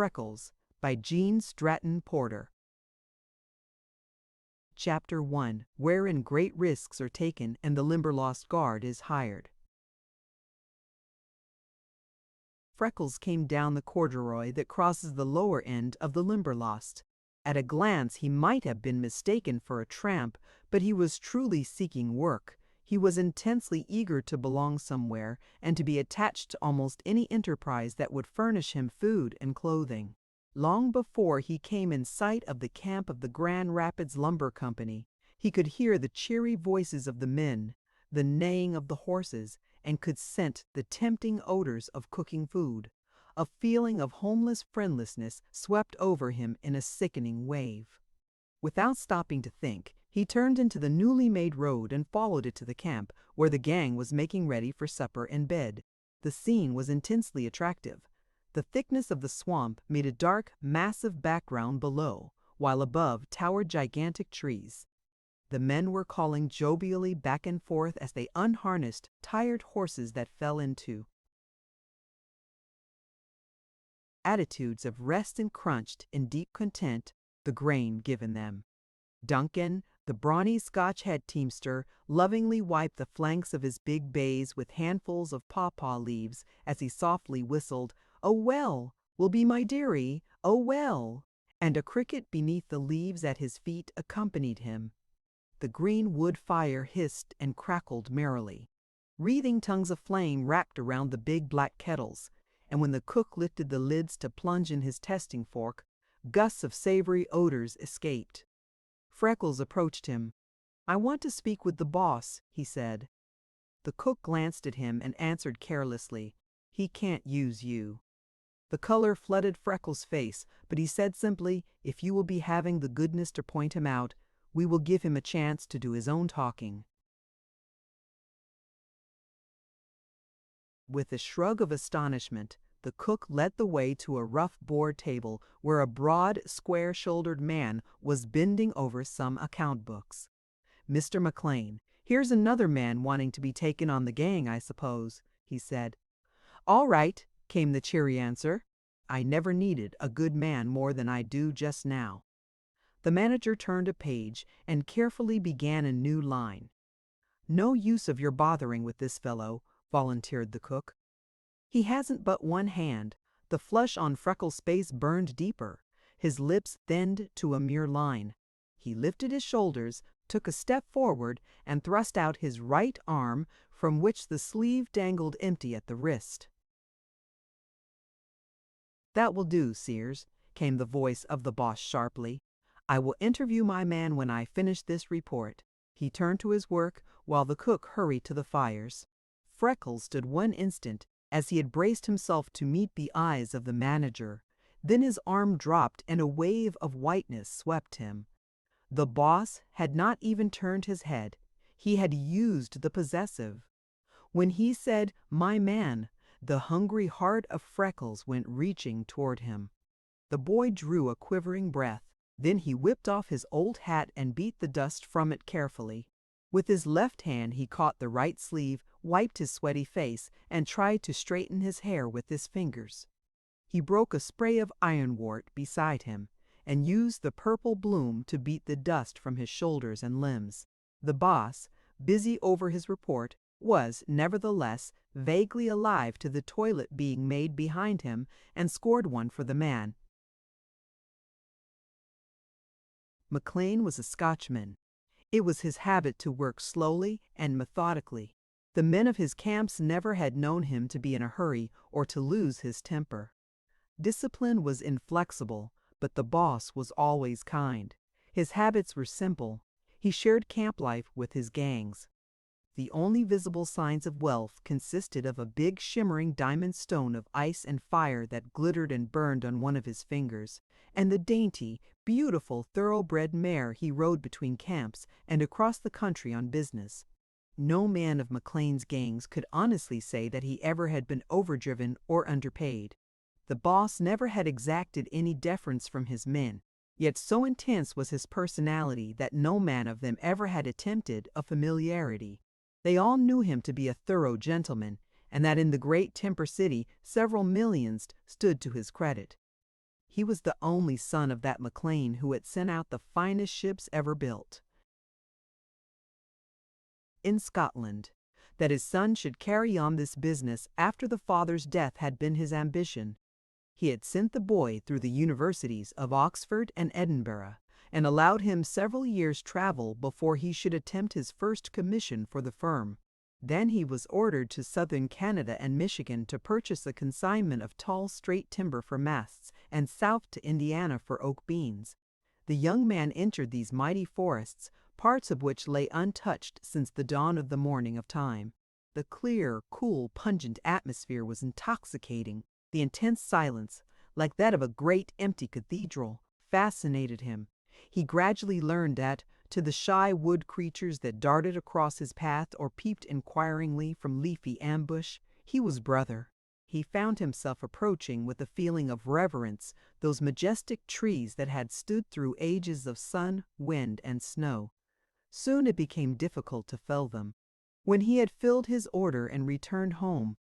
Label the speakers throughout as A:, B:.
A: Freckles by Gene Stratton-Porter. Chapter 1, wherein great risks are taken and the Limberlost guard is hired. Freckles came down the corduroy that crosses the lower end of the Limberlost. At a glance he might have been mistaken for a tramp, but he was truly seeking work. He was intensely eager to belong somewhere and to be attached to almost any enterprise that would furnish him food and clothing. Long before he came in sight of the camp of the Grand Rapids Lumber Company, he could hear the cheery voices of the men, the neighing of the horses, and could scent the tempting odors of cooking food. A feeling of homeless friendlessness swept over him in a sickening wave. Without stopping to think, he turned into the newly made road and followed it to the camp, where the gang was making ready for supper and bed. The scene was intensely attractive. The thickness of the swamp made a dark, massive background below, while above towered gigantic trees. The men were calling jovially back and forth as they unharnessed tired horses that fell into attitudes of rest and crunched in deep content the grain given them. Duncan, the brawny Scotch head teamster, lovingly wiped the flanks of his big bays with handfuls of pawpaw leaves as he softly whistled, "Oh well, will be my dearie, oh well," and a cricket beneath the leaves at his feet accompanied him. The green wood fire hissed and crackled merrily. Wreathing tongues of flame wrapped around the big black kettles, and when the cook lifted the lids to plunge in his testing fork, gusts of savory odors escaped. Freckles approached him. "I want to speak with the boss," he said. The cook glanced at him and answered carelessly, "He can't use you." The color flooded Freckles' face, but he said simply, "If you will be having the goodness to point him out, we will give him a chance to do his own talking." With a shrug of astonishment, the cook led the way to a rough board table where a broad, square-shouldered man was bending over some account books. "Mr. McLean, here's another man wanting to be taken on the gang, I suppose," he said. "All right," came the cheery answer. "I never needed a good man more than I do just now." The manager turned a page and carefully began a new line. "No use of your bothering with this fellow," volunteered the cook. "He hasn't but one hand." The flush on Freckles' face burned deeper. His lips thinned to a mere line. He lifted his shoulders, took a step forward, and thrust out his right arm, from which the sleeve dangled empty at the wrist. "That will do, Sears," came the voice of the boss sharply. "I will interview my man when I finish this report." He turned to his work while the cook hurried to the fires. Freckles stood one instant as he had braced himself to meet the eyes of the manager. Then his arm dropped and a wave of whiteness swept him. The boss had not even turned his head. He had used the possessive. When he said, "my man," the hungry heart of Freckles went reaching toward him. The boy drew a quivering breath. Then he whipped off his old hat and beat the dust from it carefully. With his left hand he caught the right sleeve, wiped his sweaty face, and tried to straighten his hair with his fingers. He broke a spray of ironwort beside him and used the purple bloom to beat the dust from his shoulders and limbs. The boss, busy over his report, was, nevertheless, vaguely alive to the toilet being made behind him and scored one for the man. McLean was a Scotchman. It was his habit to work slowly and methodically. The men of his camps never had known him to be in a hurry or to lose his temper. Discipline was inflexible, but the boss was always kind. His habits were simple. He shared camp life with his gangs. The only visible signs of wealth consisted of a big shimmering diamond stone of ice and fire that glittered and burned on one of his fingers, and the dainty, beautiful thoroughbred mare he rode between camps and across the country on business. No man of McLean's gangs could honestly say that he ever had been overdriven or underpaid. The boss never had exacted any deference from his men, yet so intense was his personality that no man of them ever had attempted a familiarity. They all knew him to be a thorough gentleman, and that in the great Timber City several millions stood to his credit. He was the only son of that McLean who had sent out the finest ships ever built in Scotland. That his son should carry on this business after the father's death had been his ambition. He had sent the boy through the universities of Oxford and Edinburgh, and allowed him several years' travel before he should attempt his first commission for the firm. Then he was ordered to southern Canada and Michigan to purchase a consignment of tall, straight timber for masts, and south to Indiana for oak beams. The young man entered these mighty forests, parts of which lay untouched since the dawn of the morning of time. The clear, cool, pungent atmosphere was intoxicating. The intense silence, like that of a great empty cathedral, fascinated him. He gradually learned that, to the shy wood creatures that darted across his path or peeped inquiringly from leafy ambush, he was brother. He found himself approaching with a feeling of reverence those majestic trees that had stood through ages of sun, wind, and snow. Soon it became difficult to fell them. When he had filled his order and returned home,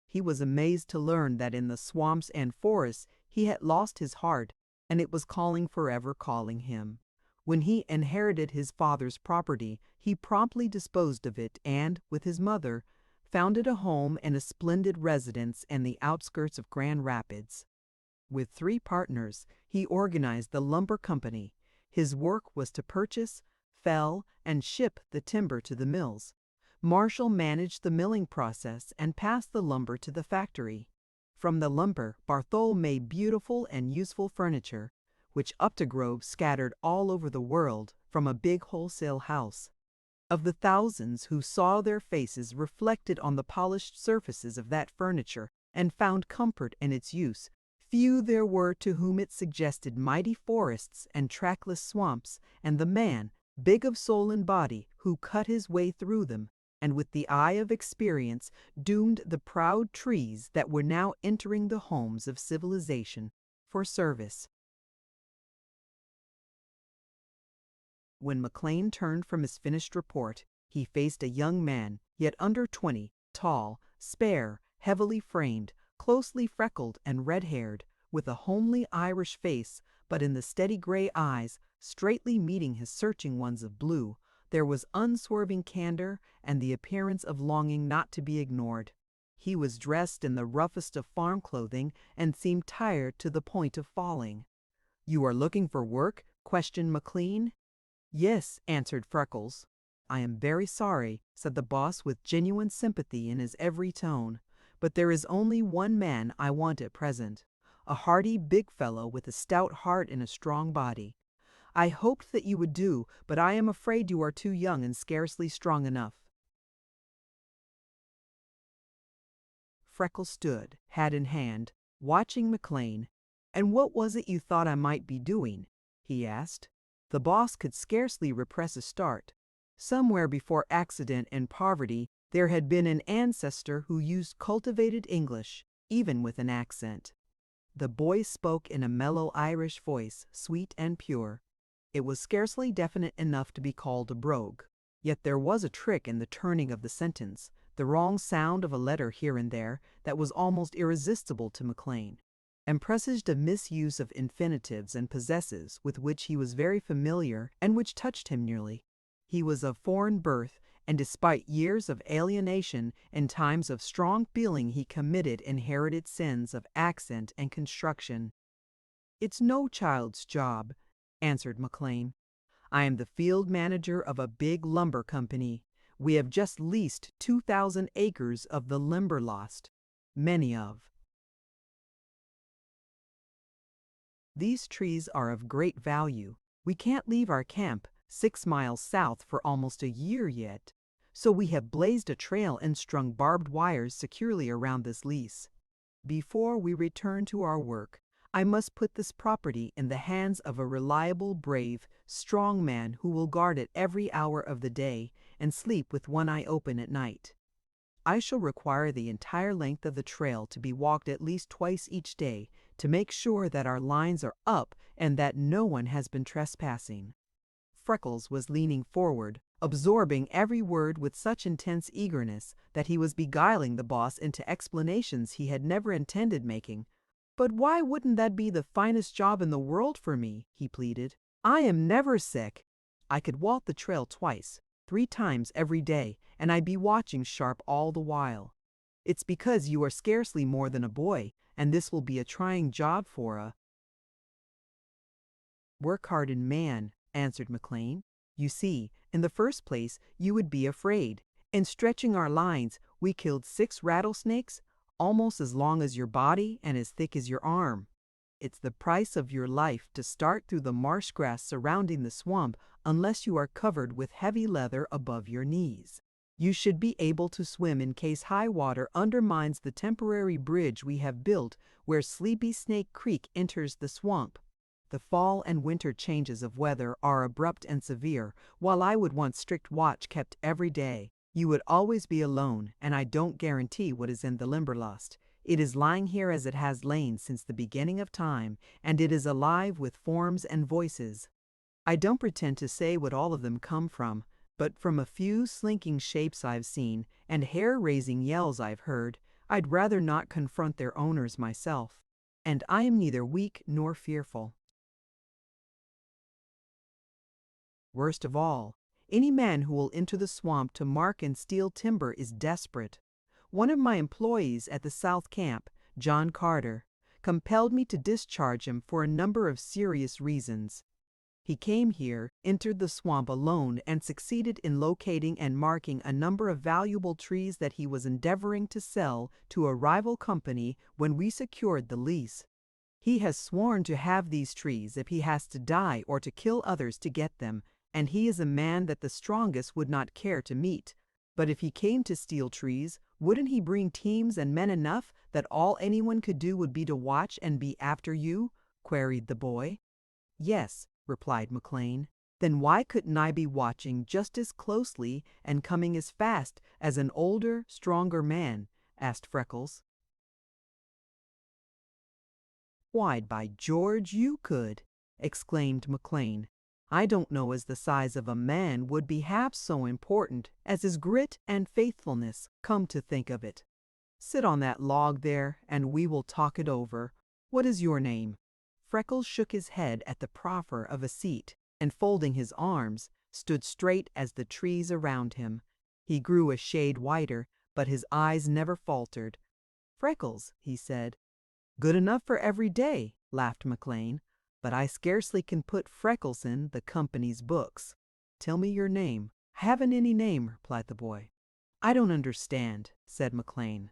A: he was amazed to learn that in the swamps and forests he had lost his heart, and it was forever calling him. When he inherited his father's property, he promptly disposed of it and, with his mother, founded a home and a splendid residence in the outskirts of Grand Rapids. With 3 partners, he organized the lumber company. His work was to purchase, fell, and ship the timber to the mills. Marshall managed the milling process and passed the lumber to the factory. From the lumber, Barthol made beautiful and useful furniture, which Updegrove scattered all over the world from a big wholesale house. Of the thousands who saw their faces reflected on the polished surfaces of that furniture and found comfort in its use, few there were to whom it suggested mighty forests and trackless swamps, and the man, big of soul and body, who cut his way through them, and with the eye of experience doomed the proud trees that were now entering the homes of civilization for service. When McLean turned from his finished report, he faced a young man, yet under 20, tall, spare, heavily framed, closely freckled and red-haired, with a homely Irish face, but in the steady gray eyes, straightly meeting his searching ones of blue, there was unswerving candor and the appearance of longing not to be ignored. He was dressed in the roughest of farm clothing and seemed tired to the point of falling. "You are looking for work?" questioned McLean. "Yes," answered Freckles. "I am very sorry," said the boss with genuine sympathy in his every tone, "but there is only one man I want at present. A hearty, big fellow with a stout heart and a strong body. I hoped that you would do, but I am afraid you are too young and scarcely strong enough." Freckles stood, hat in hand, watching McLean. "And what was it you thought I might be doing?" he asked. The boss could scarcely repress a start. Somewhere before accident and poverty, there had been an ancestor who used cultivated English, even with an accent. The boy spoke in a mellow Irish voice, sweet and pure. It was scarcely definite enough to be called a brogue. Yet there was a trick in the turning of the sentence, the wrong sound of a letter here and there, that was almost irresistible to McLean, and presaged a misuse of infinitives and possessives with which he was very familiar and which touched him nearly. He was of foreign birth, and despite years of alienation and times of strong feeling he committed inherited sins of accent and construction. "It's no child's job," answered McLean. "I am the field manager of a big lumber company. We have just leased 2,000 acres of the Limberlost, many of. These trees are of great value. We can't leave our camp 6 miles south for almost a year yet, so we have blazed a trail and strung barbed wires securely around this lease. Before we return to our work, I must put this property in the hands of a reliable, brave, strong man who will guard it every hour of the day and sleep with one eye open at night. I shall require the entire length of the trail to be walked at least twice each day to make sure that our lines are up and that no one has been trespassing." Freckles was leaning forward, absorbing every word with such intense eagerness that he was beguiling the boss into explanations he had never intended making, But why wouldn't that be the finest job in the world for me? He pleaded. I am never sick. I could walk the trail twice, 3 times every day, and I'd be watching sharp all the while. It's because you are scarcely more than a boy, and this will be a trying job for a work-hardened man, answered McLean. You see, in the first place, you would be afraid. In stretching our lines, we killed 6 rattlesnakes, almost as long as your body and as thick as your arm. It's the price of your life to start through the marsh grass surrounding the swamp unless you are covered with heavy leather above your knees. You should be able to swim in case high water undermines the temporary bridge we have built where Sleepy Snake Creek enters the swamp. The fall and winter changes of weather are abrupt and severe, while I would want strict watch kept every day. You would always be alone, and I don't guarantee what is in the Limberlost. It is lying here as it has lain since the beginning of time, and it is alive with forms and voices. I don't pretend to say what all of them come from, but from a few slinking shapes I've seen and hair-raising yells I've heard, I'd rather not confront their owners myself. And I am neither weak nor fearful. Worst of all, any man who will enter the swamp to mark and steal timber is desperate. One of my employees at the South Camp, John Carter, compelled me to discharge him for a number of serious reasons. He came here, entered the swamp alone, and succeeded in locating and marking a number of valuable trees that he was endeavoring to sell to a rival company when we secured the lease. He has sworn to have these trees if he has to die or to kill others to get them, and he is a man that the strongest would not care to meet. But if he came to steal trees, wouldn't he bring teams and men enough that all anyone could do would be to watch and be after you? Queried the boy. Yes, replied McLean. Then why couldn't I be watching just as closely and coming as fast as an older, stronger man? Asked Freckles. Why, by George, you could, exclaimed McLean. I don't know as the size of a man would be half so important as his grit and faithfulness, come to think of it. Sit on that log there, and we will talk it over. What is your name? Freckles shook his head at the proffer of a seat, and folding his arms, stood straight as the trees around him. He grew a shade whiter, but his eyes never faltered. Freckles, he said. Good enough for every day, laughed McLean. But I scarcely can put Freckles in the company's books. Tell me your name. I haven't any name, replied the boy. I don't understand, said McLean.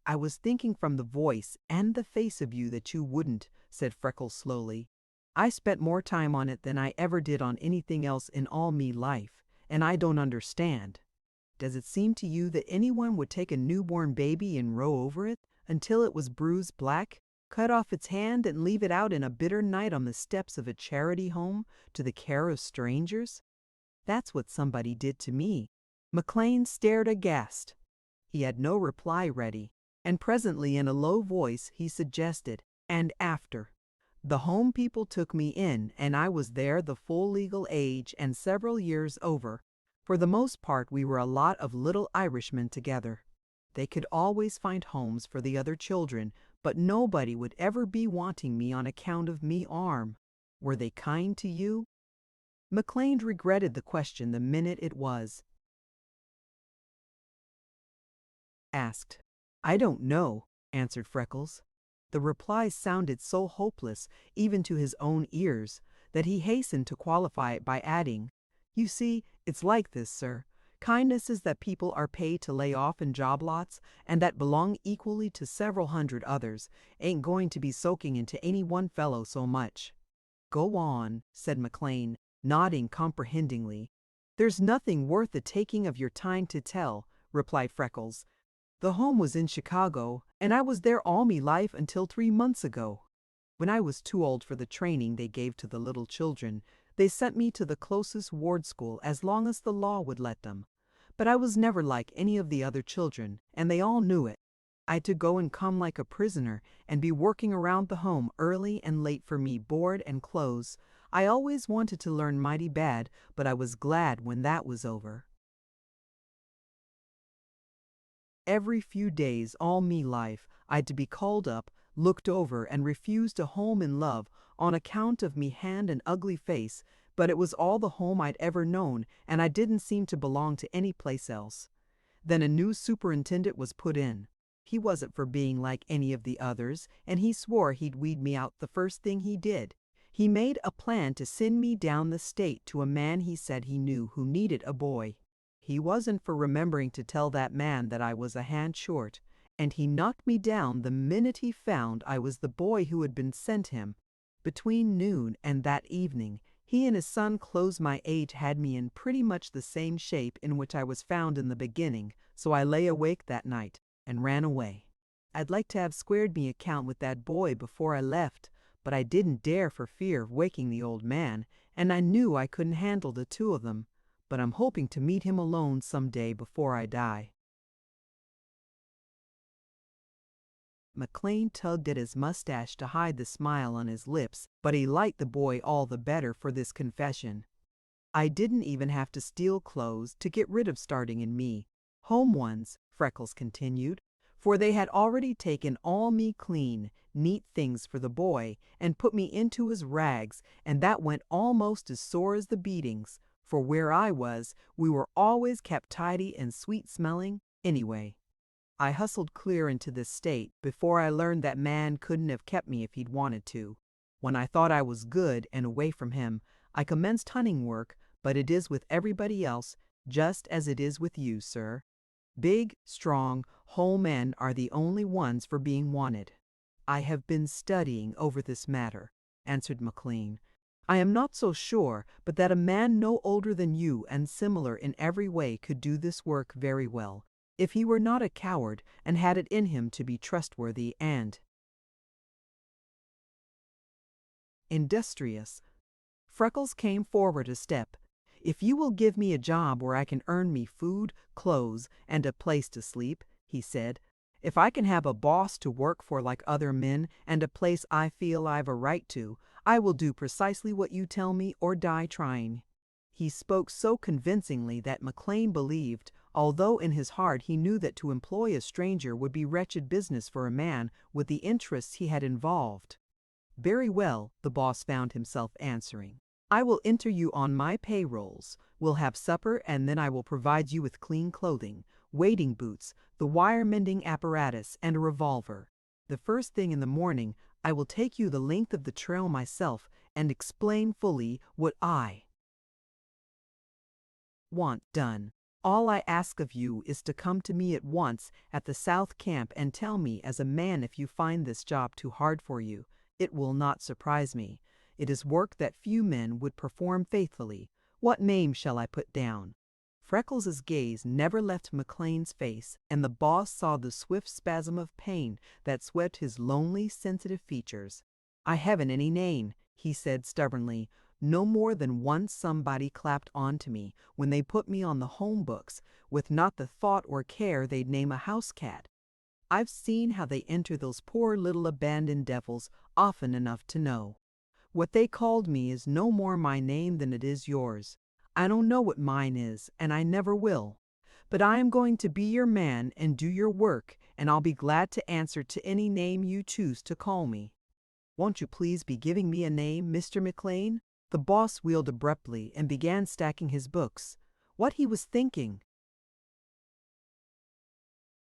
A: I was thinking from the voice and the face of you that you wouldn't, said Freckles slowly. I spent more time on it than I ever did on anything else in all me life, and I don't understand. Does it seem to you that anyone would take a newborn baby and row over it until it was bruised black, cut off its hand and leave it out in a bitter night on the steps of a charity home to the care of strangers? That's what somebody did to me. McLean stared aghast. He had no reply ready, and presently in a low voice he suggested, and after. The home people took me in, and I was there the full legal age and several years over. For the most part we were a lot of little Irishmen together. They could always find homes for the other children, but nobody would ever be wanting me on account of me arm. Were they kind to you? McLean regretted the question the minute it was asked. I don't know, answered Freckles. The reply sounded so hopeless, even to his own ears, that he hastened to qualify it by adding, You see, it's like this, sir. Kindnesses that people are paid to lay off in job lots and that belong equally to several hundred others ain't going to be soaking into any one fellow so much. Go on, said McLean, nodding comprehendingly. There's nothing worth the taking of your time to tell, replied Freckles. The home was in Chicago, and I was there all me life until 3 months ago. When I was too old for the training they gave to the little children, they sent me to the closest ward school as long as the law would let them. But I was never like any of the other children, and they all knew it. I had to go and come like a prisoner and be working around the home early and late for me board and clothes. I always wanted to learn mighty bad, but I was glad when that was over. every few days all me life I'd to be called up, looked over, and refused a home in love on account of me hand and ugly face, but it was all the home I'd ever known, and I didn't seem to belong to any place else. Then a new superintendent was put in. He wasn't for being like any of the others, and he swore he'd weed me out the first thing he did. He made a plan to send me down the state to a man he said he knew who needed a boy. He wasn't for remembering to tell that man that I was a hand short, and he knocked me down the minute he found I was the boy who had been sent him. Between noon and that evening, he and his son close my age had me in pretty much the same shape in which I was found in the beginning, so I lay awake that night and ran away. I'd like to have squared me account with that boy before I left, but I didn't dare for fear of waking the old man, and I knew I couldn't handle the two of them, but I'm hoping to meet him alone some day before I die. McLean tugged at his mustache to hide the smile on his lips, but he liked the boy all the better for this confession. I didn't even have to steal clothes to get rid of starting in me. Home ones, Freckles continued, for they had already taken all me clean, neat things for the boy and put me into his rags, and that went almost as sore as the beatings, for where I was, we were always kept tidy and sweet-smelling anyway. I hustled clear into this state before I learned that man couldn't have kept me if he'd wanted to. When I thought I was good and away from him, I commenced hunting work, but it is with everybody else, just as it is with you, sir. Big, strong, whole men are the only ones for being wanted. I have been studying over this matter, answered McLean. I am not so sure but that a man no older than you and similar in every way could do this work very well, if he were not a coward and had it in him to be trustworthy and industrious. Freckles came forward a step. If you will give me a job where I can earn me food, clothes, and a place to sleep, he said, if I can have a boss to work for like other men and a place I feel I've a right to, I will do precisely what you tell me or die trying. He spoke so convincingly that McLean believed, although in his heart he knew that to employ a stranger would be wretched business for a man with the interests he had involved. Very well, the boss found himself answering. I will enter you on my payrolls. We'll have supper, and then I will provide you with clean clothing, wading boots, the wire-mending apparatus, and a revolver. The first thing in the morning, I will take you the length of the trail myself and explain fully what I want done. All I ask of you is to come to me at once at the South Camp and tell me as a man if you find this job too hard for you. It will not surprise me. It is work that few men would perform faithfully. What name shall I put down? Freckles' gaze never left McLean's face, and the boss saw the swift spasm of pain that swept his lonely, sensitive features. I haven't any name, he said stubbornly. No more than once somebody clapped on to me when they put me on the home books, with not the thought or care they'd name a house cat. I've seen how they enter those poor little abandoned devils often enough to know. What they called me is no more my name than it is yours. I don't know what mine is, and I never will. But I am going to be your man and do your work, and I'll be glad to answer to any name you choose to call me. Won't you please be giving me a name, Mr. McLean? The boss wheeled abruptly and began stacking his books. What he was thinking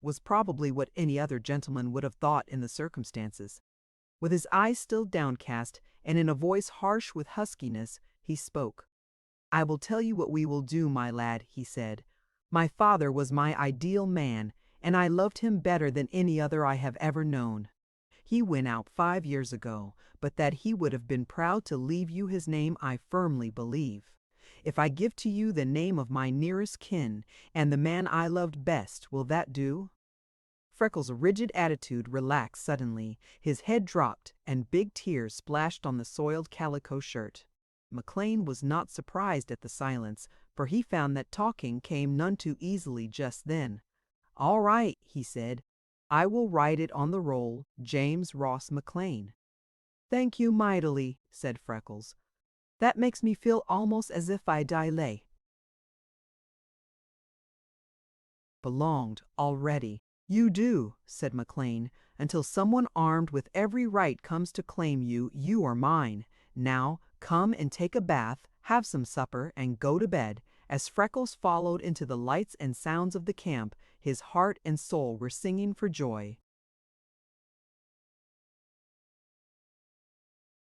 A: was probably what any other gentleman would have thought in the circumstances. With his eyes still downcast, and in a voice harsh with huskiness, he spoke. I will tell you what we will do, my lad, he said. My father was my ideal man, and I loved him better than any other I have ever known. He went out 5 years ago, but that he would have been proud to leave you his name I firmly believe. If I give to you the name of my nearest kin and the man I loved best, will that do? Freckles' rigid attitude relaxed suddenly, his head dropped, and big tears splashed on the soiled calico shirt. McLean was not surprised at the silence, for he found that talking came none too easily just then. All right, he said. I will write it on the roll, James Ross McLean. Thank you mightily, said Freckles. That makes me feel almost as if I dilate. belonged already. "You do," said McLean, "until someone armed with every right comes to claim you. You are mine. Now, come and take a bath, have some supper, and go to bed." As Freckles followed into the lights and sounds of the camp, his heart and soul were singing for joy.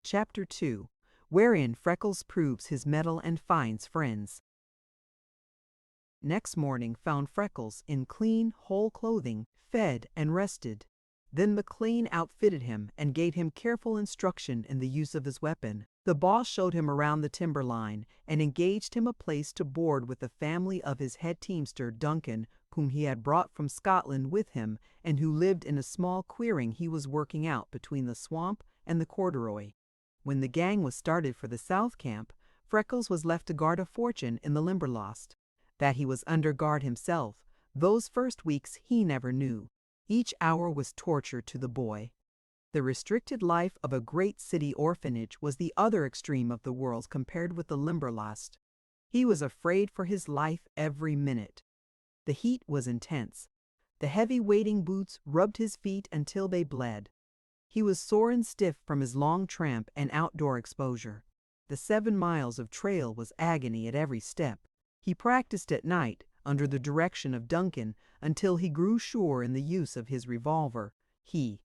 A: Chapter 2, wherein Freckles proves his mettle and finds friends. Next morning found Freckles in clean, whole clothing, fed and rested. Then McLean outfitted him and gave him careful instruction in the use of his weapon. The boss showed him around the timberline and engaged him a place to board with the family of his head teamster, Duncan, whom he had brought from Scotland with him and who lived in a small clearing he was working out between the swamp and the corduroy. When the gang was started for the South Camp, Freckles was left to guard a fortune in the Limberlost. That he was under guard himself, those first weeks he never knew. Each hour was torture to the boy. The restricted life of a great city orphanage was the other extreme of the world compared with the Limberlost. He was afraid for his life every minute. The heat was intense. The heavy wading boots rubbed his feet until they bled. He was sore and stiff from his long tramp and outdoor exposure. The 7 miles of trail was agony at every step. He practiced at night, under the direction of Duncan, until he grew sure in the use of his revolver. He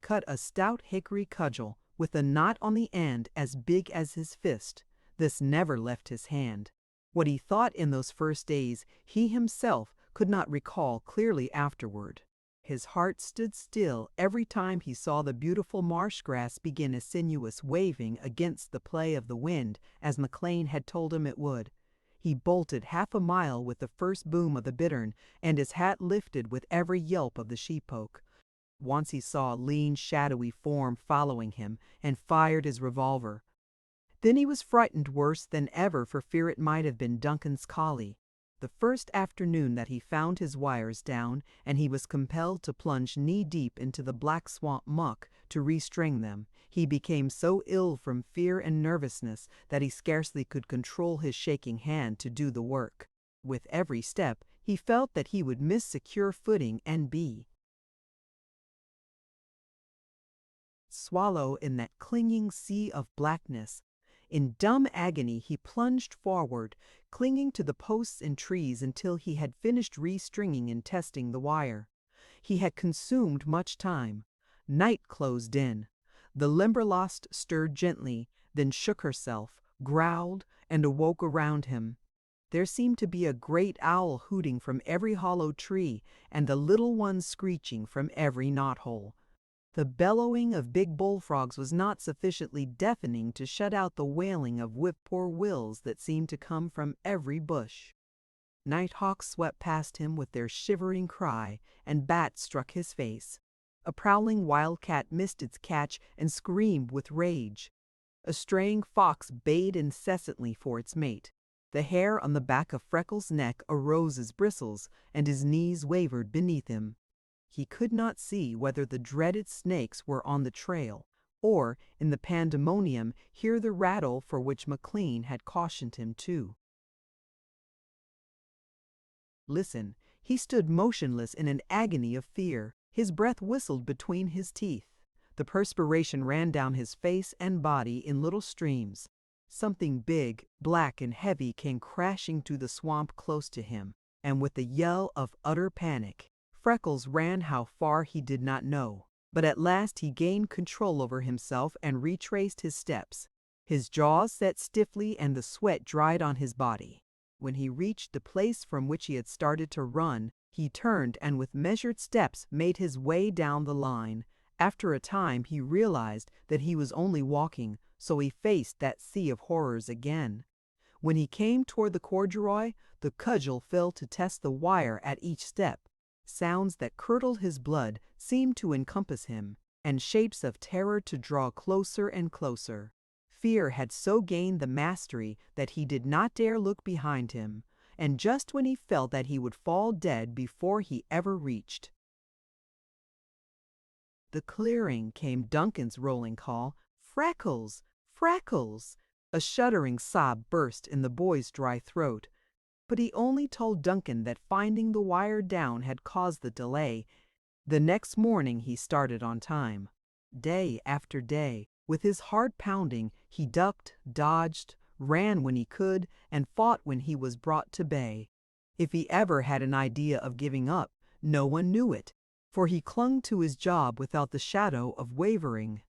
A: cut a stout hickory cudgel with a knot on the end as big as his fist. This never left his hand. What he thought in those first days he himself could not recall clearly afterward. His heart stood still every time he saw the beautiful marsh grass begin a sinuous waving against the play of the wind, as McLean had told him it would. He bolted 1/2 mile with the first boom of the bittern, and his hat lifted with every yelp of the sheeppoke. Once he saw a lean, shadowy form following him, and fired his revolver. Then he was frightened worse than ever for fear it might have been Duncan's collie. The first afternoon that he found his wires down, and he was compelled to plunge knee-deep into the black swamp muck to restring them, he became so ill from fear and nervousness that he scarcely could control his shaking hand to do the work. With every step, he felt that he would miss secure footing and be swallow in that clinging sea of blackness. In dumb agony he plunged forward, clinging to the posts and trees until he had finished restringing and testing the wire. He had consumed much time. Night closed in. The Limberlost stirred gently, then shook herself, growled, and awoke around him. There seemed to be a great owl hooting from every hollow tree, and the little ones screeching from every knothole. The bellowing of big bullfrogs was not sufficiently deafening to shut out the wailing of whip-poor-wills that seemed to come from every bush. Nighthawks swept past him with their shivering cry, and bats struck his face. A prowling wildcat missed its catch and screamed with rage. A straying fox bayed incessantly for its mate. The hair on the back of Freckles' neck arose as bristles, and his knees wavered beneath him. He could not see whether the dreaded snakes were on the trail, or, in the pandemonium, hear the rattle for which McLean had cautioned him to listen. He stood motionless in an agony of fear. His breath whistled between his teeth. The perspiration ran down his face and body in little streams. Something big, black, and heavy came crashing through the swamp close to him, and with a yell of utter panic, Freckles ran how far he did not know, but at last he gained control over himself and retraced his steps. His jaws set stiffly and the sweat dried on his body. When he reached the place from which he had started to run, he turned and with measured steps made his way down the line. After a time he realized that he was only walking, so he faced that sea of horrors again. When he came toward the corduroy, the cudgel fell to test the wire at each step. Sounds that curdled his blood seemed to encompass him, and shapes of terror to draw closer and closer. Fear had so gained the mastery that he did not dare look behind him, and just when he felt that he would fall dead before he ever reached the clearing, came Duncan's rolling call, "Freckles! Freckles!" A shuddering sob burst in the boy's dry throat. but he only told Duncan that finding the wire down had caused the delay. The next morning he started on time. Day after day, with his heart pounding, he ducked, dodged, ran when he could, and fought when he was brought to bay. If he ever had an idea of giving up, no one knew it, for he clung to his job without the shadow of wavering.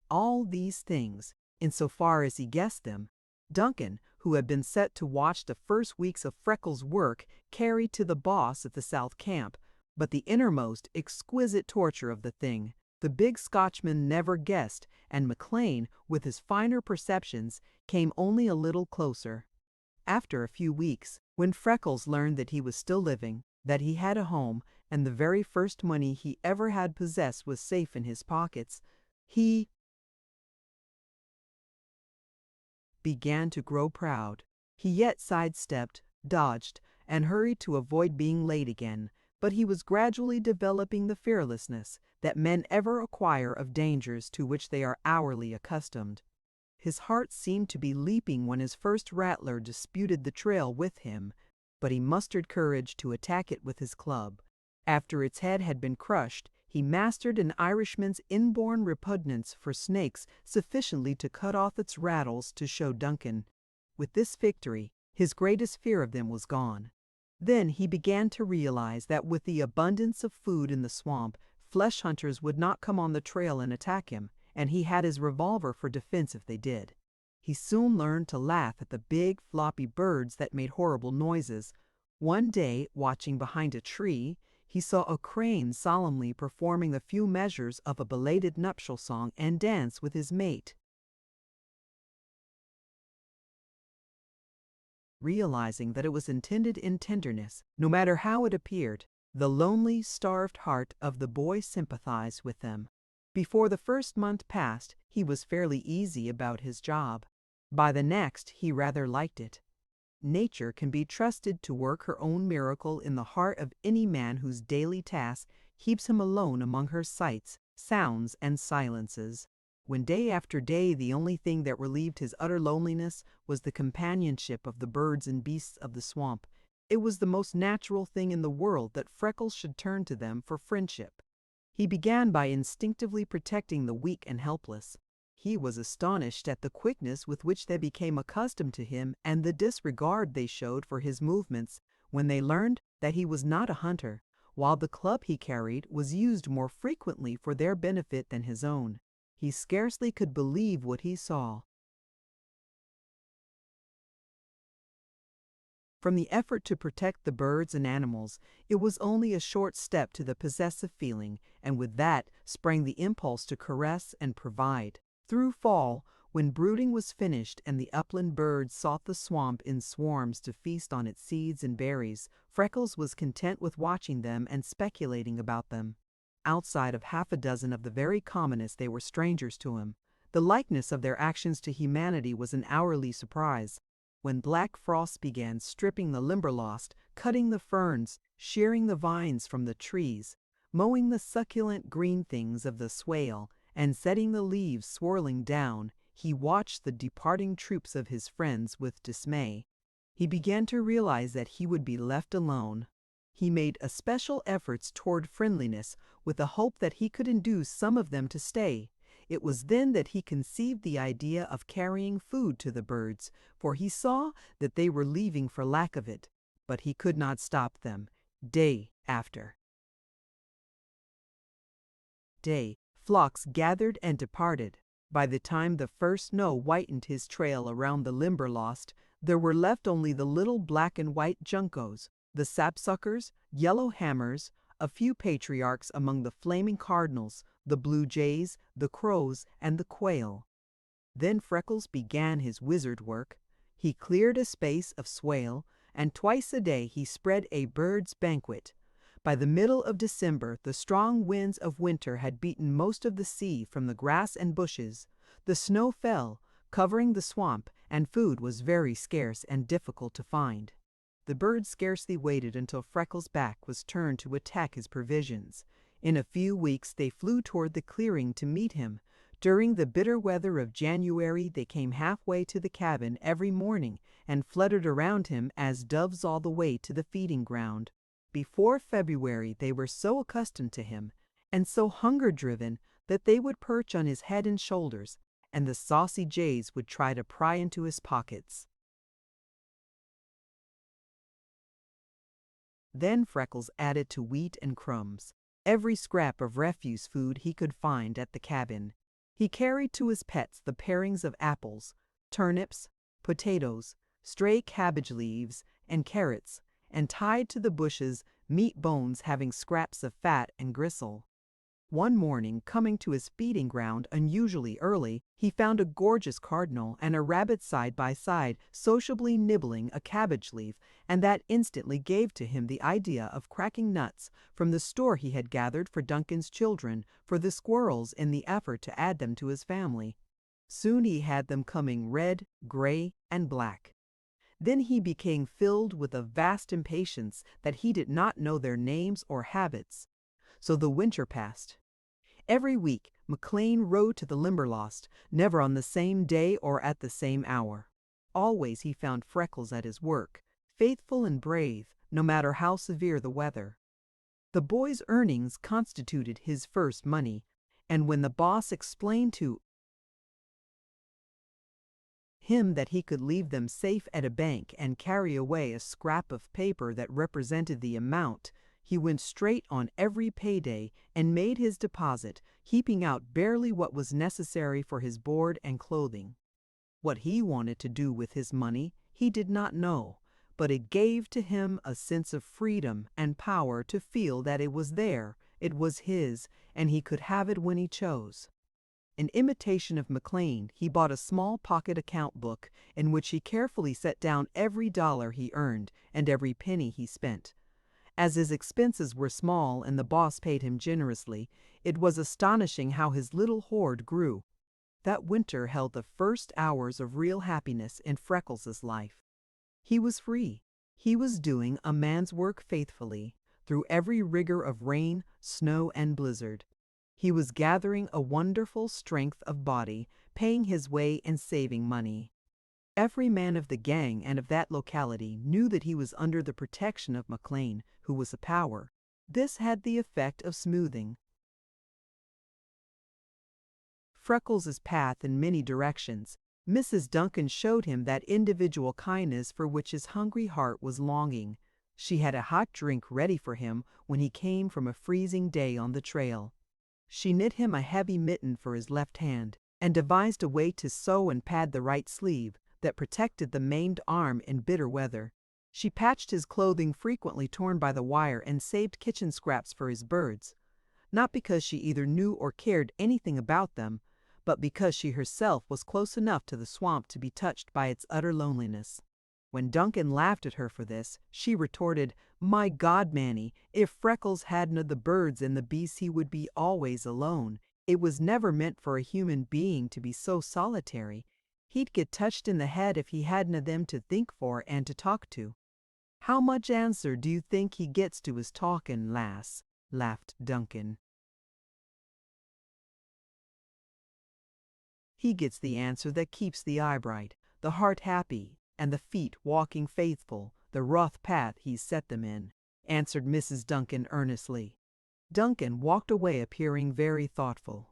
A: All these things, insofar as he guessed them, Duncan, who had been set to watch the first weeks of Freckles' work, carried to the boss at the South Camp, but the innermost, exquisite torture of the thing, the big Scotchman never guessed, and McLean, with his finer perceptions, came only a little closer. After a few weeks, when Freckles learned that he was still living, that he had a home, and the very first money he ever had possessed was safe in his pockets, he began to grow proud. He yet sidestepped, dodged, and hurried to avoid being late again, but he was gradually developing the fearlessness that men ever acquire of dangers to which they are hourly accustomed. His heart seemed to be leaping when his first rattler disputed the trail with him, but he mustered courage to attack it with his club. After its head had been crushed, he mastered an Irishman's inborn repugnance for snakes sufficiently to cut off its rattles to show Duncan. With this victory, his greatest fear of them was gone. Then he began to realize that with the abundance of food in the swamp, flesh hunters would not come on the trail and attack him, and he had his revolver for defense if they did. He soon learned to laugh at the big, floppy birds that made horrible noises. One day, watching behind a tree, he saw a crane solemnly performing a few measures of a belated nuptial song and dance with his mate. Realizing that it was intended in tenderness, no matter how it appeared, the lonely, starved heart of the boy sympathized with them. Before the first month passed, he was fairly easy about his job. By the next, he rather liked it. Nature can be trusted to work her own miracle in the heart of any man whose daily task keeps him alone among her sights, sounds, and silences. When day after day the only thing that relieved his utter loneliness was the companionship of the birds and beasts of the swamp, it was the most natural thing in the world that Freckles should turn to them for friendship. He began by instinctively protecting the weak and helpless. He was astonished at the quickness with which they became accustomed to him and the disregard they showed for his movements when they learned that he was not a hunter, while the club he carried was used more frequently for their benefit than his own. He scarcely could believe what he saw. From the effort to protect the birds and animals, it was only a short step to the possessive feeling, and with that sprang the impulse to caress and provide. Through fall, when brooding was finished and the upland birds sought the swamp in swarms to feast on its seeds and berries, Freckles was content with watching them and speculating about them. Outside of half a dozen of the very commonest, they were strangers to him. The likeness of their actions to humanity was an hourly surprise. When black frost began stripping the Limberlost, cutting the ferns, shearing the vines from the trees, mowing the succulent green things of the swale, and setting the leaves swirling down, he watched the departing troops of his friends with dismay. He began to realize that he would be left alone. He made especial efforts toward friendliness with the hope that he could induce some of them to stay. It was then that he conceived the idea of carrying food to the birds, for he saw that they were leaving for lack of it, but he could not stop them. Day after day, flocks gathered and departed. By the time the first snow whitened his trail around the Limberlost, there were left only the little black and white juncos, the sapsuckers, yellow hammers, a few patriarchs among the flaming cardinals, the blue jays, the crows, and the quail. Then Freckles began his wizard work. He cleared a space of swale, and twice a day he spread a bird's banquet. By the middle of December, the strong winds of winter had beaten most of the sea from the grass and bushes. The snow fell, covering the swamp, and food was very scarce and difficult to find. The birds scarcely waited until Freckles' back was turned to attack his provisions. In a few weeks they flew toward the clearing to meet him, During the bitter weather of January, they came halfway to the cabin every morning and fluttered around him as doves all the way to the feeding ground. Before February, they were so accustomed to him and so hunger-driven that they would perch on his head and shoulders, and the saucy jays would try to pry into his pockets. Then Freckles added to wheat and crumbs every scrap of refuse food he could find at the cabin. He carried to his pets the parings of apples, turnips, potatoes, stray cabbage leaves, and carrots, and tied to the bushes meat bones having scraps of fat and gristle. One morning, coming to his feeding ground unusually early, he found a gorgeous cardinal and a rabbit side by side sociably nibbling a cabbage leaf, and that instantly gave to him the idea of cracking nuts from the store he had gathered for Duncan's children for the squirrels in the effort to add them to his family. Soon he had them coming red, gray, and black. Then he became filled with a vast impatience that he did not know their names or habits. So the winter passed. Every week, McLean rode to the Limberlost, never on the same day or at the same hour. Always he found Freckles at his work, faithful and brave, no matter how severe the weather. The boy's earnings constituted his first money, and when the boss explained to him that he could leave them safe at a bank and carry away a scrap of paper that represented the amount, he went straight on every payday and made his deposit, heaping out barely what was necessary for his board and clothing. What he wanted to do with his money he did not know, but it gave to him a sense of freedom and power to feel that it was there, it was his, and he could have it when he chose. In imitation of McLean, he bought a small pocket account book in which he carefully set down every dollar he earned and every penny he spent. As his expenses were small and the boss paid him generously, it was astonishing how his little hoard grew. That winter held the first hours of real happiness in Freckles' life. He was free. He was doing a man's work faithfully, through every rigor of rain, snow, and blizzard. He was gathering a wonderful strength of body, paying his way and saving money. Every man of the gang and of that locality knew that he was under the protection of McLean, who was a power. This had the effect of smoothing Freckles' path in many directions. Mrs. Duncan showed him that individual kindness for which his hungry heart was longing. She had a hot drink ready for him when he came from a freezing day on the trail. She knit him a heavy mitten for his left hand, and devised a way to sew and pad the right sleeve that protected the maimed arm in bitter weather. She patched his clothing frequently torn by the wire and saved kitchen scraps for his birds, not because she either knew or cared anything about them, but because she herself was close enough to the swamp to be touched by its utter loneliness. When Duncan laughed at her for this, she retorted, "My God, Manny, if Freckles hadn't the birds and the beasts he would be always alone. It was never meant for a human being to be so solitary. He'd get touched in the head if he hadn't them to think for and to talk to." "How much answer do you think he gets to his talkin', lass?" laughed Duncan. "He gets the answer that keeps the eye bright, the heart happy, and the feet walking faithful, the rough path he's set them in," answered Mrs. Duncan earnestly. Duncan walked away appearing very thoughtful.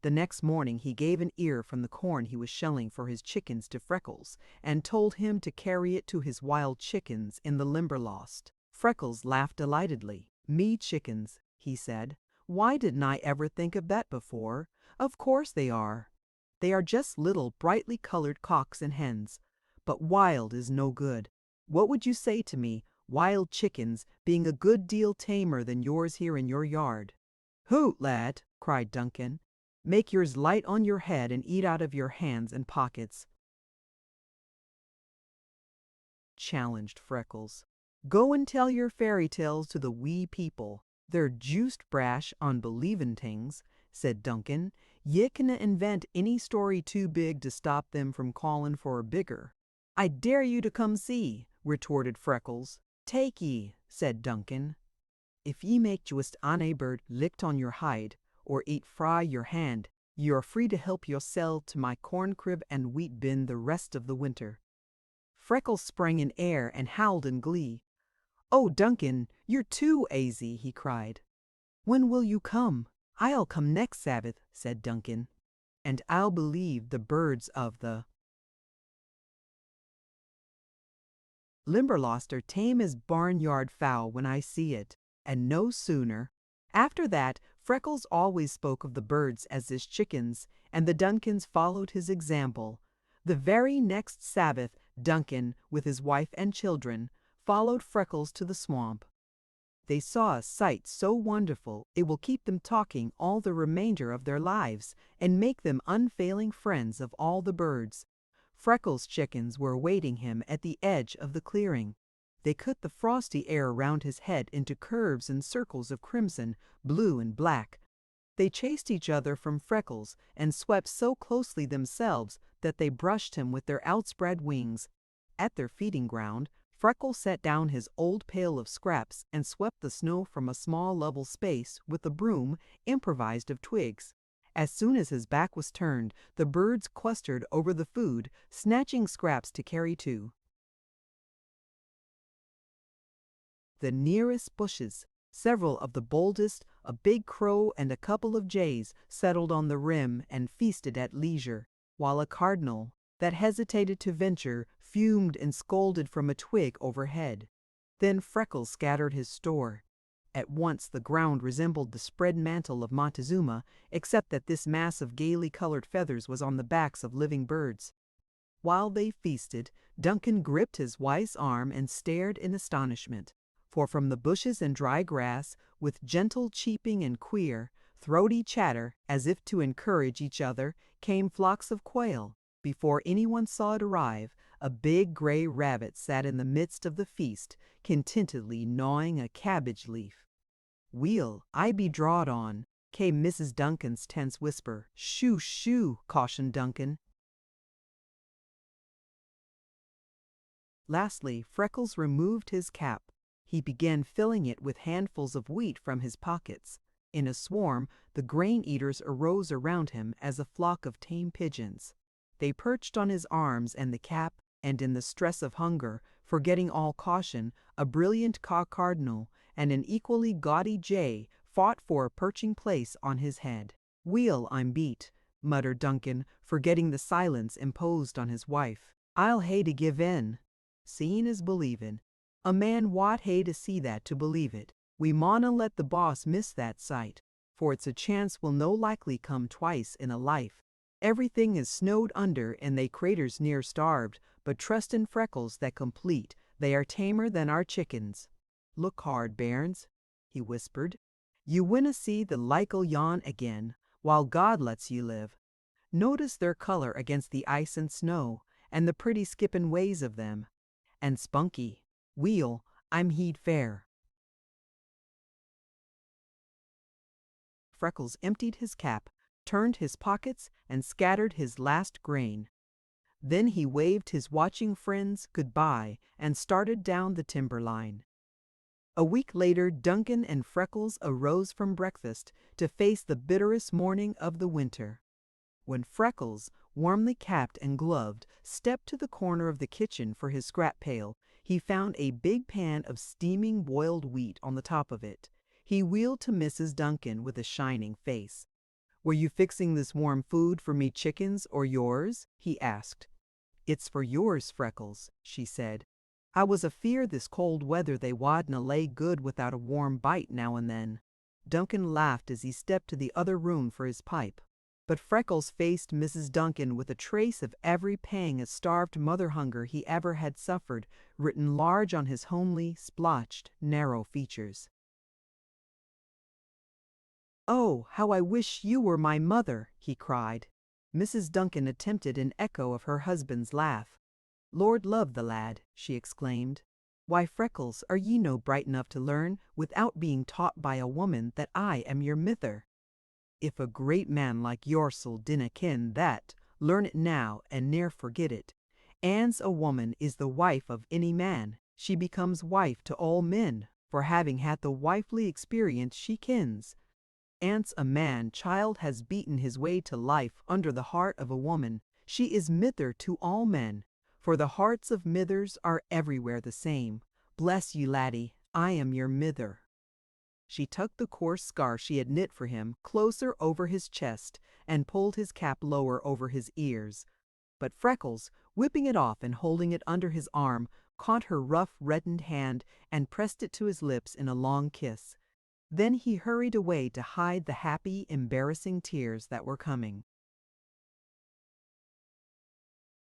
A: The next morning he gave an ear from the corn he was shelling for his chickens to Freckles, and told him to carry it to his wild chickens in the Limberlost. Freckles laughed delightedly. "Me chickens," he said. "Why didn't I ever think of that before? Of course they are. They are just little brightly colored cocks and hens. But wild is no good. What would you say to me, wild chickens being a good deal tamer than yours here in your yard?" "Hoot, lad!" cried Duncan. "Make yours light on your head and eat out of your hands and pockets," challenged Freckles. "Go and tell your fairy tales to the wee people. They're juiced brash on believin' things," said Duncan. "Ye canna invent any story too big to stop them from callin' for a bigger." "I dare you to come see," retorted Freckles. "Take ye," said Duncan. "If ye make just ane bird licht on your hide, or eat fry your hand, You're free to help yourself to my corn crib and wheat bin the rest of the winter." Freckles sprang in air and howled in glee. "Oh, Duncan, you're too aisy," he cried. "When will you come?" "I'll come next Sabbath," said Duncan, "and I'll believe the birds of the Limberlost are tame as barnyard fowl when I see it, and no sooner." After that, Freckles always spoke of the birds as his chickens, and the Duncans followed his example. The very next Sabbath, Duncan, with his wife and children, followed Freckles to the swamp. They saw a sight so wonderful it will keep them talking all the remainder of their lives and make them unfailing friends of all the birds. Freckles' chickens were awaiting him at the edge of the clearing. They cut the frosty air around his head into curves and circles of crimson, blue, and black. They chased each other from Freckles and swept so closely themselves that they brushed him with their outspread wings. At their feeding ground, Freckles set down his old pail of scraps and swept the snow from a small level space with a broom improvised of twigs. As soon as his back was turned, the birds clustered over the food, snatching scraps to carry too. The nearest bushes, several of the boldest, a big crow and a couple of jays, settled on the rim and feasted at leisure, while a cardinal, that hesitated to venture, fumed and scolded from a twig overhead. Then Freckles scattered his store. At once the ground resembled the spread mantle of Montezuma, except that this mass of gaily colored feathers was on the backs of living birds. While they feasted, Duncan gripped his wife's arm and stared in astonishment, for from the bushes and dry grass, with gentle cheeping and queer, throaty chatter, as if to encourage each other, came flocks of quail. Before anyone saw it arrive, a big gray rabbit sat in the midst of the feast, contentedly gnawing a cabbage leaf. "Weel, I be drawed on," came Mrs. Duncan's tense whisper. "Shoo, shoo," cautioned Duncan. Lastly, Freckles removed his cap. He began filling it with handfuls of wheat from his pockets. In a swarm, the grain eaters arose around him as a flock of tame pigeons. They perched on his arms and the cap, and in the stress of hunger, forgetting all caution, a brilliant cock cardinal and an equally gaudy jay fought for a perching place on his head. "Weel, I'm beat," muttered Duncan, forgetting the silence imposed on his wife. "I'll hae to give in. Seeing is believing. A man wad hae to see that to believe it. We mauna let the boss miss that sight, for it's a chance will no likely come twice in a life. Everything is snowed under and they craters near starved, but trust in Freckles that complete, they are tamer than our chickens. Look hard, bairns," he whispered. "You winna see the like o' yon again, while God lets you live. Notice their color against the ice and snow, and the pretty skippin' ways of them. And spunky. Weel, I'm heed fair." Freckles emptied his cap, turned his pockets, and scattered his last grain. Then he waved his watching friends goodbye and started down the timberline. A week later, Duncan and Freckles arose from breakfast to face the bitterest morning of the winter. When Freckles, warmly capped and gloved, stepped to the corner of the kitchen for his scrap pail, he found a big pan of steaming boiled wheat on the top of it. He wheeled to Mrs. Duncan with a shining face. "Were you fixing this warm food for me chickens or yours?" he asked. "It's for yours, Freckles," she said. "I was afeard this cold weather they wadna lay good without a warm bite now and then." Duncan laughed as he stepped to the other room for his pipe. But Freckles faced Mrs. Duncan with a trace of every pang of starved mother hunger he ever had suffered written large on his homely, splotched, narrow features. "Oh, how I wish you were my mother!" he cried. Mrs. Duncan attempted an echo of her husband's laugh. "Lord love the lad," she exclaimed. "Why, Freckles, are ye no bright enough to learn, without being taught by a woman, that I am your mither? If a great man like yoursel dinna ken that, learn it now and ne'er forget it. Anne's a woman is the wife of any man. She becomes wife to all men, for having had the wifely experience she kens. ance a man-child has beaten his way to life under the heart of a woman. She is mither to all men, for the hearts of mithers are everywhere the same. Bless you, laddie, I am your mither. She tucked the coarse scarf she had knit for him closer over his chest and pulled his cap lower over his ears. But Freckles, whipping it off and holding it under his arm, caught her rough, reddened hand and pressed it to his lips in a long kiss. Then he hurried away to hide the happy, embarrassing tears that were coming.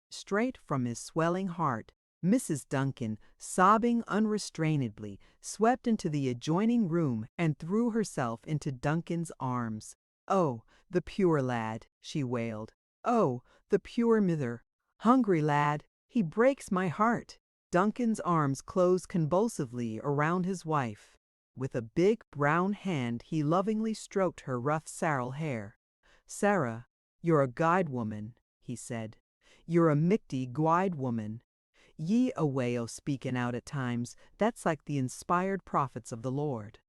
A: Straight from his swelling heart, Mrs. Duncan, sobbing unrestrainedly, swept into the adjoining room and threw herself into Duncan's arms. "Oh, the pure lad," she wailed. "Oh, the pure mither. Hungry lad, he breaks my heart." Duncan's arms closed convulsively around his wife. With a big brown hand he lovingly stroked her rough sarrel hair. "Sarah, you're a guide woman," he said. "You're a michty guide woman. Ye a way o' speaking out at times, that's like the inspired prophets of the Lord.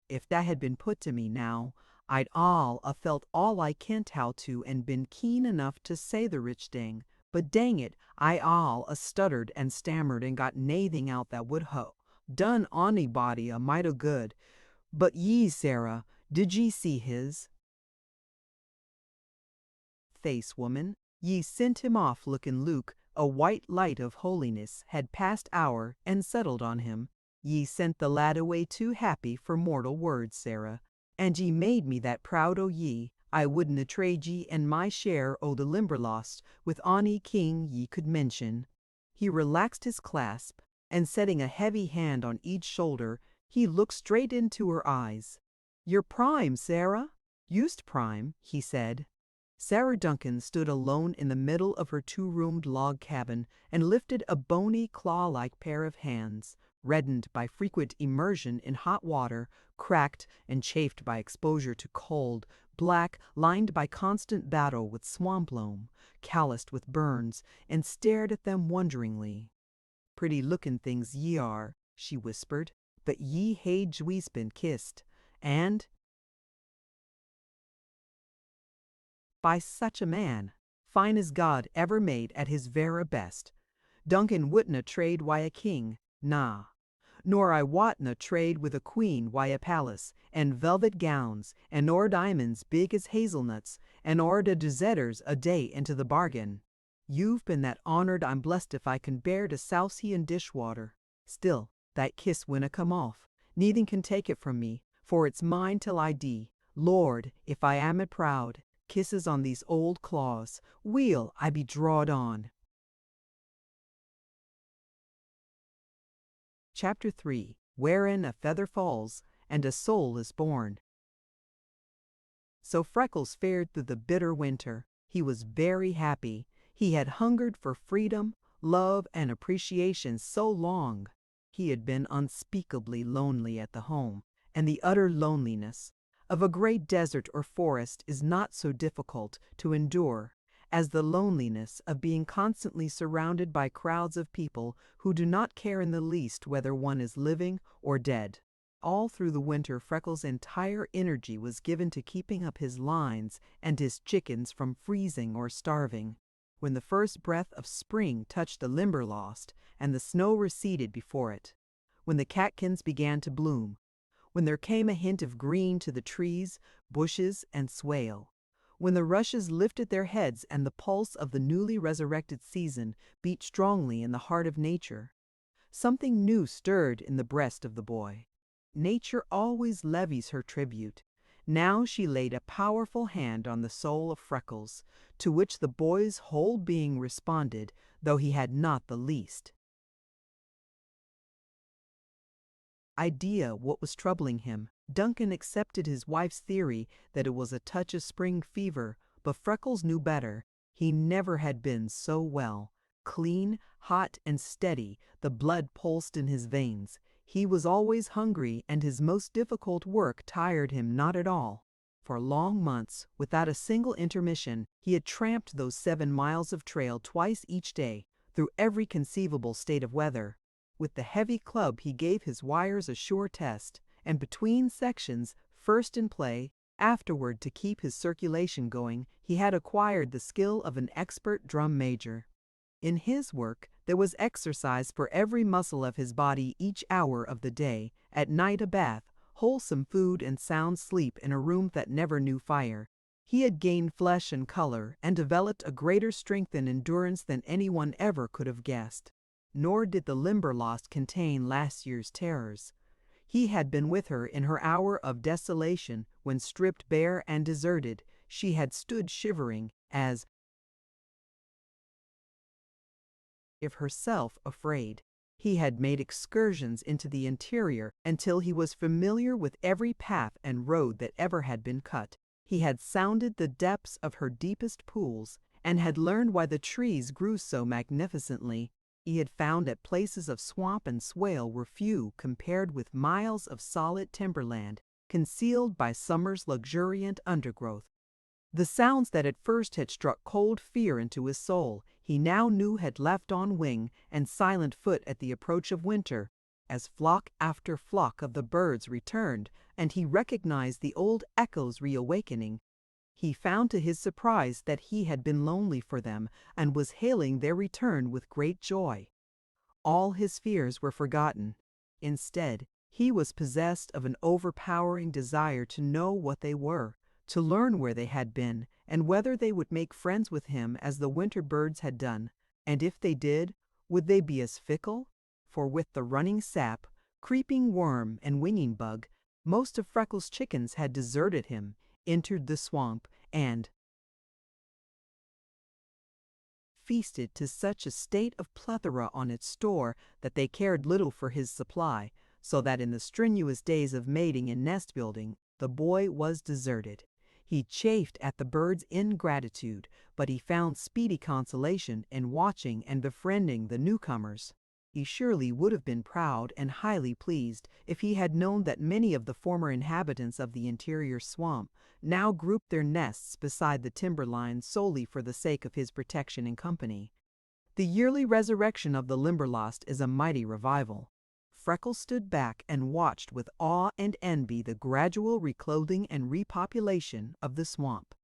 A: If that had been put to me now, I'd all a felt all I kent how to and been keen enough to say the rich thing, but dang it, I all a stuttered and stammered and got nathing out that would done onybody a mite o' good. But ye, Sarah, did ye see his face, woman? Ye sent him off looking Luke, a white light of holiness had passed hour and settled on him. Ye sent the lad away too happy for mortal words, Sarah. And ye made me that proud o' ye, I wouldna trade ye and my share o' the Limberlost with ony king ye could mention." He relaxed his clasp, and setting a heavy hand on each shoulder, he looked straight into her eyes. "You're prime, Sarah. You'st prime," he said. Sarah Duncan stood alone in the middle of her two-roomed log cabin and lifted a bony, claw-like pair of hands, reddened by frequent immersion in hot water, cracked and chafed by exposure to cold, black, lined by constant battle with swamp loam, calloused with burns, and stared at them wonderingly. "Pretty-looking things ye are," she whispered, "but ye hae juist been kissed, and by such a man, fine as God ever made at his vera best. Duncan wouldna trade wi' a king, nah, nor I watna trade with a queen wi' a palace, and velvet gowns, and or diamonds big as hazelnuts, and or the duzetters a day into the bargain. You've been that honored I'm blessed if I can bear to souse ye in dishwater. Still, that kiss winna come off. Neithin can take it from me, for it's mine till I dee. Lord, if I am it proud. Kisses on these old claws, weel I be drawed on." Chapter 3, Wherein a Feather Falls and a Soul is Born. So Freckles fared through the bitter winter. He was very happy. He had hungered for freedom, love, and appreciation so long. He had been unspeakably lonely at the home, and the utter loneliness of a great desert or forest is not so difficult to endure as the loneliness of being constantly surrounded by crowds of people who do not care in the least whether one is living or dead. All through the winter Freckles' entire energy was given to keeping up his lines and his chickens from freezing or starving. When the first breath of spring touched the Limberlost and the snow receded before it, when the catkins began to bloom, when there came a hint of green to the trees, bushes, and swale, when the rushes lifted their heads and the pulse of the newly resurrected season beat strongly in the heart of nature, something new stirred in the breast of the boy. Nature always levies her tribute. Now she laid a powerful hand on the soul of Freckles, to which the boy's whole being responded, though he had not the least idea what was troubling him. Duncan accepted his wife's theory that it was a touch of spring fever, but Freckles knew better. He never had been so well. Clean, hot, and steady, the blood pulsed in his veins. He was always hungry, and his most difficult work tired him not at all. For long months, without a single intermission, he had tramped those 7 miles of trail twice each day, through every conceivable state of weather. With the heavy club he gave his wires a sure test, and between sections, first in play, Afterward, to keep his circulation going, he had acquired the skill of an expert drum major. In his work, there was exercise for every muscle of his body each hour of the day, at night a bath, wholesome food and sound sleep in a room that never knew fire. He had gained flesh and color and developed a greater strength and endurance than anyone ever could have guessed. Nor did the Limberlost contain last year's terrors. He had been with her in her hour of desolation when, stripped bare and deserted, she had stood shivering, as if herself afraid. He had made excursions into the interior until he was familiar with every path and road that ever had been cut. He had sounded the depths of her deepest pools and had learned why the trees grew so magnificently. He had found that places of swamp and swale were few compared with miles of solid timberland, concealed by summer's luxuriant undergrowth. The sounds that at first had struck cold fear into his soul, he now knew had left on wing and silent foot at the approach of winter, as flock after flock of the birds returned, and he recognized the old echoes reawakening. He found to his surprise that he had been lonely for them and was hailing their return with great joy. All his fears were forgotten. Instead, he was possessed of an overpowering desire to know what they were, to learn where they had been, and whether they would make friends with him as the winter birds had done, and if they did, would they be as fickle? For with the running sap, creeping worm, and winging bug, most of Freckles' chickens had deserted him, entered the swamp, and feasted to such a state of plethora on its store that they cared little for his supply, so that in the strenuous days of mating and nest building, the boy was deserted. He chafed at the birds' ingratitude, but he found speedy consolation in watching and befriending the newcomers. He surely would have been proud and highly pleased if he had known that many of the former inhabitants of the interior swamp now grouped their nests beside the timberline solely for the sake of his protection and company. The yearly resurrection of the Limberlost is a mighty revival. Freckles stood back and watched with awe and envy the gradual reclothing and repopulation of the swamp.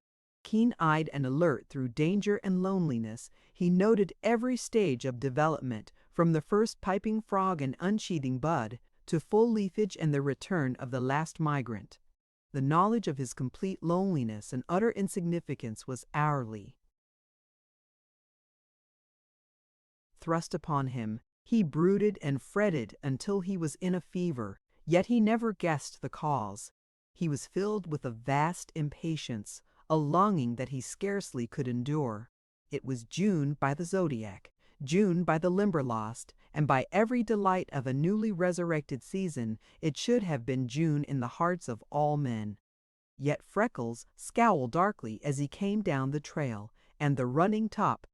A: Keen-eyed and alert through danger and loneliness, he noted every stage of development, from the first piping frog and unsheathing bud to full leafage and the return of the last migrant. The knowledge of his complete loneliness and utter insignificance was hourly thrust upon him. He brooded and fretted until he was in a fever, yet he never guessed the cause. He was filled with a vast impatience, a longing that he scarcely could endure. It was June by the zodiac, June by the Limberlost, and by every delight of a newly resurrected season, it should have been June in the hearts of all men. Yet Freckles scowled darkly as he came down the trail, and the running top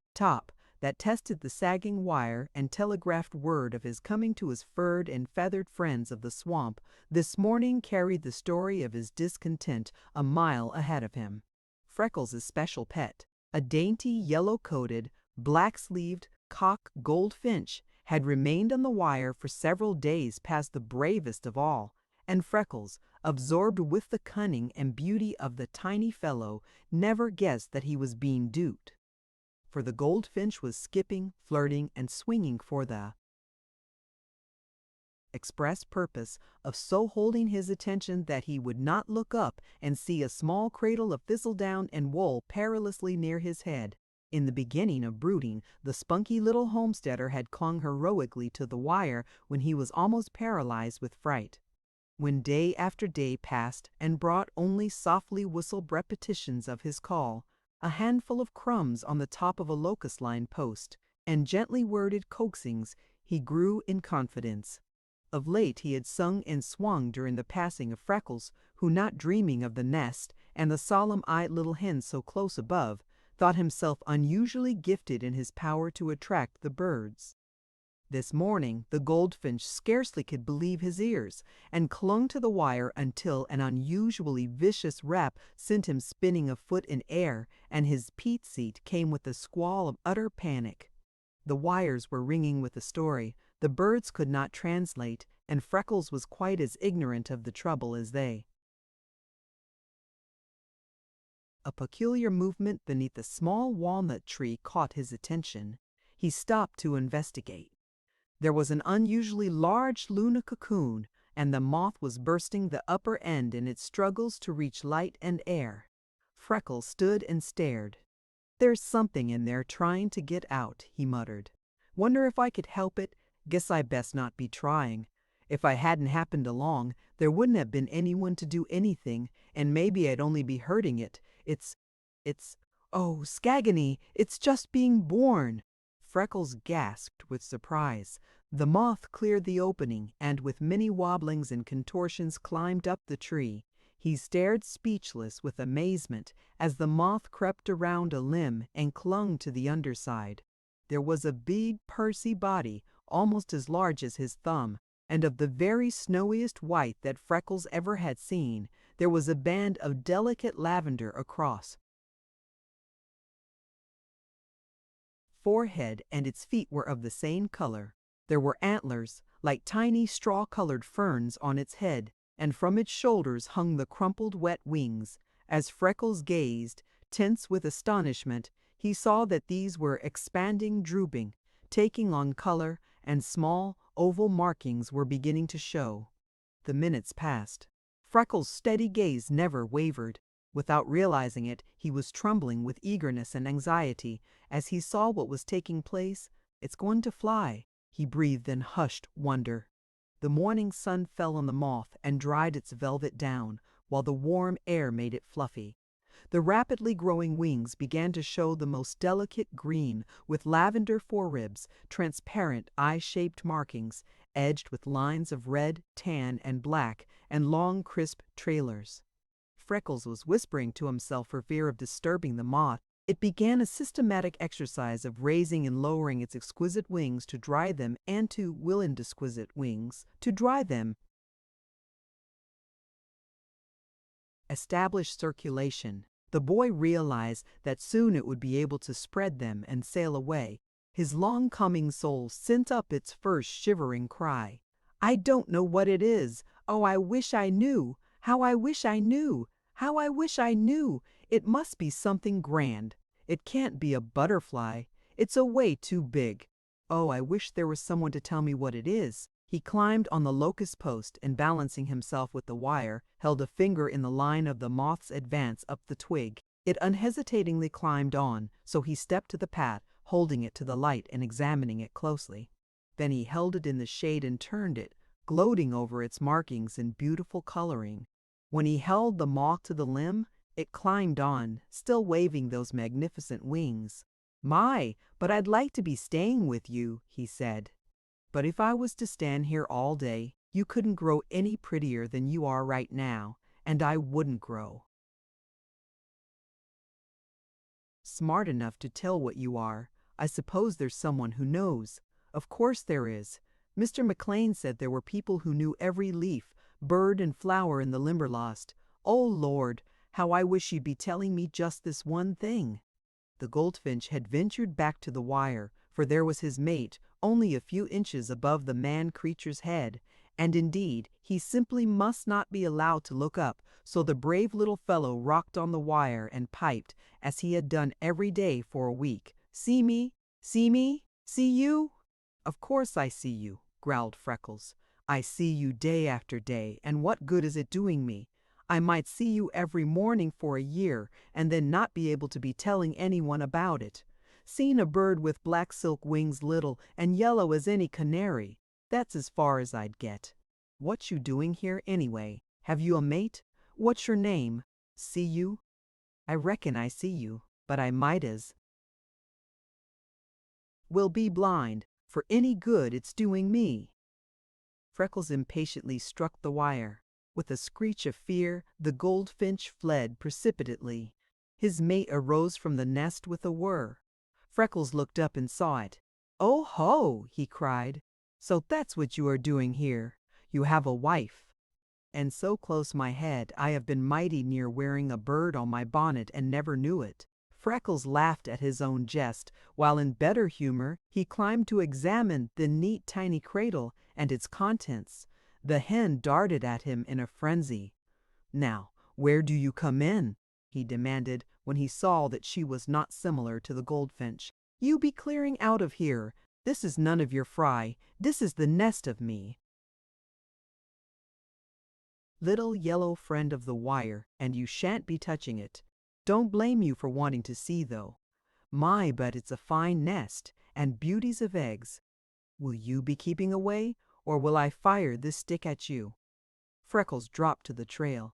A: that tested the sagging wire and telegraphed word of his coming to his furred and feathered friends of the swamp this morning carried the story of his discontent a mile ahead of him. Freckles' special pet, a dainty yellow-coated, black-sleeved cock goldfinch, had remained on the wire for several days past the bravest of all, and Freckles, absorbed with the cunning and beauty of the tiny fellow, never guessed that he was being duped. For the goldfinch was skipping, flirting, and swinging for the express purpose of so holding his attention that he would not look up and see a small cradle of thistledown and wool perilously near his head. In the beginning of brooding, the spunky little homesteader had clung heroically to the wire when he was almost paralyzed with fright. When day after day passed and brought only softly whistled repetitions of his call, a handful of crumbs on the top of a locust-lined post, and gently worded coaxings, he grew in confidence. Of late he had sung and swung during the passing of Freckles, who, not dreaming of the nest and the solemn-eyed little hen so close above, thought himself unusually gifted in his power to attract the birds. This morning the goldfinch scarcely could believe his ears, and clung to the wire until an unusually vicious rap sent him spinning a foot in air, and his peat seat came with a squall of utter panic. The wires were ringing with a story the birds could not translate, and Freckles was quite as ignorant of the trouble as they. A peculiar movement beneath a small walnut tree caught his attention. He stopped to investigate. There was an unusually large Luna cocoon, and the moth was bursting the upper end in its struggles to reach light and air. Freckles stood and stared. "There's something in there trying to get out," he muttered. "Wonder if I could help it? Guess I best not be trying. If I hadn't happened along, there wouldn't have been anyone to do anything, and maybe I'd only be hurting it. Oh, Skagany, it's just being born." Freckles gasped with surprise. The moth cleared the opening and with many wobblings and contortions climbed up the tree. He stared speechless with amazement as the moth crept around a limb and clung to the underside. There was a big, pursy body, almost as large as his thumb, and of the very snowiest white that Freckles ever had seen. There was a band of delicate lavender across forehead, and its feet were of the same color. There were antlers, like tiny straw-colored ferns, on its head, and from its shoulders hung the crumpled wet wings. As Freckles gazed, tense with astonishment, he saw that these were expanding, drooping, taking on color, and small, oval markings were beginning to show. The minutes passed. Freckles' steady gaze never wavered. Without realizing it, he was trembling with eagerness and anxiety as he saw what was taking place. "It's going to fly," he breathed in hushed wonder. The morning sun fell on the moth and dried its velvet down, while the warm air made it fluffy. The rapidly growing wings began to show the most delicate green, with lavender foreribs, transparent eye-shaped markings, edged with lines of red, tan, and black, and long, crisp trailers. Freckles was whispering to himself for fear of disturbing the moth. It began a systematic exercise of raising and lowering its exquisite wings to dry them, and to indisquisite wings to dry them. Establish circulation. The boy realized that soon it would be able to spread them and sail away. His long-coming soul sent up its first shivering cry. "I don't know what it is. Oh, I wish I knew. How I wish I knew. How I wish I knew. It must be something grand. It can't be a butterfly. It's a way too big. Oh, I wish there was someone to tell me what it is." He climbed on the locust post and, balancing himself with the wire, held a finger in the line of the moth's advance up the twig. It unhesitatingly climbed on, so he stepped to the path, holding it to the light and examining it closely. Then he held it in the shade and turned it, gloating over its markings and beautiful coloring. When he held the moth to the limb, it climbed on, still waving those magnificent wings. "My, but I'd like to be staying with you," he said. "But if I was to stand here all day, you couldn't grow any prettier than you are right now, and I wouldn't grow smart enough to tell what you are. I suppose there's someone who knows." "Of course there is. Mr. McLean said there were people who knew every leaf, bird, and flower in the Limberlost. Oh, Lord, how I wish you'd be telling me just this one thing." The goldfinch had ventured back to the wire, for there was his mate, only a few inches above the man-creature's head, and indeed he simply must not be allowed to look up, so the brave little fellow rocked on the wire and piped, as he had done every day for a week. "See me? See me? See you?" "Of course I see you," growled Freckles. "I see you day after day, and what good is it doing me? I might see you every morning for a year, and then not be able to be telling anyone about it. Seen a bird with black silk wings little and yellow as any canary. That's as far as I'd get. What you doing here anyway? Have you a mate? What's your name? See you? I reckon I see you, but I might as will be blind, for any good it's doing me." Freckles impatiently struck the wire. With a screech of fear, the goldfinch fled precipitately. His mate arose from the nest with a whir. Freckles looked up and saw it. "Oh ho!" he cried. "So that's what you are doing here. You have a wife." "And so close my head I have been mighty near wearing a bird on my bonnet and never knew it." Freckles laughed at his own jest, while in better humor he climbed to examine the neat tiny cradle and its contents. The hen darted at him in a frenzy. "Now, where do you come in?" he demanded when he saw that she was not similar to the goldfinch. "You be clearing out of here. This is none of your fry. This is the nest of me. Little yellow friend of the wire, and you shan't be touching it. Don't blame you for wanting to see, though. My, but it's a fine nest, and beauties of eggs. Will you be keeping away, or will I fire this stick at you?" Freckles dropped to the trail.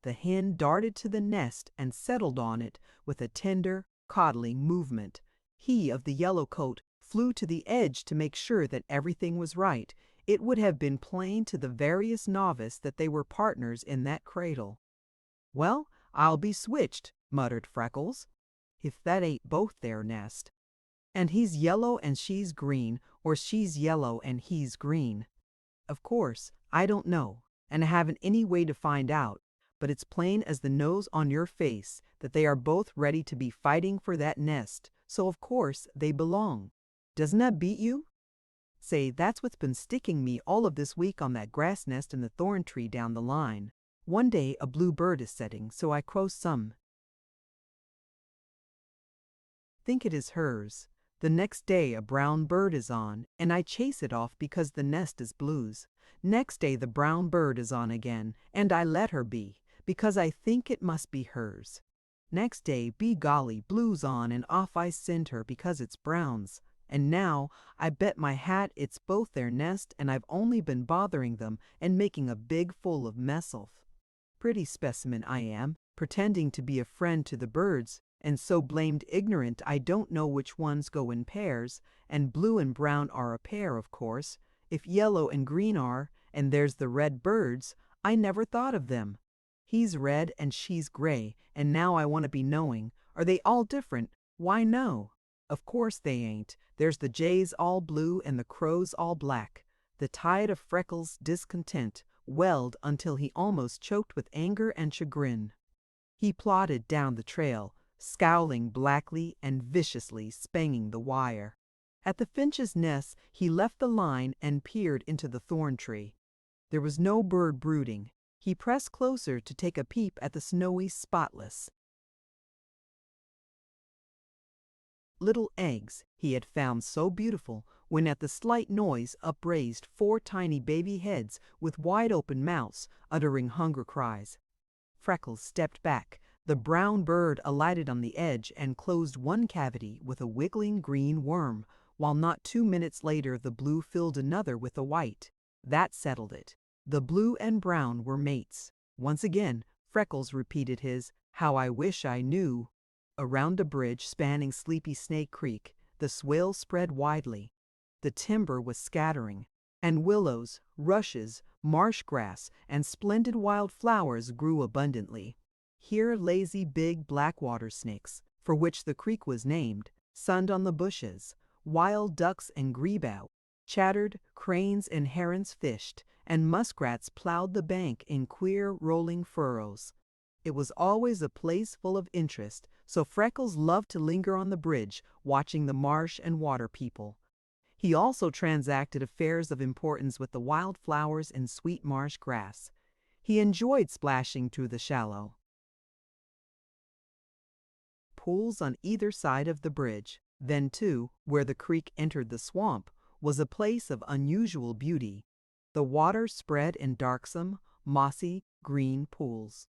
A: The hen darted to the nest and settled on it with a tender, coddling movement. He of the yellow coat flew to the edge to make sure that everything was right. It would have been plain to the veriest novice that they were partners in that cradle. "Well, I'll be switched," muttered Freckles, "if that ain't both their nest. And he's yellow and she's green, or she's yellow and he's green. Of course, I don't know, and I haven't any way to find out, but it's plain as the nose on your face that they are both ready to be fighting for that nest, so of course they belong. Doesn't that beat you? Say, that's what's been sticking me all of this week on that grass nest in the thorn tree down the line. One day a blue bird is setting, so I crow some. Think it is hers. The next day a brown bird is on, and I chase it off because the nest is blue's. Next day the brown bird is on again, and I let her be, because I think it must be hers. Next day, be golly, blue's on, and off I send her because it's brown's. And now, I bet my hat it's both their nest, and I've only been bothering them and making a big fool of myself. Pretty specimen I am, pretending to be a friend to the birds, and so blamed ignorant I don't know which ones go in pairs, and blue and brown are a pair, of course. If yellow and green are, and there's the red birds, I never thought of them. He's red and she's gray, and now I want to be knowing, are they all different? Why, no. Of course they ain't. There's the jays all blue and the crows all black. The tide of Freckles' discontent welled until he almost choked with anger and chagrin. He plodded down the trail, scowling blackly and viciously, spanging the wire. At the finch's nest he left the line and peered into the thorn tree. There was no bird brooding. He pressed closer to take a peep at the snowy spotless little eggs he had found so beautiful, when at the slight noise upraised 4 tiny baby heads with wide-open mouths, uttering hunger cries. Freckles stepped back. The brown bird alighted on the edge and closed one cavity with a wiggling green worm, while not 2 minutes later the blue filled another with a white. That settled it. The blue and brown were mates. Once again, Freckles repeated his, "How I wish I knew." Around a bridge spanning Sleepy Snake Creek, the swale spread widely. The timber was scattering, and willows, rushes, marsh grass, and splendid wild flowers grew abundantly. Here lazy big black water snakes, for which the creek was named, sunned on the bushes. Wild ducks and grebe chattered, cranes and herons fished, and muskrats plowed the bank in queer rolling furrows. It was always a place full of interest, so Freckles loved to linger on the bridge, watching the marsh and water people. He also transacted affairs of importance with the wild flowers and sweet marsh grass. He enjoyed splashing through the shallow pools on either side of the bridge. Then, too, where the creek entered the swamp, was a place of unusual beauty. The water spread in darksome, mossy, green pools.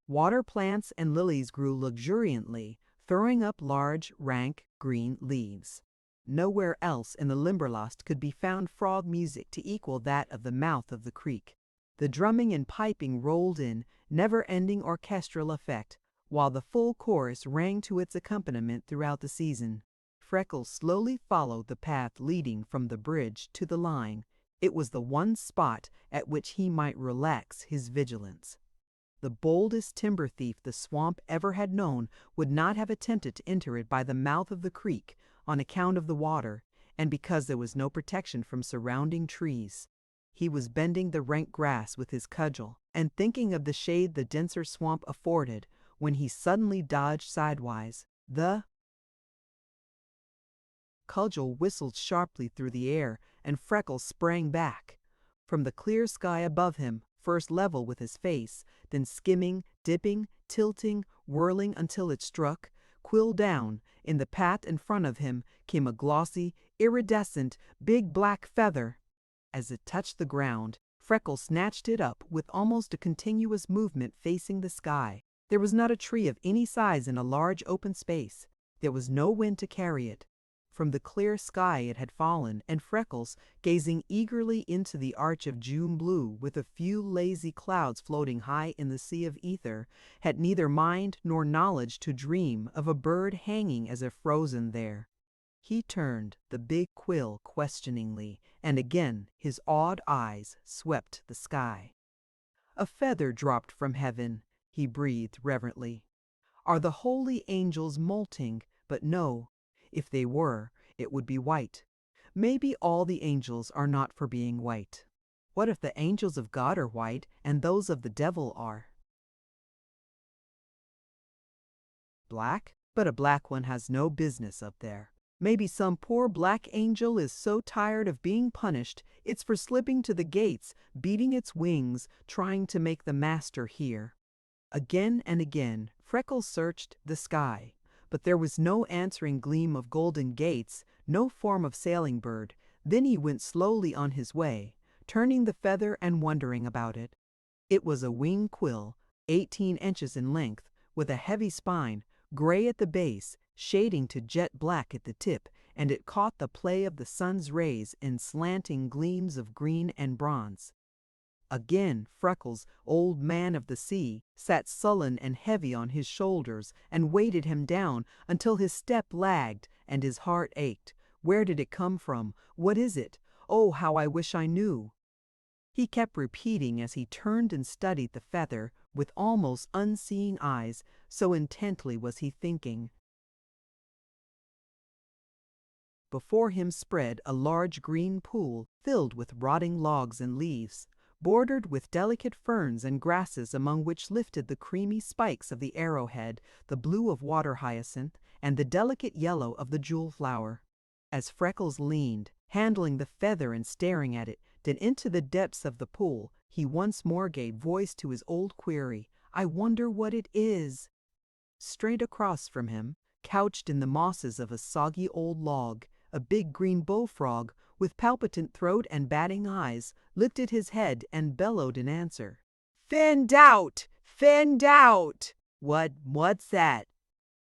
A: Water plants and lilies grew luxuriantly, throwing up large, rank, green leaves. Nowhere else in the Limberlost could be found frog music to equal that of the mouth of the creek. The drumming and piping rolled in, never-ending orchestral effect, while the full chorus rang to its accompaniment throughout the season. Freckles slowly followed the path leading from the bridge to the line. It was the one spot at which he might relax his vigilance. The boldest timber thief the swamp ever had known would not have attempted to enter it by the mouth of the creek on account of the water, and because there was no protection from surrounding trees. He was bending the rank grass with his cudgel and thinking of the shade the denser swamp afforded when he suddenly dodged sidewise. The cudgel whistled sharply through the air, and Freckles sprang back. From the clear sky above him, first level with his face, then skimming, dipping, tilting, whirling until it struck, quill down. In the path in front of him came a glossy, iridescent, big black feather. As it touched the ground, Freckles snatched it up with almost a continuous movement facing the sky. There was not a tree of any size in a large open space. There was no wind to carry it. From the clear sky it had fallen, and Freckles, gazing eagerly into the arch of June blue with a few lazy clouds floating high in the sea of ether, had neither mind nor knowledge to dream of a bird hanging as if frozen there. He turned the big quill questioningly, and again his awed eyes swept the sky. "A feather dropped from heaven," he breathed reverently. "Are the holy angels molting? But no. If they were, it would be white. Maybe all the angels are not for being white. What if the angels of God are white and those of the devil are black? But a black one has no business up there. Maybe some poor black angel is so tired of being punished, it's for slipping to the gates, beating its wings, trying to make the master hear." Again and again, Freckles searched the sky, but there was no answering gleam of golden gates, no form of sailing bird. Then he went slowly on his way, turning the feather and wondering about it. It was a wing quill, 18 inches in length, with a heavy spine, gray at the base, shading to jet black at the tip, and it caught the play of the sun's rays in slanting gleams of green and bronze. Again Freckles, old man of the sea, sat sullen and heavy on his shoulders and weighted him down until his step lagged and his heart ached. Where did it come from? What is it? Oh, how I wish I knew. He kept repeating as he turned and studied the feather with almost unseeing eyes, so intently was he thinking. Before him spread a large green pool filled with rotting logs and leaves, bordered with delicate ferns and grasses among which lifted the creamy spikes of the arrowhead, the blue of water hyacinth, and the delicate yellow of the jewel flower. As Freckles leaned, handling the feather and staring at it, then into the depths of the pool, he once more gave voice to his old query, "I wonder what it is." Straight across from him, couched in the mosses of a soggy old log, a big green bullfrog, with palpitant throat and batting eyes, lifted his head and bellowed in answer. "Find out! Find out!" What's that?"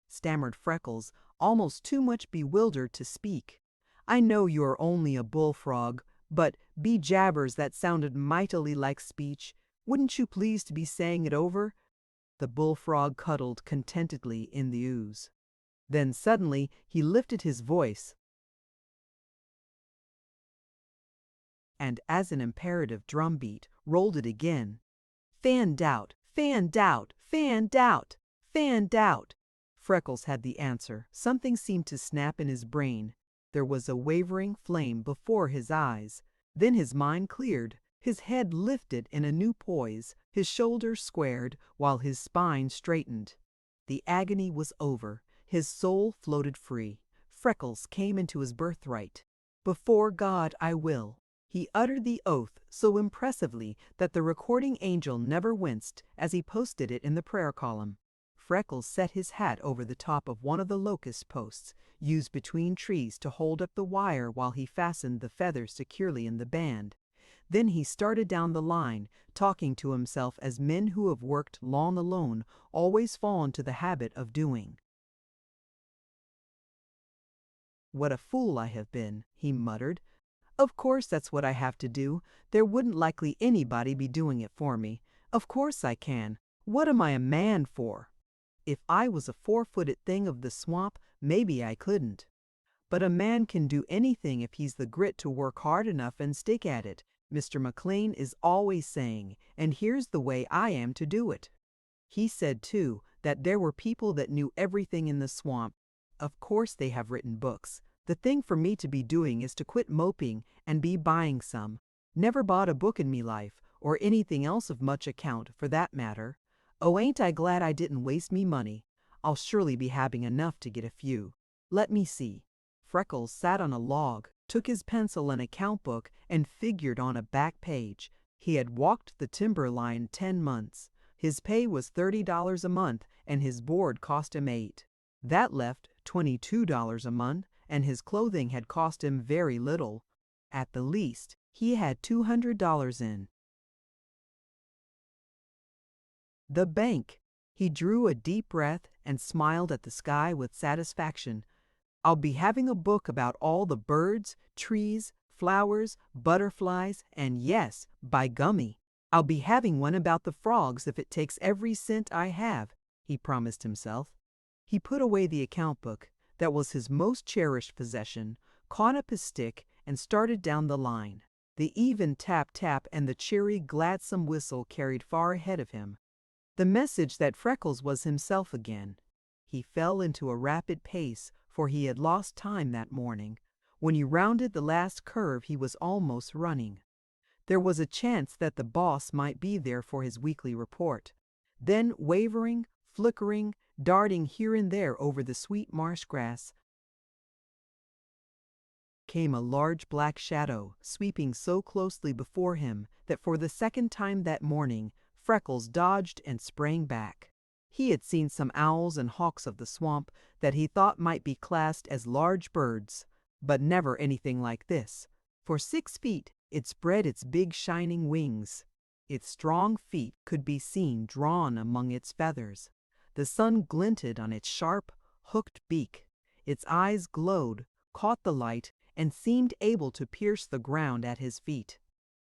A: stammered Freckles, almost too much bewildered to speak. "I know you are only a bullfrog, but, be jabbers, that sounded mightily like speech. Wouldn't you please to be saying it over?" The bullfrog cuddled contentedly in the ooze. Then suddenly he lifted his voice, and as an imperative drumbeat, rolled it again. "Fanned out! Fanned out! Fanned out! Fanned out!" Freckles had the answer. Something seemed to snap in his brain. There was a wavering flame before his eyes. Then his mind cleared. His head lifted in a new poise, his shoulders squared, while his spine straightened. The agony was over. His soul floated free. Freckles came into his birthright. "Before God I will." He uttered the oath so impressively that the recording angel never winced as he posted it in the prayer column. Freckles set his hat over the top of one of the locust posts, used between trees to hold up the wire while he fastened the feather securely in the band. Then he started down the line, talking to himself as men who have worked long alone always fall into the habit of doing. "What a fool I have been," he muttered. "Of course that's what I have to do. There wouldn't likely anybody be doing it for me. Of course I can. What am I a man for? If I was a 4-footed thing of the swamp, maybe I couldn't. But a man can do anything if he's the grit to work hard enough and stick at it, Mr. McLean is always saying, and here's the way I am to do it." He said, too, that there were people that knew everything in the swamp. Of course they have written books. The thing for me to be doing is to quit moping and be buying some. Never bought a book in me life, or anything else of much account, for that matter. Oh, ain't I glad I didn't waste me money. I'll surely be having enough to get a few. Let me see. Freckles sat on a log, took his pencil and account book, and figured on a back page. He had walked the timber line 10 months. His pay was $30 a month and his board cost him $8. That left $22 a month, and his clothing had cost him very little. At the least, he had $200 in the bank. He drew a deep breath and smiled at the sky with satisfaction. I'll be having a book about all the birds, trees, flowers, butterflies, and yes, by gummy, I'll be having one about the frogs if it takes every cent I have, he promised himself. He put away the account book, that was his most cherished possession, caught up his stick, and started down the line. The even tap-tap and the cheery, gladsome whistle carried far ahead of him. The message that Freckles was himself again. He fell into a rapid pace, for he had lost time that morning. When he rounded the last curve, he was almost running. There was a chance that the boss might be there for his weekly report. Then, wavering, flickering, darting here and there over the sweet marsh grass, came a large black shadow, sweeping so closely before him that for the second time that morning, Freckles dodged and sprang back. He had seen some owls and hawks of the swamp that he thought might be classed as large birds, but never anything like this. For 6 feet, it spread its big shining wings. Its strong feet could be seen drawn among its feathers. The sun glinted on its sharp, hooked beak. Its eyes glowed, caught the light, and seemed able to pierce the ground at his feet.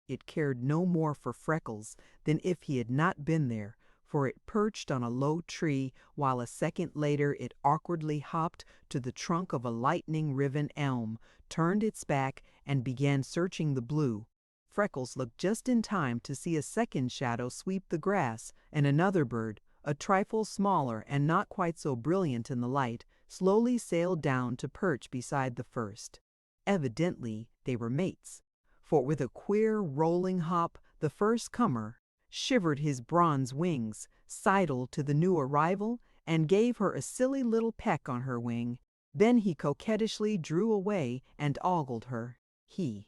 A: It cared no more for Freckles than if he had not been there, for it perched on a low tree, while a second later it awkwardly hopped to the trunk of a lightning-riven elm, turned its back, and began searching the blue. Freckles looked just in time to see a second shadow sweep the grass, and another bird, a trifle smaller and not quite so brilliant in the light, slowly sailed down to perch beside the first. Evidently, they were mates, for with a queer rolling hop, the first comer shivered his bronze wings, sidled to the new arrival, and gave her a silly little peck on her wing. Then he coquettishly drew away and ogled her. He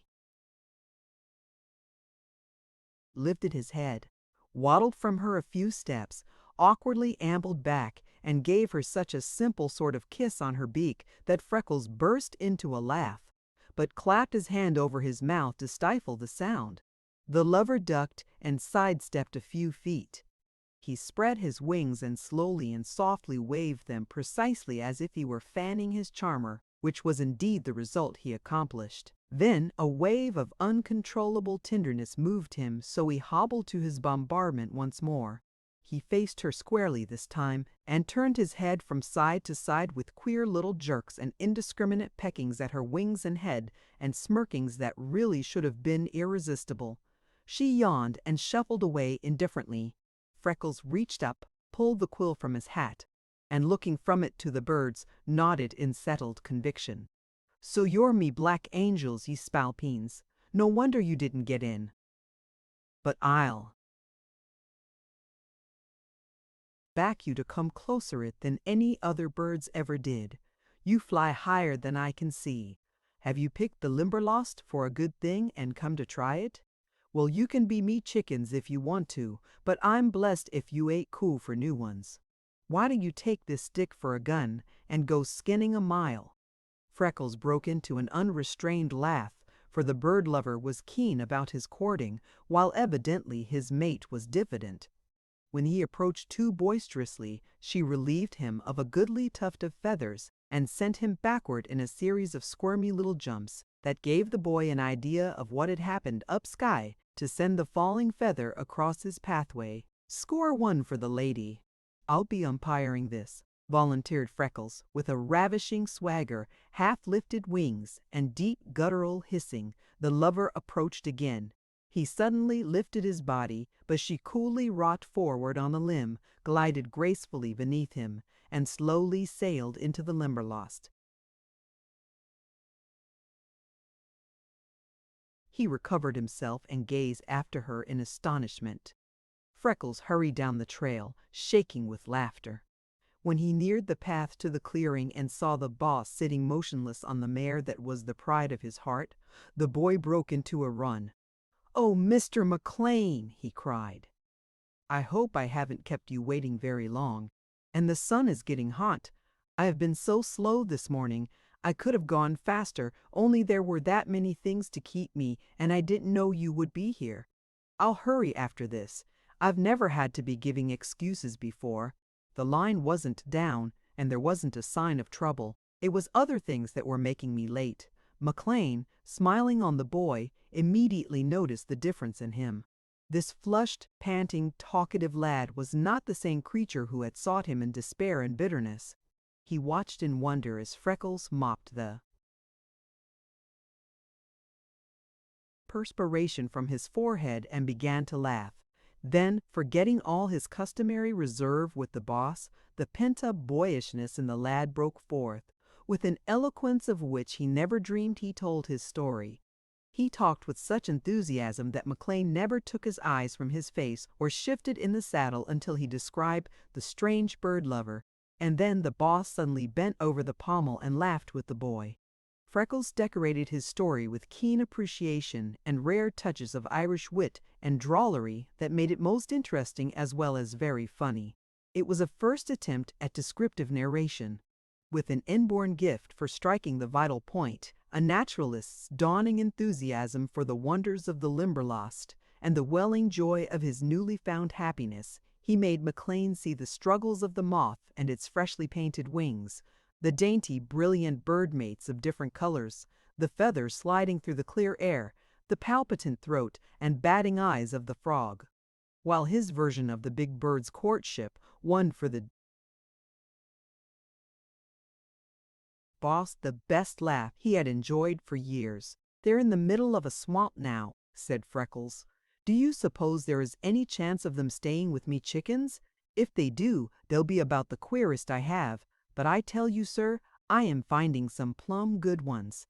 A: lifted his head, waddled from her a few steps, awkwardly ambled back, and gave her such a simple sort of kiss on her beak that Freckles burst into a laugh, but clapped his hand over his mouth to stifle the sound. The lover ducked and sidestepped a few feet. He spread his wings and slowly and softly waved them precisely as if he were fanning his charmer, which was indeed the result he accomplished. Then a wave of uncontrollable tenderness moved him, so he hobbled to his bombardment once more. He faced her squarely this time, and turned his head from side to side with queer little jerks and indiscriminate peckings at her wings and head, and smirkings that really should have been irresistible. She yawned and shuffled away indifferently. Freckles reached up, pulled the quill from his hat, and looking from it to the birds, nodded in settled conviction. "So you're me black angels, ye spalpeens. No wonder you didn't get in. But I'll back you to come closer it than any other birds ever did. You fly higher than I can see. Have you picked the Limberlost for a good thing and come to try it? Well, you can be me chickens if you want to, but I'm blessed if you ain't cool for new ones. Why don't you take this stick for a gun and go skinning a mile?" Freckles broke into an unrestrained laugh, for the bird lover was keen about his courting, while evidently his mate was diffident. When he approached too boisterously, she relieved him of a goodly tuft of feathers and sent him backward in a series of squirmy little jumps that gave the boy an idea of what had happened up sky to send the falling feather across his pathway. "Score 1 for the lady." "I'll be umpiring this," volunteered Freckles, with a ravishing swagger, half-lifted wings, and deep guttural hissing. The lover approached again. He suddenly lifted his body, but she coolly rocked forward on the limb, glided gracefully beneath him, and slowly sailed into the Limberlost. He recovered himself and gazed after her in astonishment. Freckles hurried down the trail, shaking with laughter. When he neared the path to the clearing and saw the boss sitting motionless on the mare that was the pride of his heart, the boy broke into a run. "Oh, Mr. McLean," he cried. "I hope I haven't kept you waiting very long. And the sun is getting hot. I have been so slow this morning. I could have gone faster, only there were that many things to keep me, and I didn't know you would be here. I'll hurry after this. I've never had to be giving excuses before." The line wasn't down, and there wasn't a sign of trouble. It was other things that were making me late. McLean, smiling on the boy, immediately noticed the difference in him. This flushed, panting, talkative lad was not the same creature who had sought him in despair and bitterness. He watched in wonder as Freckles mopped the perspiration from his forehead and began to laugh. Then, forgetting all his customary reserve with the boss, the pent-up boyishness in the lad broke forth, with an eloquence of which he never dreamed he told his story. He talked with such enthusiasm that McLean never took his eyes from his face or shifted in the saddle until he described the strange bird lover, and then the boss suddenly bent over the pommel and laughed with the boy. Freckles decorated his story with keen appreciation and rare touches of Irish wit and drollery that made it most interesting as well as very funny. It was a first attempt at descriptive narration, with an inborn gift for striking the vital point, a naturalist's dawning enthusiasm for the wonders of the Limberlost, and the welling joy of his newly found happiness. He made McLean see the struggles of the moth and its freshly painted wings, the dainty, brilliant bird mates of different colors, the feathers sliding through the clear air, the palpitant throat and batting eyes of the frog. While his version of the big bird's courtship won for the boss the best laugh he had enjoyed for years. "They're in the middle of a swamp now," said Freckles. "Do you suppose there is any chance of them staying with me chickens? If they do, they'll be about the queerest I have. But I tell you, sir, I am finding some plumb good ones.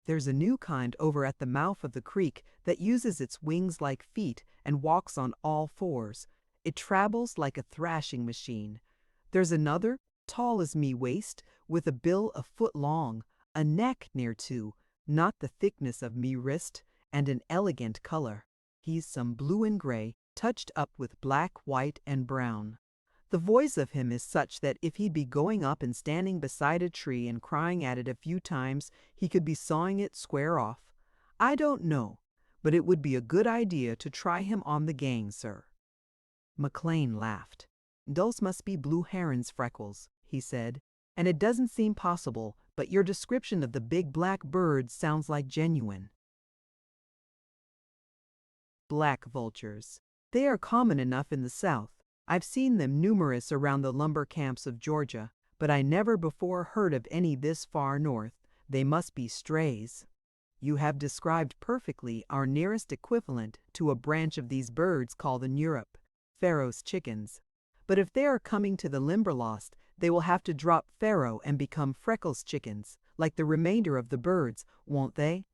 A: There's a new kind over at the mouth of the creek that uses its wings like feet and walks on all fours. It travels like a thrashing machine. There's another, tall as me waist, with a bill a foot long, a neck near two, not the thickness of me wrist, and an elegant color. He's some blue and gray, touched up with black, white, and brown. The voice of him is such that if he'd be going up and standing beside a tree and crying at it a few times, he could be sawing it square off. I don't know, but it would be a good idea to try him on the gang, sir." McLean laughed. "Those must be blue herons, Freckles," he said, "and it doesn't seem possible, but your description of the big black bird sounds like genuine." Black vultures. They are common enough in the South. I've seen them numerous around the lumber camps of Georgia, but I never before heard of any this far north. They must be strays. You have described perfectly our nearest equivalent to a branch of these birds called in Europe Pharaoh's chickens. But if they are coming to the Limberlost, they will have to drop Pharaoh and become Freckles chickens, like the remainder of the birds, won't they?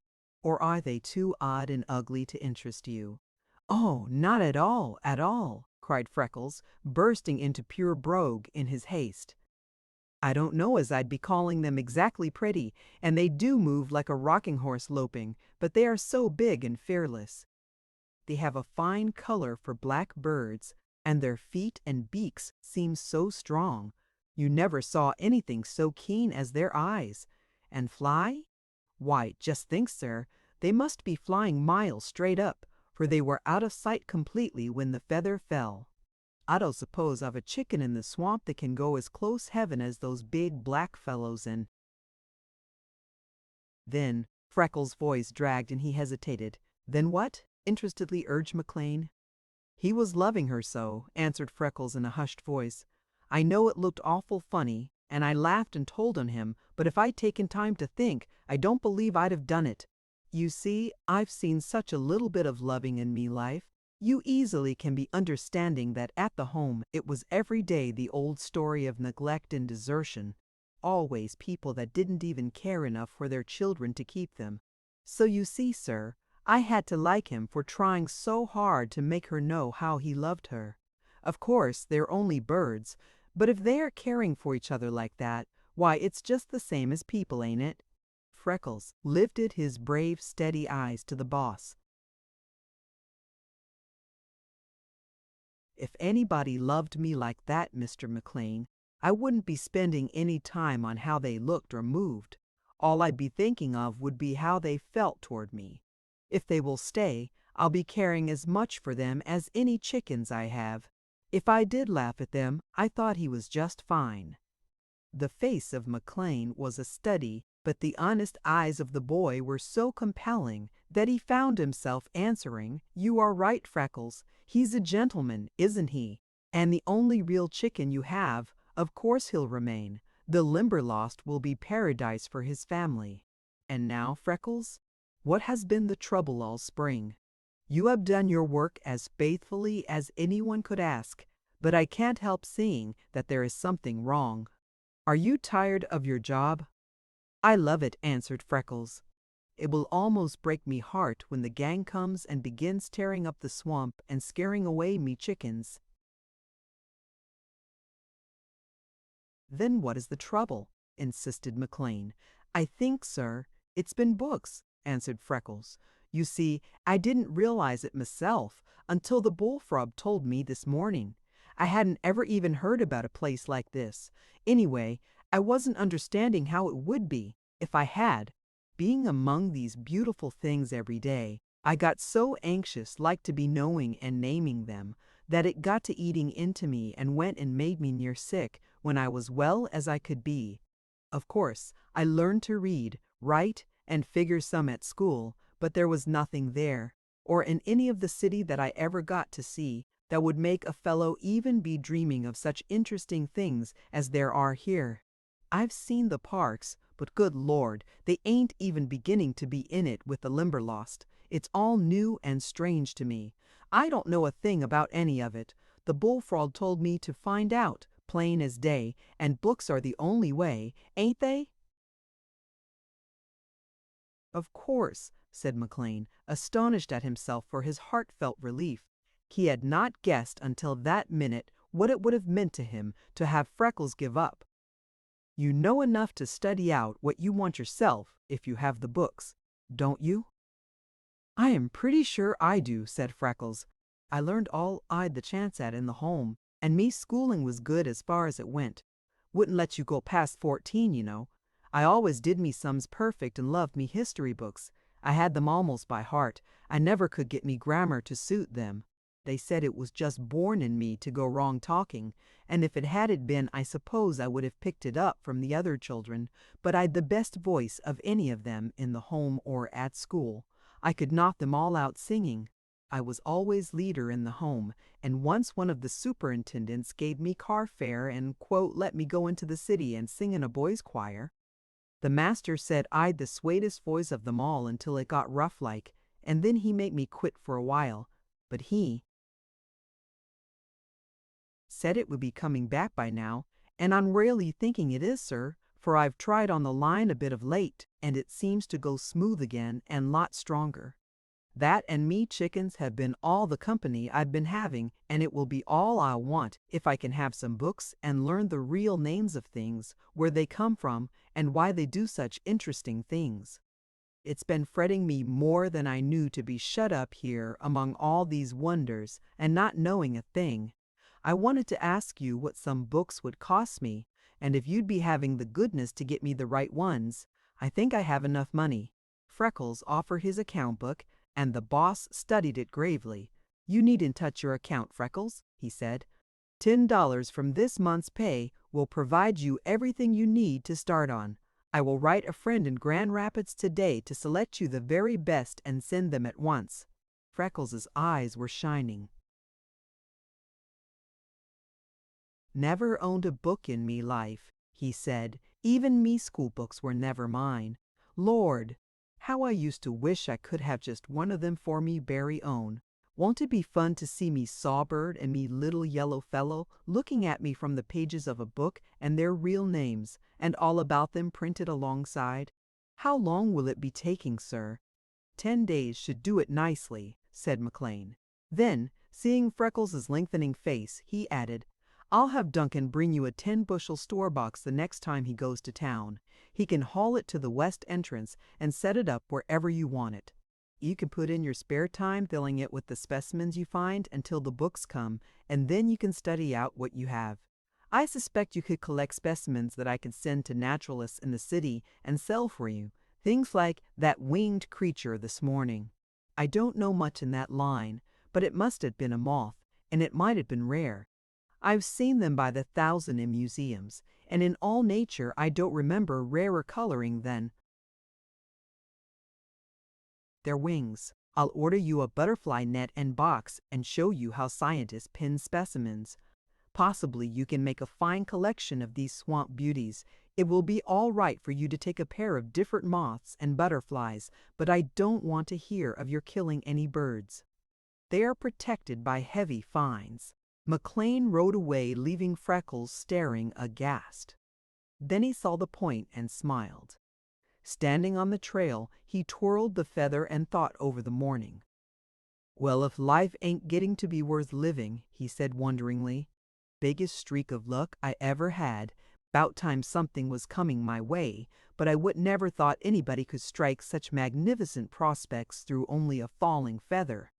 A: Or are they too odd and ugly to interest you? "Oh, not at all, at all," cried Freckles, bursting into pure brogue in his haste. "I don't know as I'd be calling them exactly pretty, and they do move like a rocking horse loping, but they are so big and fearless. They have a fine color for black birds, and their feet and beaks seem so strong. You never saw anything so keen as their eyes. And fly? Why, just think, sir, they must be flying miles straight up, for they were out of sight completely when the feather fell. I don't suppose I've a chicken in the swamp that can go as close heaven as those big black fellows and—" Then Freckles' voice dragged and he hesitated. "Then what?" interestedly urged McLean. "He was loving her so," answered Freckles in a hushed voice. "I know it looked awful funny, and I laughed and told on him, but if I'd taken time to think, I don't believe I'd have done it. You see, I've seen such a little bit of loving in me life. You easily can be understanding that at the home it was every day the old story of neglect and desertion. Always people that didn't even care enough for their children to keep them. So you see, sir, I had to like him for trying so hard to make her know how he loved her. Of course, they're only birds, but if they are caring for each other like that, why, it's just the same as people, ain't it?" Freckles lifted his brave, steady eyes to the boss. If anybody loved me like that, Mr. McLean, I wouldn't be spending any time on how they looked or moved. All I'd be thinking of would be how they felt toward me. If they will stay, I'll be caring as much for them as any chickens I have. If I did laugh at them, I thought he was just fine." The face of McLean was a study, but the honest eyes of the boy were so compelling that he found himself answering, "You are right, Freckles. He's a gentleman, isn't he? And the only real chicken you have, of course he'll remain. The Limberlost will be paradise for his family. And now, Freckles, what has been the trouble all spring? You have done your work as faithfully as anyone could ask, but I can't help seeing that there is something wrong. Are you tired of your job?" "I love it," answered Freckles. "It will almost break me heart when the gang comes and begins tearing up the swamp and scaring away me chickens." "Then what is the trouble?" insisted McLean. "I think, sir, it's been books," answered Freckles. "You see, I didn't realize it myself until the bullfrog told me this morning. I hadn't ever even heard about a place like this. Anyway, I wasn't understanding how it would be if I had. Being among these beautiful things every day, I got so anxious like to be knowing and naming them that it got to eating into me and went and made me near sick when I was well as I could be. Of course, I learned to read, write, and figure some at school, but there was nothing there, or in any of the city that I ever got to see, that would make a fellow even be dreaming of such interesting things as there are here. I've seen the parks, but good Lord, they ain't even beginning to be in it with the Limberlost. It's all new and strange to me. I don't know a thing about any of it. The bullfrog told me to find out, plain as day, and books are the only way, ain't they?" "Of course," said McLean, astonished at himself for his heartfelt relief. He had not guessed until that minute what it would have meant to him to have Freckles give up. "You know enough to study out what you want yourself if you have the books, don't you?" "I am pretty sure I do," said Freckles. "I learned all I'd the chance at in the home, and me schooling was good as far as it went. Wouldn't let you go past 14, you know. I always did me sums perfect and loved me history books. I had them almost by heart. I never could get me grammar to suit them. They said it was just born in me to go wrong talking, and if it hadn't been I suppose I would have picked it up from the other children, but I'd the best voice of any of them in the home or at school. I could knock them all out singing. I was always leader in the home, and once one of the superintendents gave me car fare and, quote, let me go into the city and sing in a boys' choir. The master said I'd the sweetest voice of them all until it got rough like, and then he made me quit for a while. But he said it would be coming back by now, and I'm really thinking it is, sir, for I've tried on the line a bit of late, and it seems to go smooth again and lot stronger. That and me chickens have been all the company I've been having, and it will be all I want if I can have some books and learn the real names of things, where they come from, and why they do such interesting things. It's been fretting me more than I knew to be shut up here among all these wonders and not knowing a thing. I wanted to ask you what some books would cost me, and if you'd be having the goodness to get me the right ones. I think I have enough money." Freckles offered his account book, and the boss studied it gravely. "You needn't touch your account, Freckles," he said. $10 from this month's pay will provide you everything you need to start on. I will write a friend in Grand Rapids today to select you the very best and send them at once." Freckles' eyes were shining. "Never owned a book in me life," he said. "Even me school books were never mine. Lord, how I used to wish I could have just one of them for me very own. Won't it be fun to see me Sawbird and me Little Yellow Fellow looking at me from the pages of a book and their real names and all about them printed alongside? How long will it be taking, sir?" 10 days should do it nicely," said McLean. Then, seeing Freckles' lengthening face, he added, "I'll have Duncan bring you a 10-bushel store box the next time he goes to town. He can haul it to the west entrance and set it up wherever you want it. You can put in your spare time filling it with the specimens you find until the books come, and then you can study out what you have. I suspect you could collect specimens that I could send to naturalists in the city and sell for you. Things like that winged creature this morning. I don't know much in that line, but it must have been a moth, and it might have been rare. I've seen them by the thousand in museums, and in all nature I don't remember rarer coloring than their wings. I'll order you a butterfly net and box and show you how scientists pin specimens. Possibly you can make a fine collection of these swamp beauties. It will be all right for you to take a pair of different moths and butterflies, but I don't want to hear of your killing any birds. They are protected by heavy fines. McLean rode away, leaving Freckles staring aghast. Then he saw the point and smiled. Standing on the trail, he twirled the feather and thought over the morning. "Well, if life ain't getting to be worth living," he said wonderingly. "Biggest streak of luck I ever had. 'Bout time something was coming my way, but I would never thought anybody could strike such magnificent prospects through only a falling feather."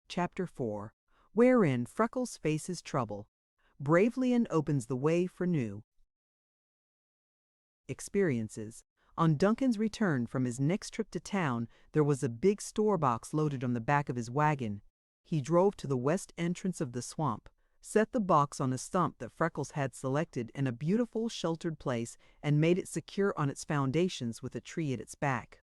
A: Chapter 4, wherein Freckles faces trouble, bravely and opens the way for new experiences. On Duncan's return from his next trip to town, there was a big store box loaded on the back of his wagon. He drove to the west entrance of the swamp, set the box on a stump that Freckles had selected in a beautiful sheltered place, and made it secure on its foundations with a tree at its back.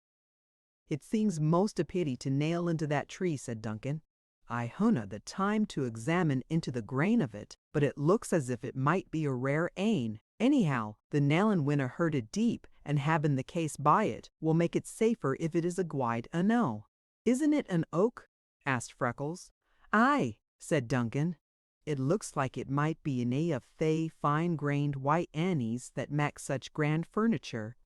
A: "It seems most a pity to nail into that tree," said Duncan. "I hunna the time to examine into the grain of it, but it looks as if it might be a rare ane. Anyhow, the nailin' winna hurt it deep, and havin' the case by it will make it safer if it is a guide ano." "Isn't it an oak?" asked Freckles. "Aye," said Duncan. "It looks like it might be an of they fine-grained white annies that mak such grand furniture."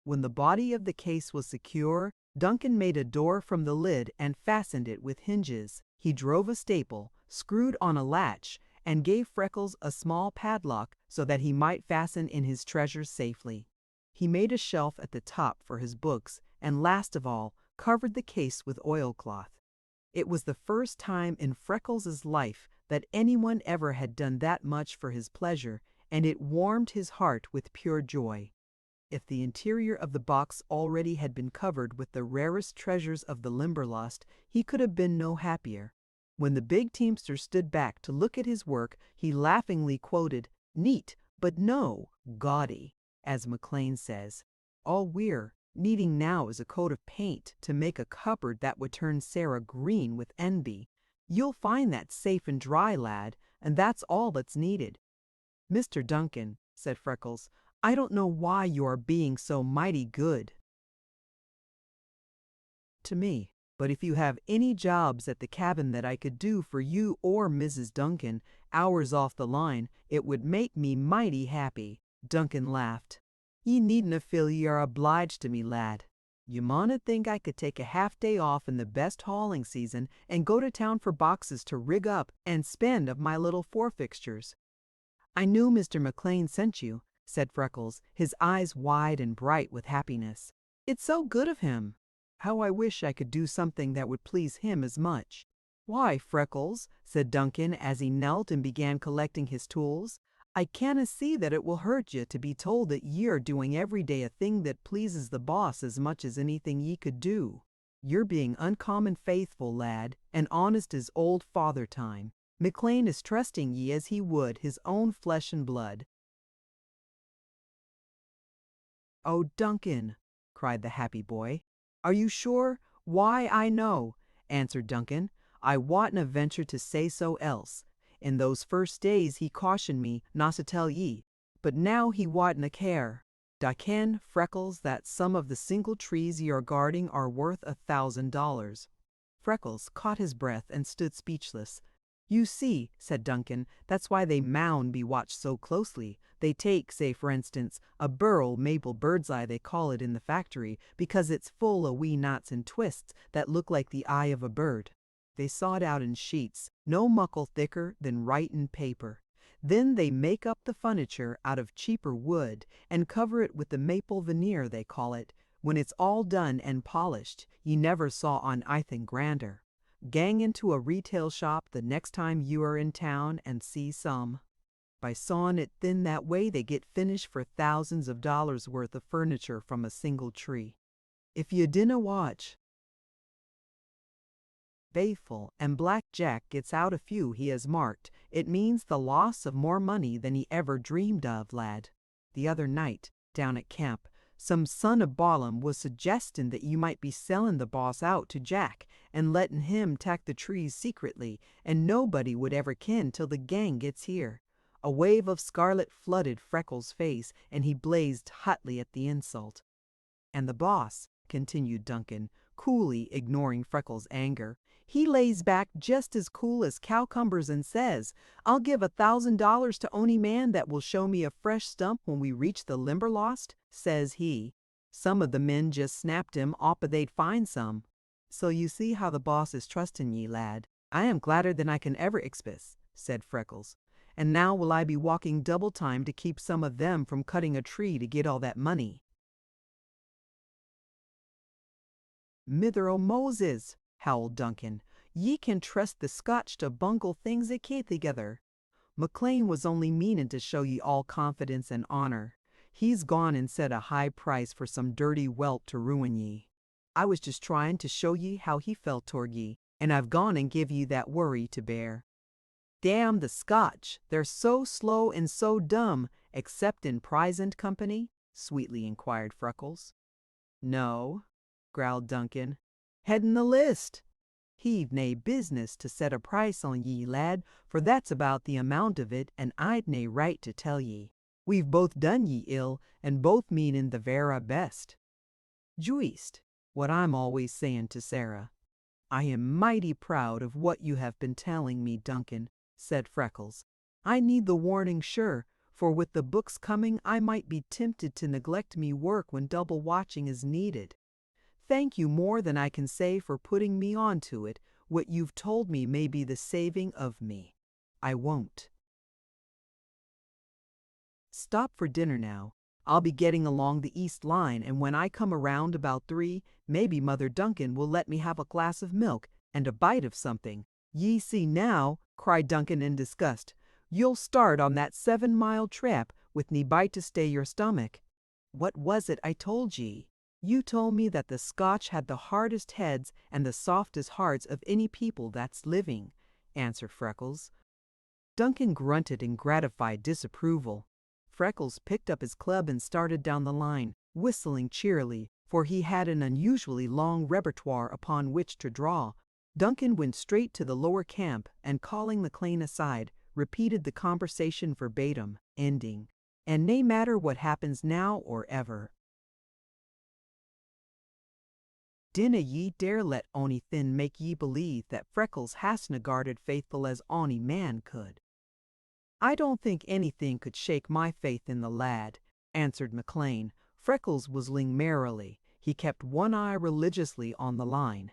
A: When the body of the case was secure, Duncan made a door from the lid and fastened it with hinges. He drove a staple, screwed on a latch, and gave Freckles a small padlock so that he might fasten in his treasures safely. He made a shelf at the top for his books, and last of all, covered the case with oilcloth. It was the first time in Freckles' life that anyone ever had done that much for his pleasure, and it warmed his heart with pure joy. If the interior of the box already had been covered with the rarest treasures of the Limberlost, he could have been no happier. When the big teamster stood back to look at his work, he laughingly quoted, "Neat, but no, gaudy," as McLean says. "All we're needing now is a coat of paint to make a cupboard that would turn Sarah green with envy. You'll find that safe and dry, lad, and that's all that's needed." "Mr. Duncan," said Freckles, "I don't know why you are being so mighty good to me, but if you have any jobs at the cabin that I could do for you or Mrs. Duncan, hours off the line, it would make me mighty happy." Duncan laughed. "Ye needna feel ye are obliged to me, lad. You mauna think I could take a half day off in the best hauling season and go to town for boxes to rig up and spend of my little forefixtures." "I knew Mr. McLean sent you," said Freckles, his eyes wide and bright with happiness. "It's so good of him. How I wish I could do something that would please him as much." "Why, Freckles," said Duncan as he knelt and began collecting his tools, "I canna see that it will hurt ye to be told that ye are doing every day a thing that pleases the boss as much as anything ye could do. You're being uncommon faithful, lad, and honest as old father time. McLean is trusting ye as he would his own flesh and blood." "Oh, Duncan," cried the happy boy. "Are you sure?" "Why, I know," answered Duncan. "I wadna venture to say so else. In those first days he cautioned me not to tell ye, but now he wadna care. Da ken, Freckles, that some of the single trees ye are guarding are worth $1,000. Freckles caught his breath and stood speechless. "You see," said Duncan, "that's why they maun be watched so closely. They take, say for instance, a burl maple birdseye they call it in the factory, because it's full o' wee knots and twists that look like the eye of a bird. They saw it out in sheets, no muckle thicker than writin' paper. Then they make up the furniture out of cheaper wood and cover it with the maple veneer they call it. When it's all done and polished, ye never saw on anything grander. Gang into a retail shop the next time you are in town and see some. By sawing it thin that way, they get finished for thousands of dollars worth of furniture from a single tree. If you dinna watch Bayful and Black Jack gets out a few he has marked, it means the loss of more money than he ever dreamed of, lad. The other night, down at camp, some son of Balaam was suggesting that you might be selling the boss out to Jack and letting him tack the trees secretly, and nobody would ever ken till the gang gets here. A wave of scarlet flooded Freckles' face, and he blazed hotly at the insult. And the boss, continued Duncan, coolly ignoring Freckles' anger, he lays back just as cool as cowcumbers and says, "I'll give $1,000 to ony man that will show me a fresh stump when we reach the Limberlost," says he. Some of the men just snapped him oppa they'd find some. So you see how the boss is trusting ye, lad. I am gladder than I can ever express, said Freckles. And now will I be walking double time to keep some of them from cutting a tree to get all that money. Mither o' Moses, howled Duncan, ye can trust the Scotch to bungle things that cae together. McLean was only meaning to show ye all confidence and honor. He's gone and set a high price for some dirty whelp to ruin ye. I was just trying to show ye how he felt toward ye, and I've gone and give ye that worry to bear. Damn the Scotch, they're so slow and so dumb, except in prisoned company? Sweetly inquired Freckles. No, growled Duncan. Headin' the list. He've nae business to set a price on ye, lad, for that's about the amount of it, and I'd nae right to tell ye. We've both done ye ill, and both meanin' the vera best. Juist, what I'm always sayin' to Sarah. I am mighty proud of what you have been telling me, Duncan, said Freckles. I need the warning sure, for with the books coming I might be tempted to neglect me work when double watching is needed. Thank you more than I can say for putting me on to it. What you've told me may be the saving of me. I won't. Stop for dinner now. I'll be getting along the east line, and when I come around about 3, maybe Mother Duncan will let me have a glass of milk and a bite of something. Ye see now, cried Duncan in disgust, you'll start on that 7-mile tramp with nae bite to stay your stomach. What was it I told ye? You told me that the Scotch had the hardest heads and the softest hearts of any people that's living, answered Freckles. Duncan grunted in gratified disapproval. Freckles picked up his club and started down the line, whistling cheerily, for he had an unusually long repertoire upon which to draw. Duncan went straight to the lower camp and, calling McLean aside, repeated the conversation verbatim, ending, "And nae matter what happens now or ever. Dinna ye dare let ony thin make ye believe that Freckles hasna guarded faithful as ony man could." I don't think anything could shake my faith in the lad, answered McLean. Freckles whistling merrily. He kept one eye religiously on the line.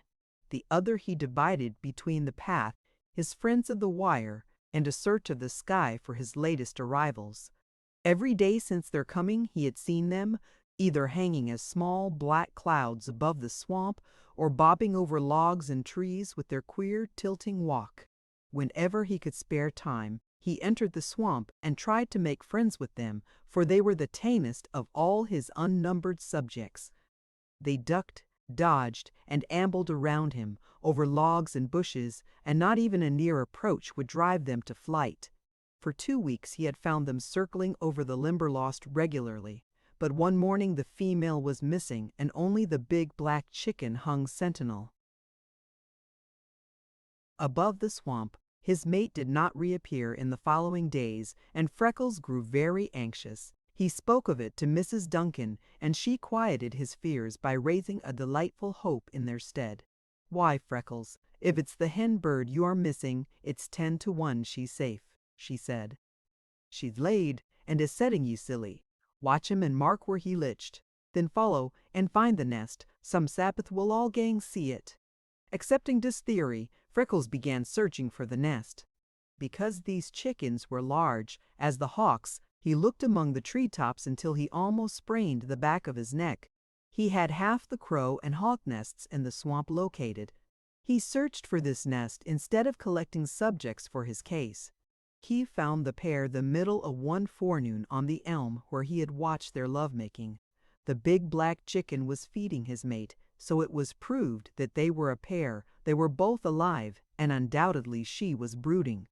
A: The other he divided between the path, his friends of the wire, and a search of the sky for his latest arrivals. Every day since their coming he had seen them, either hanging as small black clouds above the swamp or bobbing over logs and trees with their queer tilting walk. Whenever he could spare time, he entered the swamp and tried to make friends with them, for they were the tamest of all his unnumbered subjects. They ducked, dodged, and ambled around him, over logs and bushes, and not even a near approach would drive them to flight. For 2 weeks he had found them circling over the Limberlost regularly, but one morning the female was missing and only the big black chicken hung sentinel. Above the swamp, his mate did not reappear in the following days, and Freckles grew very anxious. He spoke of it to Mrs. Duncan, and she quieted his fears by raising a delightful hope in their stead. "Why, Freckles, if it's the hen bird you are missing, it's 10 to 1 she's safe," she said. "She's laid, and is setting ye silly. Watch him and mark where he litched. Then follow and find the nest. Some Sabbath we'll all gang see it." Accepting this theory, Freckles began searching for the nest. Because these chickens were large as the hawks, he looked among the treetops until he almost sprained the back of his neck. He had half the crow and hawk nests in the swamp located. He searched for this nest instead of collecting subjects for his case. He found the pair the middle of one forenoon on the elm where he had watched their lovemaking. The big black chicken was feeding his mate, so it was proved that they were a pair. They were both alive, and undoubtedly she was brooding.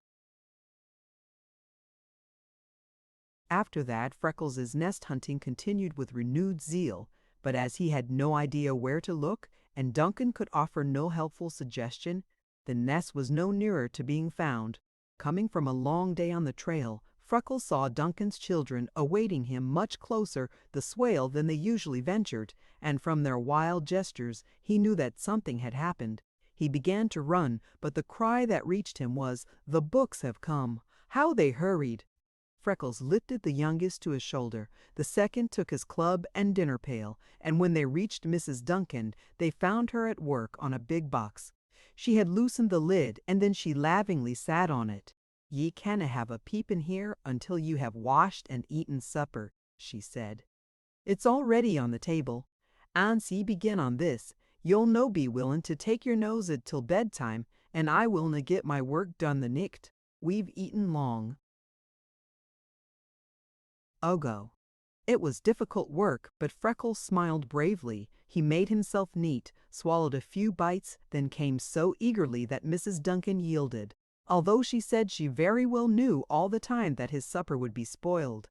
A: After that, Freckles' nest hunting continued with renewed zeal, but as he had no idea where to look, and Duncan could offer no helpful suggestion, the nest was no nearer to being found. Coming from a long day on the trail, Freckles saw Duncan's children awaiting him much closer the swale than they usually ventured, and from their wild gestures he knew that something had happened. He began to run, but the cry that reached him was, "The books have come!" How they hurried! Freckles lifted the youngest to his shoulder. The second took his club and dinner pail, and when they reached Mrs. Duncan, they found her at work on a big box. She had loosened the lid, and then she laughingly sat on it. "Ye canna have a peep in here until you have washed and eaten supper," she said. "It's all ready on the table. Ance ye begin on this, you'll no be willin' to take your nose till bedtime, and I willna get my work done the nicht. We've eaten long." Ogo. It was difficult work, but Freckles smiled bravely. He made himself neat, swallowed a few bites, then came so eagerly that Mrs. Duncan yielded, although she said she very well knew all the time that his supper would be spoiled.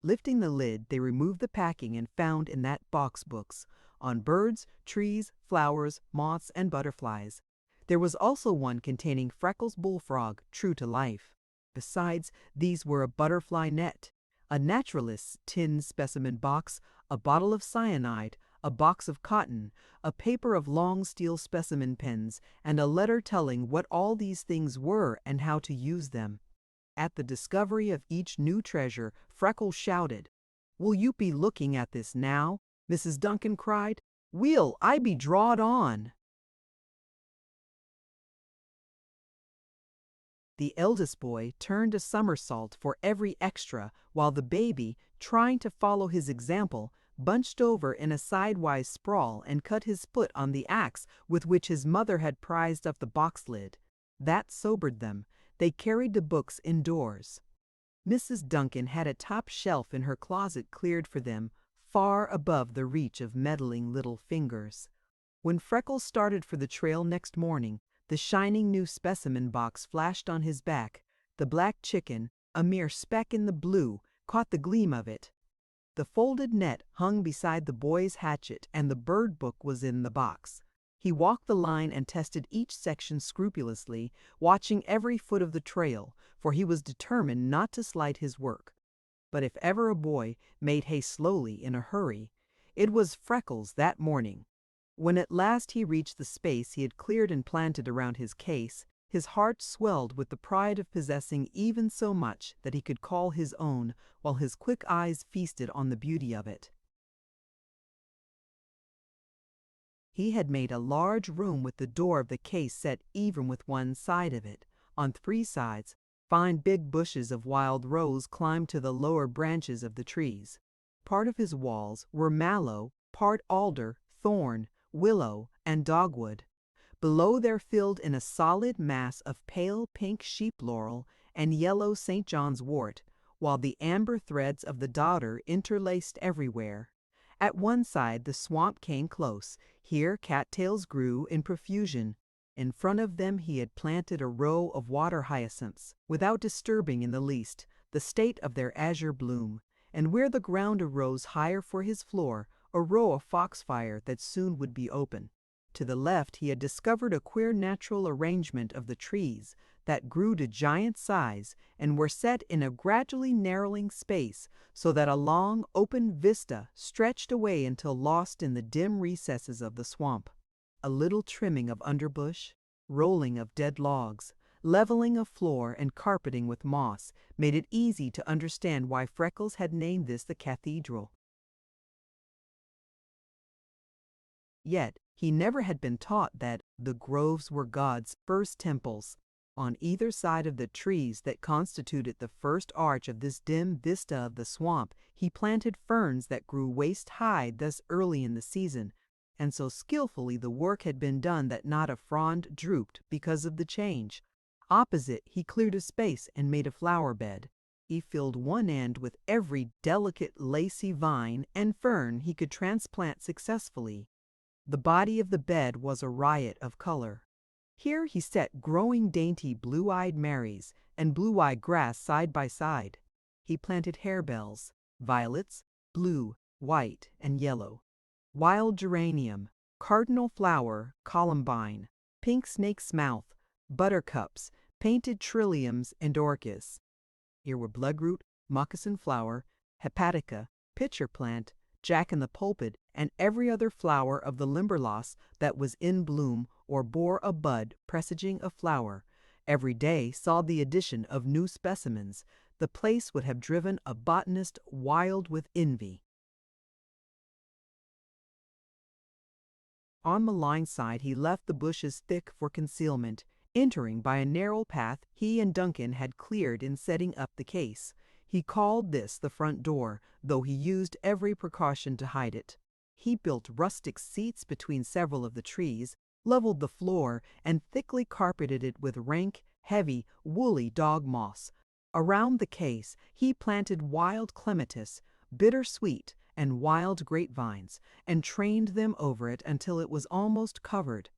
A: Lifting the lid, they removed the packing and found in that box books on birds, trees, flowers, moths, and butterflies. There was also one containing Freckles' bullfrog, true to life. Besides, these were a butterfly net, a naturalist's tin specimen box, a bottle of cyanide, a box of cotton, a paper of long steel specimen pens, and a letter telling what all these things were and how to use them. At the discovery of each new treasure, Freckles shouted, "Will you be looking at this now?" Mrs. Duncan cried, "Will I be drawed on?" The eldest boy turned a somersault for every extra, while the baby, trying to follow his example, bunched over in a sidewise sprawl and cut his foot on the axe with which his mother had prized up the box lid. That sobered them. They carried the books indoors. Mrs. Duncan had a top shelf in her closet cleared for them, far above the reach of meddling little fingers. When Freckles started for the trail next morning, the shining new specimen box flashed on his back. The black chicken, a mere speck in the blue, caught the gleam of it. The folded net hung beside the boy's hatchet, and the bird book was in the box. He walked the line and tested each section scrupulously, watching every foot of the trail, for he was determined not to slight his work. But if ever a boy made hay slowly in a hurry, it was Freckles that morning. When at last he reached the space he had cleared and planted around his case, his heart swelled with the pride of possessing even so much that he could call his own, while his quick eyes feasted on the beauty of it. He had made a large room with the door of the case set even with one side of it. On three sides, fine big bushes of wild rose climbed to the lower branches of the trees. Part of his walls were mallow, part alder, thorn, willow, and dogwood. Below there filled in a solid mass of pale pink sheep laurel and yellow St. John's wort, while the amber threads of the dodder interlaced everywhere. At one side the swamp came close. Here cattails grew in profusion. In front of them he had planted a row of water hyacinths, without disturbing in the least the state of their azure bloom, and where the ground arose higher for his floor, a row of foxfire that soon would be open. To the left he had discovered a queer natural arrangement of the trees that grew to giant size and were set in a gradually narrowing space so that a long open vista stretched away until lost in the dim recesses of the swamp. A little trimming of underbush, rolling of dead logs, leveling of floor and carpeting with moss made it easy to understand why Freckles had named this the cathedral. Yet he never had been taught that the groves were God's first temples. On either side of the trees that constituted the first arch of this dim vista of the swamp, he planted ferns that grew waist-high thus early in the season, and so skillfully the work had been done that not a frond drooped because of the change. Opposite, he cleared a space and made a flower bed. He filled one end with every delicate, lacy vine and fern he could transplant successfully. The body of the bed was a riot of color. Here he set growing dainty blue-eyed Marys and blue-eyed grass side by side. He planted harebells, violets, blue, white, and yellow, wild geranium, cardinal flower, columbine, pink snake's mouth, buttercups, painted trilliums, and orchis. Here were bloodroot, moccasin flower, hepatica, pitcher plant, jack-in-the-pulpit, and every other flower of the Limberlost that was in bloom or bore a bud presaging a flower. Every day saw the addition of new specimens. The place would have driven a botanist wild with envy. On the line side he left the bushes thick for concealment, entering by a narrow path he and Duncan had cleared in setting up the case. He called this the front door, though he used every precaution to hide it. He built rustic seats between several of the trees, leveled the floor, and thickly carpeted it with rank, heavy, woolly dog moss. Around the case he planted wild clematis, bittersweet, and wild grapevines, and trained them over it until it was almost covered.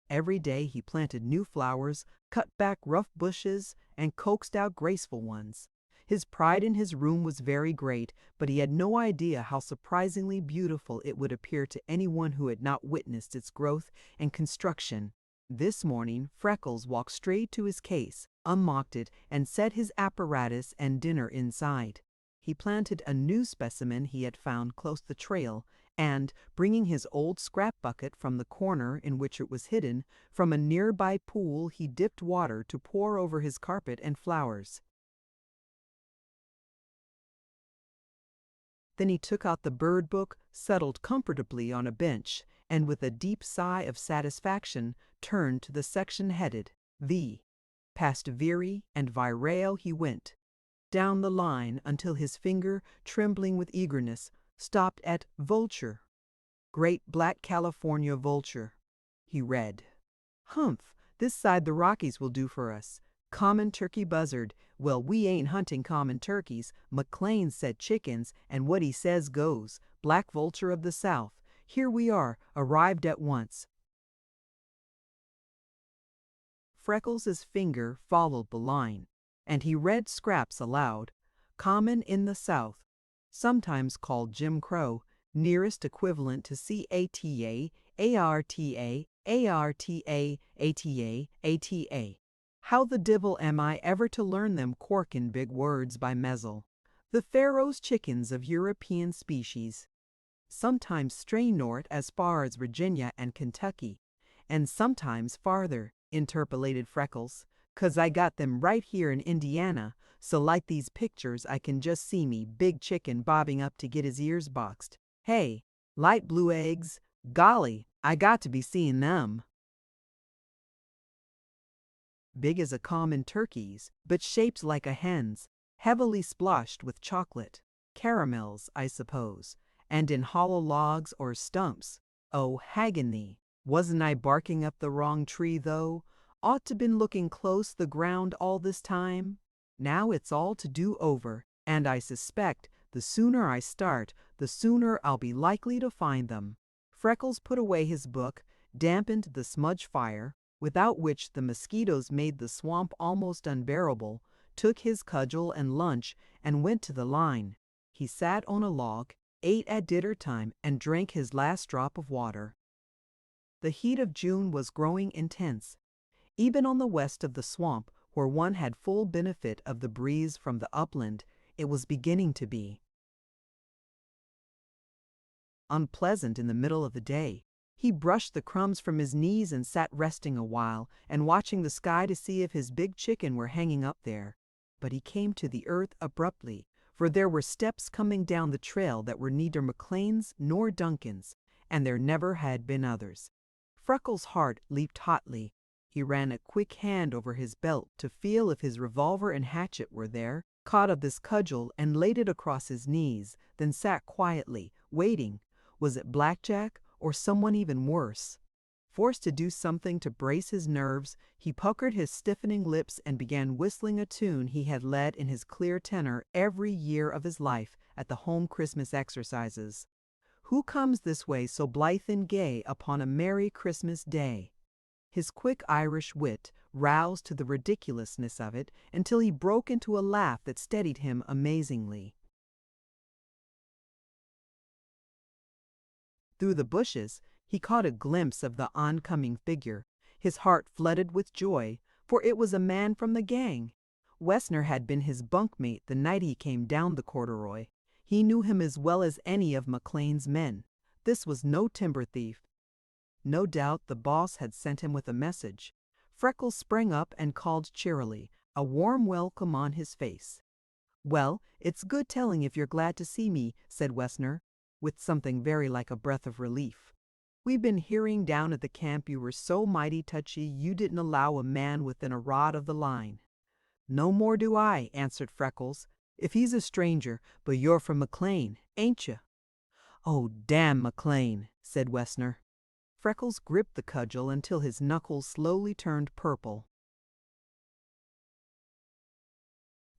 A: Every day he planted new flowers, cut back rough bushes, and coaxed out graceful ones. His pride in his room was very great, but he had no idea how surprisingly beautiful it would appear to anyone who had not witnessed its growth and construction. This morning Freckles walked straight to his case, unlocked it, and set his apparatus and dinner inside. He planted a new specimen he had found close the trail, and, bringing his old scrap bucket from the corner in which it was hidden, from a nearby pool he dipped water to pour over his carpet and flowers. Then he took out the bird book, settled comfortably on a bench, and with a deep sigh of satisfaction turned to the section headed V. Past Veery and Vireo he went, down the line until his finger, trembling with eagerness, stopped at vulture. Great black California vulture. He read. Humph, this side the Rockies will do for us. Common turkey buzzard. Well, we ain't hunting common turkeys. McLean said chickens, and what he says goes. Black vulture of the South. Here we are, arrived at once. Freckles' finger followed the line, and he read scraps aloud. Common in the South, sometimes called Jim Crow, nearest equivalent to CATA, ARTA, ARTA, ATA, ATA. How the divil am I ever to learn them corkin' big words by mezzle? The Pharaoh's chickens of European species. Sometimes stray north as far as Virginia and Kentucky, and sometimes farther, interpolated Freckles, 'cause I got them right here in Indiana, so like these pictures I can just see me big chicken bobbing up to get his ears boxed. Hey, light blue eggs, golly, I got to be seeing them. Big as a common turkey's, but shaped like a hen's, heavily splotched with chocolate. Caramels, I suppose, and in hollow logs or stumps. Oh, haggin thee, wasn't I barking up the wrong tree, though? Ought to been looking close the ground all this time. Now it's all to do over, and I suspect the sooner I start, the sooner I'll be likely to find them. Freckles put away his book, dampened the smudge fire, without which the mosquitoes made the swamp almost unbearable, took his cudgel and lunch, and went to the line. He sat on a log, ate at dinner time, and drank his last drop of water. The heat of June was growing intense. Even on the west of the swamp, where one had full benefit of the breeze from the upland, it was beginning to be unpleasant in the middle of the day. He brushed the crumbs from his knees and sat resting a while and watching the sky to see if his big chicken were hanging up there. But he came to the earth abruptly, for there were steps coming down the trail that were neither McLean's nor Duncan's, and there never had been others. Freckles' heart leaped hotly. He ran a quick hand over his belt to feel if his revolver and hatchet were there, caught up his cudgel and laid it across his knees, then sat quietly, waiting. Was it blackjack or someone even worse? Forced to do something to brace his nerves, he puckered his stiffening lips and began whistling a tune he had led in his clear tenor every year of his life at the home Christmas exercises. Who comes this way so blithe and gay upon a merry Christmas day? His quick Irish wit roused to the ridiculousness of it until he broke into a laugh that steadied him amazingly. Through the bushes, he caught a glimpse of the oncoming figure. His heart flooded with joy, for it was a man from the gang. Wessner had been his bunkmate the night he came down the corduroy. He knew him as well as any of McLean's men. This was no timber thief. No doubt the boss had sent him with a message. Freckles sprang up and called cheerily, a warm welcome on his face. "Well, it's good telling if you're glad to see me," said Wessner, with something very like a breath of relief. "We've been hearing down at the camp you were so mighty touchy you didn't allow a man within a rod of the line." "No more do I," answered Freckles, "if he's a stranger, but you're from McLean, ain't you?" "Oh, damn McLean," said Wessner. Freckles gripped the cudgel until his knuckles slowly turned purple.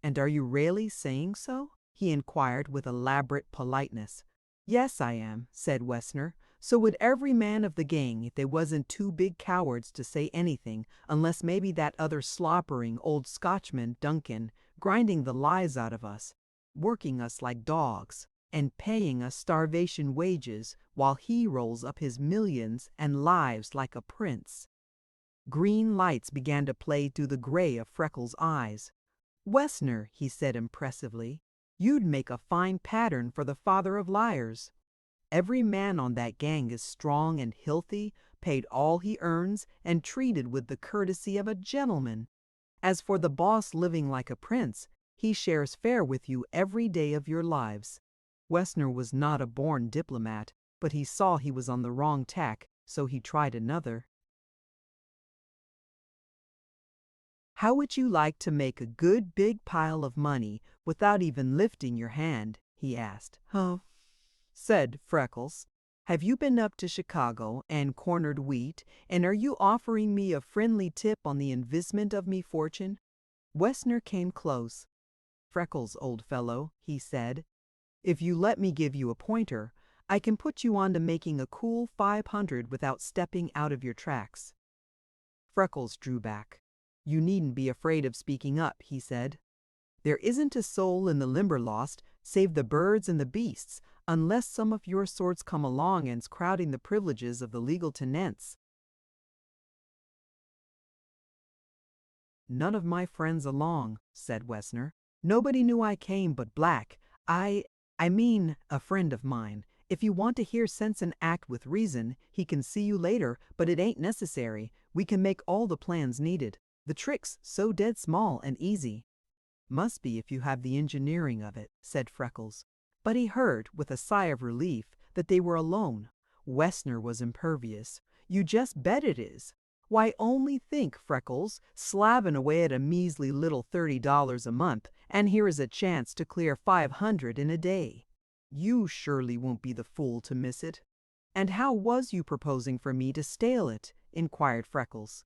A: "And are you really saying so?" he inquired with elaborate politeness. "Yes, I am," said Wessner. "So would every man of the gang if they wasn't two big cowards to say anything, unless maybe that other slobbering old Scotchman, Duncan, grinding the lives out of us, working us like dogs, and paying us starvation wages while he rolls up his millions and lives like a prince." Green lights began to play through the gray of Freckles' eyes. "Wessner," he said impressively, "you'd make a fine pattern for the father of liars. Every man on that gang is strong and healthy, paid all he earns, and treated with the courtesy of a gentleman. As for the boss living like a prince, he shares fare with you every day of your lives." Wessner was not a born diplomat, but he saw he was on the wrong tack, so he tried another. "How would you like to make a good big pile of money without even lifting your hand?" he asked. "Huh," said Freckles. "Have you been up to Chicago and cornered wheat, and are you offering me a friendly tip on the investment of me fortune?" Wessner came close. "Freckles, old fellow," he said, "if you let me give you a pointer, I can put you on to making a cool 500 without stepping out of your tracks." Freckles drew back. "You needn't be afraid of speaking up," he said. "There isn't a soul in the Limberlost save the birds and the beasts, unless some of your sorts come along and's crowding the privileges of the legal tenants." "None of my friends along," said Wessner. "Nobody knew I came but Black. I mean, a friend of mine. If you want to hear sense and act with reason, he can see you later, but it ain't necessary. We can make all the plans needed. The trick's so dead small and easy." "Must be if you have the engineering of it," said Freckles. But he heard, with a sigh of relief, that they were alone. Wessner was impervious. "You just bet it is. Why, only think, Freckles, slabbing away at a measly little $30 a month, and here is a chance to clear 500 in a day. You surely won't be the fool to miss it." "And how was you proposing for me to stale it?" inquired Freckles.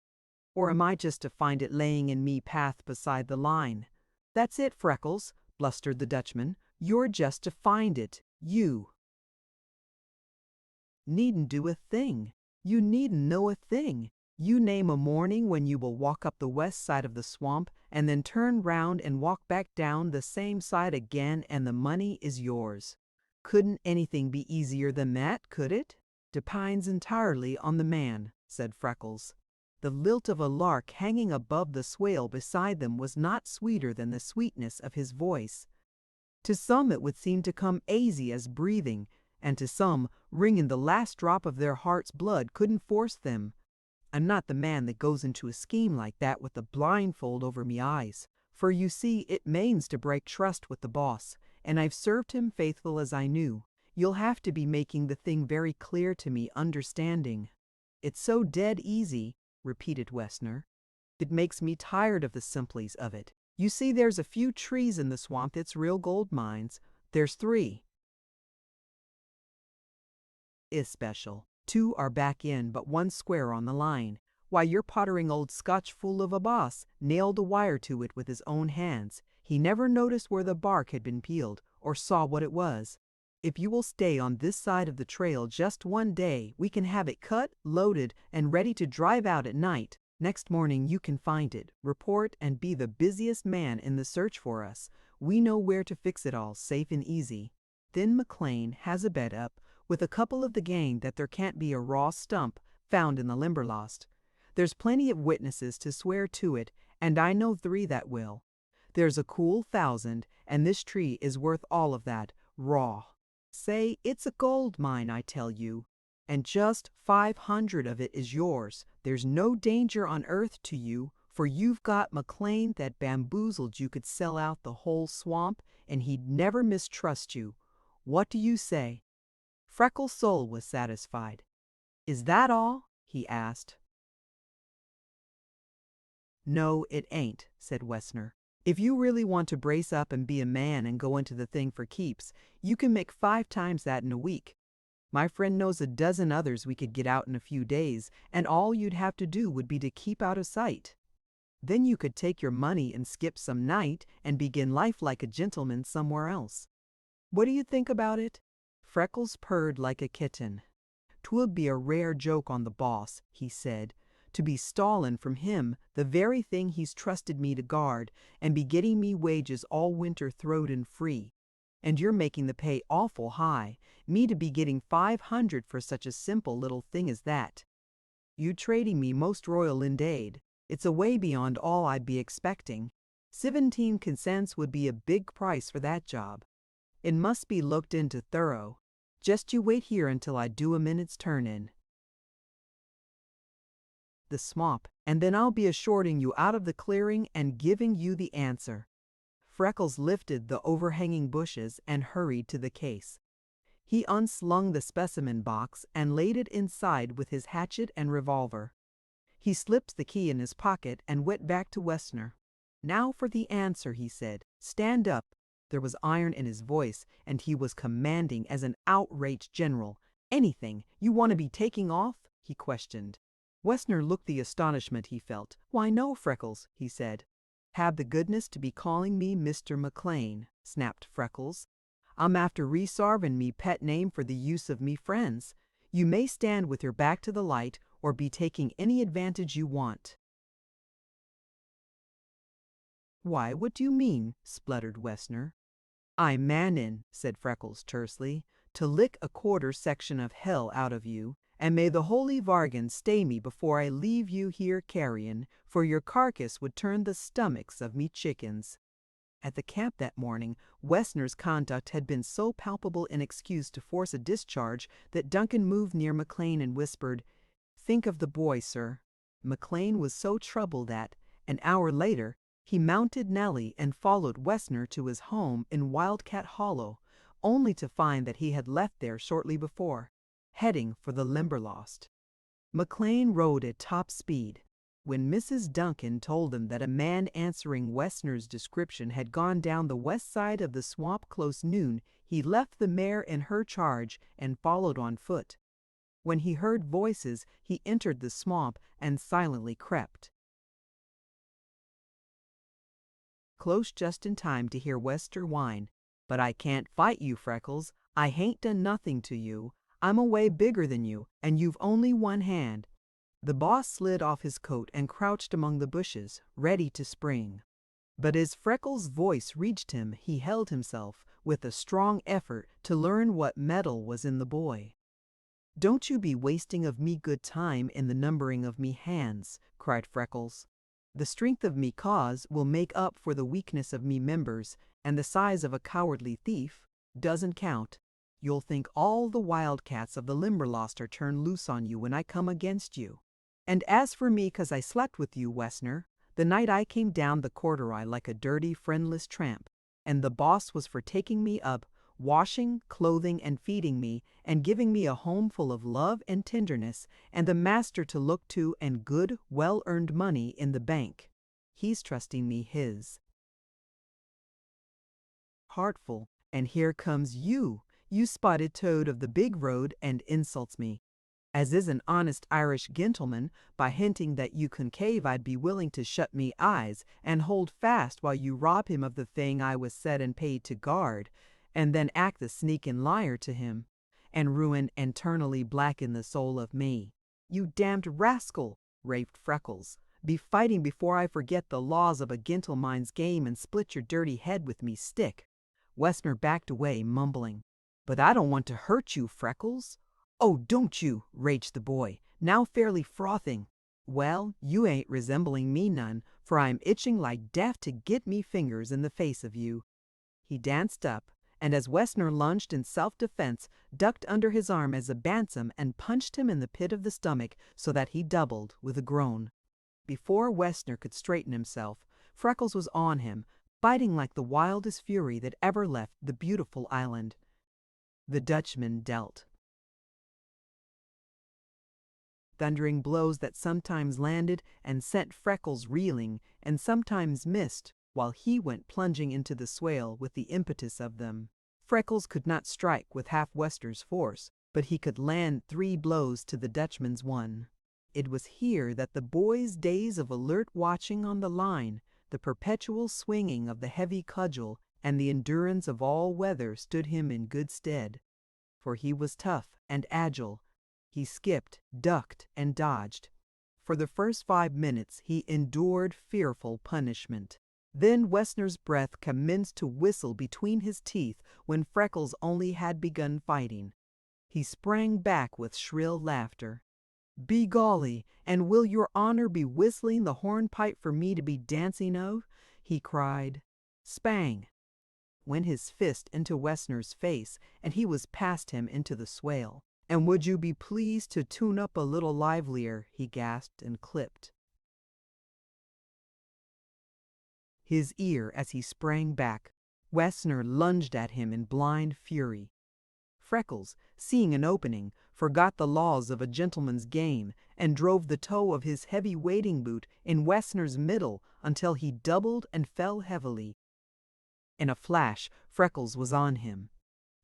A: "Or am I just to find it laying in me path beside the line?" "That's it, Freckles," blustered the Dutchman. "You're just to find it. You needn't do a thing. You needn't know a thing. You name a morning when you will walk up the west side of the swamp and then turn round and walk back down the same side again, and the money is yours. Couldn't anything be easier than that, could it?" "Depends entirely on the man," said Freckles. The lilt of a lark hanging above the swale beside them was not sweeter than the sweetness of his voice. To some it would seem to come easy as breathing, and to some, wringing the last drop of their heart's blood couldn't force them. I'm not the man that goes into a scheme like that with a blindfold over me eyes, for you see it manes to break trust with the boss, and I've served him faithful as I knew. You'll have to be making the thing very clear to me understanding. It's so dead easy. repeated Wessner. It makes me tired of the simplies of it. You see, there's a few trees in the swamp that's real gold mines. There's 3. Is special. 2 are back in, but 1 square on the line. Why, your pottering old Scotch fool of a boss nailed a wire to it with his own hands. He never noticed where the bark had been peeled, or saw what it was. If you will stay on this side of the trail just 1 day, we can have it cut, loaded, and ready to drive out at night. Next morning you can find it, report, and be the busiest man in the search for us. We know where to fix it all, safe and easy. Then McLean has a bet up with a couple of the gang that there can't be a raw stump found in the Limberlost. There's plenty of witnesses to swear to it, and I know 3 that will. There's a cool 1,000, and this tree is worth all of that, raw. Say, it's a gold mine, I tell you, and just 500 of it is yours. There's no danger on earth to you, for you've got McLean that bamboozled you could sell out the whole swamp, and he'd never mistrust you. What do you say?" Freckles' soul was satisfied. "Is that all?" he asked. "No, it ain't," said Wessner. "If you really want to brace up and be a man and go into the thing for keeps, you can make 5 times that in a week. My friend knows a dozen others we could get out in a few days, and all you'd have to do would be to keep out of sight. Then you could take your money and skip some night and begin life like a gentleman somewhere else. What do you think about it?" Freckles purred like a kitten. "'Twould be a rare joke on the boss," he said, "to be stallin' from him the very thing he's trusted me to guard, and be getting me wages all winter throwed in free. And you're making the pay awful high, me to be getting 500 for such a simple little thing as that. You trading me most royal indade. It's away beyond all I'd be expecting. 17 consents would be a big price for that job. It must be looked into thorough. Just you wait here until I do a minute's turn-in the swamp, and then I'll be assorting you out of the clearing and giving you the answer." Freckles lifted the overhanging bushes and hurried to the case. He unslung the specimen box and laid it inside with his hatchet and revolver. He slipped the key in his pocket and went back to Wessner. "Now for the answer," he said. "Stand up." There was iron in his voice, and he was commanding as an outraged general. "Anything you want to be taking off?" he questioned. Wessner looked the astonishment he felt. "Why, no, Freckles," he said. "Have the goodness to be calling me Mr. McLean," snapped Freckles. "I'm after resarving me pet name for the use of me friends. You may stand with your back to the light or be taking any advantage you want." "Why, what do you mean?" spluttered Wessner. "I'm mannin'," said Freckles tersely, "to lick a quarter section of hell out of you, and may the Holy Vargin stay me before I leave you here carrion, for your carcass would turn the stomachs of me chickens." At the camp that morning, Wessner's conduct had been so palpable an excuse to force a discharge that Duncan moved near McLean and whispered, "Think of the boy, sir." McLean was so troubled that, an hour later, he mounted Nellie and followed Wessner to his home in Wildcat Hollow, only to find that he had left there shortly before, heading for the Limberlost. McLean rode at top speed. When Mrs. Duncan told him that a man answering Wessner's description had gone down the west side of the swamp close noon, he left the mare in her charge and followed on foot. When he heard voices, he entered the swamp and silently crept close just in time to hear Wessner whine, "But I can't fight you, Freckles. I hain't done nothing to you. I'm away bigger than you, and you've only one hand." The boss slid off his coat and crouched among the bushes, ready to spring. But as Freckles' voice reached him, he held himself, with a strong effort, to learn what mettle was in the boy. "Don't you be wasting of me good time in the numbering of me hands," cried Freckles. "The strength of me cause will make up for the weakness of me members, and the size of a cowardly thief doesn't count. You'll think all the wildcats of the Limberlost are turned loose on you when I come against you. And as for me, 'cause I slept with you, Wessner, the night I came down the corduroy like a dirty, friendless tramp, and the boss was for taking me up, washing, clothing, and feeding me, and giving me a home full of love and tenderness, and the master to look to and good, well-earned money in the bank. He's trusting me his heartful, and here comes you spotted toad of the big road, and insults me, as is an honest Irish gentleman, by hinting that you concave I'd be willing to shut me eyes and hold fast while you rob him of the thing I was set and paid to guard, and then act the sneaking liar to him, and ruin and eternally blacken the soul of me. You damned rascal, raved Freckles. Be fighting before I forget the laws of a gentleman's game and split your dirty head with me stick. Wessner backed away, mumbling, "But I don't want to hurt you, Freckles." "Oh, don't you!" raged the boy, now fairly frothing. "Well, you ain't resembling me none, for I'm itching like death to get me fingers in the face of you." He danced up, and as Wessner lunged in self-defense, ducked under his arm as a bantam and punched him in the pit of the stomach so that he doubled with a groan. Before Wessner could straighten himself, Freckles was on him, biting like the wildest fury that ever left the beautiful island. The Dutchman dealt thundering blows that sometimes landed and sent Freckles reeling, and sometimes missed, while he went plunging into the swale with the impetus of them. Freckles could not strike with half Wessner's force, but he could land 3 blows to the Dutchman's 1. It was here that the boy's days of alert watching on the line, the perpetual swinging of the heavy cudgel, and the endurance of all weather stood him in good stead. For he was tough and agile. He skipped, ducked, and dodged. For the first 5 minutes he endured fearful punishment. Then Wessner's breath commenced to whistle between his teeth when Freckles only had begun fighting. He sprang back with shrill laughter. "Be golly, and will your honor be whistling the hornpipe for me to be dancing of?" he cried. Spang! Went his fist into Wessner's face, and he was past him into the swale. "And would you be pleased to tune up a little livelier?" he gasped and clipped his ear as he sprang back. Wessner lunged at him in blind fury. Freckles, seeing an opening, forgot the laws of a gentleman's game and drove the toe of his heavy wading boot in Wessner's middle until he doubled and fell heavily. In a flash, Freckles was on him.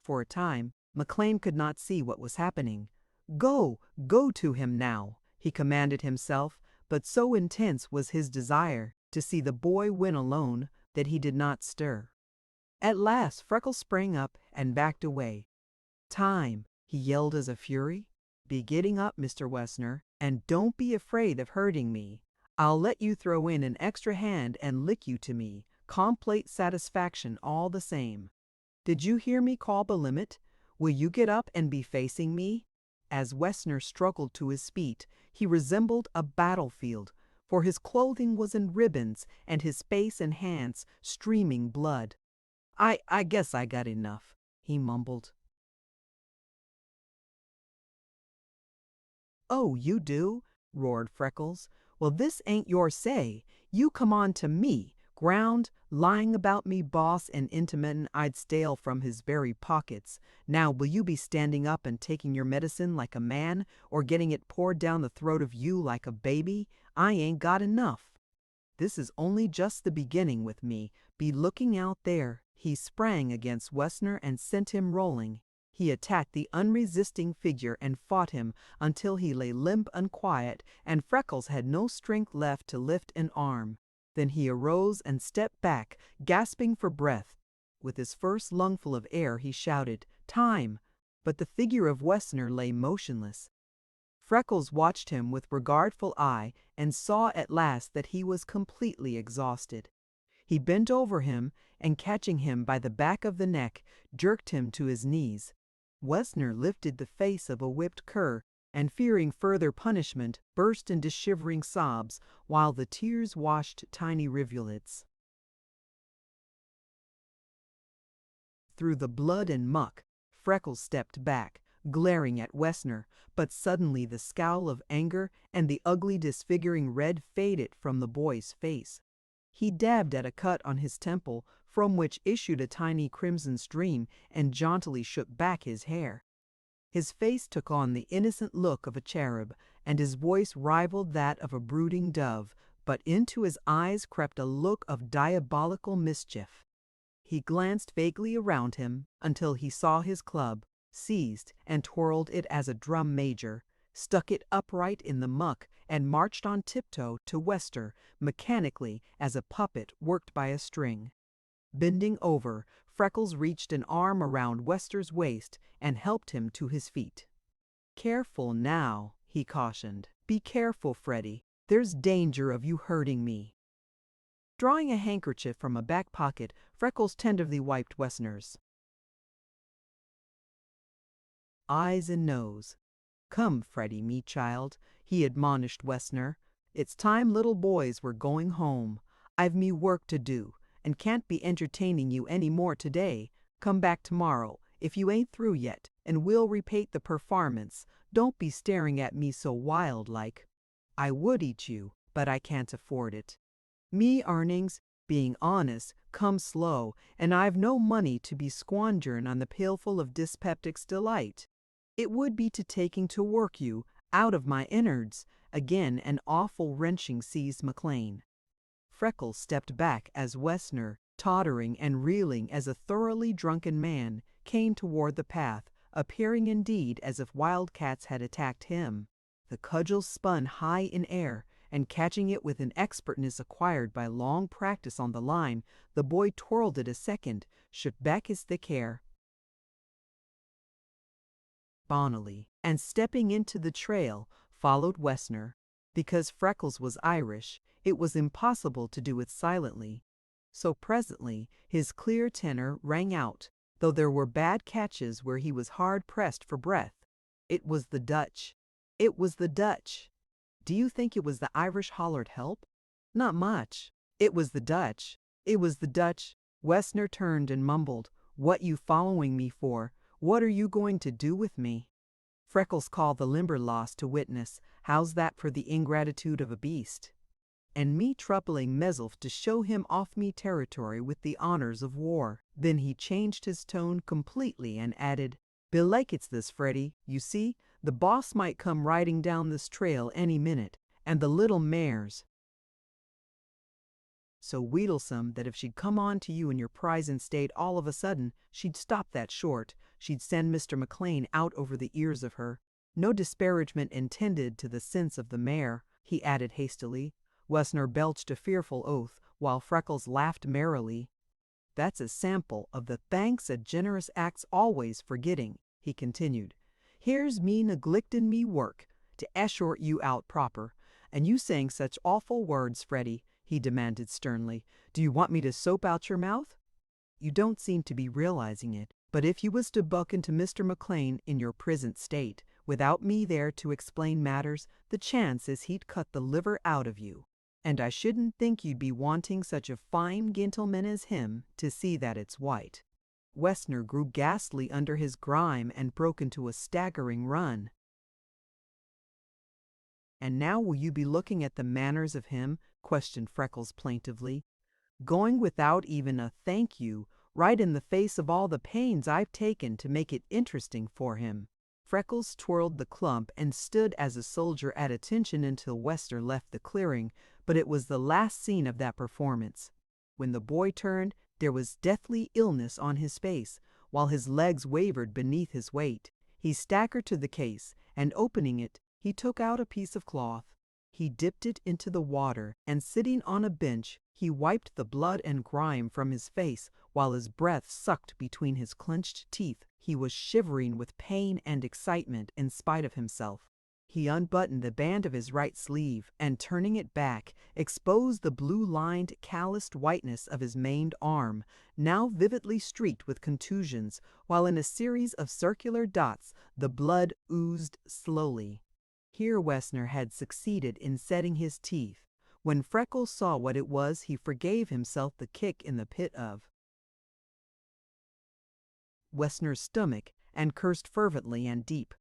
A: For a time, McLean could not see what was happening. Go to him now," he commanded himself, but so intense was his desire to see the boy win alone that he did not stir. At last Freckles sprang up and backed away. "Time," he yelled as a fury. "Be getting up, Mr. Wessner, and don't be afraid of hurting me. I'll let you throw in an extra hand and lick you to me, complete satisfaction all the same. Did you hear me call the limit? Will you get up and be facing me?" As Wessner struggled to his feet, he resembled a battlefield, for his clothing was in ribbons and his face and hands streaming blood. I guess I got enough," he mumbled. "Oh, you do?" roared Freckles. "Well, this ain't your say. You come on to me, ground, lying about me boss and intimatin' I'd stale from his very pockets. Now will you be standing up and taking your medicine like a man, or getting it poured down the throat of you like a baby? I ain't got enough. This is only just the beginning with me. Be looking out there." He sprang against Wessner and sent him rolling. He attacked the unresisting figure and fought him until he lay limp and quiet, and Freckles had no strength left to lift an arm. Then he arose and stepped back, gasping for breath. With his first lungful of air he shouted, "Time!" But the figure of Wessner lay motionless. Freckles watched him with regardful eye and saw at last that he was completely exhausted. He bent over him and, catching him by the back of the neck, jerked him to his knees. Wessner lifted the face of a whipped cur, and fearing further punishment, burst into shivering sobs, while the tears washed tiny rivulets. Through the blood and muck, Freckles stepped back, glaring at Wessner, but suddenly the scowl of anger and the ugly disfiguring red faded from the boy's face. He dabbed at a cut on his temple, from which issued a tiny crimson stream, and jauntily shook back his hair. His face took on the innocent look of a cherub, and his voice rivaled that of a brooding dove, but into his eyes crept a look of diabolical mischief. He glanced vaguely around him until he saw his club, seized and twirled it as a drum major, stuck it upright in the muck, and marched on tiptoe to Wester, mechanically as a puppet worked by a string. Bending over, Freckles reached an arm around Wester's waist and helped him to his feet. "Careful now," he cautioned. "Be careful, Freddy. There's danger of you hurting me." Drawing a handkerchief from a back pocket, Freckles tenderly wiped Westner's eyes and nose. "Come, Freddy, me child," he admonished Westner. "It's time little boys were going home. I've me work to do, and can't be entertaining you any more today. Come back tomorrow, if you ain't through yet, and we'll repeat the performance. Don't be staring at me so wild-like. I would eat you, but I can't afford it. Me earnings, being honest, come slow, and I've no money to be squandering on the pailful of dyspeptic's delight. It would be to taking to work you out of my innards." Again an awful wrenching seized McLean. Freckles stepped back as Westner, tottering and reeling as a thoroughly drunken man, came toward the path, appearing indeed as if wildcats had attacked him. The cudgel spun high in air, and catching it with an expertness acquired by long practice on the line, the boy twirled it a second, shook back his thick hair bonily, and stepping into the trail, followed Westner. Because Freckles was Irish, it was impossible to do it silently. So presently his clear tenor rang out, though there were bad catches where he was hard-pressed for breath. "It was the Dutch. It was the Dutch. Do you think it was the Irish hollered help? Not much. It was the Dutch. It was the Dutch." Westner turned and mumbled, "What you following me for? What are you going to do with me?" Freckles called the Limberlost to witness. "How's that for the ingratitude of a beast? And me troubling meself to show him off me territory with the honors of war." Then he changed his tone completely and added, "Belike it's this, Freddy. You see, the boss might come riding down this trail any minute, and the little mare's so wheedlesome that if she'd come on to you in your prizing state all of a sudden, she'd stop that short. She'd send Mr. McLean out over the ears of her. No disparagement intended to the sense of the mare," he added hastily. Westner belched a fearful oath, while Freckles laughed merrily. "That's a sample of the thanks a generous act's always forgetting," he continued. "Here's me neglectin' me work to eshort you out proper, and you saying such awful words, Freddy," he demanded sternly. "Do you want me to soap out your mouth? You don't seem to be realizing it, but if you was to buck into Mr. McLean in your present state, without me there to explain matters, the chance is he'd cut the liver out of you. And I shouldn't think you'd be wanting such a fine gentleman as him to see that it's white." Westner grew ghastly under his grime and broke into a staggering run. "And now will you be looking at the manners of him?" questioned Freckles plaintively. "Going without even a thank you, right in the face of all the pains I've taken to make it interesting for him." Freckles twirled the clump and stood as a soldier at attention until Wester left the clearing, but it was the last scene of that performance. When the boy turned, there was deathly illness on his face, while his legs wavered beneath his weight. He staggered to the case, and opening it, he took out a piece of cloth. He dipped it into the water, and sitting on a bench, he wiped the blood and grime from his face, while his breath sucked between his clenched teeth. He was shivering with pain and excitement in spite of himself. He unbuttoned the band of his right sleeve, and turning it back, exposed the blue-lined, calloused whiteness of his maimed arm, now vividly streaked with contusions, while in a series of circular dots the blood oozed slowly. Here Westner had succeeded in setting his teeth. When Freckles saw what it was, he forgave himself the kick in the pit of Westner's stomach and cursed fervently and deep.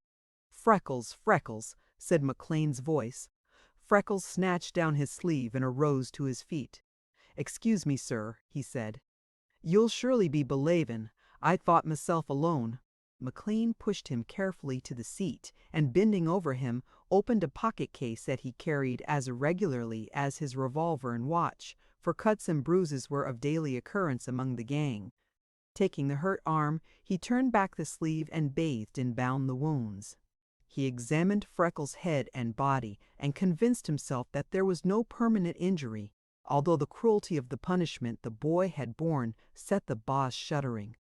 A: "Freckles, Freckles," said McLean's voice. Freckles snatched down his sleeve and arose to his feet. "Excuse me, sir," he said. You'll surely be belavin'. I thought myself alone." McLean pushed him carefully to the seat and, bending over him, opened a pocket case that he carried as irregularly as his revolver and watch, for cuts and bruises were of daily occurrence among the gang. Taking the hurt arm, he turned back the sleeve and bathed and bound the wounds. He examined Freckles' head and body and convinced himself that there was no permanent injury, although the cruelty of the punishment the boy had borne set the boss shuddering.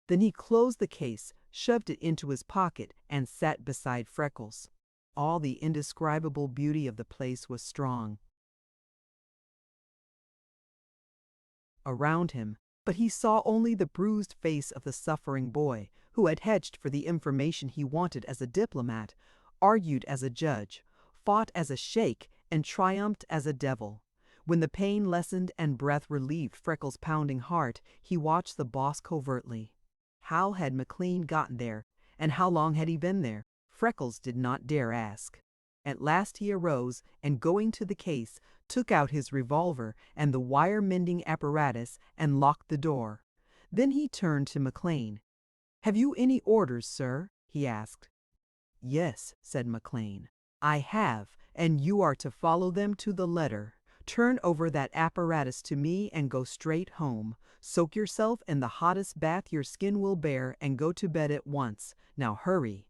A: Then he closed the case, shoved it into his pocket, and sat beside Freckles. All the indescribable beauty of the place was strong around him, but he saw only the bruised face of the suffering boy, who had hedged for the information he wanted as a diplomat, argued as a judge, fought as a sheik, and triumphed as a devil. When the pain lessened and breath relieved Freckles' pounding heart, he watched the boss covertly. How had McLean gotten there, and how long had he been there? Freckles did not dare ask. At last he arose and, going to the case, took out his revolver and the wire-mending apparatus and locked the door. Then he turned to McLean. "Have you any orders, sir?" he asked. "Yes," said McLean. "I have, and you are to follow them to the letter. Turn over that apparatus to me and go straight home. Soak yourself in the hottest bath your skin will bear and go to bed at once. Now hurry."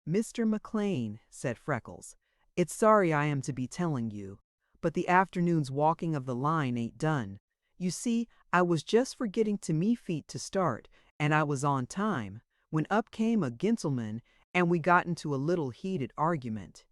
A: "Mr. McLean," said Freckles, "it's sorry I am to be telling you, but the afternoon's walking of the line ain't done. You see, I was just forgetting to me feet to start, and I was on time, when up came a gentleman, and we got into a little heated argument.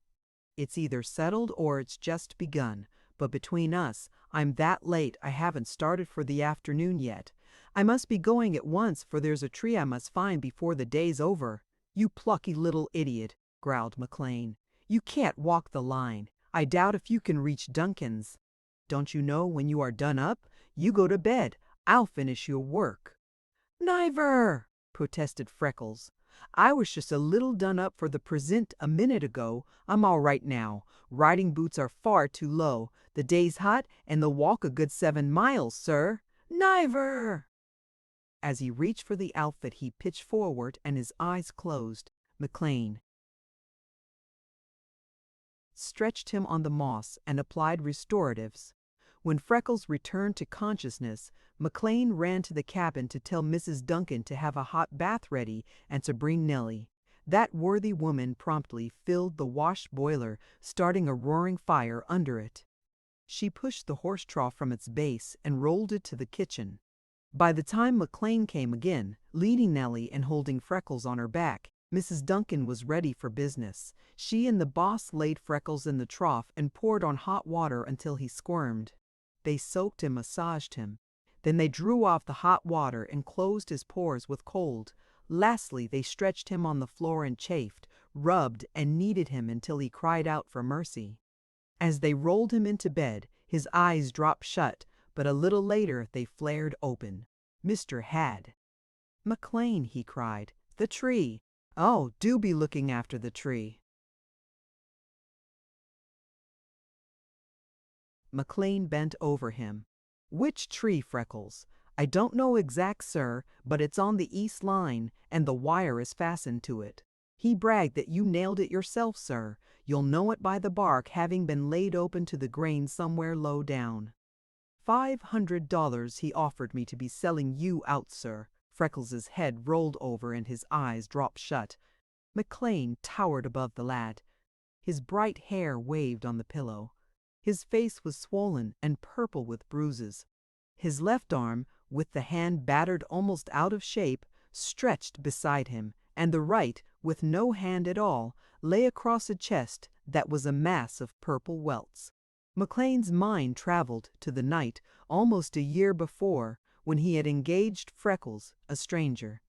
A: It's either settled or it's just begun, but between us, I'm that late I haven't started for the afternoon yet. I must be going at once, for there's a tree I must find before the day's over." "You plucky little idiot," growled McLean. "You can't walk the line. I doubt if you can reach Duncan's. Don't you know when you are done up, you go to bed. I'll finish your work." "Niver!" protested Freckles. "I was just a little done up for the present a minute ago. I'm all right now. Riding boots are far too low. The day's hot, and they'll walk a good 7 miles, sir." "Niver!" As he reached for the outfit, he pitched forward and his eyes closed. McLean stretched him on the moss and applied restoratives. When Freckles returned to consciousness, McLean ran to the cabin to tell Mrs. Duncan to have a hot bath ready and to bring Nellie. That worthy woman promptly filled the wash boiler, starting a roaring fire under it. She pushed the horse trough from its base and rolled it to the kitchen. By the time McLean came again, leading Nellie and holding Freckles on her back, Mrs. Duncan was ready for business. She and the boss laid Freckles in the trough and poured on hot water until he squirmed. They soaked and massaged him. Then they drew off the hot water and closed his pores with cold. Lastly, they stretched him on the floor and chafed, rubbed, and kneaded him until he cried out for mercy. As they rolled him into bed, his eyes dropped shut, but a little later they flared open. Mr. Had. "McLean," he cried, "the tree. Oh, do be looking after the tree." McLean bent over him. "Which tree, Freckles?" "I don't know exact, sir, but it's on the east line, and the wire is fastened to it." "He bragged that you nailed it yourself, sir. You'll know it by the bark having been laid open to the grain somewhere low down." $500 he offered me to be selling you out, sir." Freckles' head rolled over and his eyes dropped shut. McLean towered above the lad. His bright hair waved on the pillow. His face was swollen and purple with bruises. His left arm, with the hand battered almost out of shape, stretched beside him, and the right, with no hand at all, lay across a chest that was a mass of purple welts. McLean's mind traveled to the night, almost a year before, when he had engaged Freckles, a stranger.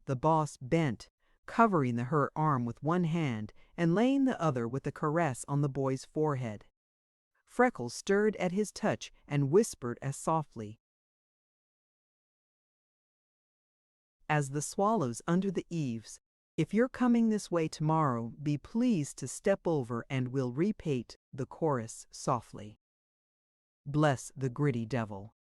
A: The boss bent, covering the hurt arm with one hand and laying the other with a caress on the boy's forehead. Freckles stirred at his touch and whispered as softly as the swallows under the eaves, "If you're coming this way tomorrow, be pleased to step over and we'll repeat the chorus softly." "Bless the gritty devil,"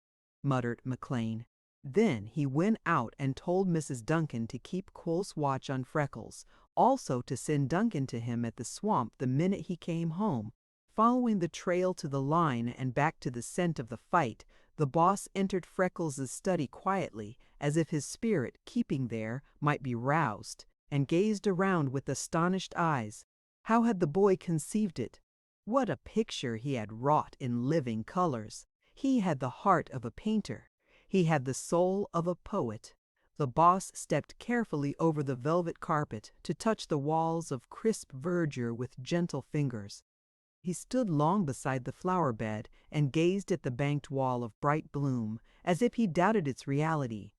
A: muttered McLean. Then he went out and told Mrs. Duncan to keep close watch on Freckles, also to send Duncan to him at the swamp the minute he came home. Following the trail to the line and back to the scent of the fight, the boss entered Freckles' study quietly, as if his spirit, keeping there, might be roused, and gazed around with astonished eyes. How had the boy conceived it? What a picture he had wrought in living colors! He had the heart of a painter. He had the soul of a poet. The boss stepped carefully over the velvet carpet to touch the walls of crisp verdure with gentle fingers. He stood long beside the flower bed and gazed at the banked wall of bright bloom, as if he doubted its reality.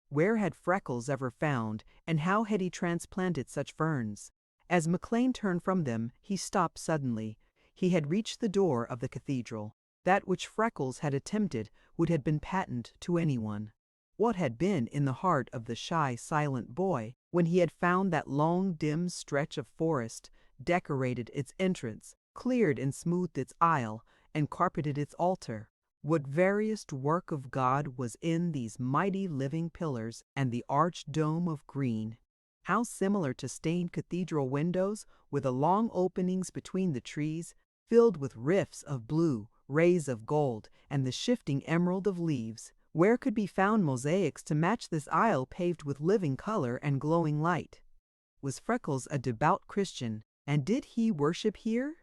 A: Where had Freckles ever found, and how had he transplanted such ferns? As McLean turned from them, he stopped suddenly. He had reached the door of the cathedral. That which Freckles had attempted would have been patent to anyone. What had been in the heart of the shy, silent boy when he had found that long, dim stretch of forest, decorated its entrance, cleared and smoothed its aisle, and carpeted its altar? What veriest work of God was in these mighty living pillars and the arched dome of green? How similar to stained cathedral windows, with the long openings between the trees, filled with rifts of blue, rays of gold, and the shifting emerald of leaves. Where could be found mosaics to match this aisle paved with living color and glowing light? Was Freckles a devout Christian, and did he worship here?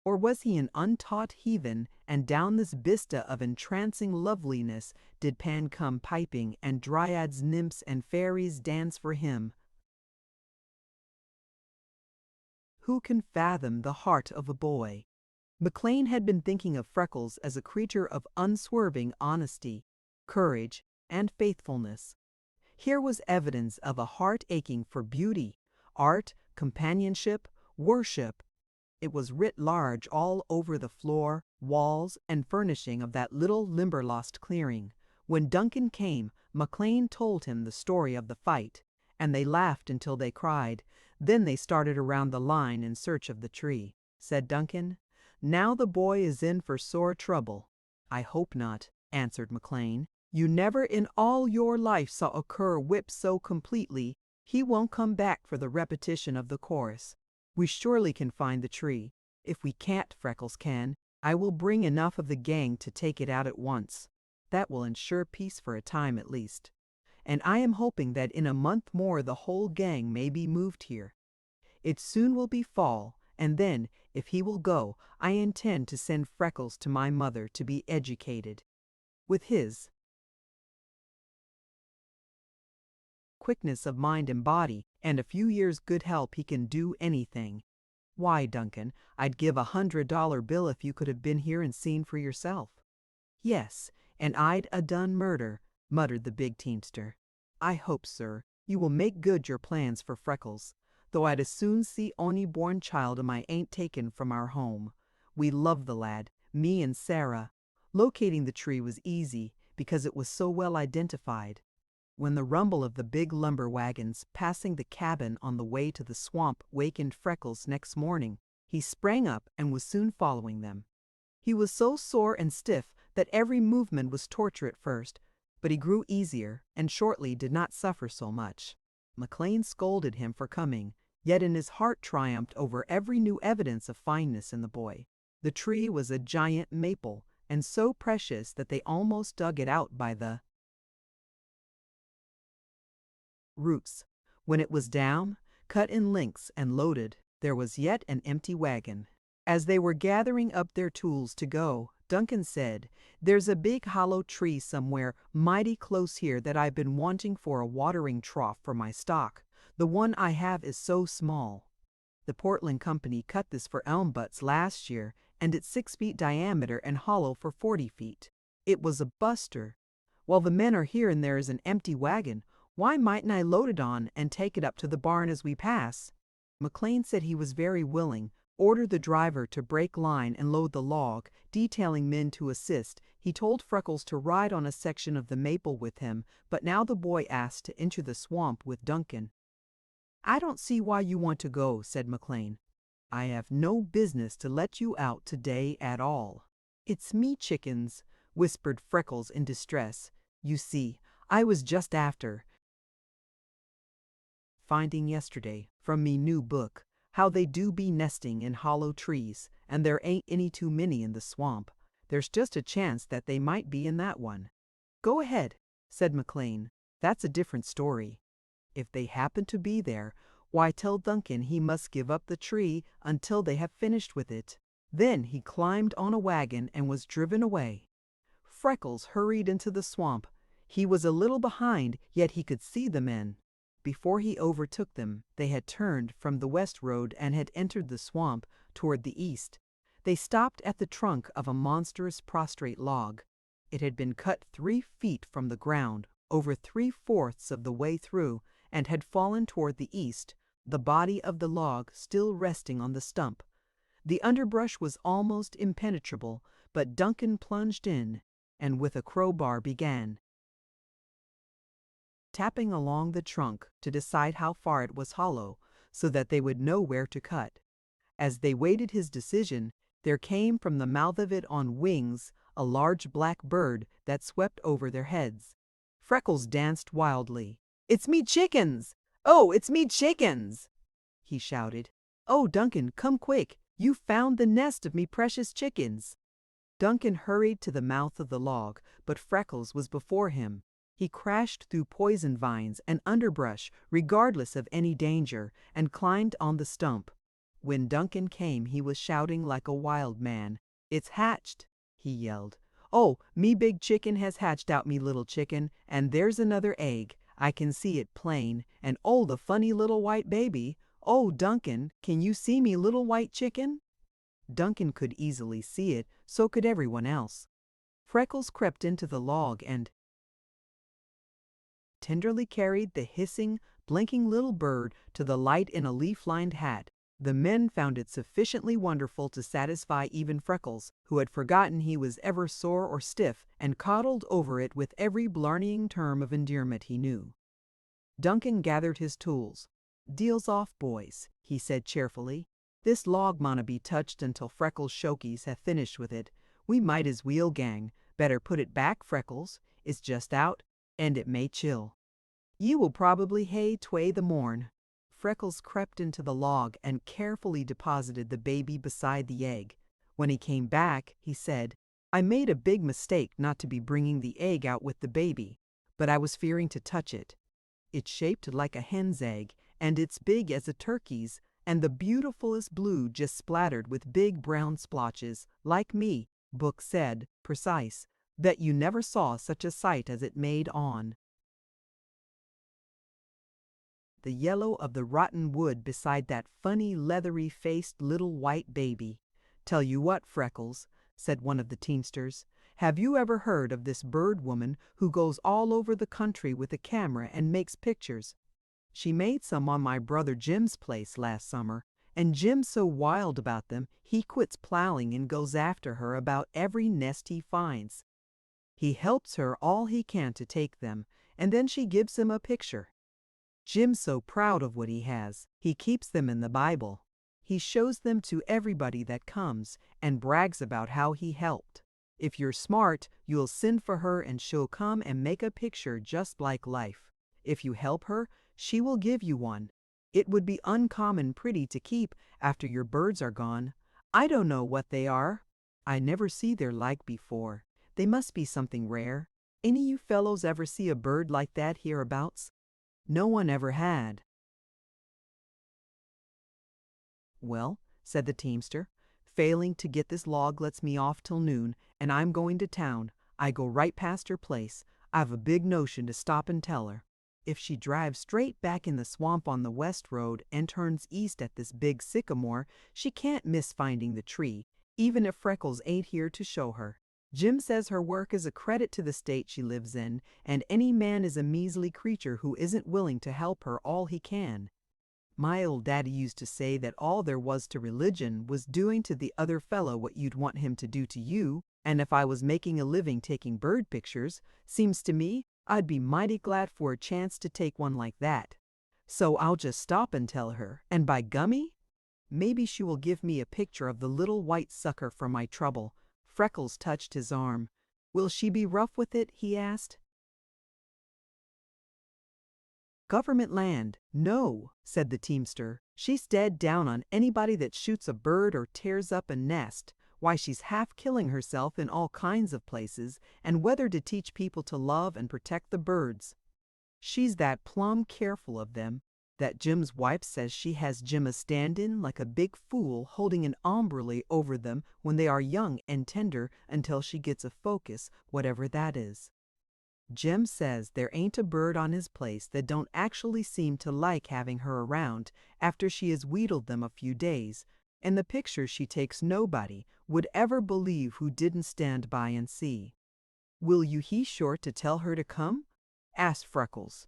A: Or was he an untaught heathen, and down this vista of entrancing loveliness did Pan come piping, and dryads, nymphs, and fairies dance for him? Who can fathom the heart of a boy? McLean had been thinking of Freckles as a creature of unswerving honesty, courage, and faithfulness. Here was evidence of a heart aching for beauty, art, companionship, worship. It was writ large all over the floor, walls, and furnishing of that little Limberlost clearing. When Duncan came, McLean told him the story of the fight, and they laughed until they cried. Then they started around the line in search of the tree. Said Duncan, "Now the boy is in for sore trouble." "I hope not," answered McLean. "You never in all your life saw a cur whip so completely. He won't come back for the repetition of the chorus. We surely can find the tree. If we can't, Freckles can. I will bring enough of the gang to take it out at once. That will ensure peace for a time at least. And I am hoping that in a month more the whole gang may be moved here. It soon will be fall, and then, if he will go, I intend to send Freckles to my mother to be educated. With his quickness of mind and body, and a few years' good help, he can do anything. Why, Duncan, I'd give $100 bill if you could have been here and seen for yourself." "Yes, and I'd a done murder," muttered the big teamster. "I hope, sir, you will make good your plans for Freckles, though I'd as soon see ony born child of my ain't taken from our home. We love the lad, me and Sarah." Locating the tree was easy because it was so well identified. When the rumble of the big lumber wagons passing the cabin on the way to the swamp wakened Freckles next morning, he sprang up and was soon following them. He was so sore and stiff that every movement was torture at first, but he grew easier and shortly did not suffer so much. McLean scolded him for coming, yet in his heart triumphed over every new evidence of fineness in the boy. The tree was a giant maple, and so precious that they almost dug it out by the roots. When it was down, cut in lengths and loaded, there was yet an empty wagon. As they were gathering up their tools to go, Duncan said, "There's a big hollow tree somewhere mighty close here that I've been wanting for a watering trough for my stock. The one I have is so small. The Portland Company cut this for elm butts last year, and it's 6 feet diameter and hollow for 40 feet. It was a buster. While the men are here and there is an empty wagon, why mightn't I load it on and take it up to the barn as we pass?" McLean said he was very willing, ordered the driver to break line and load the log, detailing men to assist. He told Freckles to ride on a section of the maple with him, but now the boy asked to enter the swamp with Duncan. "I don't see why you want to go," said McLean. I have no business to let you out today at all." "It's me, chickens," whispered Freckles in distress. "You see, I was just after finding yesterday from me new book how they do be nesting in hollow trees, and there ain't any too many in the swamp. There's just a chance that they might be in that one." "Go ahead," said McLean. "That's a different story. If they happen to be there, why tell Duncan he must give up the tree until they have finished with it." Then he climbed on a wagon and was driven away. Freckles hurried into the swamp. He was a little behind, yet he could see the men. Before he overtook them, they had turned from the west road and had entered the swamp toward the east. They stopped at the trunk of a monstrous prostrate log. It had been cut 3 feet from the ground, over 3/4 of the way through, and had fallen toward the east, the body of the log still resting on the stump. The underbrush was almost impenetrable, but Duncan plunged in, and with a crowbar began tapping along the trunk to decide how far it was hollow, so that they would know where to cut. As they waited his decision, there came from the mouth of it on wings a large black bird that swept over their heads. Freckles danced wildly. "It's me chickens! Oh, it's me chickens!" he shouted. "Oh, Duncan, come quick! You found the nest of me precious chickens!" Duncan hurried to the mouth of the log, but Freckles was before him. He crashed through poison vines and underbrush, regardless of any danger, and climbed on the stump. When Duncan came, he was shouting like a wild man. "It's hatched!" he yelled. "Oh, me big chicken has hatched out me little chicken, and there's another egg. I can see it plain, and oh, the funny little white baby. Oh, Duncan, can you see me little white chicken?" Duncan could easily see it, so could everyone else. Freckles crept into the log and tenderly carried the hissing, blinking little bird to the light in a leaf-lined hat. The men found it sufficiently wonderful to satisfy even Freckles, who had forgotten he was ever sore or stiff, and coddled over it with every blarneying term of endearment he knew. Duncan gathered his tools. "Deal's off, boys," he said cheerfully. "This log mauna be touched until Freckles' shokies have finished with it. We might as weel gang. Better put it back, Freckles. It's just out, and it may chill. Ye will probably hae tway the morn." Freckles crept into the log and carefully deposited the baby beside the egg. When he came back, he said, "I made a big mistake not to be bringing the egg out with the baby, but I was fearing to touch it. It's shaped like a hen's egg, and it's big as a turkey's, and the beautifulest blue just splattered with big brown splotches, like me, book said, precise, that you never saw such a sight as it made on the yellow of the rotten wood beside that funny leathery-faced little white baby. Tell you what, Freckles," said one of the teamsters, "have you ever heard of this bird woman who goes all over the country with a camera and makes pictures? She made some on my brother Jim's place last summer, and Jim's so wild about them he quits plowing and goes after her about every nest he finds. He helps her all he can to take them, and then she gives him a picture. Jim's so proud of what he has, he keeps them in the Bible. He shows them to everybody that comes and brags about how he helped. If you're smart, you'll send for her and she'll come and make a picture just like life. If you help her, she will give you one. It would be uncommon pretty to keep after your birds are gone. I don't know what they are. I never see their like before. They must be something rare. Any you fellows ever see a bird like that hereabouts?" No one ever had. "Well," said the teamster, "failing to get this log lets me off till noon, and I'm going to town. I go right past her place. I've a big notion to stop and tell her. If she drives straight back in the swamp on the west road and turns east at this big sycamore, she can't miss finding the tree, even if Freckles ain't here to show her. Jim says her work is a credit to the state she lives in, and any man is a measly creature who isn't willing to help her all he can. My old daddy used to say that all there was to religion was doing to the other fellow what you'd want him to do to you, and if I was making a living taking bird pictures, seems to me I'd be mighty glad for a chance to take one like that. So I'll just stop and tell her, and by gummy, Maybe she will give me a picture of the little white sucker for my trouble. Freckles touched his arm. Will she be rough with it? He asked. Government land. No, said the teamster. She's dead down on anybody that shoots a bird or tears up a nest. Why, she's half killing herself in all kinds of places, and whether to teach people to love and protect the birds. She's that plumb careful of them that Jim's wife says she has Jim a stand-in like a big fool holding an ombrelle over them when they are young and tender until she gets a focus, whatever that is. Jim says there ain't a bird on his place that don't actually seem to like having her around after she has wheedled them a few days, and the pictures she takes nobody would ever believe who didn't stand by and see. Will you he sure to tell her to come? Asked Freckles.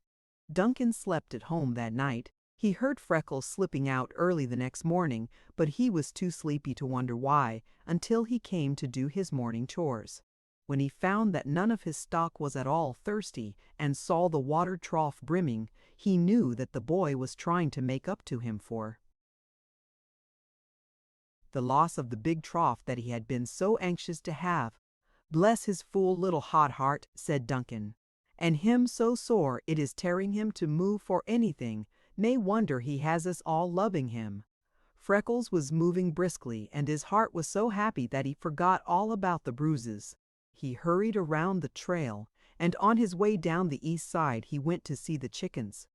A: Duncan slept at home that night. He heard Freckles slipping out early the next morning, but he was too sleepy to wonder why until he came to do his morning chores. When he found that none of his stock was at all thirsty and saw the water trough brimming, he knew that the boy was trying to make up to him for the loss of the big trough that he had been so anxious to have. Bless his fool little hot heart, said Duncan. And him so sore it is tearing him to move for anything. Nay wonder he has us all loving him. Freckles was moving briskly, and his heart was so happy that he forgot all about the bruises. He hurried around the trail, and on his way down the east side he went to see the chickens.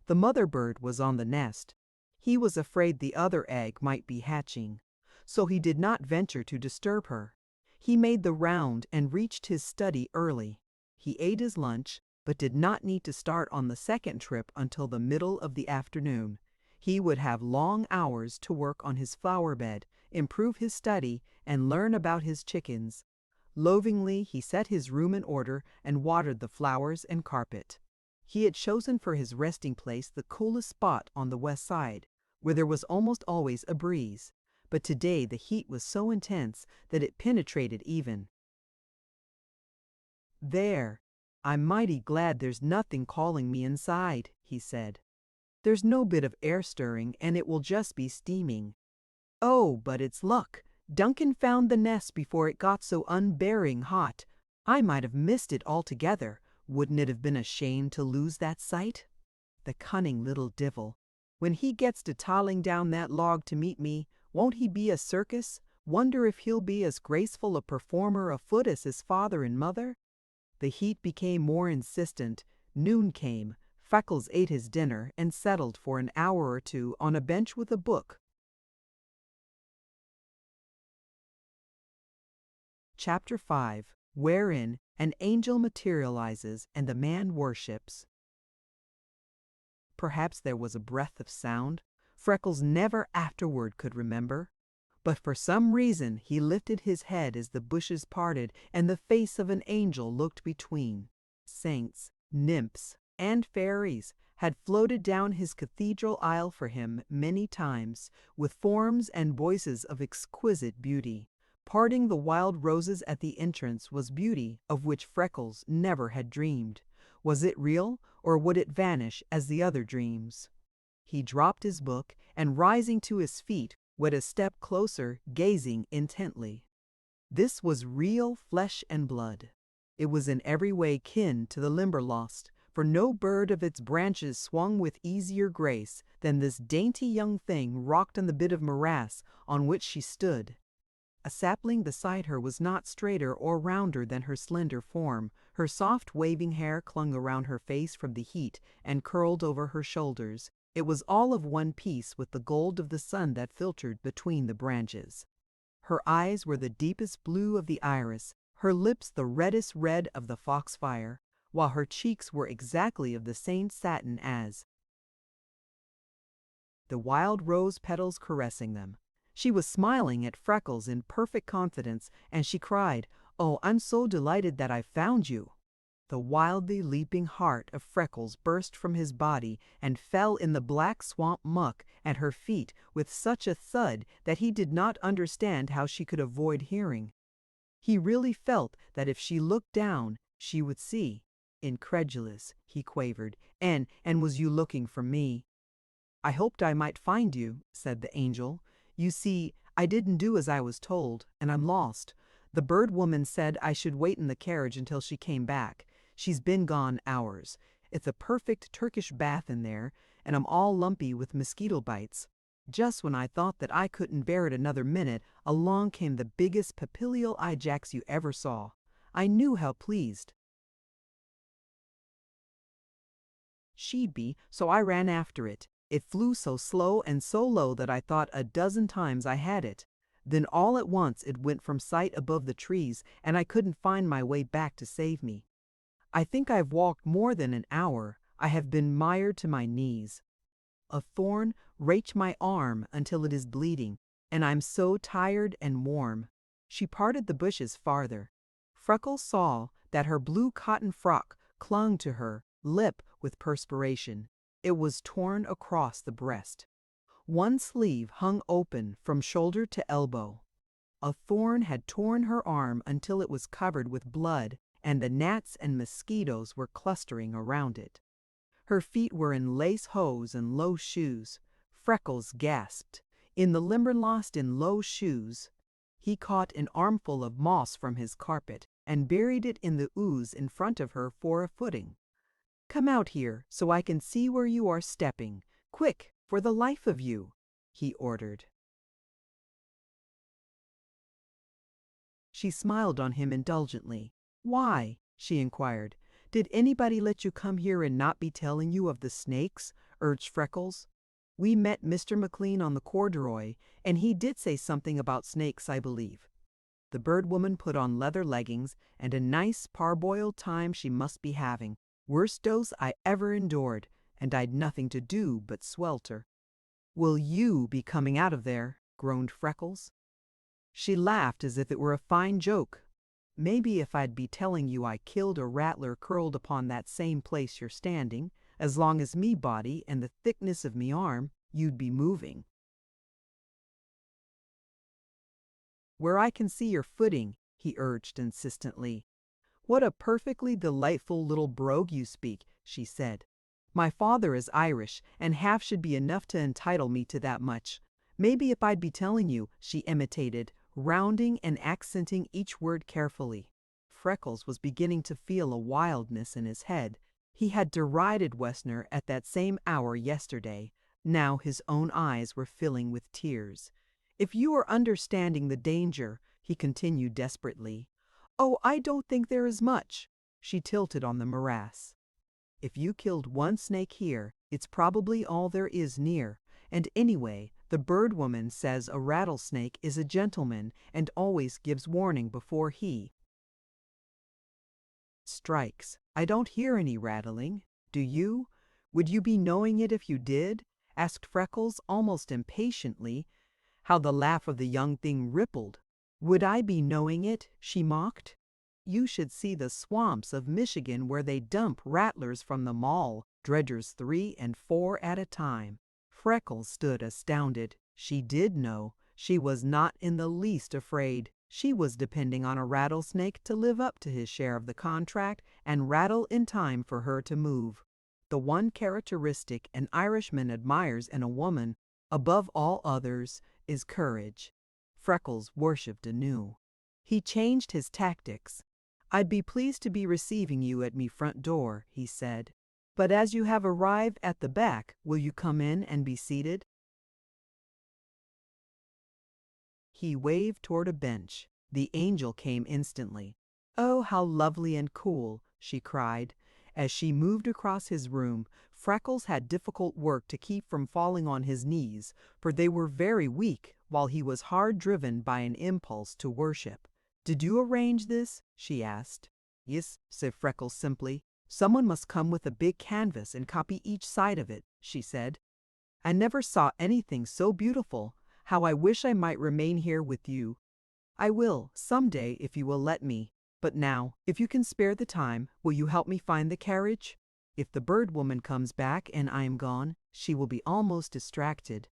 A: The mother bird was on the nest. He was afraid the other egg might be hatching, so he did not venture to disturb her. He made the round and reached his study early. He ate his lunch, but did not need to start on the second trip until the middle of the afternoon. He would have long hours to work on his flower bed, improve his study, and learn about his chickens. Lovingly, he set his room in order and watered the flowers and carpet. He had chosen for his resting place the coolest spot on the west side, where there was almost always a breeze. But today the heat was so intense that it penetrated even. There, I'm mighty glad there's nothing calling me inside, he said. There's no bit of air stirring, and it will just be steaming. Oh, but it's luck. Duncan found the nest before it got so unbearing hot. I might have missed it altogether. Wouldn't it have been a shame to lose that sight? The cunning little divil. When he gets to toddling down that log to meet me, won't he be a circus? Wonder if he'll be as graceful a performer afoot as his father and mother? The heat became more insistent. Noon came. Freckles ate his dinner and settled for an hour or two on a bench with a book. Chapter 5, wherein an angel materializes and a man worships. Perhaps there was a breath of sound Freckles never afterward could remember, but for some reason he lifted his head as the bushes parted and the face of an angel looked between. Saints, nymphs, and fairies had floated down his cathedral aisle for him many times, with forms and voices of exquisite beauty. Parting the wild roses at the entrance was beauty of which Freckles never had dreamed. Was it real, or would it vanish as the other dreams? He dropped his book, and rising to his feet, went a step closer, gazing intently. This was real flesh and blood. It was in every way kin to the Limberlost, for no bird of its branches swung with easier grace than this dainty young thing rocked on the bit of morass on which she stood. A sapling beside her was not straighter or rounder than her slender form. Her soft waving hair clung around her face from the heat and curled over her shoulders. It was all of one piece with the gold of the sun that filtered between the branches. Her eyes were the deepest blue of the iris, her lips the reddest red of the foxfire, while her cheeks were exactly of the same satin as the wild rose petals caressing them. She was smiling at Freckles in perfect confidence, and she cried, "Oh, I'm so delighted that I've found you." The wildly leaping heart of Freckles burst from his body and fell in the black swamp muck at her feet with such a thud that he did not understand how she could avoid hearing. He really felt that if she looked down, she would see. Incredulous, he quavered, and was you looking for me?" "I hoped I might find you," said the angel. You see, I didn't do as I was told, and I'm lost. The bird woman said I should wait in the carriage until she came back. She's been gone hours. It's a perfect Turkish bath in there, and I'm all lumpy with mosquito bites. Just when I thought that I couldn't bear it another minute, along came the biggest papillial Ajax you ever saw. I knew how pleased she'd be, so I ran after it. It flew so slow and so low that I thought a dozen times I had it. Then all at once it went from sight above the trees, and I couldn't find my way back to save me. I think I've walked more than an hour. I have been mired to my knees. A thorn raked my arm until it is bleeding, and I'm so tired and warm. She parted the bushes farther. Freckles saw that her blue cotton frock clung to her lip with perspiration. It was torn across the breast. One sleeve hung open from shoulder to elbow. A thorn had torn her arm until it was covered with blood, and the gnats and mosquitoes were clustering around it. Her feet were in lace hose and low shoes. Freckles gasped. In the Limberlost in low shoes. He caught an armful of moss from his carpet and buried it in the ooze in front of her for a footing. "Come out here so I can see where you are stepping. Quick, for the life of you," he ordered. She smiled on him indulgently. "Why?" she inquired. "Did anybody let you come here and not be telling you of the snakes?" urged Freckles. "We met Mr. McLean on the corduroy, and he did say something about snakes, I believe." The bird woman put on leather leggings, and a nice parboiled time she must be having. Worst dose I ever endured, and I'd nothing to do but swelter. "Will you be coming out of there?" groaned Freckles. She laughed as if it were a fine joke. "Maybe if I'd be telling you I killed a rattler curled upon that same place you're standing, as long as me body and the thickness of me arm, you'd be moving. Where I can see your footing," he urged insistently. "What a perfectly delightful little brogue you speak," she said. "My father is Irish, and half should be enough to entitle me to that much. Maybe if I'd be telling you," she imitated, rounding and accenting each word carefully. Freckles was beginning to feel a wildness in his head. He had derided Wessner at that same hour yesterday. Now his own eyes were filling with tears. "If you are understanding the danger," he continued desperately. "Oh, I don't think there is much." She tilted on the morass. "If you killed one snake here, it's probably all there is near. And anyway, the bird woman says a rattlesnake is a gentleman and always gives warning before he strikes. I don't hear any rattling. Do you? Would you be knowing it if you did?" asked Freckles almost impatiently. How the laugh of the young thing rippled. "Would I be knowing it?" she mocked. "You should see the swamps of Michigan where they dump rattlers from the mall, dredgers 3 and 4 at a time." Freckles stood astounded. She did know. She was not in the least afraid. She was depending on a rattlesnake to live up to his share of the contract and rattle in time for her to move. The one characteristic an Irishman admires in a woman, above all others, is courage. Freckles worshipped anew. He changed his tactics. "I'd be pleased to be receiving you at me front door," he said. "But as you have arrived at the back, will you come in and be seated?" He waved toward a bench. The angel came instantly. "Oh, how lovely and cool," she cried. As she moved across his room, Freckles had difficult work to keep from falling on his knees, for they were very weak, while he was hard driven by an impulse to worship. "Did you arrange this?" she asked. "Yes," said Freckles simply. "Someone must come with a big canvas and copy each side of it," she said. "I never saw anything so beautiful. How I wish I might remain here with you." "I will, some day, if you will let me. But now, if you can spare the time, will you help me find the carriage? If the bird woman comes back and I am gone, she will be almost distracted."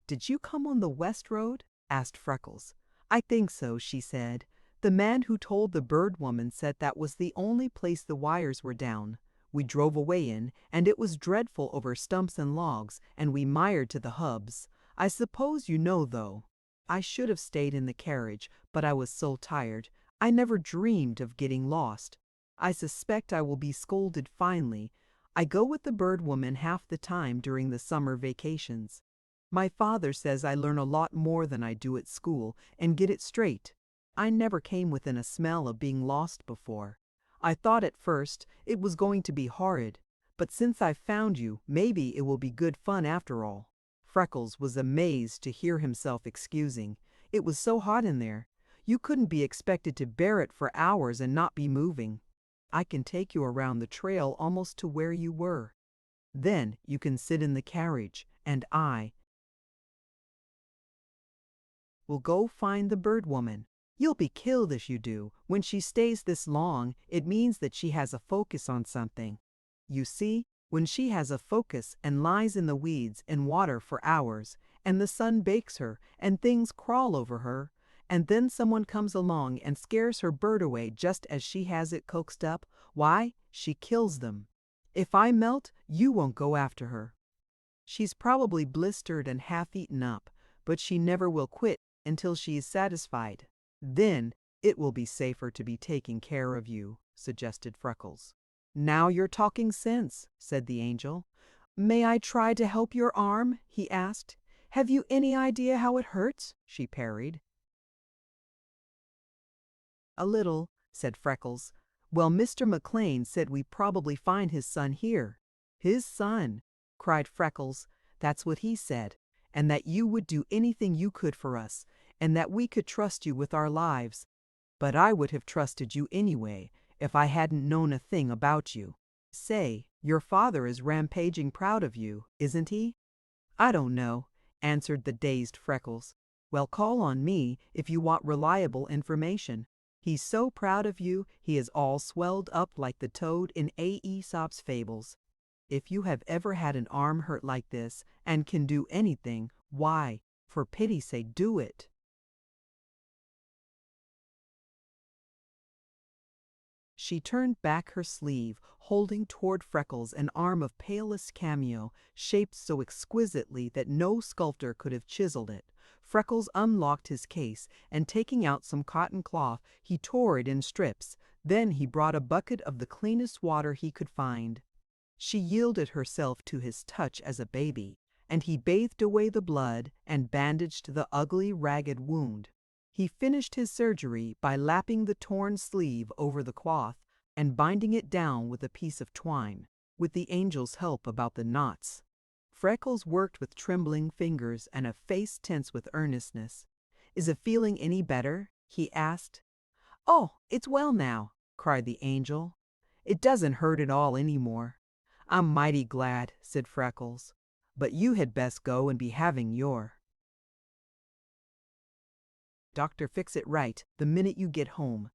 A: "Did you come on the West Road?" asked Freckles. "I think so," she said. "The man who told the bird woman said that was the only place the wires were down. We drove away in, and it was dreadful over stumps and logs, and we mired to the hubs. I suppose you know, though. I should have stayed in the carriage, but I was so tired. I never dreamed of getting lost. I suspect I will be scolded finely. I go with the bird woman half the time during the summer vacations. My father says I learn a lot more than I do at school, and get it straight. I never came within a smell of being lost before. I thought at first it was going to be horrid, but since I've found you, maybe it will be good fun after all. Freckles was amazed to hear himself excusing. It was so hot in there. You couldn't be expected to bear it for hours and not be moving. I can take you around the trail almost to where you were. Then you can sit in the carriage, and I will go find the bird woman. You'll be killed if you do. When she stays this long, it means that she has a focus on something. You see, when she has a focus and lies in the weeds and water for hours, and the sun bakes her, and things crawl over her, and then someone comes along and scares her bird away just as she has it coaxed up, why, she kills them. If I melt, you won't go after her. She's probably blistered and half eaten up, but she never will quit until she is satisfied. Then it will be safer to be taking care of you, suggested Freckles. Now you're talking sense, said the angel. May I try to help your arm? He asked. Have you any idea how it hurts? She parried. A little, said Freckles. Well, Mr. McLean said we'd probably find his son here. His son, cried Freckles. That's what he said, and that you would do anything you could for us, and that we could trust you with our lives. But I would have trusted you anyway, if I hadn't known a thing about you. Say, your father is rampaging proud of you, isn't he? I don't know, answered the dazed Freckles. Well, call on me if you want reliable information. He's so proud of you, he is all swelled up like the toad in Aesop's fables. If you have ever had an arm hurt like this and can do anything, why, for pity's sake, do it. She turned back her sleeve, holding toward Freckles an arm of palest cameo, shaped so exquisitely that no sculptor could have chiseled it. Freckles unlocked his case, and taking out some cotton cloth, he tore it in strips. Then he brought a bucket of the cleanest water he could find. She yielded herself to his touch as a baby, and he bathed away the blood and bandaged the ugly, ragged wound. He finished his surgery by lapping the torn sleeve over the cloth and binding it down with a piece of twine, with the angel's help about the knots. Freckles worked with trembling fingers and a face tense with earnestness. Is it feeling any better? He asked. Oh, it's well now, cried the angel. It doesn't hurt at all any more. I'm mighty glad, said Freckles. But you had best go and be having your doctor fix it right the minute you get home.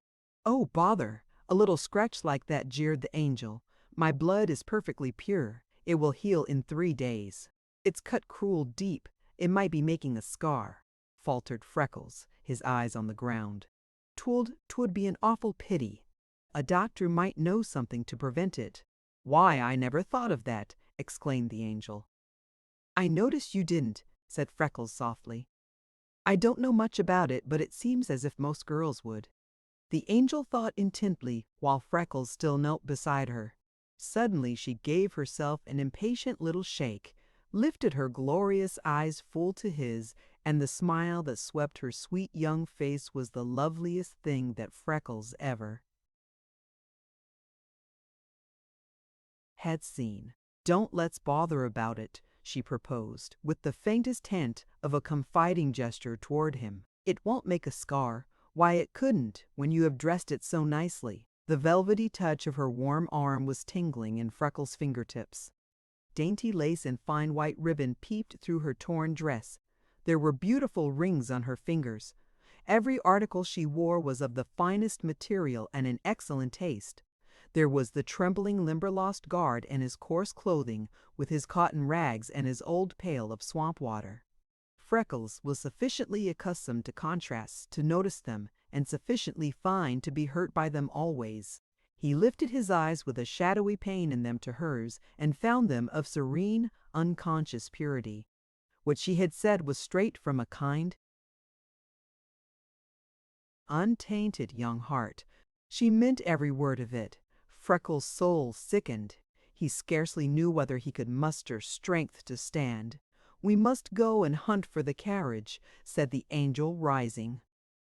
A: Oh, bother! A little scratch like that, jeered the angel. My blood is perfectly pure. It will heal in 3 days. It's cut cruel deep. It might be making a scar, faltered Freckles, his eyes on the ground. 'Twould be an awful pity. A doctor might know something to prevent it. Why, I never thought of that, exclaimed the angel. I noticed you didn't, said Freckles softly. I don't know much about it, but it seems as if most girls would. The angel thought intently while Freckles still knelt beside her. Suddenly she gave herself an impatient little shake, lifted her glorious eyes full to his, and the smile that swept her sweet young face was the loveliest thing that Freckles ever had seen. Don't let's bother about it, she proposed, with the faintest hint of a confiding gesture toward him. It won't make a scar. Why, it couldn't, when you have dressed it so nicely. The velvety touch of her warm arm was tingling in Freckles' fingertips. Dainty lace and fine white ribbon peeped through her torn dress. There were beautiful rings on her fingers. Every article she wore was of the finest material and in excellent taste. There was the trembling Limberlost guard in his coarse clothing, with his cotton rags and his old pail of swamp water. Freckles was sufficiently accustomed to contrasts to notice them, and sufficiently fine to be hurt by them always. He lifted his eyes with a shadowy pain in them to hers and found them of serene, unconscious purity. What she had said was straight from a kind, untainted young heart. She meant every word of it. Freckles' soul sickened. He scarcely knew whether he could muster strength to stand. "We must go and hunt for the carriage," said the angel, rising.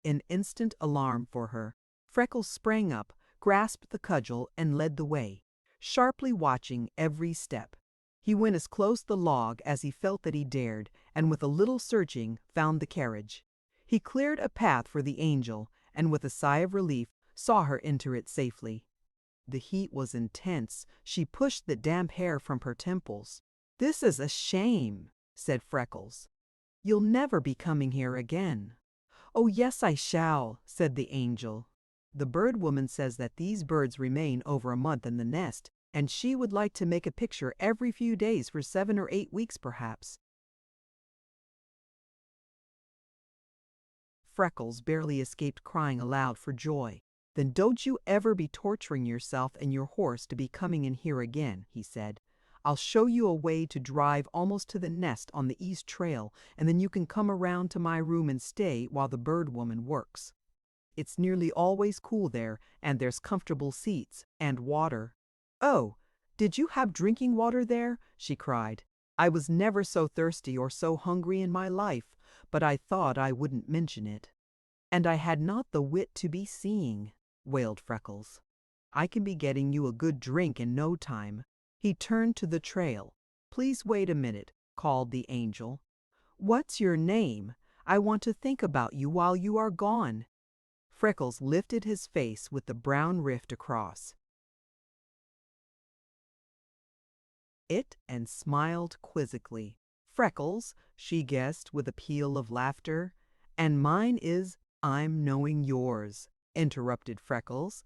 A: In instant alarm for her, Freckles sprang up, grasped the cudgel, and led the way, sharply watching every step. He went as close the log as he felt that he dared, and with a little searching found the carriage. He cleared a path for the angel, and with a sigh of relief saw her enter it safely. The heat was intense. She pushed the damp hair from her temples. "This is a shame," said Freckles. "You'll never be coming here again." "Oh, yes, I shall," said the angel. "The bird woman says that these birds remain over a month in the nest, and she would like to make a picture every few days for 7 or 8 weeks perhaps." Freckles barely escaped crying aloud for joy. "Then don't you ever be torturing yourself and your horse to be coming in here again," he said. "I'll show you a way to drive almost to the nest on the east trail, and then you can come around to my room and stay while the bird woman works. It's nearly always cool there, and there's comfortable seats and water." "Oh, did you have drinking water there?" she cried. "I was never so thirsty or so hungry in my life, but I thought I wouldn't mention it." "And I had not the wit to be seeing," wailed Freckles. "I can be getting you a good drink in no time." He turned to the trail. "Please wait a minute," called the angel. "What's your name? I want to think about you while you are gone." Freckles lifted his face with the brown rift across it and smiled quizzically. "Freckles," she guessed with a peal of laughter. "And mine is—" "I'm knowing yours," interrupted Freckles.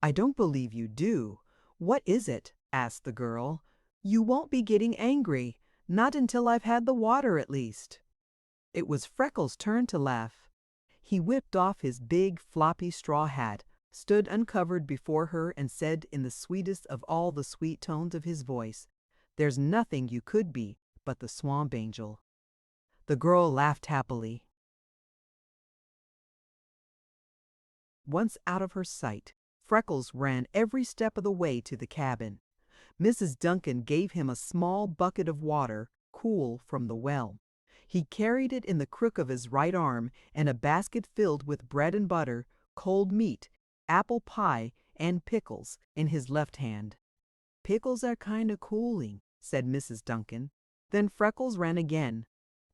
A: "I don't believe you do. What is it?" asked the girl. "You won't be getting angry. Not until I've had the water, at least." It was Freckles' turn to laugh. He whipped off his big, floppy straw hat, stood uncovered before her, and said in the sweetest of all the sweet tones of his voice, "There's nothing you could be but the Swamp Angel." The girl laughed happily. Once out of her sight, Freckles ran every step of the way to the cabin. Mrs. Duncan gave him a small bucket of water, cool from the well. He carried it in the crook of his right arm, and a basket filled with bread and butter, cold meat, apple pie, and pickles in his left hand. "Pickles are kind of cooling," said Mrs. Duncan. Then Freckles ran again.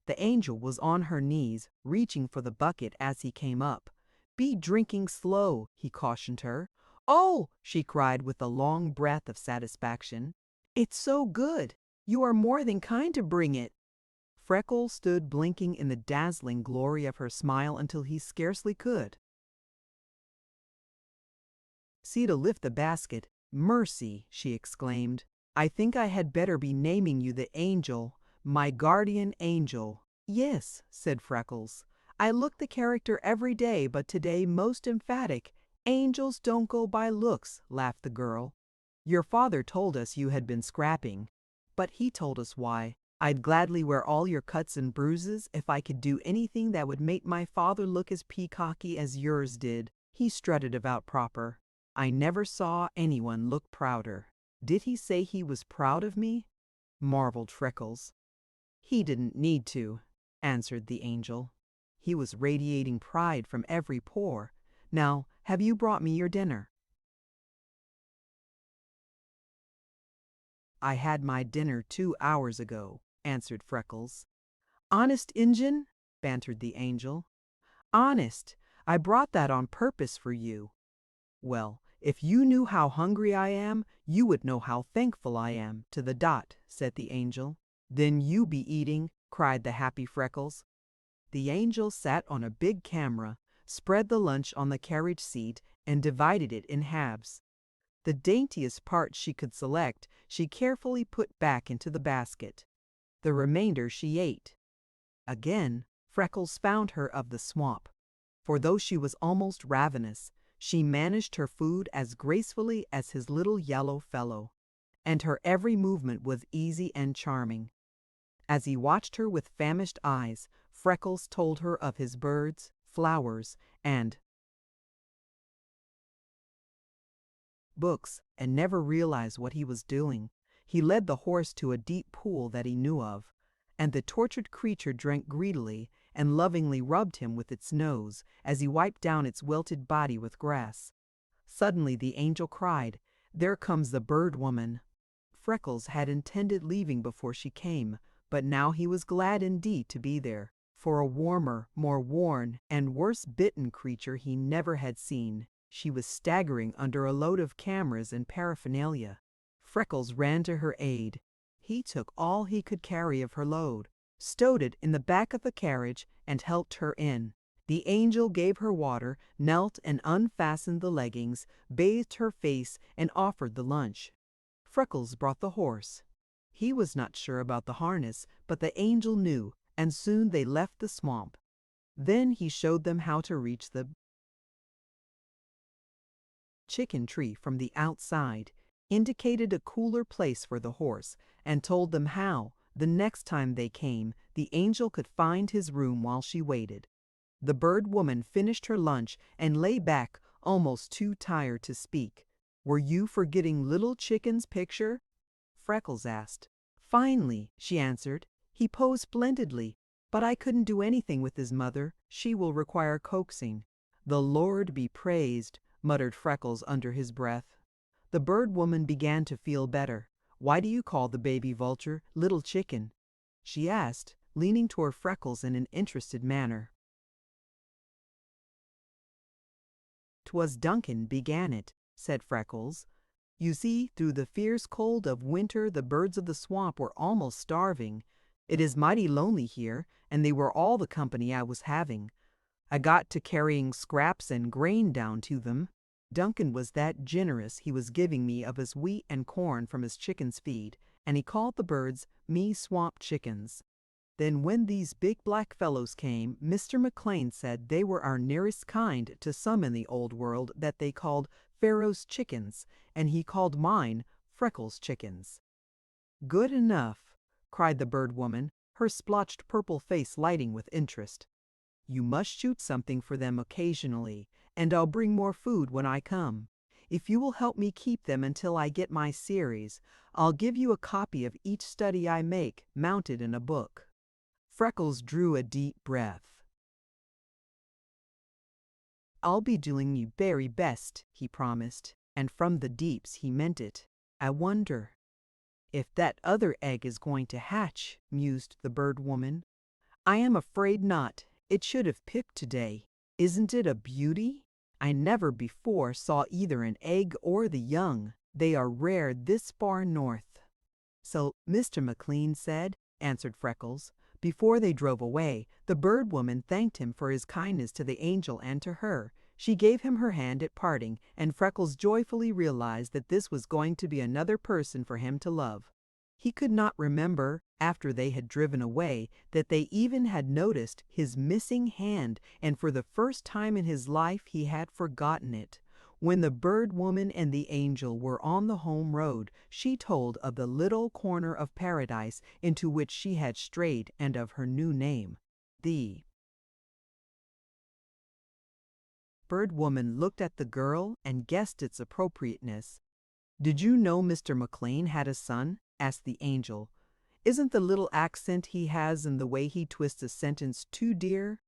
A: The angel was on her knees, reaching for the bucket as he came up. "Be drinking slow," he cautioned her. "Oh!" she cried with a long breath of satisfaction. "It's so good. You are more than kind to bring it." Freckles stood blinking in the dazzling glory of her smile until he scarcely could see to lift the basket. "Mercy!" she exclaimed. "I think I had better be naming you the angel, my guardian angel." "Yes," said Freckles. "I look the character every day, but today most emphatic." "Angels don't go by looks," laughed the girl. "Your father told us you had been scrapping, but he told us why. I'd gladly wear all your cuts and bruises if I could do anything that would make my father look as peacocky as yours did." He strutted about proper. "I never saw anyone look prouder." "Did he say he was proud of me?" marveled Freckles. "He didn't need to," answered the angel. "He was radiating pride from every pore. Now, have you brought me your dinner?" "I had my dinner 2 hours ago," answered Freckles. "Honest Injun?" bantered the angel. "Honest. I brought that on purpose for you." "Well, if you knew how hungry I am, you would know how thankful I am, to the dot," said the angel. "Then you be eating," cried the happy Freckles. The angel sat on a big camera, spread the lunch on the carriage seat, and divided it in halves. The daintiest part she could select she carefully put back into the basket. The remainder she ate. Again Freckles found her of the swamp, for though she was almost ravenous, She managed her food as gracefully as his little yellow fellow, and her every movement was easy and charming. As he watched her with famished eyes, Freckles told her of his birds, flowers, and books, and never realized what he was doing. He led the horse to a deep pool that he knew of, and the tortured creature drank greedily and lovingly rubbed him with its nose as he wiped down its wilted body with grass. Suddenly the angel cried, "There comes the bird woman." Freckles had intended leaving before she came, but now he was glad indeed to be there, for a warmer, more worn, and worse bitten creature he never had seen. She was staggering under a load of cameras and paraphernalia. Freckles ran to her aid. He took all he could carry of her load, stowed it in the back of the carriage, and helped her in. The angel gave her water, knelt and unfastened the leggings, bathed her face, and offered the lunch. Freckles brought the horse. He was not sure about the harness, but the angel knew, and soon they left the swamp. Then he showed them how to reach the chicken tree from the outside, indicated a cooler place for the horse, and told them how, the next time they came, the angel could find his room while she waited. The bird woman finished her lunch and lay back, almost too tired to speak. "Were you forgetting Little Chicken's picture?" Freckles asked. "Finally," she answered. "He posed splendidly, but I couldn't do anything with his mother. She will require coaxing." "The Lord be praised," muttered Freckles under his breath. The bird woman began to feel better. "Why do you call the baby vulture Little Chicken?" she asked, leaning toward Freckles in an interested manner. "'Twas Duncan began it," said Freckles. "You see, through the fierce cold of winter the birds of the swamp were almost starving. It is mighty lonely here, and they were all the company I was having. I got to carrying scraps and grain down to them. Duncan was that generous he was giving me of his wheat and corn from his chicken's feed, and he called the birds me swamp chickens. Then when these big black fellows came, Mr. McLean said they were our nearest kind to some in the old world that they called Pharaoh's chickens, and he called mine Freckles chickens." "Good enough," cried the bird woman, her splotched purple face lighting with interest. "You must shoot something for them occasionally, and I'll bring more food when I come. If you will help me keep them until I get my series, I'll give you a copy of each study I make, mounted in a book." Freckles drew a deep breath. "I'll be doing my very best," he promised, and from the deeps he meant it. "I wonder if that other egg is going to hatch," mused the bird woman. "I am afraid not. It should have picked today. Isn't it a beauty? I never before saw either an egg or the young. They are rare this far north." "So Mr. McLean said," answered Freckles. Before they drove away, the bird woman thanked him for his kindness to the angel and to her. She gave him her hand at parting, and Freckles joyfully realized that this was going to be another person for him to love. He could not remember, after they had driven away, that they even had noticed his missing hand, and for the first time in his life he had forgotten it. When the bird woman and the angel were on the home road, she told of the little corner of paradise into which she had strayed and of her new name. The bird woman looked at the girl and guessed its appropriateness. "Did you know Mr. McLean had a son?" asked the angel. "Isn't the little accent he has in the way he twists a sentence too dear?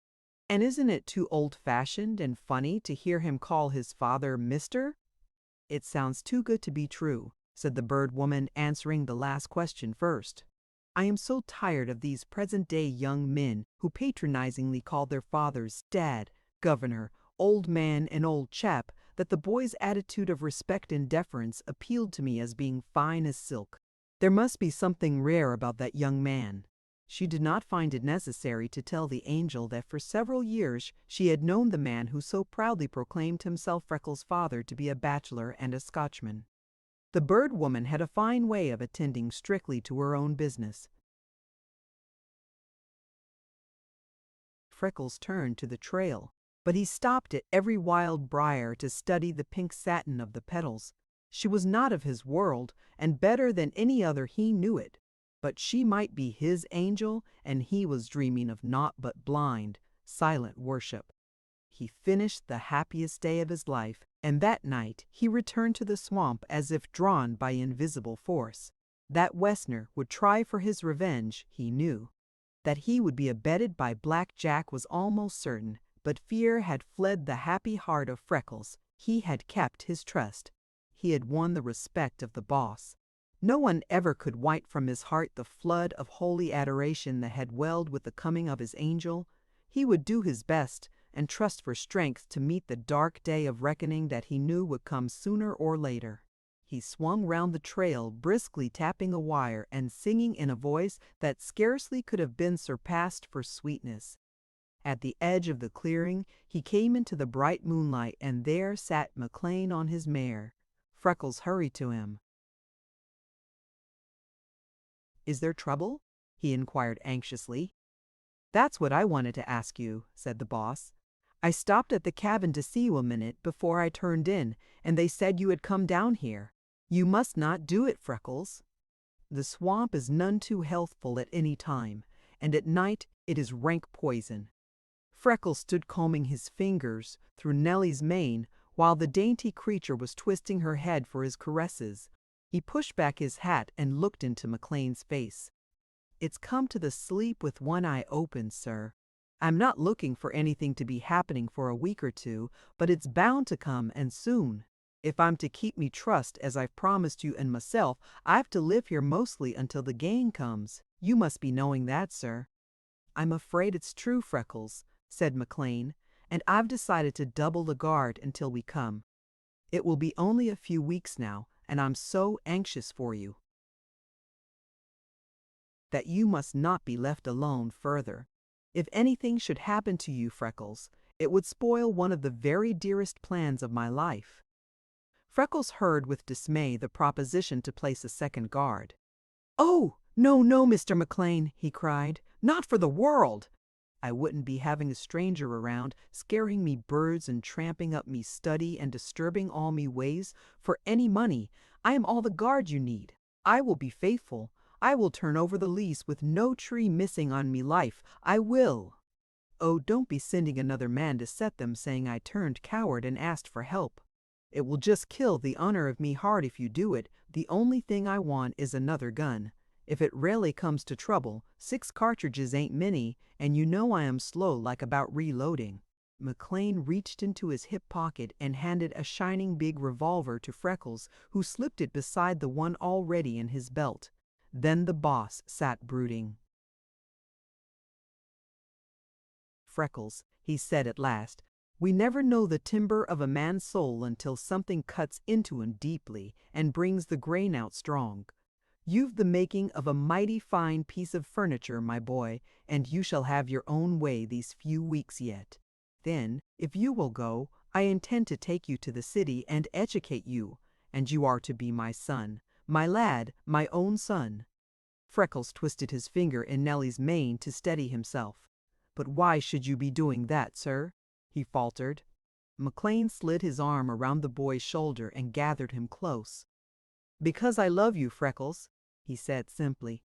A: And isn't it too old-fashioned and funny to hear him call his father Mister?" "It sounds too good to be true," said the bird woman, answering the last question first. "I am so tired of these present-day young men who patronizingly call their fathers Dad, Governor, Old Man, and Old Chap, that the boy's attitude of respect and deference appealed to me as being fine as silk. There must be something rare about that young man." She did not find it necessary to tell the angel that for several years she had known the man who so proudly proclaimed himself Freckles' father to be a bachelor and a Scotchman. The bird woman had a fine way of attending strictly to her own business. Freckles turned to the trail, but he stopped at every wild briar to study the pink satin of the petals. She was not of his world, and better than any other he knew it. But she might be his angel, and he was dreaming of naught but blind, silent worship. He finished the happiest day of his life, and that night he returned to the swamp as if drawn by invisible force. That Wessner would try for his revenge, he knew. That he would be abetted by Black Jack was almost certain, but fear had fled the happy heart of Freckles. He had kept his trust. He had won the respect of the boss. No one ever could wipe from his heart the flood of holy adoration that had welled with the coming of his angel. He would do his best and trust for strength to meet the dark day of reckoning that he knew would come sooner or later. He swung round the trail, briskly tapping a wire and singing in a voice that scarcely could have been surpassed for sweetness. At the edge of the clearing, he came into the bright moonlight, and there sat McLean on his mare. Freckles hurried to him. "Is there trouble?" he inquired anxiously. "That's what I wanted to ask you," said the boss. "I stopped at the cabin to see you a minute before I turned in, and they said you had come down here. You must not do it, Freckles. The swamp is none too healthful at any time, and at night it is rank poison." Freckles stood combing his fingers through Nellie's mane while the dainty creature was twisting her head for his caresses. He pushed back his hat and looked into McLean's face. "It's come to the sleep with one eye open, sir. I'm not looking for anything to be happening for a week or two, but it's bound to come, and soon. If I'm to keep me trust as I've promised you and myself, I've to live here mostly until the gain comes. You must be knowing that, sir." "I'm afraid it's true, Freckles," said McLean, "and I've decided to double the guard until we come. It will be only a few weeks now, and I'm so anxious for you that you must not be left alone further. If anything should happen to you, Freckles, it would spoil one of the very dearest plans of my life." Freckles heard with dismay the proposition to place a second guard. "Oh, no, no, Mr. McLean," he cried. "Not for the world! I wouldn't be having a stranger around, scaring me birds and tramping up me study and disturbing all me ways for any money. I am all the guard you need. I will be faithful. I will turn over the lease with no tree missing on me life. I will. Oh, don't be sending another man to set them saying I turned coward and asked for help. It will just kill the honor of me heart if you do it. The only thing I want is another gun. If it really comes to trouble, 6 cartridges ain't many, and you know I am slow like about reloading." McLean reached into his hip pocket and handed a shining big revolver to Freckles, who slipped it beside the one already in his belt. Then the boss sat brooding. "Freckles," he said at last, "we never know the timber of a man's soul until something cuts into him deeply and brings the grain out strong. You've the making of a mighty fine piece of furniture, my boy, and you shall have your own way these few weeks yet. Then, if you will go, I intend to take you to the city and educate you, and you are to be my son, my lad, my own son." Freckles twisted his finger in Nellie's mane to steady himself. "But why should you be doing that, sir?" he faltered. McLean slid his arm around the boy's shoulder and gathered him close. "Because I love you, Freckles," he said simply.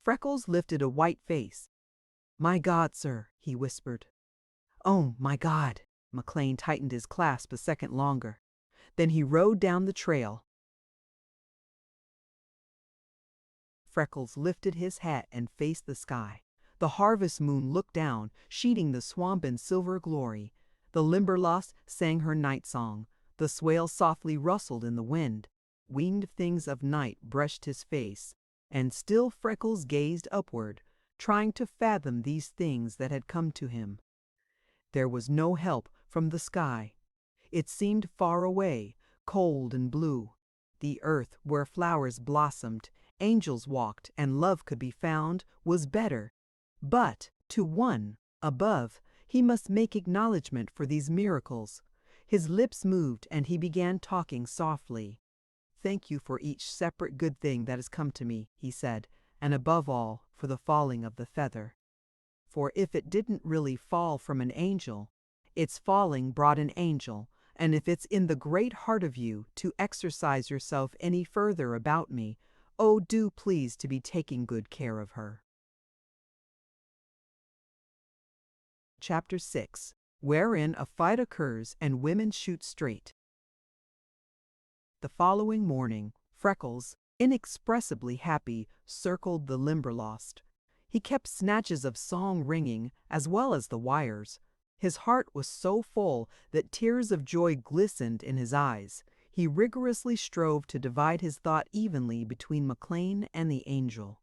A: Freckles lifted a white face. "My God, sir," he whispered. "Oh, my God." McLean tightened his clasp a second longer. Then he rode down the trail. Freckles lifted his hat and faced the sky. The harvest moon looked down, sheeting the swamp in silver glory. The Limberlost sang her night song. The swale softly rustled in the wind. Winged things of night brushed his face, and still Freckles gazed upward, trying to fathom these things that had come to him. There was no help from the sky. It seemed far away, cold and blue. The earth where flowers blossomed, angels walked, and love could be found, was better. But to One above, he must make acknowledgment for these miracles. His lips moved, and he began talking softly. "Thank you for each separate good thing that has come to me," he said, "and above all, for the falling of the feather. For if it didn't really fall from an angel, Its falling brought an angel, and if it's in the great heart of you to exercise yourself any further about me, oh, do please to be taking good care of her. Chapter 6, wherein a fight occurs and women shoot straight. The following morning, Freckles, inexpressibly happy, circled the Limberlost. He kept snatches of song ringing, as well as the wires. His heart was so full that tears of joy glistened in his eyes. He rigorously strove to divide his thought evenly between McLean and the angel.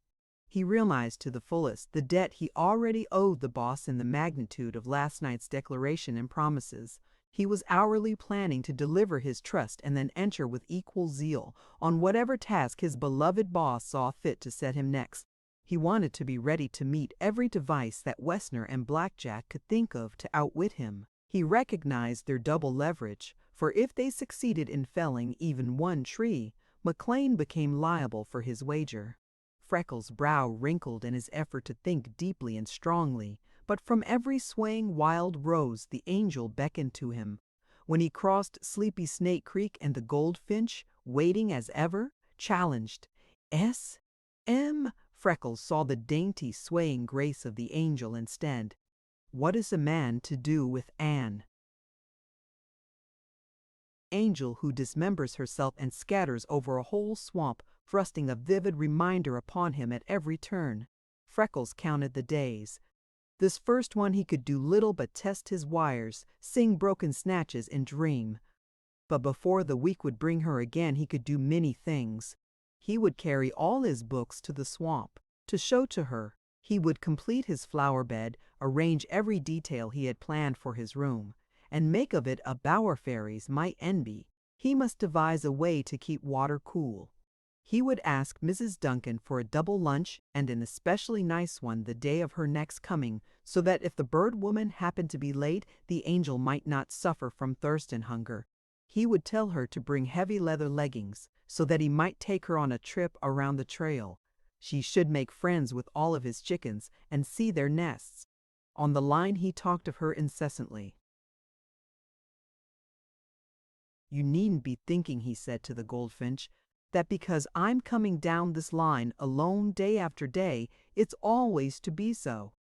A: He realized to the fullest the debt he already owed the boss in the magnitude of last night's declaration and promises. He was hourly planning to deliver his trust and then enter with equal zeal on whatever task his beloved boss saw fit to set him next. He wanted to be ready to meet every device that Wessner and Blackjack could think of to outwit him. He recognized their double leverage, for if they succeeded in felling even one tree, McLean became liable for his wager. Freckles' brow wrinkled in his effort to think deeply and strongly, but from every swaying wild rose the angel beckoned to him. When he crossed Sleepy Snake Creek and the Goldfinch, waiting as ever, challenged, "S.M." Freckles saw the dainty swaying grace of the angel instead. What is a man to do with Anne? Angel who dismembers herself and scatters over a whole swamp, thrusting a vivid reminder upon him at every turn. Freckles counted the days. This first one he could do little but test his wires, sing broken snatches, and dream. But before the week would bring her again he could do many things. He would carry all his books to the swamp, to show to her. He would complete his flower bed, arrange every detail he had planned for his room, and make of it a bower fairies might envy. He must devise a way to keep water cool. He would ask Mrs. Duncan for a double lunch and an especially nice one the day of her next coming, so that if the bird woman happened to be late, the angel might not suffer from thirst and hunger. He would tell her to bring heavy leather leggings, so that he might take her on a trip around the trail. She should make friends with all of his chickens and see their nests. On the line he talked of her incessantly. "You needn't be thinking," he said to the goldfinch, "that because I'm coming down this line alone day after day, it's always to be so.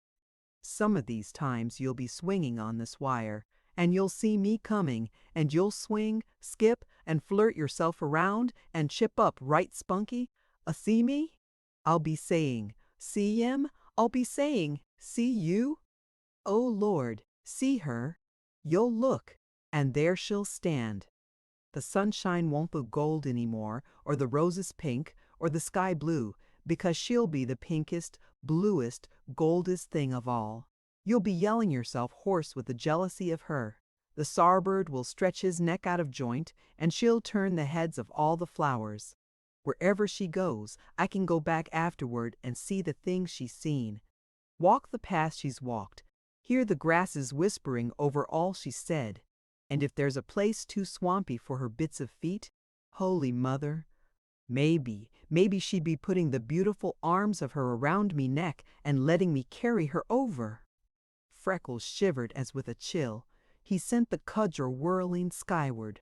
A: Some of these times you'll be swinging on this wire, and you'll see me coming, and you'll swing, skip, and flirt yourself around, and chip up right spunky. See me? I'll be saying, 'See him?' I'll be saying, 'See you?' Oh Lord, see her? You'll look, and there she'll stand. The sunshine won't be gold anymore, or the roses pink, or the sky blue, because she'll be the pinkest, bluest, goldest thing of all. You'll be yelling yourself hoarse with the jealousy of her. The starbird will stretch his neck out of joint, and she'll turn the heads of all the flowers. Wherever she goes, I can go back afterward and see the things she's seen. Walk the path she's walked, hear the grasses whispering over all she's said. And if there's a place too swampy for her bits of feet, Holy Mother, maybe she'd be putting the beautiful arms of her around me neck and letting me carry her over." Freckles shivered as with a chill. He sent the cudgel whirling skyward,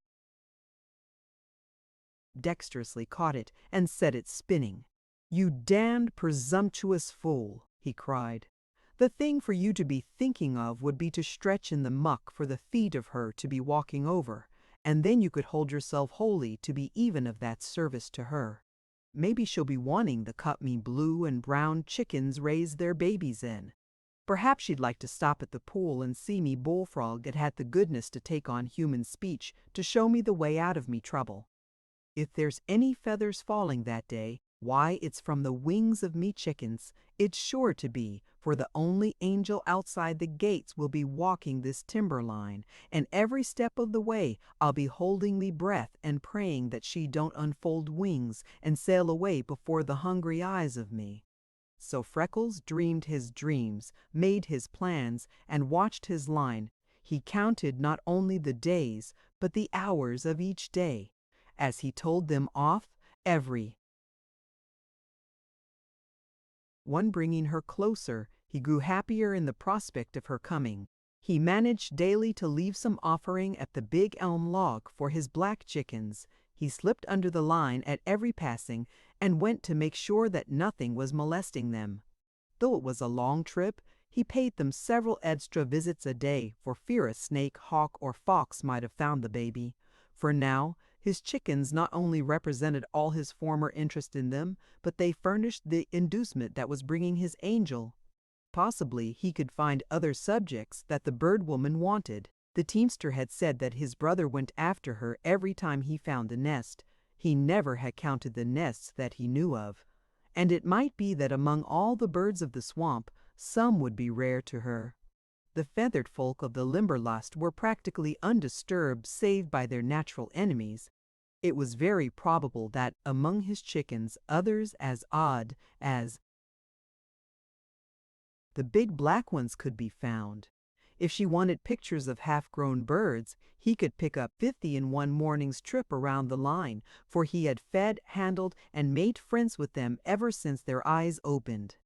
A: dexterously caught it, and set it spinning. "You damned presumptuous fool," he cried. "The thing for you to be thinking of would be to stretch in the muck for the feet of her to be walking over, and then you could hold yourself holy to be even of that service to her. Maybe she'll be wanting the cut me blue and brown chickens raise their babies in. Perhaps she'd like to stop at the pool and see me bullfrog that had the goodness to take on human speech to show me the way out of me trouble. If there's any feathers falling that day, why, it's from the wings of me chickens. It's sure to be, for the only angel outside the gates will be walking this timber line, and every step of the way I'll be holding me breath and praying that she don't unfold wings and sail away before the hungry eyes of me." So Freckles dreamed his dreams, made his plans, and watched his line. He counted not only the days, but the hours of each day. As he told them off, every one bringing her closer, he grew happier in the prospect of her coming. He managed daily to leave some offering at the big elm log for his black chickens. He slipped under the line at every passing and went to make sure that nothing was molesting them. Though it was a long trip, he paid them several extra visits a day for fear a snake, hawk, or fox might have found the baby. For now, his chickens not only represented all his former interest in them, but they furnished the inducement that was bringing his angel. Possibly he could find other subjects that the bird woman wanted. The teamster had said that his brother went after her every time he found a nest. He never had counted the nests that he knew of. And it might be that among all the birds of the swamp, some would be rare to her. The feathered folk of the Limberlost were practically undisturbed save by their natural enemies. It was very probable that among his chickens others as odd as the big black ones could be found. If she wanted pictures of half-grown birds, he could pick up 50 in one morning's trip around the line, for he had fed, handled, and made friends with them ever since their eyes opened.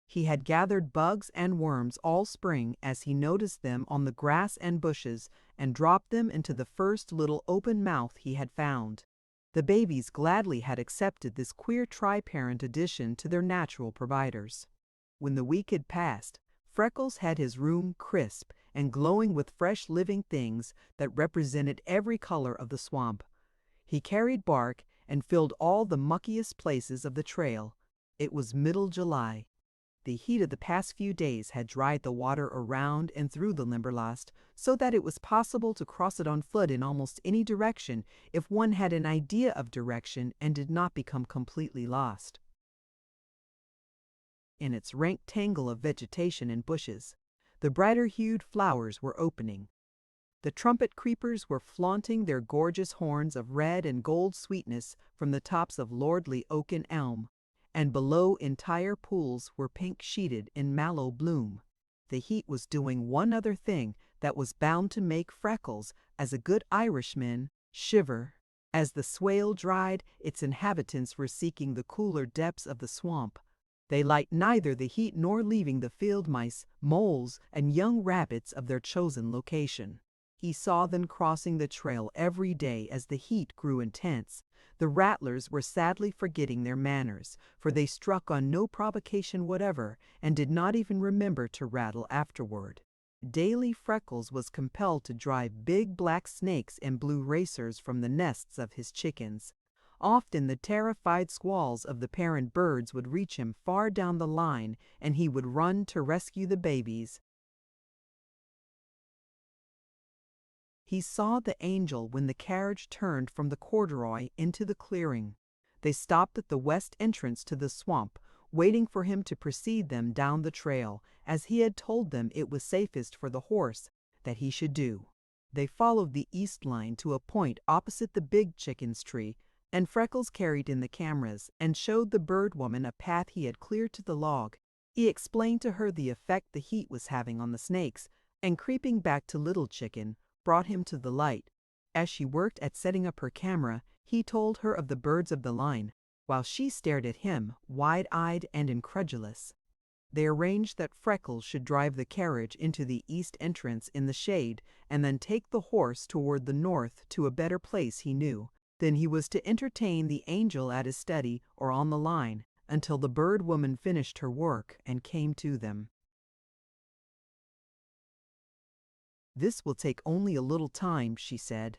A: He had gathered bugs and worms all spring as he noticed them on the grass and bushes and dropped them into the first little open mouth he had found. The babies gladly had accepted this queer tri-parent addition to their natural providers. When the week had passed, Freckles had his room crisp and glowing with fresh living things that represented every color of the swamp. He carried bark and filled all the muckiest places of the trail. It was middle July. The heat of the past few days had dried the water around and through the Limberlost so that it was possible to cross it on foot in almost any direction if one had an idea of direction and did not become completely lost. In its rank tangle of vegetation and bushes, the brighter-hued flowers were opening. The trumpet creepers were flaunting their gorgeous horns of red and gold sweetness from the tops of lordly oak and elm, and below entire pools were pink-sheeted in mallow bloom. The heat was doing one other thing that was bound to make Freckles, as a good Irishman, shiver. As the swale dried, its inhabitants were seeking the cooler depths of the swamp. They liked neither the heat nor leaving the field mice, moles, and young rabbits of their chosen location. He saw them crossing the trail every day as the heat grew intense. The rattlers were sadly forgetting their manners, for they struck on no provocation whatever and did not even remember to rattle afterward. Daily Freckles was compelled to drive big black snakes and blue racers from the nests of his chickens. Often the terrified squalls of the parent birds would reach him far down the line, and he would run to rescue the babies. He saw the angel when the carriage turned from the corduroy into the clearing. They stopped at the west entrance to the swamp, waiting for him to precede them down the trail, as he had told them it was safest for the horse that he should do. They followed the east line to a point opposite the big chicken's tree, and Freckles carried in the cameras and showed the bird woman a path he had cleared to the log. He explained to her the effect the heat was having on the snakes, and creeping back to Little Chicken, brought him to the light. As she worked at setting up her camera, he told her of the birds of the line, while she stared at him, wide-eyed and incredulous. They arranged that Freckles should drive the carriage into the east entrance in the shade and then take the horse toward the north to a better place he knew. Then he was to entertain the angel at his study or on the line until the bird woman finished her work and came to them. "This will take only a little time," she said.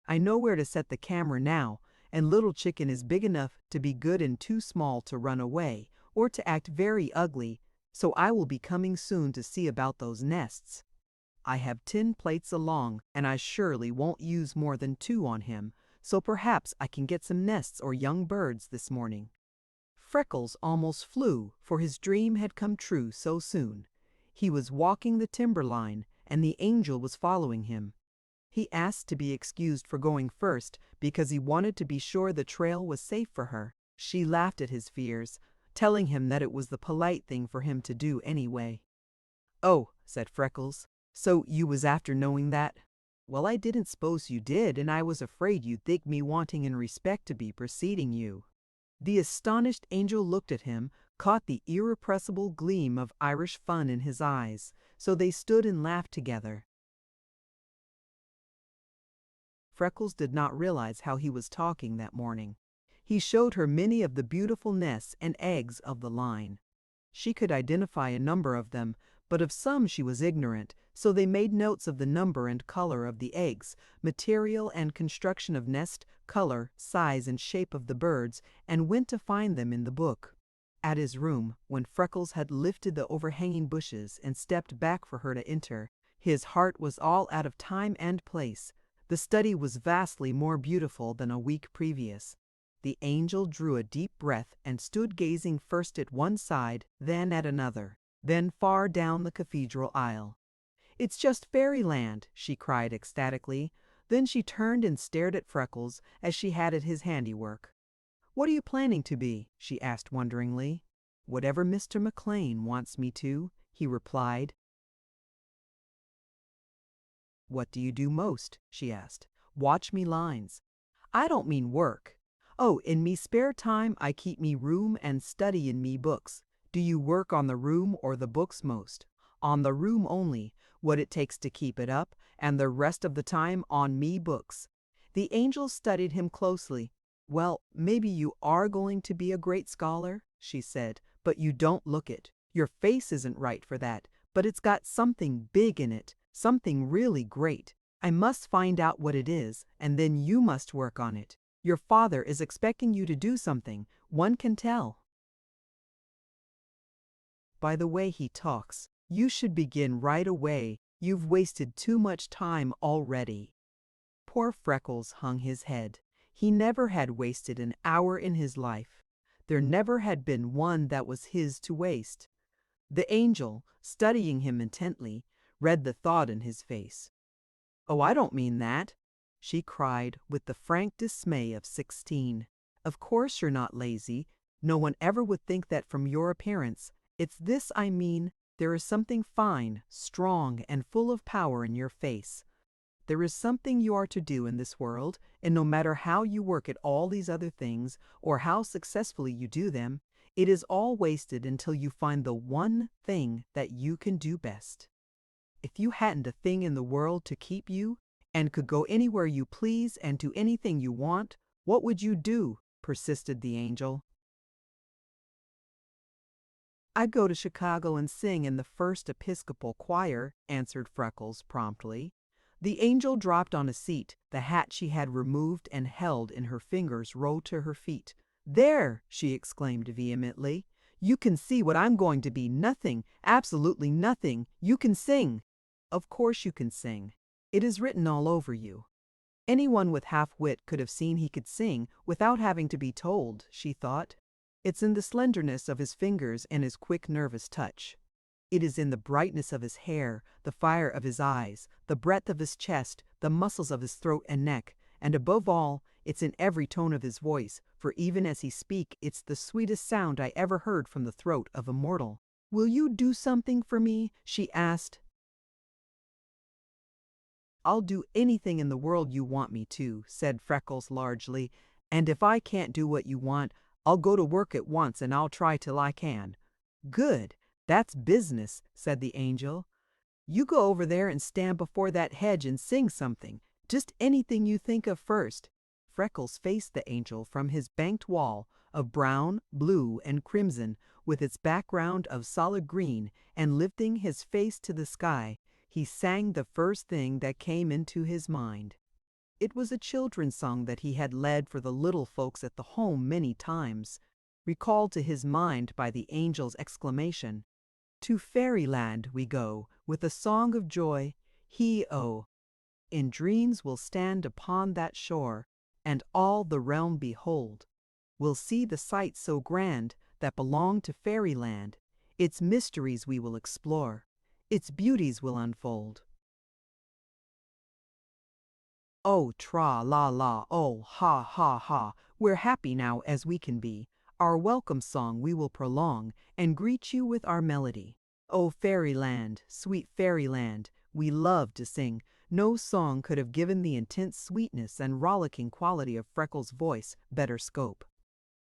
A: "I know where to set the camera now, and Little Chicken is big enough to be good and too small to run away or to act very ugly, so I will be coming soon to see about those nests. I have 10 plates along, and I surely won't use more than 2 on him, so perhaps I can get some nests or young birds this morning." Freckles almost flew, for his dream had come true so soon. He was walking the timberline, and the angel was following him. He asked to be excused for going first because he wanted to be sure the trail was safe for her. She laughed at his fears, telling him that it was the polite thing for him to do anyway. "Oh," said Freckles, "so you was after knowing that?" "Well, I didn't suppose you did, and I was afraid you'd think me wanting in respect to be preceding you." The astonished angel looked at him, caught the irrepressible gleam of Irish fun in his eyes, so they stood and laughed together. Freckles did not realize how he was talking that morning. He showed her many of the beautiful nests and eggs of the line. She could identify a number of them, but of some she was ignorant, so they made notes of the number and color of the eggs, material and construction of nest, color, size, and shape of the birds, and went to find them in the book. At his room, when Freckles had lifted the overhanging bushes and stepped back for her to enter, his heart was all out of time and place. The study was vastly more beautiful than a week previous. The angel drew a deep breath and stood gazing first at one side, then at another, then far down the cathedral aisle. "It's just fairyland," she cried ecstatically. Then she turned and stared at Freckles as she had at his handiwork. "What are you planning to be?" she asked wonderingly. "Whatever Mr. McLean wants me to," he replied. "What do you do most?" she asked. "Watch me lines." "I don't mean work." "Oh, in me spare time I keep me room and study in me books." "Do you work on the room or the books most?" "On the room only, what it takes to keep it up, and the rest of the time on me books." The angel studied him closely. "Well, maybe you are going to be a great scholar," she said, "but you don't look it. Your face isn't right for that, but it's got something big in it, something really great. I must find out what it is, and then you must work on it. Your father is expecting you to do something, one can tell by the way he talks. You should begin right away. You've wasted too much time already." Poor Freckles hung his head. He never had wasted an hour in his life. There never had been one that was his to waste. The angel, studying him intently, read the thought in his face. "Oh, I don't mean that," she cried with the frank dismay of 16. "Of course you're not lazy. No one ever would think that from your appearance. It's this I mean. There is something fine, strong, and full of power in your face. There is something you are to do in this world, and no matter how you work at all these other things, or how successfully you do them, it is all wasted until you find the one thing that you can do best. If you hadn't a thing in the world to keep you, and could go anywhere you please and do anything you want, what would you do?" persisted the angel. "I'd go to Chicago and sing in the First Episcopal Choir," answered Freckles promptly. The angel dropped on a seat. The hat she had removed and held in her fingers rolled to her feet. "There!" she exclaimed vehemently. "You can see what I'm going to be. Nothing, absolutely nothing. You can sing." "Of course you can sing. It is written all over you." Anyone with half-wit could have seen he could sing without having to be told, she thought. It's in the slenderness of his fingers and his quick nervous touch. It is in the brightness of his hair, the fire of his eyes, the breadth of his chest, the muscles of his throat and neck, and above all, it's in every tone of his voice, for even as he speaks, it's the sweetest sound I ever heard from the throat of a mortal. "Will you do something for me?" she asked. "I'll do anything in the world you want me to," said Freckles largely, "and if I can't do what you want, I'll go to work at once and I'll try till I can." "Good! That's business," said the angel. "You go over there and stand before that hedge and sing something, just anything you think of first." Freckles faced the angel from his banked wall of brown, blue, and crimson, with its background of solid green, and lifting his face to the sky, he sang the first thing that came into his mind. It was a children's song that he had led for the little folks at the home many times, recalled to his mind by the angel's exclamation. "To fairyland we go, with a song of joy, he-oh. In dreams we'll stand upon that shore, and all the realm behold. We'll see the sights so grand that belong to fairyland. Its mysteries we will explore. Its beauties will unfold. Oh, tra-la-la, oh, ha-ha-ha, we're happy now as we can be. Our welcome song we will prolong, and greet you with our melody. Oh, fairyland, sweet fairyland, we love to sing." No song could have given the intense sweetness and rollicking quality of Freckles' voice better scope.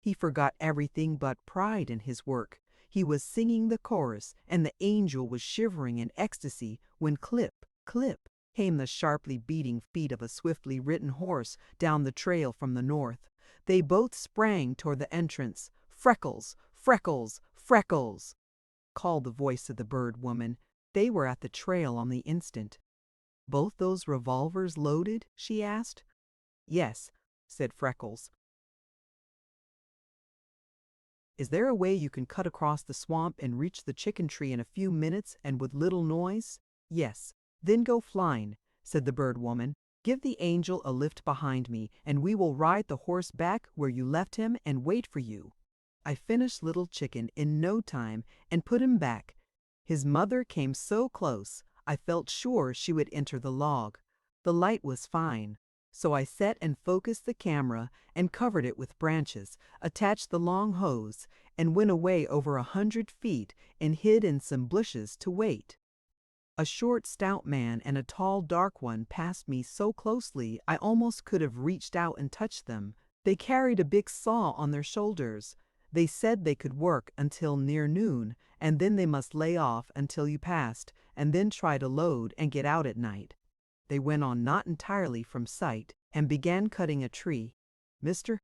A: He forgot everything but pride in his work. He was singing the chorus, and the angel was shivering in ecstasy when clip, clip, came the sharply beating feet of a swiftly ridden horse down the trail from the north. They both sprang toward the entrance. "Freckles! Freckles! Freckles!" called the voice of the bird woman. They were at the trail on the instant. "Both those revolvers loaded?" she asked. "Yes," said Freckles. "Is there a way you can cut across the swamp and reach the chicken tree in a few minutes and with little noise?" "Yes." "Then go flying," said the bird woman. "Give the angel a lift behind me, and we will ride the horse back where you left him and wait for you." I finished Little Chicken in no time and put him back. His mother came so close, I felt sure she would enter the log. The light was fine, so I set and focused the camera and covered it with branches, attached the long hose, and went away over 100 feet and hid in some bushes to wait. A short, stout man and a tall, dark one passed me so closely I almost could have reached out and touched them. They carried a big saw on their shoulders. They said they could work until near noon, and then they must lay off until you passed, and then try to load and get out at night. They went on not entirely from sight and began cutting a tree. "Mr.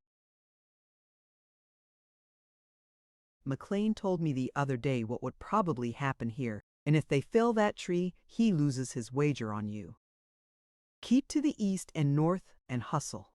A: McLean told me the other day what would probably happen here, and if they fell that tree, he loses his wager on you. Keep to the east and north and hustle.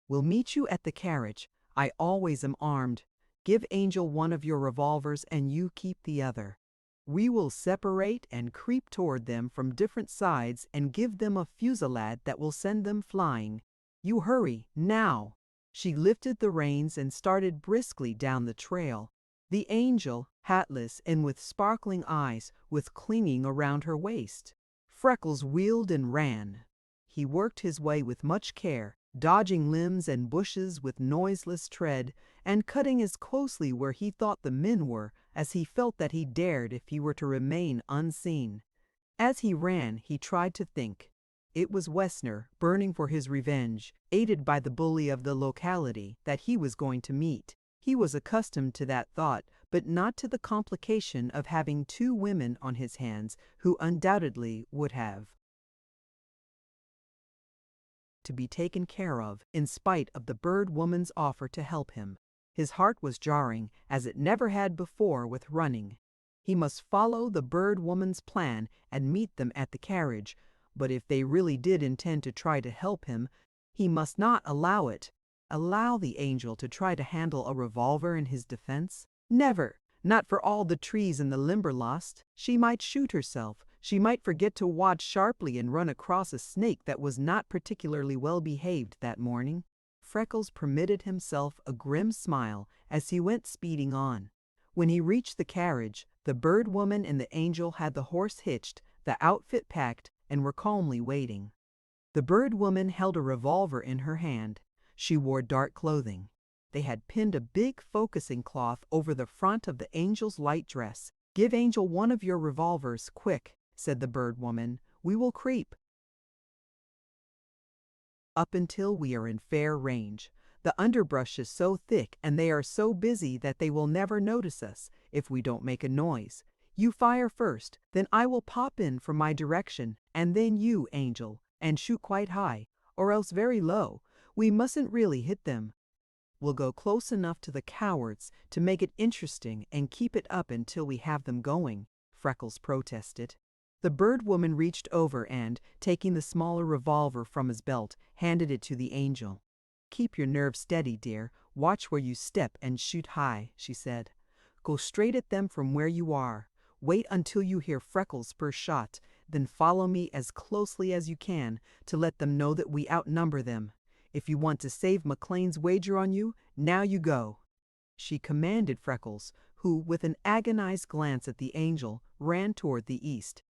A: We'll meet you at the carriage. I always am armed. Give Angel one of your revolvers and you keep the other. We will separate and creep toward them from different sides and give them a fusillade that will send them flying. You hurry, now." She lifted the reins and started briskly down the trail. The angel, hatless and with sparkling eyes, was clinging around her waist. Freckles wheeled and ran. He worked his way with much care, dodging limbs and bushes with noiseless tread, and cutting as closely where he thought the men were as he felt that he dared if he were to remain unseen. As he ran, he tried to think. It was Wessner, burning for his revenge, aided by the bully of the locality, that he was going to meet. He was accustomed to that thought, but not to the complication of having 2 women on his hands who undoubtedly would have to be taken care of in spite of the bird woman's offer to help him. His heart was jarring, as it never had before with running. He must follow the bird woman's plan and meet them at the carriage, but if they really did intend to try to help him, he must not allow it. Allow the angel to try to handle a revolver in his defense? Never! Not for all the trees in the Limberlost. She might shoot herself. She might forget to watch sharply and run across a snake that was not particularly well behaved that morning. Freckles permitted himself a grim smile as he went speeding on. When he reached the carriage, the bird woman and the angel had the horse hitched, the outfit packed, and were calmly waiting. The bird woman held a revolver in her hand. She wore dark clothing. They had pinned a big focusing cloth over the front of the angel's light dress. "Give Angel one of your revolvers, quick," said the bird woman. "We will creep up until we are in fair range. The underbrush is so thick and they are so busy that they will never notice us if we don't make a noise. You fire first, then I will pop in from my direction, and then you, Angel, and shoot quite high, or else very low. We mustn't really hit them. We'll go close enough to the cowards to make it interesting and keep it up until we have them going," Freckles protested. The bird woman reached over and, taking the smaller revolver from his belt, handed it to the angel. "Keep your nerves steady, dear. Watch where you step and shoot high," she said. "Go straight at them from where you are. Wait until you hear Freckles' first shot, then follow me as closely as you can to let them know that we outnumber them. If you want to save McLean's wager on you, now you go," she commanded Freckles, who, with an agonized glance at the angel, ran toward the east.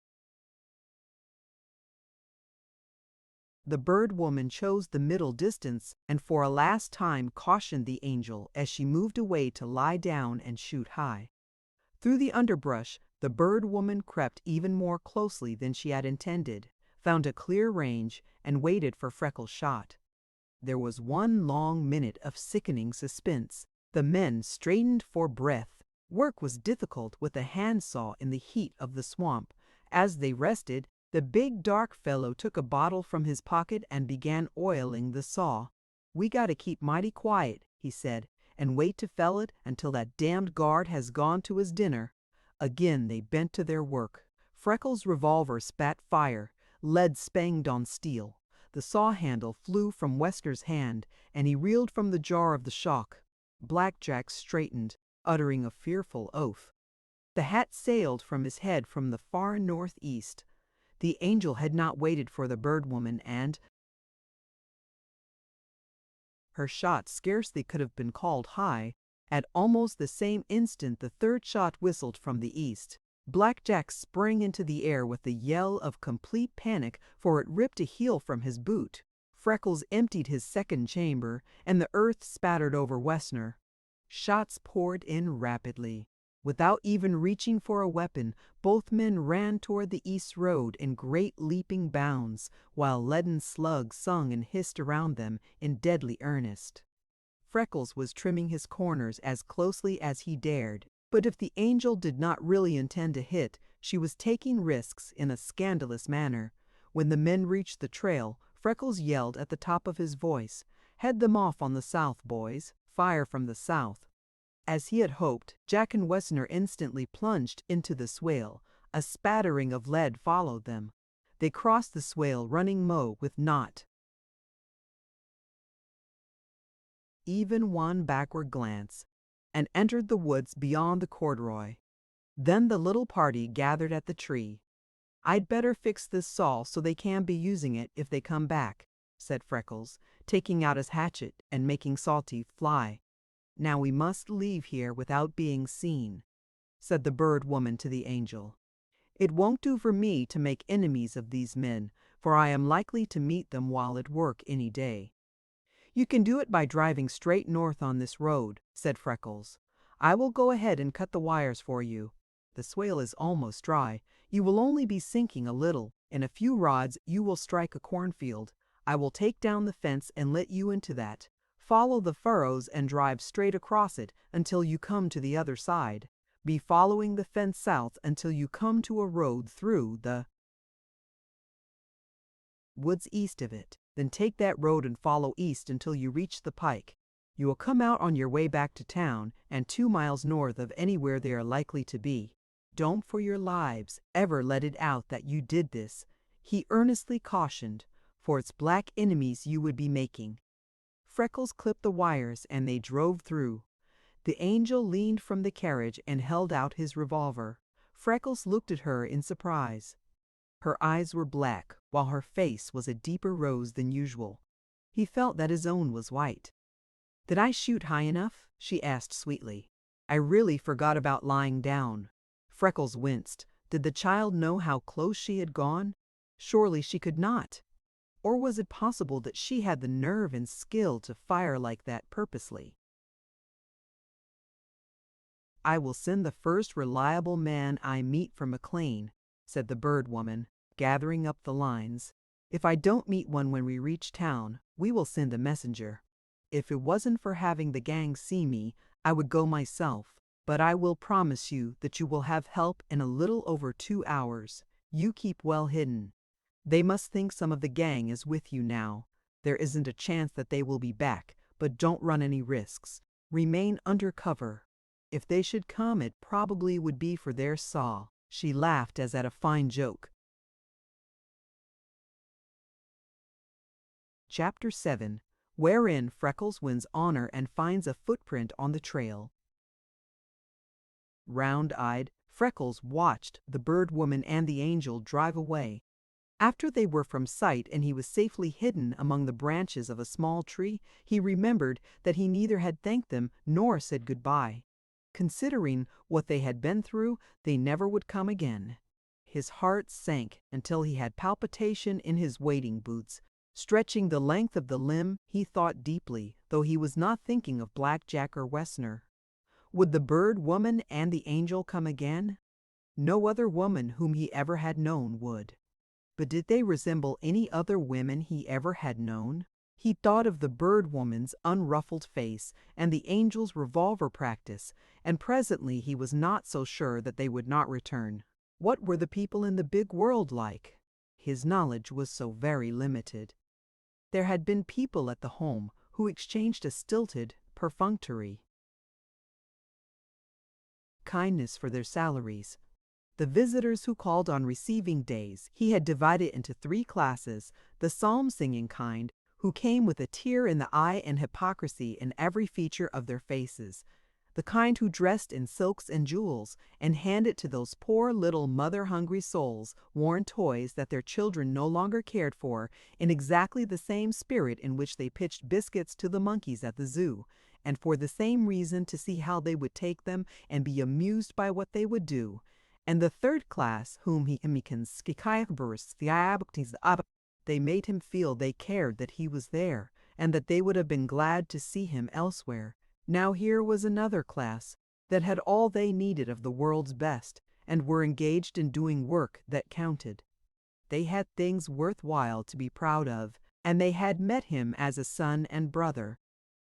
A: The bird woman chose the middle distance and for a last time cautioned the angel as she moved away to lie down and shoot high. Through the underbrush, the bird woman crept even more closely than she had intended, found a clear range, and waited for Freckles' shot. There was one long minute of sickening suspense. The men straightened for breath. Work was difficult with a handsaw in the heat of the swamp. As they rested, The big dark fellow took a bottle from his pocket and began oiling the saw. "We gotta keep mighty quiet," he said, "and wait to fell it until that damned guard has gone to his dinner." Again they bent to their work. Freckles' revolver spat fire, lead spanged on steel. The saw handle flew from Wessner's hand, and he reeled from the jar of the shock. Blackjack straightened, uttering a fearful oath. The hat sailed from his head from the far northeast. The angel had not waited for the bird woman, and her shot scarcely could have been called high. At almost the same instant the third shot whistled from the east. Blackjack sprang into the air with a yell of complete panic, for it ripped a heel from his boot. Freckles emptied his second chamber, and the earth spattered over Wessner. Shots poured in rapidly. Without even reaching for a weapon, both men ran toward the east road in great leaping bounds, while leaden slugs sung and hissed around them in deadly earnest. Freckles was trimming his corners as closely as he dared, but if the angel did not really intend to hit, she was taking risks in a scandalous manner. When the men reached the trail, Freckles yelled at the top of his voice, "Head them off on the south, boys. Fire from the south." As he had hoped, Jack and Wessner instantly plunged into the swale. A spattering of lead followed them. They crossed the swale, running Mo with not even one backward glance, and entered the woods beyond the corduroy. Then the little party gathered at the tree. "I'd better fix this saw so they can be using it if they come back," said Freckles, taking out his hatchet and making Salty fly. "Now we must leave here without being seen," said the bird woman to the angel. "It won't do for me to make enemies of these men, for I am likely to meet them while at work any day." "You can do it by driving straight north on this road," said Freckles. "I will go ahead and cut the wires for you. The swale is almost dry. You will only be sinking a little. In a few rods you will strike a cornfield. I will take down the fence and let you into that. Follow the furrows and drive straight across it until you come to the other side. Be following the fence south until you come to a road through the woods east of it. Then take that road and follow east until you reach the pike. You will come out on your way back to town and 2 miles north of anywhere they are likely to be. Don't for your lives ever let it out that you did this," he earnestly cautioned, "for it's black enemies you would be making." Freckles clipped the wires and they drove through. The angel leaned from the carriage and held out his revolver. Freckles looked at her in surprise. Her eyes were black, while her face was a deeper rose than usual. He felt that his own was white. "Did I shoot high enough?" she asked sweetly. "I really forgot about lying down." Freckles winced. Did the child know how close she had gone? Surely she could not. Or was it possible that she had the nerve and skill to fire like that purposely? "I will send the first reliable man I meet for McLean," said the bird woman, gathering up the lines. "If I don't meet one when we reach town, we will send a messenger. If it wasn't for having the gang see me, I would go myself. But I will promise you that you will have help in a little over 2 hours. You keep well hidden. They must think some of the gang is with you now. There isn't a chance that they will be back, but don't run any risks. Remain under cover. If they should come, it probably would be for their saw." She laughed as at a fine joke. Chapter 7, wherein Freckles wins honor and finds a footprint on the trail. Round-eyed, Freckles watched the bird woman and the angel drive away. After they were from sight and he was safely hidden among the branches of a small tree, he remembered that he neither had thanked them nor said goodbye. Considering what they had been through, they never would come again. His heart sank until he had palpitation in his wading boots. Stretching the length of the limb, he thought deeply, though he was not thinking of Blackjack or Wessner. Would the bird woman and the angel come again? No other woman whom he ever had known would. But did they resemble any other women he ever had known? He thought of the bird woman's unruffled face and the angel's revolver practice, and presently he was not so sure that they would not return. What were the people in the big world like? His knowledge was so very limited. There had been people at the home who exchanged a stilted, perfunctory kindness for their salaries. The visitors who called on receiving days he had divided into 3 classes: the psalm-singing kind, who came with a tear in the eye and hypocrisy in every feature of their faces; the kind who dressed in silks and jewels, and handed to those poor little mother-hungry souls worn toys that their children no longer cared for, in exactly the same spirit in which they pitched biscuits to the monkeys at the zoo, and for the same reason, to see how they would take them and be amused by what they would do; and the 3rd class, whom they made him feel they cared that he was there, and that they would have been glad to see him elsewhere. Now here was another class that had all they needed of the world's best, and were engaged in doing work that counted. They had things worth while to be proud of, and they had met him as a son and brother.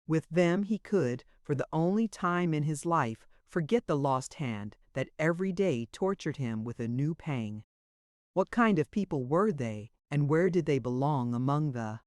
A: With them he could, for the only time in his life, forget the lost hand that every day tortured him with a new pang. What kind of people were they, and where did they belong among the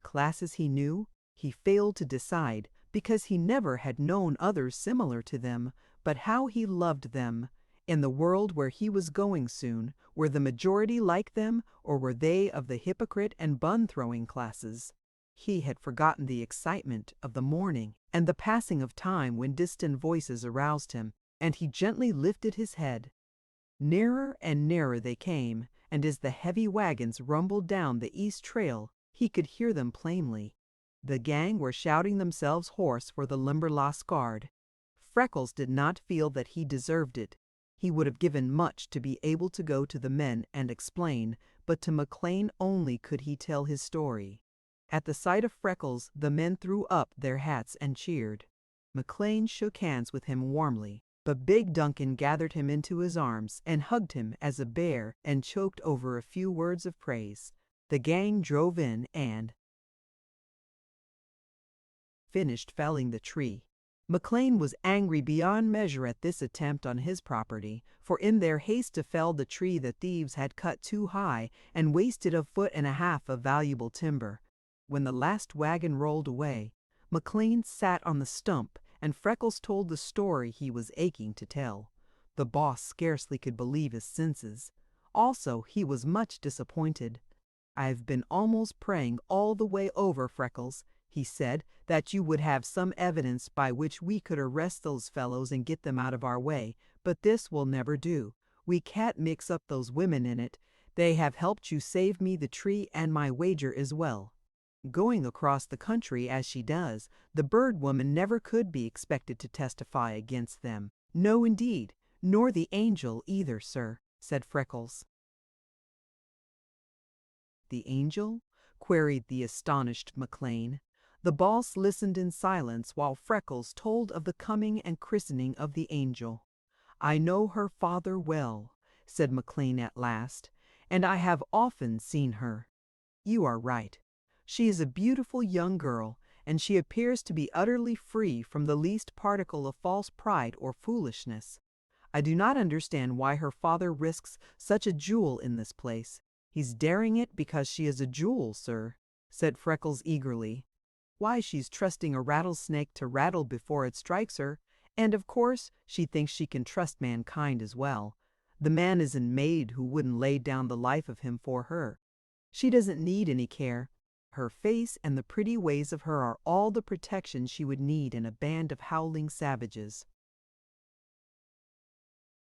A: classes he knew? He failed to decide, because he never had known others similar to them, but how he loved them. In the world where he was going soon, were the majority like them, or were they of the hypocrite and bun-throwing classes? He had forgotten the excitement of the morning and the passing of time when distant voices aroused him, and he gently lifted his head. Nearer and nearer they came, and as the heavy wagons rumbled down the east trail, he could hear them plainly. The gang were shouting themselves hoarse for the Limberlost guard. Freckles did not feel that he deserved it. He would have given much to be able to go to the men and explain, but to McLean only could he tell his story. At the sight of Freckles, the men threw up their hats and cheered. McLean shook hands with him warmly, but Big Duncan gathered him into his arms and hugged him as a bear and choked over a few words of praise. The gang drove in and finished felling the tree. McLean was angry beyond measure at this attempt on his property, for in their haste to fell the tree the thieves had cut too high and wasted 1.5 feet of valuable timber. When the last wagon rolled away, McLean sat on the stump and Freckles told the story he was aching to tell. The boss scarcely could believe his senses. Also, he was much disappointed. "I've been almost praying all the way over, Freckles," he said, "that you would have some evidence by which we could arrest those fellows and get them out of our way, but this will never do. We can't mix up those women in it. They have helped you save me the tree and my wager as well." Going across the country as she does, the bird woman never could be expected to testify against them. "No, indeed, nor the angel either, sir," said Freckles. "The angel?" queried the astonished McLean. The boss listened in silence while Freckles told of the coming and christening of the angel. "I know her father well," said McLean at last, "and I have often seen her. You are right. She is a beautiful young girl, and she appears to be utterly free from the least particle of false pride or foolishness. I do not understand why her father risks such a jewel in this place." "He's daring it because she is a jewel, sir," said Freckles eagerly. "Why, she's trusting a rattlesnake to rattle before it strikes her, and of course she thinks she can trust mankind as well. The man isn't made who wouldn't lay down the life of him for her. She doesn't need any care. Her face and the pretty ways of her are all the protection she would need in a band of howling savages."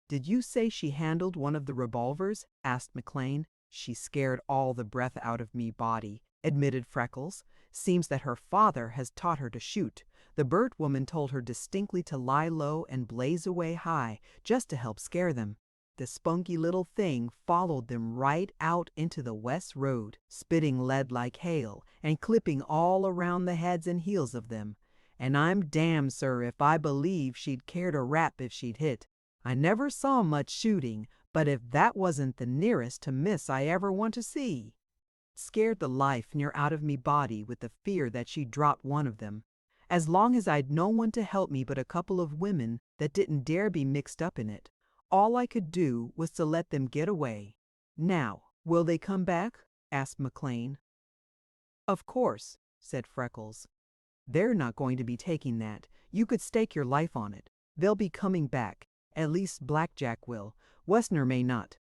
A: "Did you say she handled one of the revolvers?" asked McLean. "She scared all the breath out of me body," admitted Freckles. "Seems that her father has taught her to shoot. The bird woman told her distinctly to lie low and blaze away high, just to help scare them. The spunky little thing followed them right out into the West Road, spitting lead like hail and clipping all around the heads and heels of them. And I'm damned, sir, if I believe she'd cared a rap if she'd hit. I never saw much shooting, but if that wasn't the nearest to miss I ever want to see. Scared the life near out of me body with the fear that she'd drop one of them. As long as I'd no one to help me but a couple of women that didn't dare be mixed up in it. All I could do was to let them get away. Now, will they come back? Asked McLean. Of course, said Freckles. They're not going to be taking that. You could stake your life on it. They'll be coming back. At least Blackjack will. Wessner may not.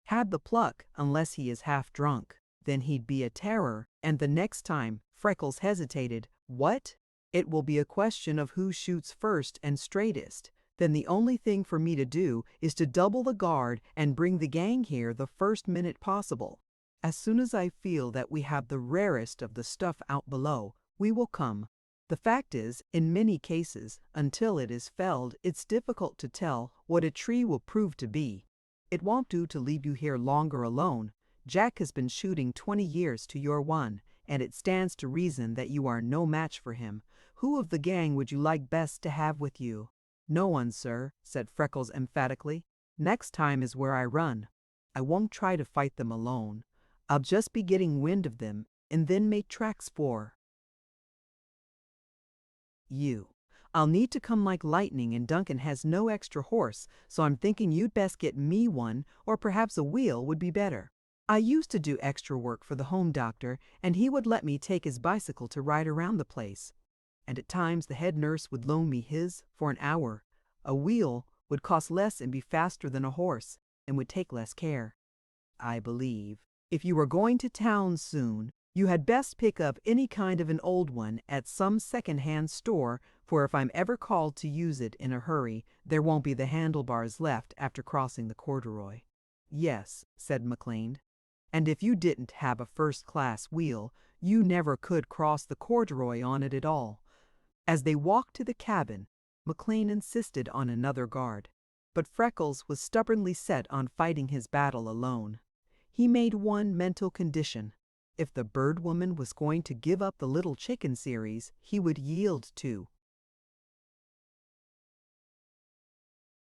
A: Had the pluck, unless he is half drunk. Then he'd be a terror, and the next time, Freckles hesitated. What? It will be a question of who shoots first and straightest. Then the only thing for me to do is to double the guard and bring the gang here the first minute possible. As soon as I feel that we have the rarest of the stuff out below, we will come. The fact is, in many cases, until it is felled, it's difficult to tell what a tree will prove to be. It won't do to leave you here longer alone. Jack has been shooting 20 years to your 1, and it stands to reason that you are no match for him. Who of the gang would you like best to have with you? No one, sir, said Freckles emphatically. Next time is where I run. I won't try to fight them alone. I'll just be getting wind of them, and then make tracks for you. I'll need to come like lightning, and Duncan has no extra horse, so I'm thinking you'd best get me one, or perhaps a wheel would be better. I used to do extra work for the home doctor, and he would let me take his bicycle to ride around the place. And at times the head nurse would loan me his for an hour. A wheel would cost less and be faster than a horse, and would take less care. I believe, if you are going to town soon, you had best pick up any kind of an old one at some second-hand store, for if I'm ever called to use it in a hurry, there won't be the handlebars left after crossing the corduroy. Yes, said McLean. And if you didn't have a first-class wheel, you never could cross the corduroy on it at all. As they walked to the cabin, McLean insisted on another guard, but Freckles was stubbornly set on fighting his battle alone. He made one mental condition. If the bird woman was going to give up the little chicken series, he would yield to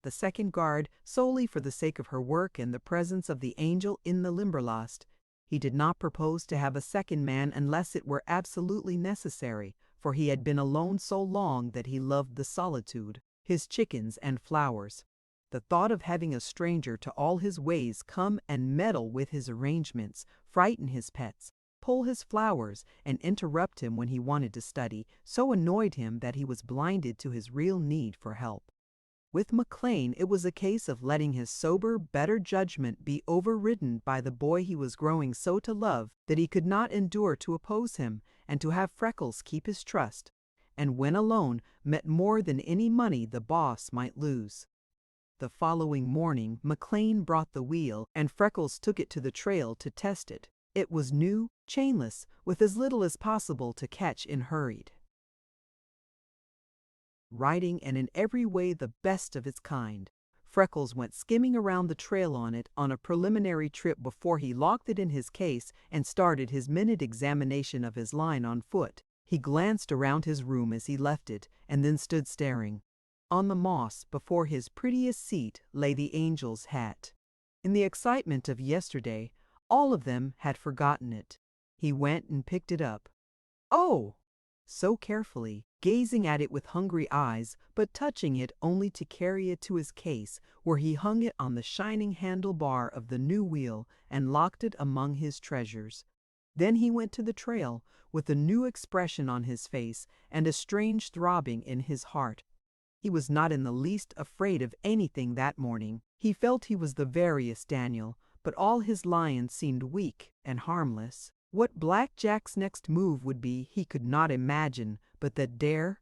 A: the second guard solely for the sake of her work and the presence of the angel in the Limberlost. He did not propose to have a second man unless it were absolutely necessary, for he had been alone so long that he loved the solitude, his chickens and flowers. The thought of having a stranger to all his ways come and meddle with his arrangements, frighten his pets, pull his flowers, and interrupt him when he wanted to study, so annoyed him that he was blinded to his real need for help. With McLean, it was a case of letting his sober, better judgment be overridden by the boy he was growing so to love that he could not endure to oppose him, and to have Freckles keep his trust, and when alone, meant more than any money the boss might lose. The following morning, McLean brought the wheel, and Freckles took it to the trail to test it. It was new, chainless, with as little as possible to catch in hurried riding, and in every way the best of its kind. Freckles went skimming around the trail on it on a preliminary trip before he locked it in his case and started his minute examination of his line on foot. He glanced around his room as he left it, and then stood staring. On the moss before his prettiest seat lay the angel's hat. In the excitement of yesterday, all of them had forgotten it. He went and picked it up. Oh! So carefully, gazing at it with hungry eyes, but touching it only to carry it to his case, where he hung it on the shining handlebar of the new wheel and locked it among his treasures. Then he went to the trail, with a new expression on his face and a strange throbbing in his heart. He was not in the least afraid of anything that morning. He felt he was the veriest Daniel, but all his lions seemed weak and harmless. What Black Jack's next move would be he could not imagine, but that Dare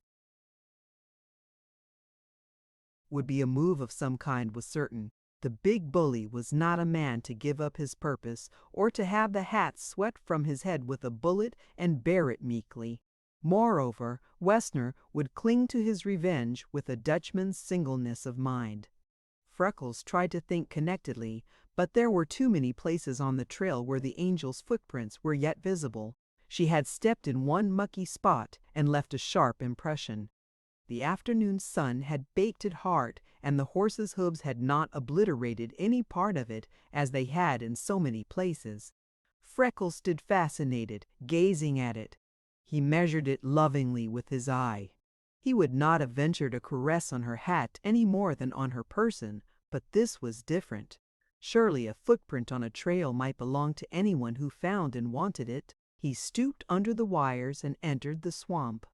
A: would be a move of some kind was certain. The big bully was not a man to give up his purpose, or to have the hat swept from his head with a bullet and bear it meekly. Moreover, Wessner would cling to his revenge with a Dutchman's singleness of mind. Freckles tried to think connectedly, but there were too many places on the trail where the angel's footprints were yet visible. She had stepped in one mucky spot and left a sharp impression. The afternoon sun had baked it hard, and the horse's hooves had not obliterated any part of it as they had in so many places. Freckles stood fascinated, gazing at it. He measured it lovingly with his eye. He would not have ventured a caress on her hat any more than on her person, but this was different. Surely a footprint on a trail might belong to anyone who found and wanted it. He stooped under the wires and entered the swamp.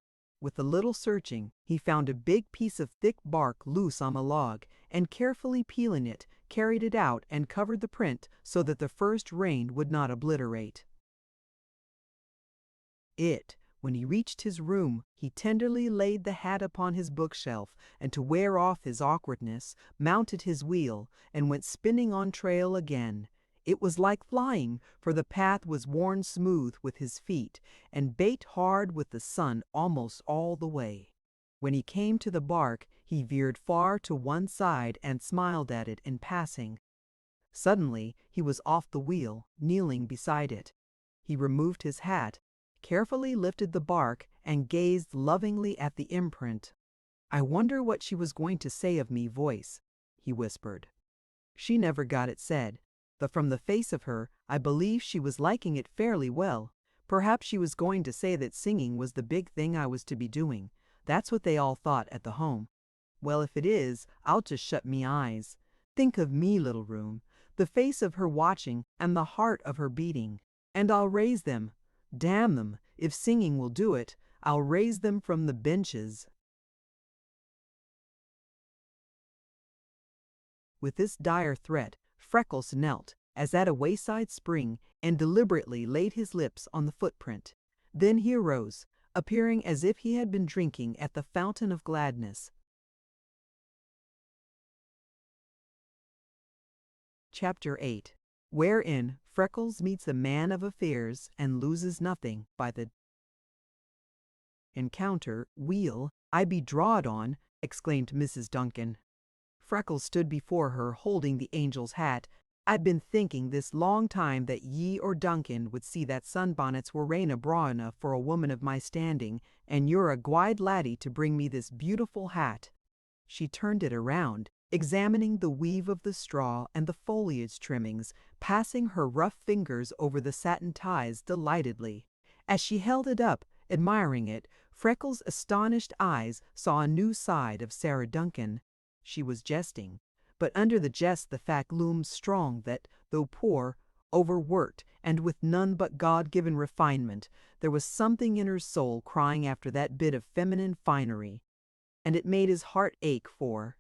A: With a little searching, he found a big piece of thick bark loose on a log, and carefully peeling it, carried it out and covered the print so that the first rain would not obliterate it. When he reached his room, he tenderly laid the hat upon his bookshelf, and to wear off his awkwardness, mounted his wheel, and went spinning on trail again. It was like flying, for the path was worn smooth with his feet, and baked hard with the sun almost all the way. When he came to the bark, he veered far to one side and smiled at it in passing. Suddenly he was off the wheel, kneeling beside it. He removed his hat, carefully lifted the bark, and gazed lovingly at the imprint. "I wonder what she was going to say of me voice," he whispered. "She never got it said, but from the face of her, I believe she was liking it fairly well. Perhaps she was going to say that singing was the big thing I was to be doing. That's what they all thought at the home. Well, if it is, I'll just shut me eyes. Think of me, little room, the face of her watching and the heart of her beating. And I'll raise them. Damn them, if singing will do it, I'll raise them from the benches." With this dire threat, Freckles knelt, as at a wayside spring, and deliberately laid his lips on the footprint. Then he arose, appearing as if he had been drinking at the fountain of gladness. Chapter 8, wherein Freckles meets a man of affairs and loses nothing by the encounter. "Weel, I be drawed on," exclaimed Mrs. Duncan. Freckles stood before her holding the angel's hat. "I've been thinking this long time that ye or Duncan would see that sunbonnets were raina braw enough for a woman of my standing, and you're a guide laddie to bring me this beautiful hat." She turned it around, examining the weave of the straw and the foliage trimmings, passing her rough fingers over the satin ties delightedly. As she held it up, admiring it, Freckles' astonished eyes saw a new side of Sarah Duncan. She was jesting, but under the jest the fact loomed strong that, though poor, overworked, and with none but God-given refinement, there was something in her soul crying after that bit of feminine finery, and it made his heart ache for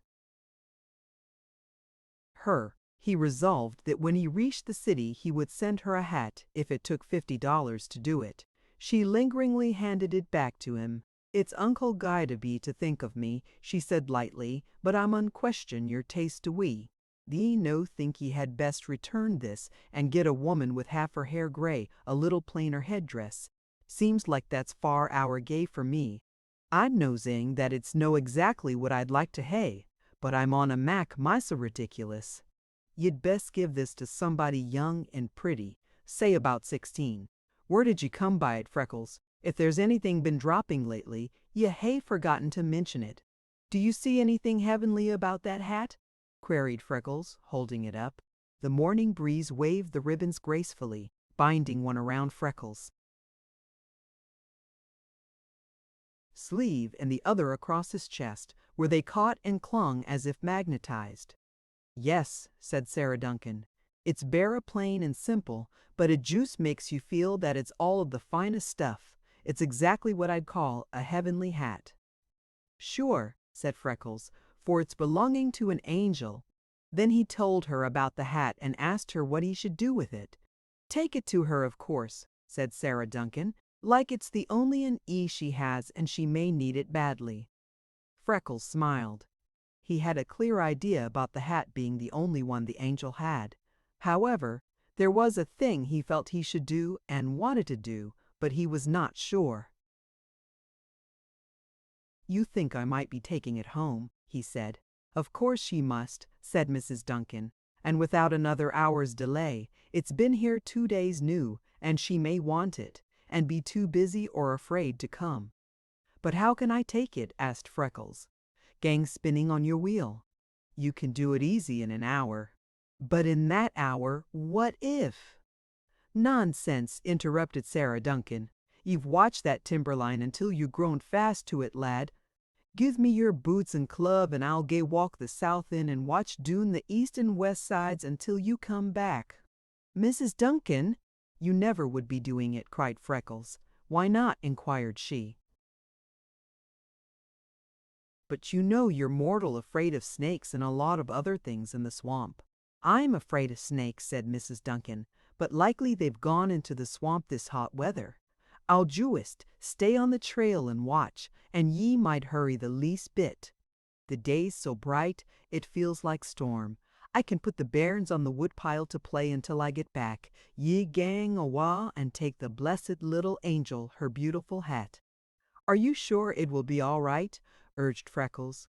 A: her. He resolved that when he reached the city he would send her a hat if it took $50 to do it. She lingeringly handed it back to him. "It's Uncle Guy to be to think of me," she said lightly, "but I'm unquestion your taste to we. Thee no think ye had best return this and get a woman with half her hair gray, a little plainer headdress. Seems like that's far our gay for me. I'm no saying that it's no exactly what I'd like to hae, but I'm on a mac mighty ridiculous. Ye'd best give this to somebody young and pretty, say about 16. Where did you come by it, Freckles? If there's anything been dropping lately, ye hae forgotten to mention it." "Do you see anything heavenly about that hat?" queried Freckles, holding it up. The morning breeze waved the ribbons gracefully, binding one around Freckles' sleeve and the other across his chest, where they caught and clung as if magnetized. "Yes," said Sarah Duncan. "It's bara plain and simple, but it juist makes you feel that it's all of the finest stuff. It's exactly what I'd call a heavenly hat." "Sure," said Freckles, "for it's belonging to an angel." Then he told her about the hat and asked her what he should do with it. "Take it to her, of course," said Sarah Duncan, "like it's the only an she has and she may need it badly." Freckles smiled. He had a clear idea about the hat being the only one the angel had. However, there was a thing he felt he should do and wanted to do, but he was not sure. "You think I might be taking it home," he said. "Of course she must," said Mrs. Duncan, "and without another hour's delay. It's been here 2 days new, and she may want it, and be too busy or afraid to come." "But how can I take it?" asked Freckles. "Gang spinning on your wheel. You can do it easy in an hour." "But in that hour, what if—" "Nonsense," interrupted Sarah Duncan. "You've watched that timberline until you've grown fast to it, lad. Give me your boots and club and I'll gay walk the south end and watch dune the east and west sides until you come back." "Mrs. Duncan, you never would be doing it," cried Freckles. "Why not?" inquired she. "But you know you're mortal afraid of snakes and a lot of other things in the swamp." "I'm afraid of snakes," said Mrs. Duncan, "but likely they've gone into the swamp this hot weather. I'll juist stay on the trail and watch, and ye might hurry the least bit. The day's so bright it feels like storm. I can put the bairns on the woodpile to play until I get back. Ye gang awa and take the blessed little angel her beautiful hat." "Are you sure it will be all right?" urged Freckles.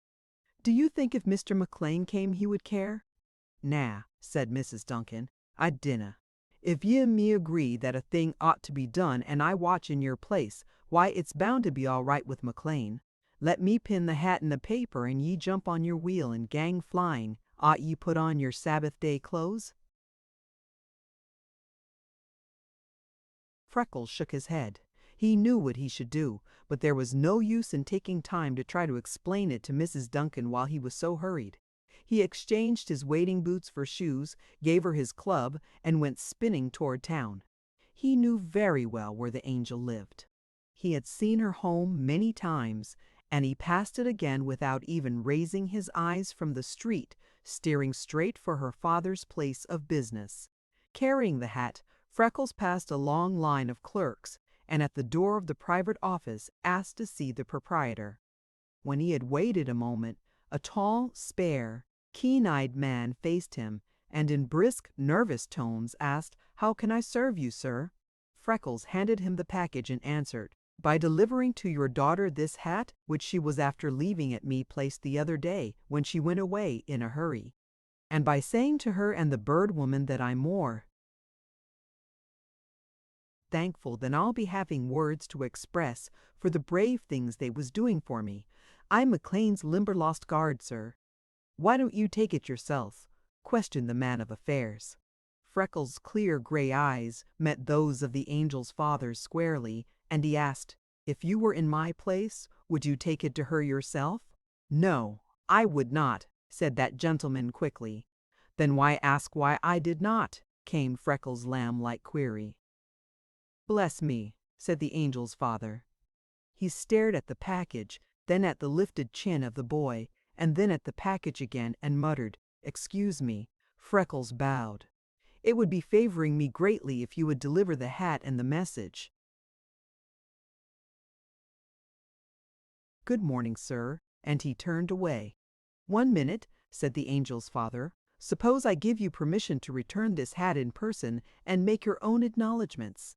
A: "Do you think if Mr. McLean came he would care?" "Nah," said Mrs. Duncan, "I dinna. If ye and me agree that a thing ought to be done and I watch in your place, why it's bound to be all right with McLean. Let me pin the hat in the paper and ye jump on your wheel and gang flying. Ought ye put on your Sabbath day clothes?" Freckles shook his head. He knew what he should do, but there was no use in taking time to try to explain it to Mrs. Duncan while he was so hurried. He exchanged his wading boots for shoes, gave her his club, and went spinning toward town. He knew very well where the angel lived. He had seen her home many times, and he passed it again without even raising his eyes from the street, steering straight for her father's place of business. Carrying the hat, Freckles passed a long line of clerks, and at the door of the private office asked to see the proprietor. When he had waited a moment, a tall, spare, keen-eyed man faced him, and in brisk, nervous tones asked, "How can I serve you, sir?" Freckles handed him the package and answered, "By delivering to your daughter this hat, which she was after leaving at me place the other day when she went away in a hurry. And by saying to her and the bird woman that I'm more thankful than I'll be having words to express for the brave things they was doing for me. I'm McLean's Limberlost guard, sir." "Why don't you take it yourself?" questioned the man of affairs. Freckles' clear gray eyes met those of the angel's father squarely, and he asked, "If you were in my place, would you take it to her yourself?" "No, I would not," said that gentleman quickly. "Then why ask why I did not?" came Freckles' lamb-like query. "Bless me," said the angel's father. He stared at the package, then at the lifted chin of the boy, and then at the package again and muttered, "Excuse me." Freckles bowed. "It would be favoring me greatly if you would deliver the hat and the message." "Good morning, sir," and he turned away. "1 minute," said the angel's father. "Suppose I give you permission to return this hat in person and make your own acknowledgments."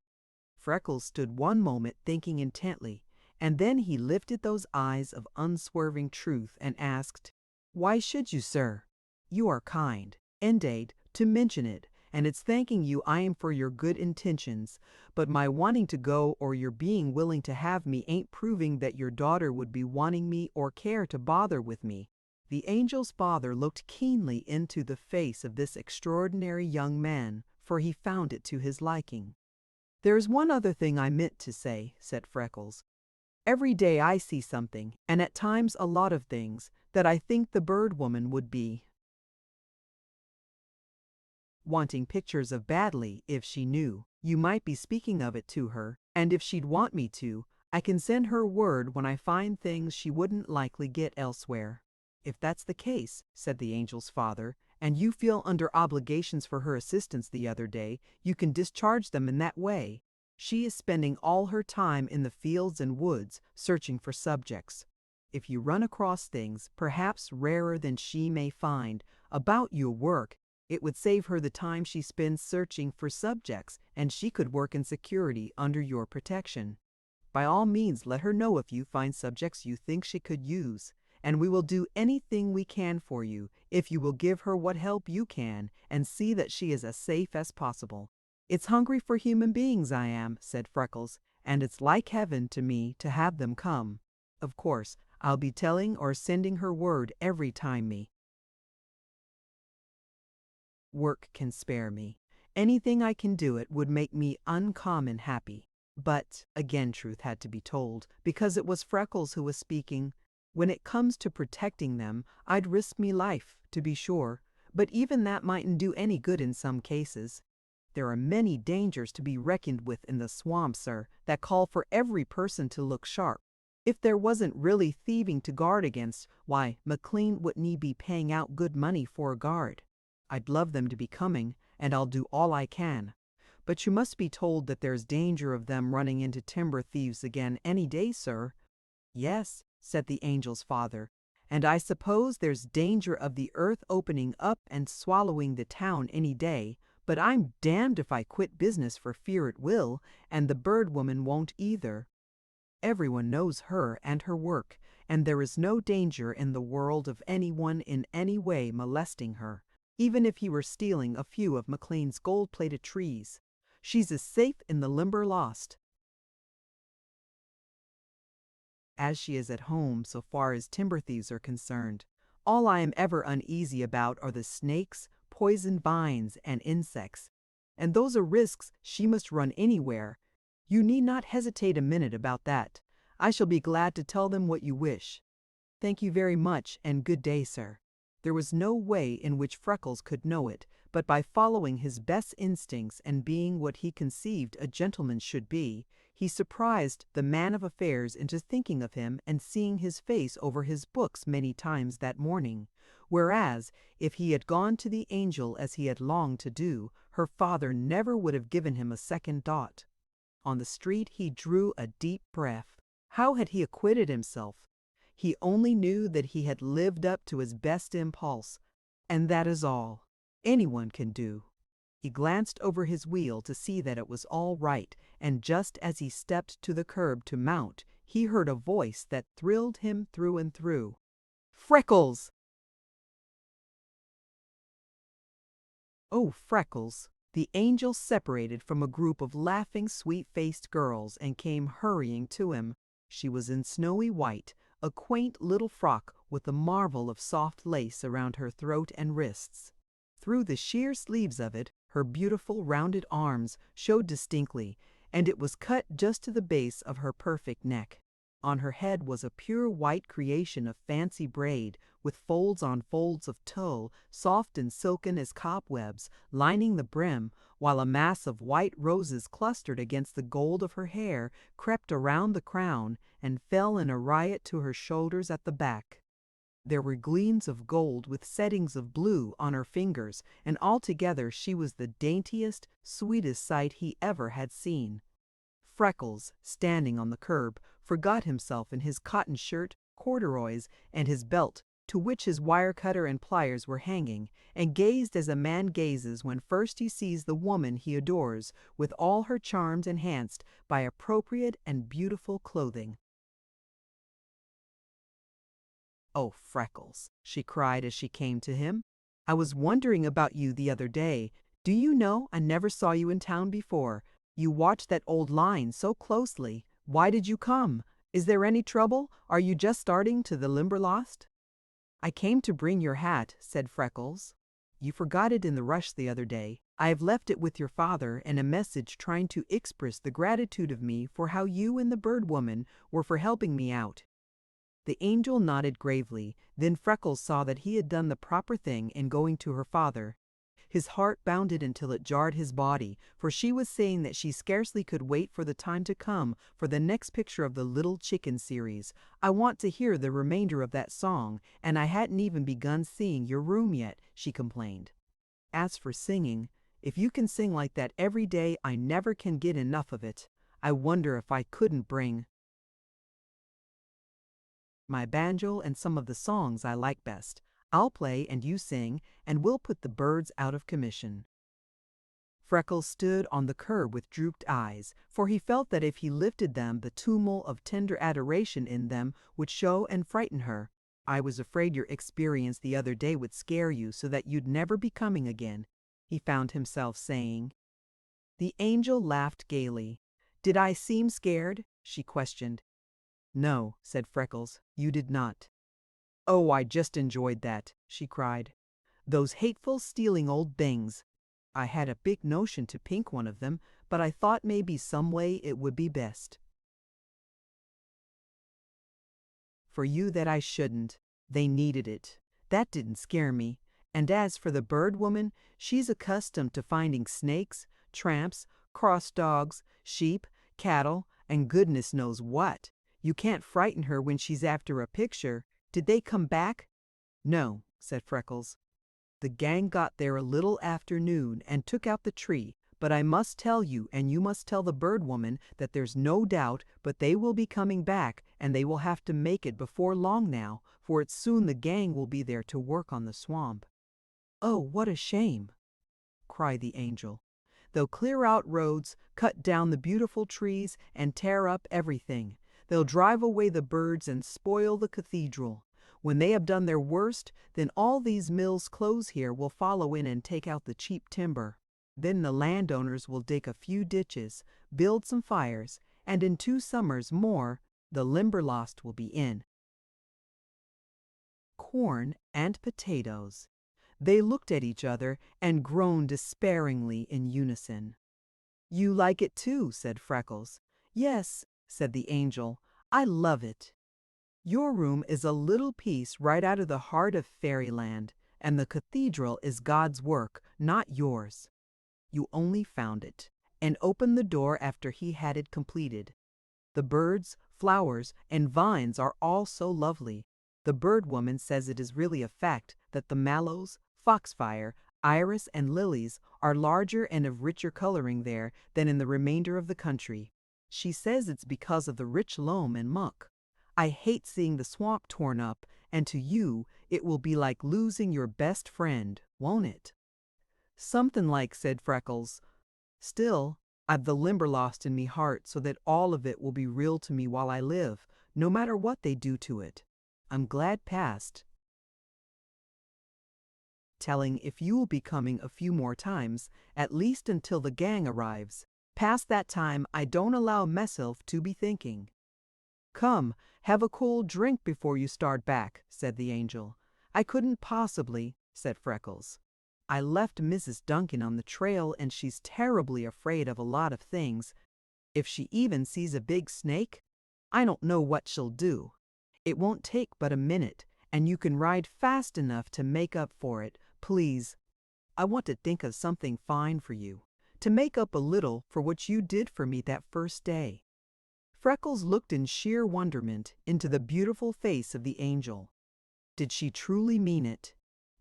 A: Freckles stood 1 moment thinking intently, and then he lifted those eyes of unswerving truth and asked, "Why should you, sir? You are kind, indeed, to mention it, and it's thanking you I am for your good intentions, but my wanting to go or your being willing to have me ain't proving that your daughter would be wanting me or care to bother with me." The angel's father looked keenly into the face of this extraordinary young man, for he found it to his liking. "There's one other thing I meant to say," said Freckles. "Every day I see something, and at times a lot of things, that I think the bird woman would be wanting pictures of badly if she knew. You might be speaking of it to her, and if she'd want me to, I can send her word when I find things she wouldn't likely get elsewhere." "If that's the case," said the angel's father, "and you feel under obligations for her assistance the other day, you can discharge them in that way. She is spending all her time in the fields and woods searching for subjects. If you run across things, perhaps rarer than she may find, about your work, it would save her the time she spends searching for subjects, and she could work in security under your protection. By all means let her know if you find subjects you think she could use, and we will do anything we can for you if you will give her what help you can and see that she is as safe as possible." "It's hungry for human beings I am," said Freckles, "and it's like heaven to me to have them come. Of course, I'll be telling or sending her word every time me work can spare me. Anything I can do it would make me uncommon happy." But again truth had to be told, because it was Freckles who was speaking. When it comes to protecting them, I'd risk me life, to be sure, but even that mightn't do any good in some cases. There are many dangers to be reckoned with in the swamp, sir, that call for every person to look sharp. If there wasn't really thieving to guard against, why, McLean wouldn't be paying out good money for a guard. I'd love them to be coming, and I'll do all I can. But you must be told that there's danger of them running into timber thieves again any day, sir. Yes, said the angel's father, and I suppose there's danger of the earth opening up and swallowing the town any day, but I'm damned if I quit business for fear it will, and the bird woman won't either. Everyone knows her and her work, and there is no danger in the world of anyone in any way molesting her, even if he were stealing a few of McLean's gold-plated trees. She's as safe in the Limberlost as she is at home so far as timber thieves are concerned. All I am ever uneasy about are the snakes, poison vines, and insects, and those are risks she must run anywhere. You need not hesitate a minute about that. I shall be glad to tell them what you wish. Thank you very much, and good day, sir. There was no way in which Freckles could know it, but by following his best instincts and being what he conceived a gentleman should be, he surprised the man of affairs into thinking of him and seeing his face over his books many times that morning, whereas, if he had gone to the angel as he had longed to do, her father never would have given him a second thought. On the street he drew a deep breath. How had he acquitted himself? He only knew that he had lived up to his best impulse, and that is all anyone can do. He glanced over his wheel to see that it was all right, and just as he stepped to the curb to mount, he heard a voice that thrilled him through and through. Freckles! Oh, Freckles! The angel separated from a group of laughing, sweet-faced girls and came hurrying to him. She was in snowy white, a quaint little frock with a marvel of soft lace around her throat and wrists. Through the sheer sleeves of it, her beautiful rounded arms showed distinctly, and it was cut just to the base of her perfect neck. On her head was a pure white creation of fancy braid, with folds on folds of tulle, soft and silken as cobwebs, lining the brim, while a mass of white roses clustered against the gold of her hair crept around the crown and fell in a riot to her shoulders at the back. There were gleams of gold with settings of blue on her fingers, and altogether she was the daintiest, sweetest sight he ever had seen. Freckles, standing on the curb, forgot himself in his cotton shirt, corduroys, and his belt, to which his wire cutter and pliers were hanging, and gazed as a man gazes when first he sees the woman he adores, with all her charms enhanced by appropriate and beautiful clothing. "Oh, Freckles," she cried as she came to him, "I was wondering about you the other day. Do you know I never saw you in town before? You watched that old line so closely. Why did you come? Is there any trouble? Are you just starting to the Limberlost?" "I came to bring your hat," said Freckles. "You forgot it in the rush the other day. I have left it with your father and a message trying to express the gratitude of me for how you and the bird woman were for helping me out." The angel nodded gravely, then Freckles saw that he had done the proper thing in going to her father. His heart bounded until it jarred his body, for she was saying that she scarcely could wait for the time to come for the next picture of the Little Chicken series. "I want to hear the remainder of that song, and I hadn't even begun seeing your room yet," she complained. "As for singing, if you can sing like that every day, I never can get enough of it. I wonder if I couldn't bring my banjo and some of the songs I like best. I'll play and you sing, and we'll put the birds out of commission." Freckles stood on the curb with drooped eyes, for he felt that if he lifted them the tumult of tender adoration in them would show and frighten her. "I was afraid your experience the other day would scare you so that you'd never be coming again," he found himself saying. The angel laughed gaily. "Did I seem scared?" she questioned. "No," said Freckles, "you did not." "Oh, I just enjoyed that," she cried. "Those hateful, stealing old things. I had a big notion to pink one of them, but I thought maybe some way it would be best." for you that I shouldn't. They needed it. That didn't scare me. And as for the bird woman, she's accustomed to finding snakes, tramps, cross dogs, sheep, cattle, and goodness knows what. You can't frighten her when she's after a picture. Did they come back?" "No," said Freckles. "The gang got there a little after noon and took out the tree, but I must tell you, and you must tell the bird woman, that there's no doubt but they will be coming back, and they will have to make it before long now, for it's soon the gang will be there to work on the swamp." "Oh, what a shame!" cried the angel. "They'll clear out roads, cut down the beautiful trees, and tear up everything. They'll drive away the birds and spoil the cathedral. When they have done their worst, then all these mills close here will follow in and take out the cheap timber. Then the landowners will dig a few ditches, build some fires, and in 2 summers more, the Limberlost will be in." Corn and potatoes. They looked at each other and groaned despairingly in unison. "You like it too," said Freckles. "Yes," said the angel, "I love it. Your room is a little piece right out of the heart of fairyland, and the cathedral is God's work, not yours. You only found it, and opened the door after He had it completed. The birds, flowers, and vines are all so lovely. The bird woman says it is really a fact that the mallows, foxfire, iris, and lilies are larger and of richer coloring there than in the remainder of the country. She says it's because of the rich loam and muck. I hate seeing the swamp torn up, and to you it will be like losing your best friend, won't it?" "Something like," said Freckles. "Still, I've the Limberlost in me heart, so that all of it will be real to me while I live, no matter what they do to it. I'm glad past telling if you will be coming a few more times, at least until the gang arrives. Past that time, I don't allow myself to be thinking." "Come, have a cold drink before you start back," said the angel. "I couldn't possibly," said Freckles. "I left Mrs. Duncan on the trail, and she's terribly afraid of a lot of things. If she even sees a big snake, I don't know what she'll do. It won't take but a minute, and you can ride fast enough to make up for it. Please, I want to think of something fine for you, to make up a little for what you did for me that first day." Freckles looked in sheer wonderment into the beautiful face of the angel. Did she truly mean it?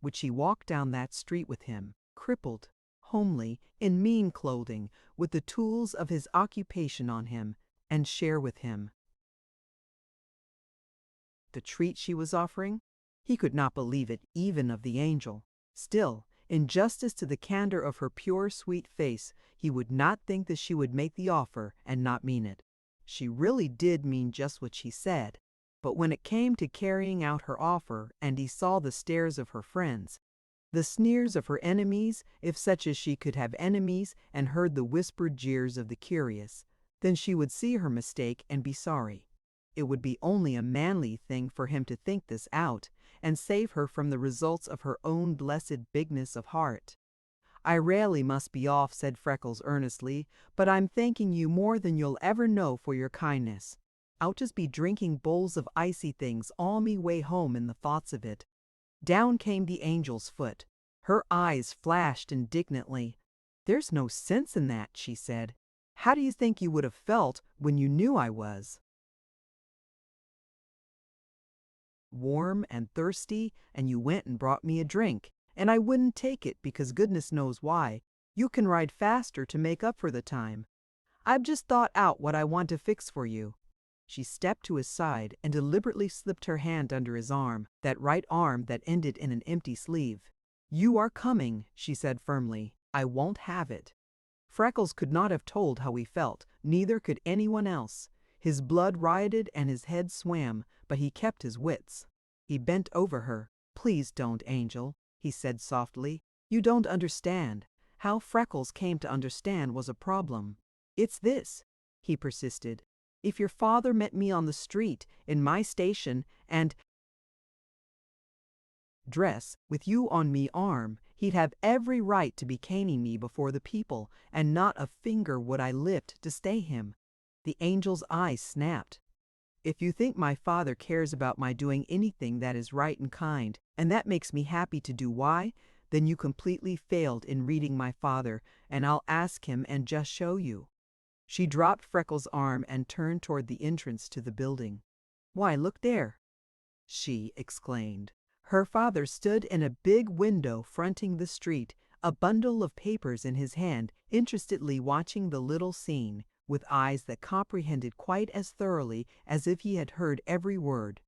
A: Would she walk down that street with him, crippled, homely, in mean clothing, with the tools of his occupation on him, and share with him the treat she was offering? He could not believe it even of the angel. Still, in justice to the candor of her pure, sweet face, he would not think that she would make the offer and not mean it. She really did mean just what she said. But when it came to carrying out her offer, and he saw the stares of her friends, the sneers of her enemies, if such as she could have enemies, and heard the whispered jeers of the curious, then she would see her mistake and be sorry. It would be only a manly thing for him to think this out, and save her from the results of her own blessed bigness of heart. "I rarely must be off," said Freckles earnestly, "but I'm thanking you more than you'll ever know for your kindness. I'll just be drinking bowls of icy things all me way home in the thoughts of it." Down came the angel's foot. Her eyes flashed indignantly. "There's no sense in that," she said. "How do you think you would have felt when you knew I was warm and thirsty, and you went and brought me a drink, and I wouldn't take it because goodness knows why. You can ride faster to make up for the time. I've just thought out what I want to fix for you." She stepped to his side and deliberately slipped her hand under his arm, that right arm that ended in an empty sleeve. "You are coming," she said firmly. "I won't have it." Freckles could not have told how he felt, neither could anyone else. His blood rioted and his head swam, but he kept his wits. He bent over her. "Please don't, Angel," he said softly. "You don't understand." How Freckles came to understand was a problem. "It's this," he persisted. "If your father met me on the street, in my station, and dress, with you on me arm, he'd have every right to be caning me before the people, and not a finger would I lift to stay him." The angel's eyes snapped. If you think my father cares about my doing anything that is right and kind, and that makes me happy to do why, then you completely failed in reading my father, and I'll ask him and just show you." She dropped Freckles' arm and turned toward the entrance to the building. "Why, look there!" she exclaimed. Her father stood in a big window fronting the street, a bundle of papers in his hand, interestedly watching the little scene, with eyes that comprehended quite as thoroughly as if he had heard every word.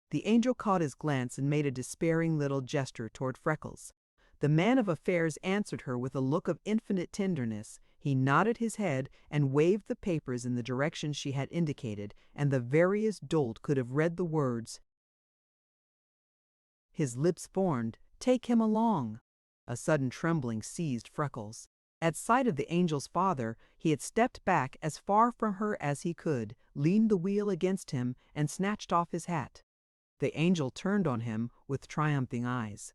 A: The angel caught his glance and made a despairing little gesture toward Freckles. The man of affairs answered her with a look of infinite tenderness. He nodded his head and waved the papers in the direction she had indicated, and the veriest dolt could have read the words. His lips formed, "Take him along." A sudden trembling seized Freckles. At sight of the angel's father, he had stepped back as far from her as he could, leaned the wheel against him, and snatched off his hat. The angel turned on him with triumphing eyes.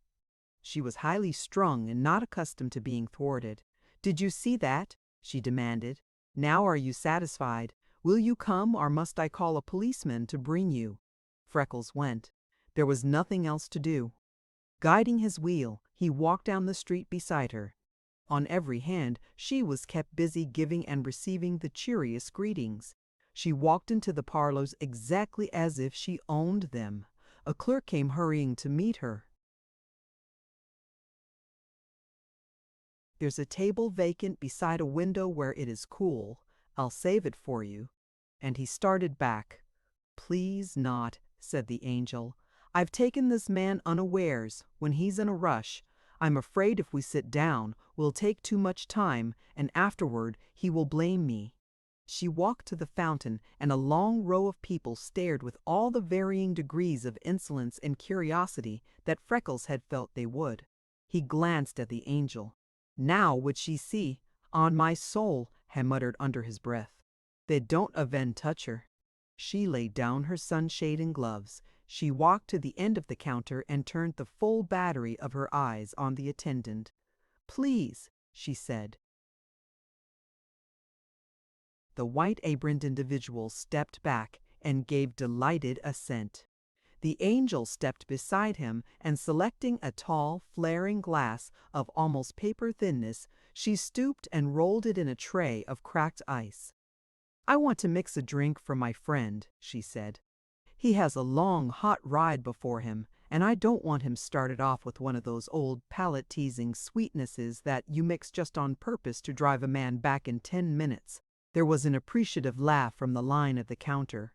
A: She was highly strung and not accustomed to being thwarted. "Did you see that?" she demanded. "Now are you satisfied? Will you come, or must I call a policeman to bring you?" Freckles went. There was nothing else to do. Guiding his wheel, he walked down the street beside her. On every hand, she was kept busy giving and receiving the cheeriest greetings. She walked into the parlors exactly as if she owned them. A clerk came hurrying to meet her. "There's a table vacant beside a window where it is cool. I'll save it for you." And he started back. "Please not," said the angel. "I've taken this man unawares, when he's in a rush. I'm afraid if we sit down, we'll take too much time, and afterward he will blame me." She walked to the fountain, and a long row of people stared with all the varying degrees of insolence and curiosity that Freckles had felt they would. He glanced at the angel. Now would she see? "On my soul," he muttered under his breath. "They don't aven touch her." She laid down her sunshade and gloves. She walked to the end of the counter and turned the full battery of her eyes on the attendant. "Please," she said. The white-aproned individual stepped back and gave delighted assent. The angel stepped beside him, and selecting a tall, flaring glass of almost paper thinness, she stooped and rolled it in a tray of cracked ice. "I want to mix a drink for my friend," she said. "He has a long, hot ride before him, and I don't want him started off with one of those old palate-teasing sweetnesses that you mix just on purpose to drive a man back in 10 minutes. There was an appreciative laugh from the line at the counter.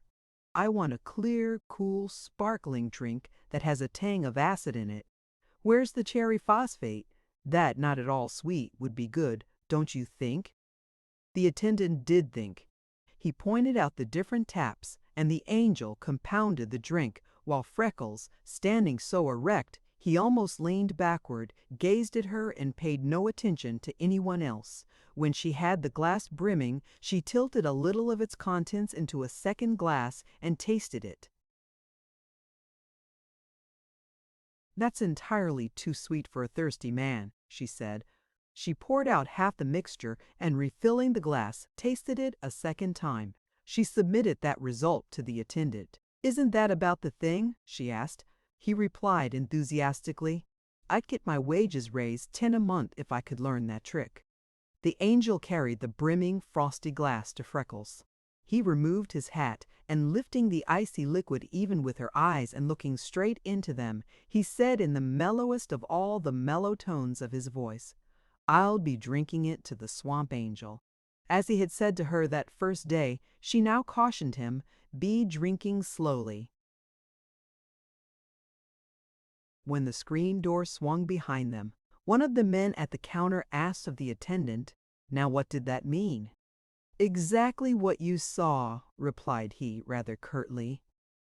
A: "I want a clear, cool, sparkling drink that has a tang of acid in it. Where's the cherry phosphate? That, not at all sweet, would be good, don't you think?" The attendant did think. He pointed out the different taps, and the angel compounded the drink, while Freckles, standing so erect he almost leaned backward, gazed at her and paid no attention to anyone else. When she had the glass brimming, she tilted a little of its contents into a second glass and tasted it. "That's entirely too sweet for a thirsty man," she said. She poured out half the mixture and, refilling the glass, tasted it a second time. She submitted that result to the attendant. "Isn't that about the thing?" she asked. He replied enthusiastically, "I'd get my wages raised 10 a month if I could learn that trick." The angel carried the brimming, frosty glass to Freckles. He removed his hat, and lifting the icy liquid even with her eyes and looking straight into them, he said in the mellowest of all the mellow tones of his voice, "I'll be drinking it to the Swamp Angel." As he had said to her that first day, she now cautioned him, "Be drinking slowly." When the screen door swung behind them, one of the men at the counter asked of the attendant, "Now what did that mean?" "Exactly what you saw," replied he rather curtly.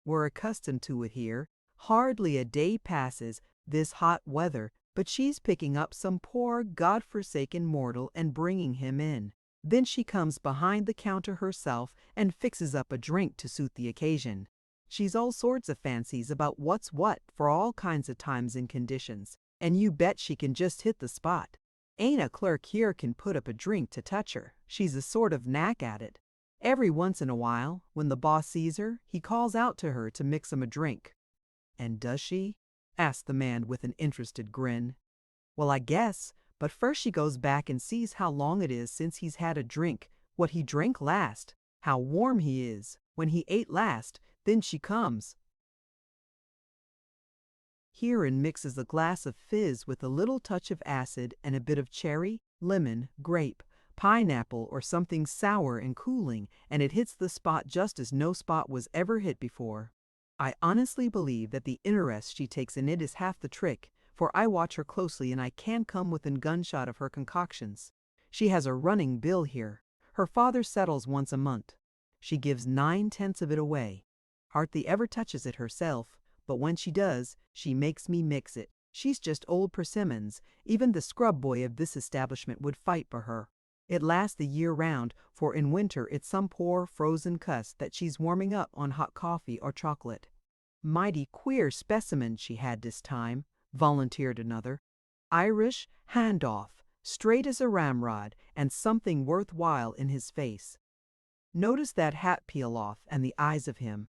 A: "We're accustomed to it here. Hardly a day passes, this hot weather, but she's picking up some poor God-forsaken mortal and bringing him in. Then she comes behind the counter herself and fixes up a drink to suit the occasion. She's all sorts of fancies about what's what for all kinds of times and conditions, and you bet she can just hit the spot. Ain't a clerk here can put up a drink to touch her. She's a sort of knack at it. Every once in a while, when the boss sees her, he calls out to her to mix him a drink." "And does she?" asked the man with an interested grin. "Well, I guess, but first she goes back and sees how long it is since he's had a drink, what he drank last, how warm he is, when he ate last, then she comes here and mixes a glass of fizz with a little touch of acid and a bit of cherry, lemon, grape, pineapple, or something sour and cooling, and it hits the spot just as no spot was ever hit before. I honestly believe that the interest she takes in it is half the trick, for I watch her closely and I can't come within gunshot of her concoctions. She has a running bill here. Her father settles once a month. She gives 9/10 of it away. Hardly ever touches it herself, but when she does, she makes me mix it. She's just old persimmons. Even the scrub boy of this establishment would fight for her. It lasts the year round, for in winter it's some poor frozen cuss that she's warming up on hot coffee or chocolate." "Mighty queer specimen she had this time," volunteered another. "Irish, hand off, straight as a ramrod, and something worthwhile in his face. Notice that hat peel off and the eyes of him.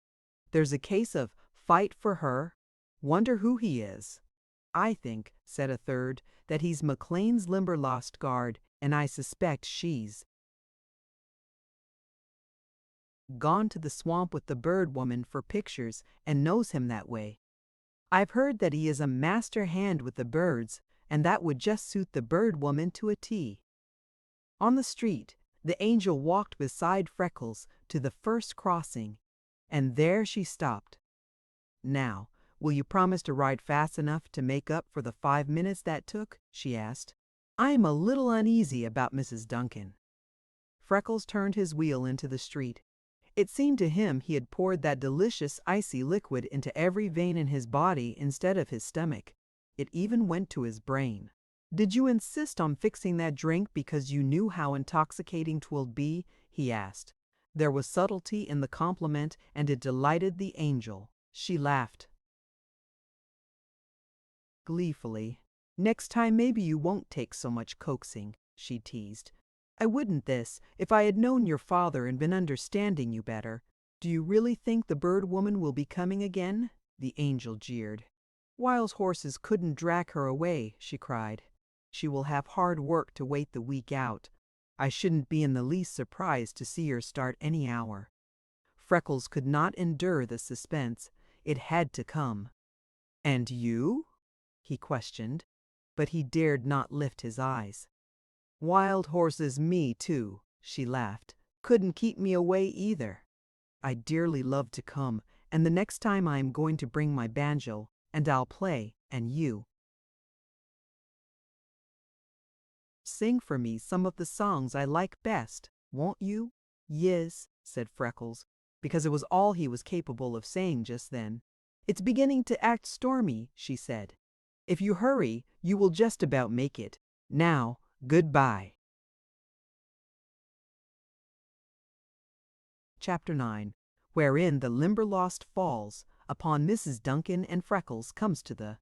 A: There's a case of fight for her. Wonder who he is." "I think," said a third, "that he's McLean's Limberlost guard, and I suspect she's gone to the swamp with the bird woman for pictures and knows him that way. I've heard that he is a master hand with the birds, and that would just suit the bird woman to a T." On the street, the angel walked beside Freckles to the first crossing, and there she stopped. "Now, will you promise to ride fast enough to make up for the 5 minutes that took?" she asked. "I'm a little uneasy about Mrs. Duncan." Freckles turned his wheel into the street. It seemed to him he had poured that delicious icy liquid into every vein in his body instead of his stomach. It even went to his brain. "Did you insist on fixing that drink because you knew how intoxicating 'twill be?" he asked. There was subtlety in the compliment, and it delighted the angel. She laughed gleefully. "Next time maybe you won't take so much coaxing," she teased. "I wouldn't this, if I had known your father and been understanding you better. Do you really think the bird woman will be coming again?" the angel jeered. "Wild horses couldn't drag her away," she cried. "She will have hard work to wait the week out. I shouldn't be in the least surprised to see her start any hour." Freckles could not endure the suspense. It had to come. "And you?" he questioned, but he dared not lift his eyes. "Wild horses me too," she laughed. "Couldn't keep me away either. I'd dearly love to come, and the next time I am going to bring my banjo, and I'll play, and you sing for me some of the songs I like best, won't you?" "Yes," said Freckles, because it was all he was capable of saying just then. "It's beginning to act stormy," she said. "If you hurry, you will just about make it. Now, goodbye." Chapter 9, wherein the Limberlost falls upon Mrs. Duncan and Freckles comes to the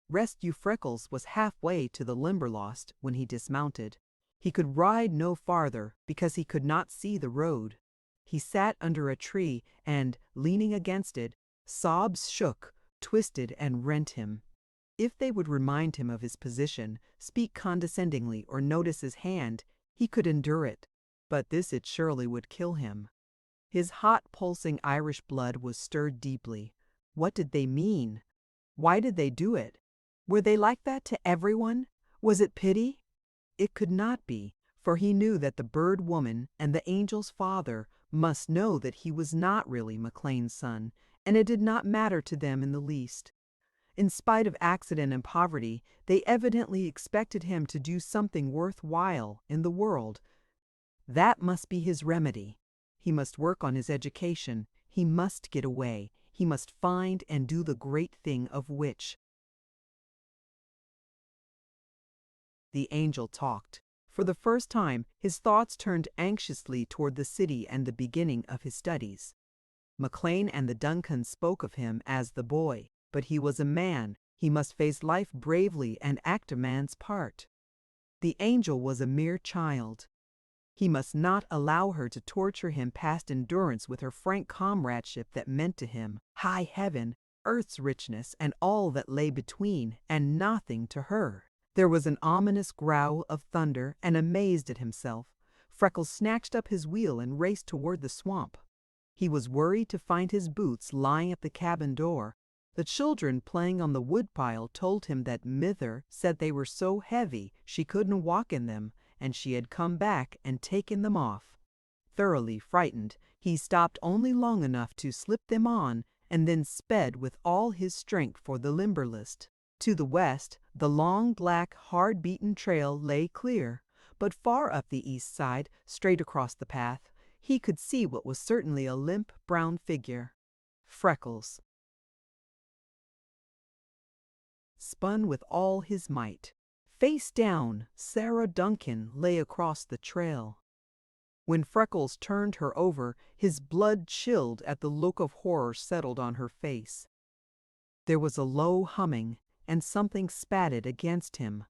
A: rescue. Freckles was halfway to the Limberlost when he dismounted. He could ride no farther because he could not see the road. He sat under a tree and, leaning against it, sobs shook, twisted, and rent him. If they would remind him of his position, speak condescendingly, or notice his hand, he could endure it. But this it surely would kill him. His hot, pulsing Irish blood was stirred deeply. What did they mean? Why did they do it? Were they like that to everyone? Was it pity? It could not be, for he knew that the bird woman and the angel's father must know that he was not really McLean's son, and it did not matter to them in the least. In spite of accident and poverty, they evidently expected him to do something worthwhile in the world. That must be his remedy. He must work on his education. He must get away. He must find and do the great thing of which the angel talked. For the first time, his thoughts turned anxiously toward the city and the beginning of his studies. McLean and the Duncans spoke of him as the boy, but he was a man. He must face life bravely and act a man's part. The angel was a mere child. He must not allow her to torture him past endurance with her frank comradeship that meant to him high heaven, earth's richness, and all that lay between, and nothing to her. There was an ominous growl of thunder, and amazed at himself, Freckles snatched up his wheel and raced toward the swamp. He was worried to find his boots lying at the cabin door. The children playing on the woodpile told him that Mither said they were so heavy she couldn't walk in them, and she had come back and taken them off. Thoroughly frightened, he stopped only long enough to slip them on and then sped with all his strength for the Limberlost. To the west, the long, black, hard-beaten trail lay clear, but far up the east side, straight across the path, he could see what was certainly a limp, brown figure. Freckles. Spun with all his might. Face down, Sarah Duncan lay across the trail. When Freckles turned her over, his blood chilled at the look of horror settled on her face. There was a low humming, and something spatted against him.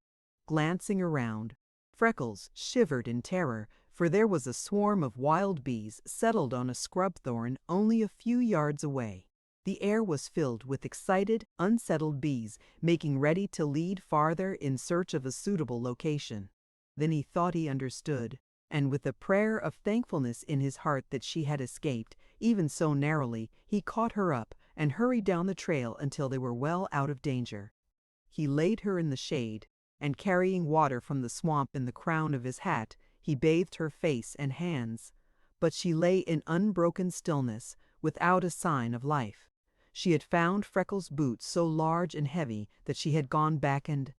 A: Glancing around, Freckles shivered in terror, for there was a swarm of wild bees settled on a scrub thorn only a few yards away. The air was filled with excited, unsettled bees, making ready to lead farther in search of a suitable location. Then he thought he understood, and with a prayer of thankfulness in his heart that she had escaped, even so narrowly, he caught her up and hurried down the trail until they were well out of danger. He laid her in the shade, and carrying water from the swamp in the crown of his hat, he bathed her face and hands. But she lay in unbroken stillness, without a sign of life. She had found Freckles' boots so large and heavy that she had gone back and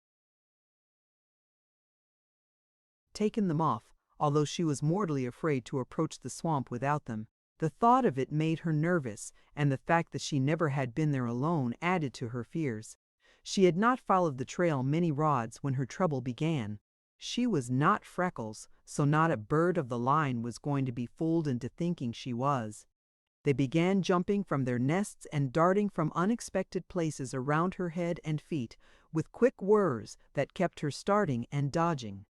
A: taken them off, although she was mortally afraid to approach the swamp without them. The thought of it made her nervous, and the fact that she never had been there alone added to her fears. She had not followed the trail many rods when her trouble began. She was not Freckles, so not a bird of the line was going to be fooled into thinking she was. They began jumping from their nests and darting from unexpected places around her head and feet, with quick whirs that kept her starting and dodging.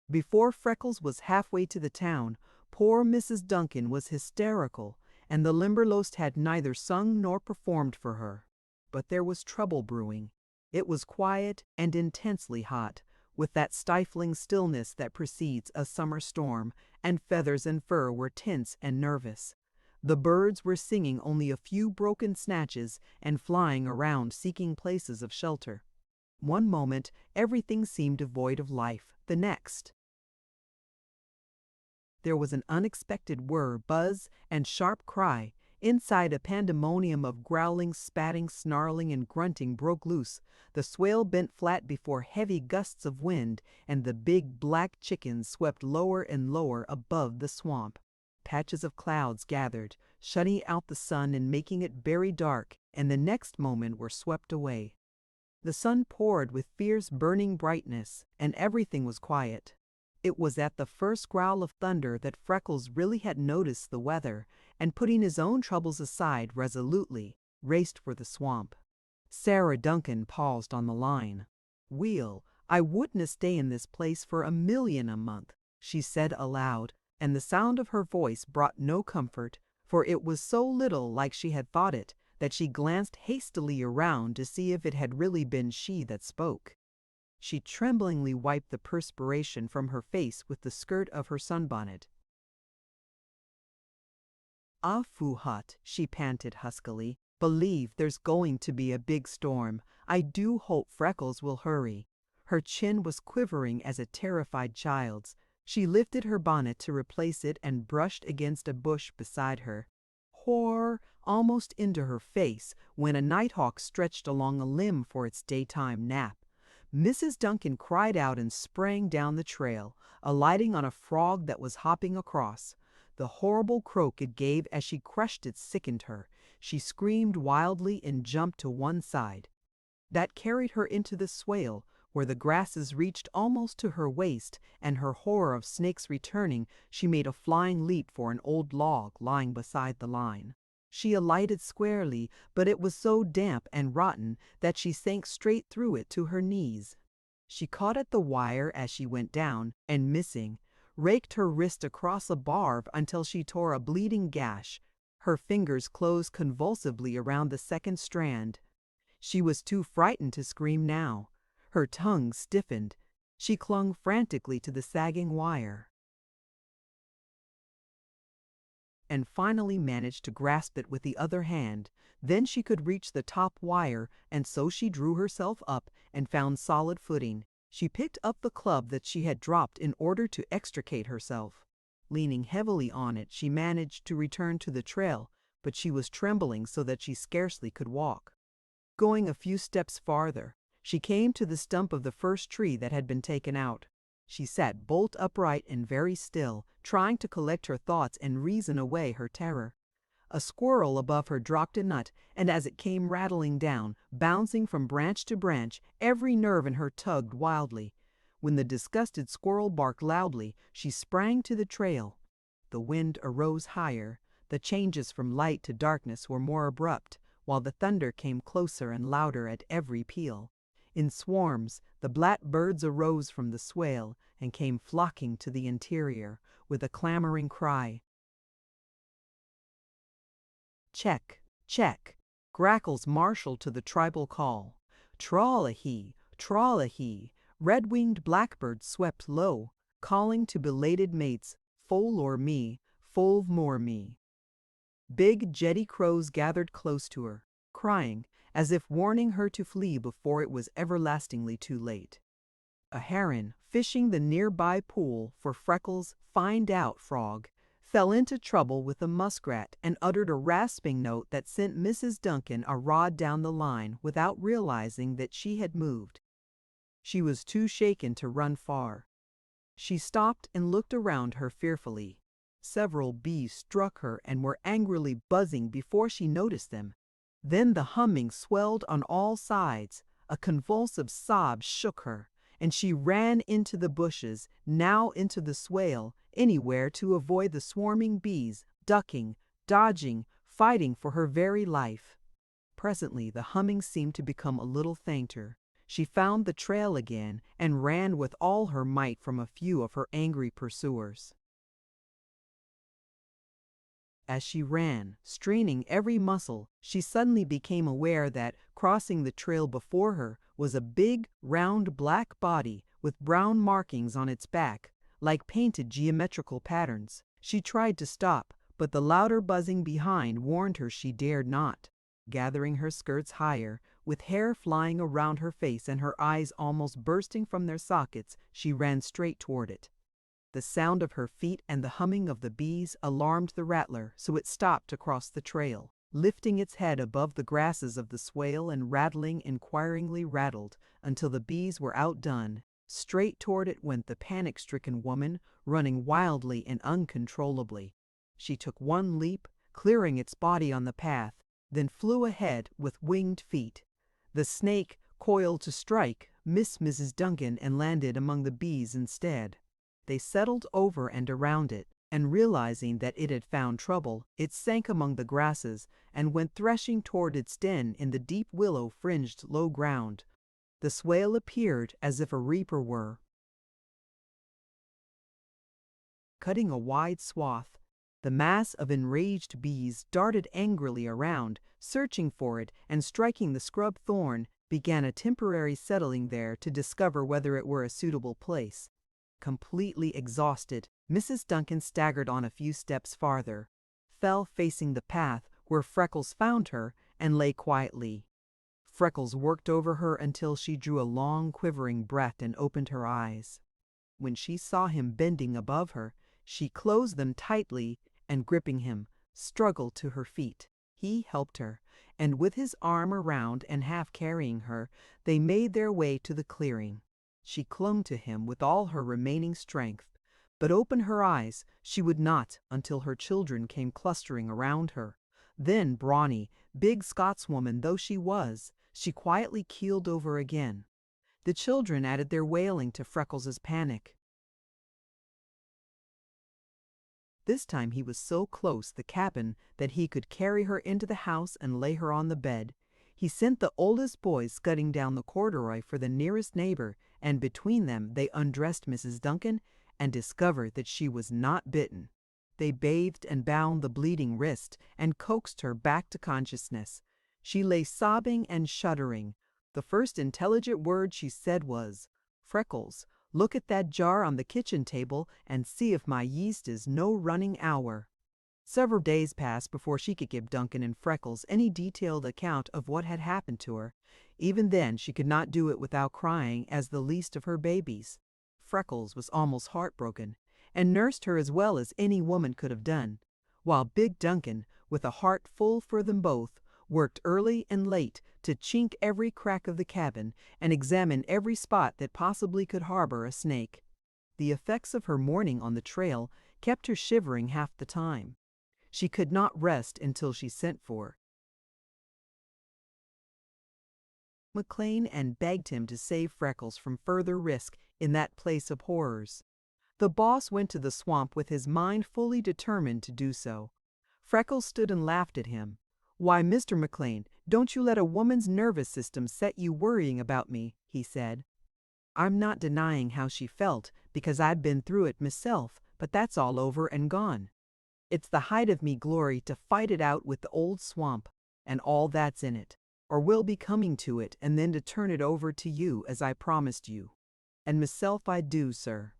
A: Before Freckles was halfway to the town, poor Mrs. Duncan was hysterical, and the Limberlost had neither sung nor performed for her. But there was trouble brewing. It was quiet and intensely hot, with that stifling stillness that precedes a summer storm, and Feathers and Fur were tense and nervous. The birds were singing only a few broken snatches and flying around seeking places of shelter. One moment everything seemed devoid of life, the next there was an unexpected whir, buzz, and sharp cry. Inside, a pandemonium of growling, spatting, snarling, and grunting broke loose. The swale bent flat before heavy gusts of wind, and the big black chickens swept lower and lower above the swamp. Patches of clouds gathered, shutting out the sun and making it very dark, and the next moment were swept away. The sun poured with fierce burning brightness, and everything was quiet. It was at the first growl of thunder that Freckles really had noticed the weather, and putting his own troubles aside resolutely, raced for the swamp. Sarah Duncan paused on the line. "Wheel, I wouldn't stay in this place for $1,000,000 a month," she said aloud, and the sound of her voice brought no comfort, for it was so little like she had thought it that she glanced hastily around to see if it had really been she that spoke. She tremblingly wiped the perspiration from her face with the skirt of her sunbonnet. "Ah, Foo-Hut," she panted huskily. "Believe there's going to be a big storm. I do hope Freckles will hurry." Her chin was quivering as a terrified child's. She lifted her bonnet to replace it and brushed against a bush beside her. Horror almost into her face when a nighthawk stretched along a limb for its daytime nap. Mrs. Duncan cried out and sprang down the trail, alighting on a frog that was hopping across. The horrible croak it gave as she crushed it sickened her. She screamed wildly and jumped to one side. That carried her into the swale, where the grasses reached almost to her waist, and her horror of snakes returning, she made a flying leap for an old log lying beside the line. She alighted squarely, but it was so damp and rotten that she sank straight through it to her knees. She caught at the wire as she went down, and missing, raked her wrist across a barb until she tore a bleeding gash. Her fingers closed convulsively around the second strand. She was too frightened to scream now. Her tongue stiffened. She clung frantically to the sagging wire, and finally managed to grasp it with the other hand. Then she could reach the top wire, and so she drew herself up and found solid footing. She picked up the club that she had dropped in order to extricate herself. Leaning heavily on it, she managed to return to the trail, but she was trembling so that she scarcely could walk. Going a few steps farther, she came to the stump of the first tree that had been taken out. She sat bolt upright and very still, trying to collect her thoughts and reason away her terror. A squirrel above her dropped a nut, and as it came rattling down, bouncing from branch to branch, every nerve in her tugged wildly. When the disgusted squirrel barked loudly, she sprang to the trail. The wind arose higher. The changes from light to darkness were more abrupt, while the thunder came closer and louder at every peal. In swarms, the blackbirds arose from the swale and came flocking to the interior with a clamoring cry. Check, check. Grackles marshaled to the tribal call. Trawl-a-hee, trawl-a-hee. Red-winged blackbirds swept low, calling to belated mates, foal or me, fove more me. Big jetty crows gathered close to her, crying, as if warning her to flee before it was everlastingly too late. A heron, fishing the nearby pool for Freckles' find-out frog, fell into trouble with a muskrat and uttered a rasping note that sent Mrs. Duncan a rod down the line without realizing that she had moved. She was too shaken to run far. She stopped and looked around her fearfully. Several bees struck her and were angrily buzzing before she noticed them. Then the humming swelled on all sides. A convulsive sob shook her, and she ran into the bushes, now into the swale, anywhere to avoid the swarming bees, ducking, dodging, fighting for her very life. Presently the humming seemed to become a little fainter. She found the trail again and ran with all her might from a few of her angry pursuers. As she ran, straining every muscle, she suddenly became aware that, crossing the trail before her, was a big, round black body with brown markings on its back, like painted geometrical patterns. She tried to stop, but the louder buzzing behind warned her she dared not. Gathering her skirts higher, with hair flying around her face and her eyes almost bursting from their sockets, she ran straight toward it. The sound of her feet and the humming of the bees alarmed the rattler, so it stopped to cross the trail, lifting its head above the grasses of the swale and rattling inquiringly rattled until the bees were outdone. Straight toward it went the panic-stricken woman, running wildly and uncontrollably. She took one leap, clearing its body on the path, then flew ahead with winged feet. The snake, coiled to strike, missed Mrs. Duncan and landed among the bees instead. They settled over and around it, and realizing that it had found trouble, it sank among the grasses and went threshing toward its den in the deep willow-fringed low ground. The swale appeared as if a reaper were cutting a wide swath. The mass of enraged bees darted angrily around, searching for it, and striking the scrub thorn, began a temporary settling there to discover whether it were a suitable place. Completely exhausted, Mrs. Duncan staggered on a few steps farther, fell facing the path where Freckles found her, and lay quietly. Freckles worked over her until she drew a long, quivering breath and opened her eyes. When she saw him bending above her, she closed them tightly and, gripping him, struggled to her feet. He helped her, and with his arm around and half carrying her, they made their way to the clearing. She clung to him with all her remaining strength, but open her eyes she would not until her children came clustering around her. Then, brawny, big Scotswoman though she was, she quietly keeled over again. The children added their wailing to Freckles' panic. This time he was so close the cabin that he could carry her into the house and lay her on the bed. He sent the oldest boys scudding down the corduroy for the nearest neighbor, and between them they undressed Mrs. Duncan and discovered that she was not bitten. They bathed and bound the bleeding wrist and coaxed her back to consciousness. She lay sobbing and shuddering. The first intelligent word she said was, "Freckles, look at that jar on the kitchen table and see if my yeast is no running hour." Several days passed before she could give Duncan and Freckles any detailed account of what had happened to her. Even then, she could not do it without crying as the least of her babies. Freckles was almost heartbroken, and nursed her as well as any woman could have done, while big Duncan, with a heart full for them both, worked early and late to chink every crack of the cabin and examine every spot that possibly could harbor a snake. The effects of her mourning on the trail kept her shivering half the time. She could not rest until she sent for McLean and begged him to save Freckles from further risk in that place of horrors. The boss went to the swamp with his mind fully determined to do so. Freckles stood and laughed at him. "Why, Mr. McLean, don't you let a woman's nervous system set you worrying about me," he said. I'm not denying how she felt, because I'd been through it myself, but that's all over and gone. It's the height of me glory to fight it out with the old swamp, and all that's in it, or will be coming to it, and then to turn it over to you as I promised you. And myself I do, sir.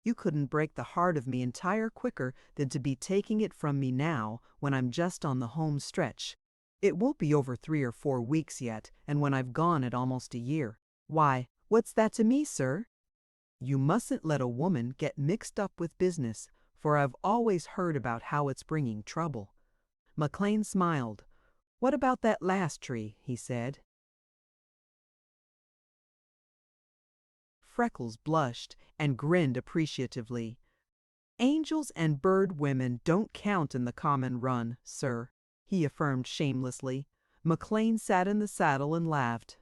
A: You couldn't break the heart of me entire quicker than to be taking it from me now when I'm just on the home stretch. It won't be over 3 or 4 weeks yet, and when I've gone it almost a year. Why, what's that to me, sir? You mustn't let a woman get mixed up with business, for I've always heard about how it's bringing trouble. McLean smiled. What about that last tree? He said. Freckles blushed and grinned appreciatively. Angels and bird women don't count in the common run, sir, he affirmed shamelessly. McLean sat in the saddle and laughed.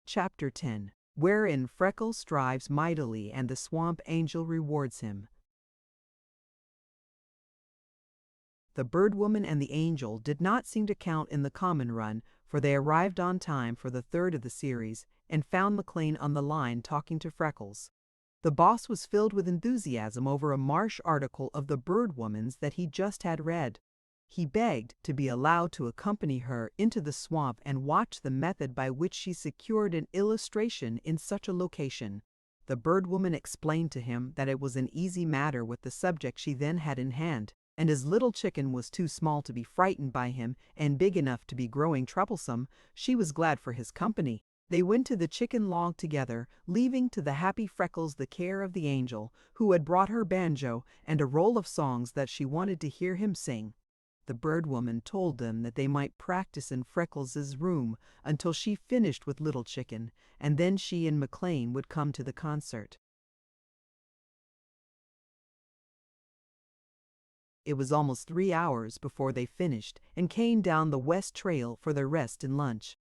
A: Chapter 10, wherein Freckles strives mightily and the swamp angel rewards him. The bird woman and the angel did not seem to count in the common run, for they arrived on time for the third of the series and found McLean on the line talking to Freckles. The boss was filled with enthusiasm over a Marsh article of the bird woman's that he just had read. He begged to be allowed to accompany her into the swamp and watch the method by which she secured an illustration in such a location. The bird woman explained to him that it was an easy matter with the subject she then had in hand, and as little chicken was too small to be frightened by him and big enough to be growing troublesome, she was glad for his company. They went to the chicken log together, leaving to the happy Freckles the care of the angel, who had brought her banjo and a roll of songs that she wanted to hear him sing. The bird woman told them that they might practice in Freckles' room until she finished with Little Chicken, and then she and McLean would come to the concert. It was almost 3 hours before they finished and came down the west trail for their rest and lunch.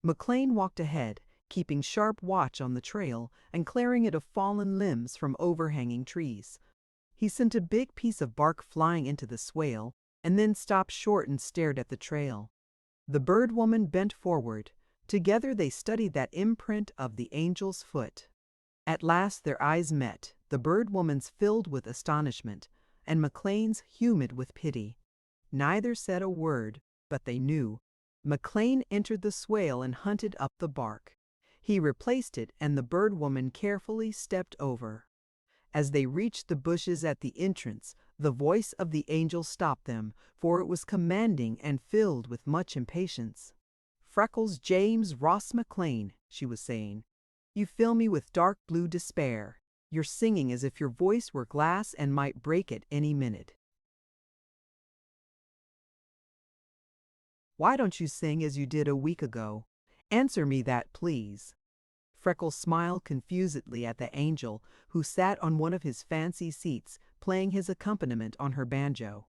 A: McLean walked ahead, keeping sharp watch on the trail and clearing it of fallen limbs from overhanging trees. He sent a big piece of bark flying into the swale, and then stopped short and stared at the trail. The bird woman bent forward. Together they studied that imprint of the angel's foot. At last their eyes met, the bird woman's filled with astonishment, and McLean's humid with pity. Neither said a word, but they knew. McLean entered the swale and hunted up the bark. He replaced it, and the bird woman carefully stepped over. As they reached the bushes at the entrance, the voice of the angel stopped them, for it was commanding and filled with much impatience. "Freckles James Ross McLean," she was saying, "you fill me with dark blue despair. You're singing as if your voice were glass and might break at any minute. Why don't you sing as you did a week ago? Answer me that, please." Freckles smiled confusedly at the angel, who sat on one of his fancy seats, playing his accompaniment on her banjo.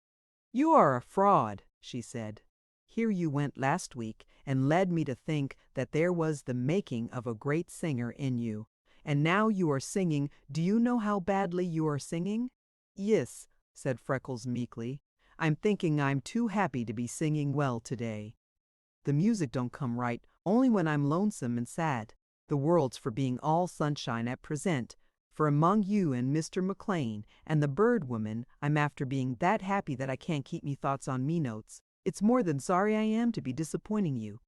A: "You are a fraud," she said. "Here you went last week and led me to think that there was the making of a great singer in you. And now you are singing. Do you know how badly you are singing?" "Yes," said Freckles meekly. "I'm thinking I'm too happy to be singing well today. The music don't come right, only when I'm lonesome and sad. The world's for being all sunshine at present, for among you and Mr. McLean and the bird woman, I'm after being that happy that I can't keep me thoughts on me notes. It's more than sorry I am to be disappointing you.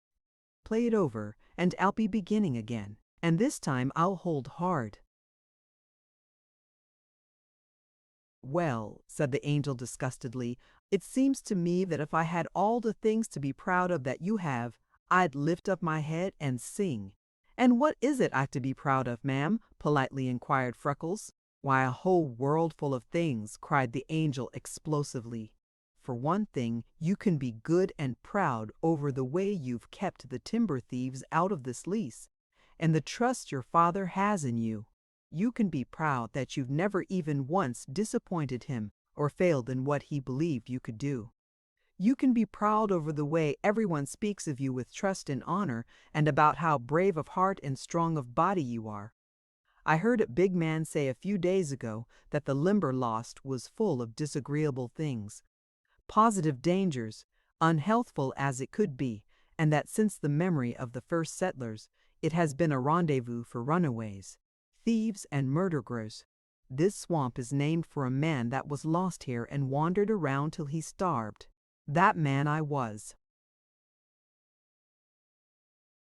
A: Play it over, and I'll be beginning again, and this time I'll hold hard. Well, said the angel disgustedly, it seems to me that if I had all the things to be proud of that you have, I'd lift up my head and sing. And what is it I to be proud of, ma'am? Politely inquired Freckles. Why, a whole world full of things, cried the angel explosively. For one thing, you can be good and proud over the way you've kept the timber thieves out of this lease, and the trust your father has in you. You can be proud that you've never even once disappointed him or failed in what he believed you could do. You can be proud over the way everyone speaks of you with trust and honor, and about how brave of heart and strong of body you are. I heard a big man say a few days ago that the Limberlost was full of disagreeable things, positive dangers, unhealthful as it could be, and that since the memory of the first settlers, it has been a rendezvous for runaways, thieves, and murderers. This swamp is named for a man that was lost here and wandered around till he starved. That man I was.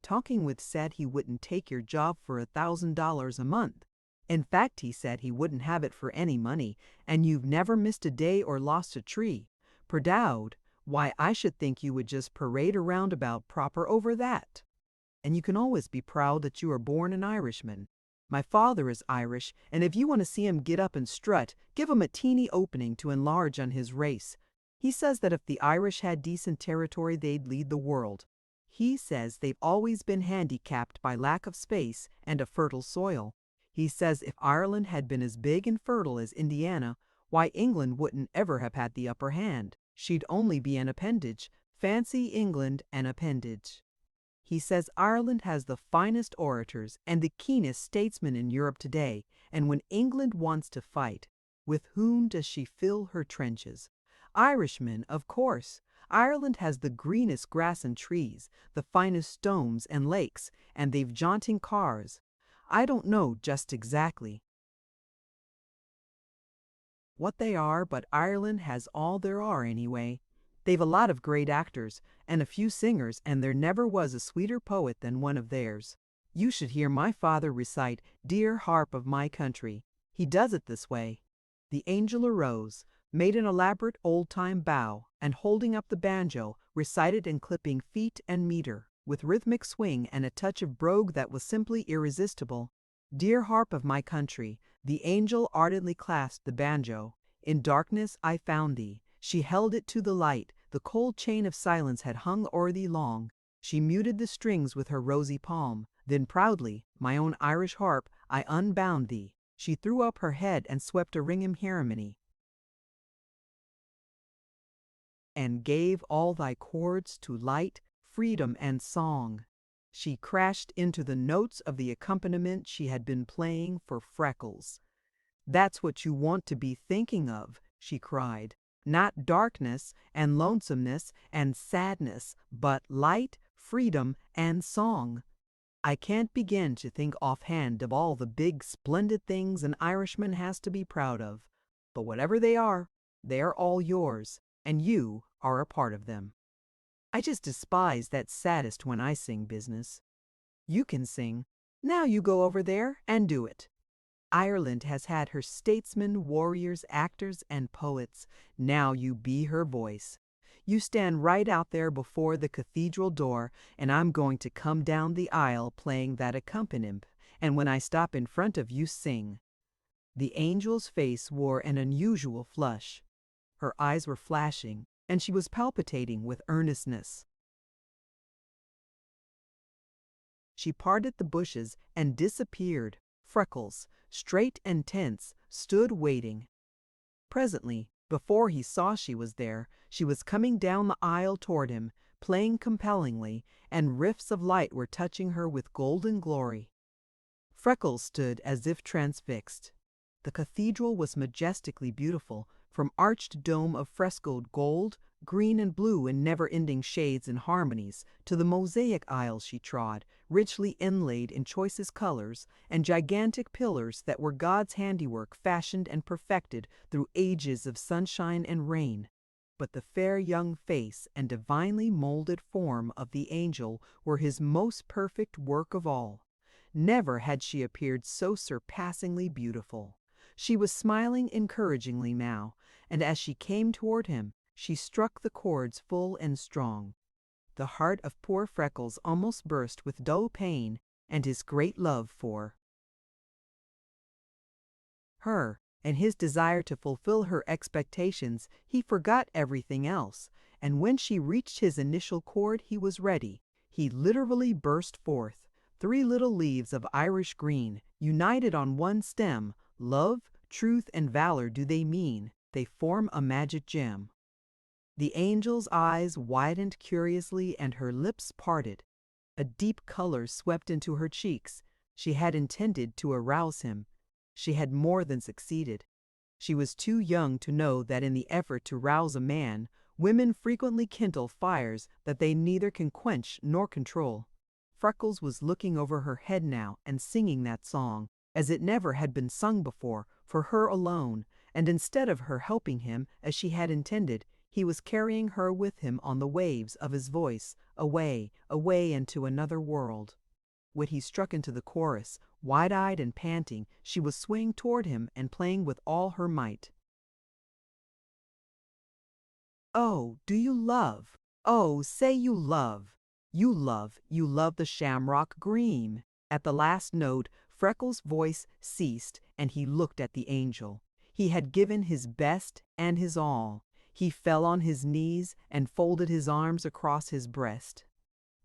A: Talking with said he wouldn't take your job for $1,000 a month. In fact, he said he wouldn't have it for any money, and you've never missed a day or lost a tree. Perdowed, why, I should think you would just parade around about proper over that. And you can always be proud that you are born an Irishman. My father is Irish, and if you want to see him get up and strut, give him a teeny opening to enlarge on his race. He says that if the Irish had decent territory, they'd lead the world. He says they've always been handicapped by lack of space and a fertile soil. He says if Ireland had been as big and fertile as Indiana, why, England wouldn't ever have had the upper hand. She'd only be an appendage. Fancy England an appendage. He says Ireland has the finest orators and the keenest statesmen in Europe today, and when England wants to fight, with whom does she fill her trenches? Irishmen, of course. Ireland has the greenest grass and trees, the finest stones and lakes, and they've jaunting cars. I don't know just exactly what they are, but Ireland has all there are anyway. They've a lot of great actors and a few singers, and there never was a sweeter poet than one of theirs. You should hear my father recite Dear Harp of My Country. He does it this way. The angel arose, made an elaborate old-time bow, and holding up the banjo, recited in clipping feet and meter, with rhythmic swing and a touch of brogue that was simply irresistible. Dear harp of my country, the angel ardently clasped the banjo. In darkness I found thee. She held it to the light. The cold chain of silence had hung o'er thee long. She muted the strings with her rosy palm. Then proudly, my own Irish harp, I unbound thee. She threw up her head and swept a ringing harmony, and gave all thy chords to light, freedom, and song. She crashed into the notes of the accompaniment she had been playing for Freckles. That's what you want to be thinking of, she cried. Not darkness and lonesomeness and sadness, but light, freedom, and song. I can't begin to think offhand of all the big, splendid things an Irishman has to be proud of. But whatever they are all yours, and you are a part of them. I just despise that saddest when I sing business. You can sing. Now you go over there and do it. Ireland has had her statesmen, warriors, actors, and poets. Now you be her voice. You stand right out there before the cathedral door, and I'm going to come down the aisle playing that accompaniment, and when I stop in front of you, sing. The angel's face wore an unusual flush. Her eyes were flashing, and she was palpitating with earnestness. She parted the bushes and disappeared. Freckles, straight and tense, stood waiting. Presently, before he saw she was there, she was coming down the aisle toward him, playing compellingly, and rifts of light were touching her with golden glory. Freckles stood as if transfixed. The cathedral was majestically beautiful, from arched dome of frescoed gold, green and blue in never-ending shades and harmonies, to the mosaic aisles she trod, richly inlaid in choicest colors, and gigantic pillars that were God's handiwork fashioned and perfected through ages of sunshine and rain. But the fair young face and divinely molded form of the angel were his most perfect work of all. Never had she appeared so surpassingly beautiful. She was smiling encouragingly now, and as she came toward him, she struck the chords full and strong. The heart of poor Freckles almost burst with dull pain and his great love for her, and his desire to fulfill her expectations. He forgot everything else, and when she reached his initial chord he was ready. He literally burst forth. 3 little leaves of Irish green, united on one stem, love, truth, and valor do they mean. They form a magic gem. The angel's eyes widened curiously and her lips parted. A deep color swept into her cheeks. She had intended to arouse him. She had more than succeeded. She was too young to know that in the effort to rouse a man, women frequently kindle fires that they neither can quench nor control. Freckles was looking over her head now and singing that song, as it never had been sung before, for her alone, and instead of her helping him as she had intended, he was carrying her with him on the waves of his voice, away, away into another world. When he struck into the chorus, wide-eyed and panting, she was swaying toward him and playing with all her might. Oh, do you love? Oh, say you love. You love the shamrock green. At the last note, Freckles' voice ceased, and he looked at the angel. He had given his best and his all. He fell on his knees and folded his arms across his breast.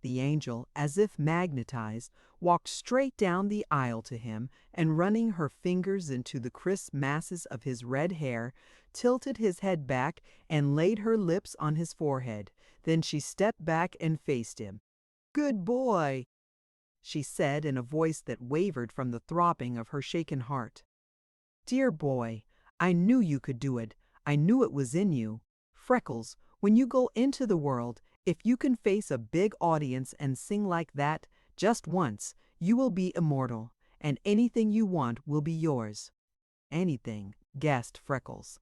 A: The angel, as if magnetized, walked straight down the aisle to him, and running her fingers into the crisp masses of his red hair, tilted his head back and laid her lips on his forehead. Then she stepped back and faced him. "Good boy," she said in a voice that wavered from the throbbing of her shaken heart. "Dear boy, I knew you could do it. I knew it was in you. Freckles, when you go into the world, if you can face a big audience and sing like that, just once, you will be immortal, and anything you want will be yours." "Anything," gasped Freckles.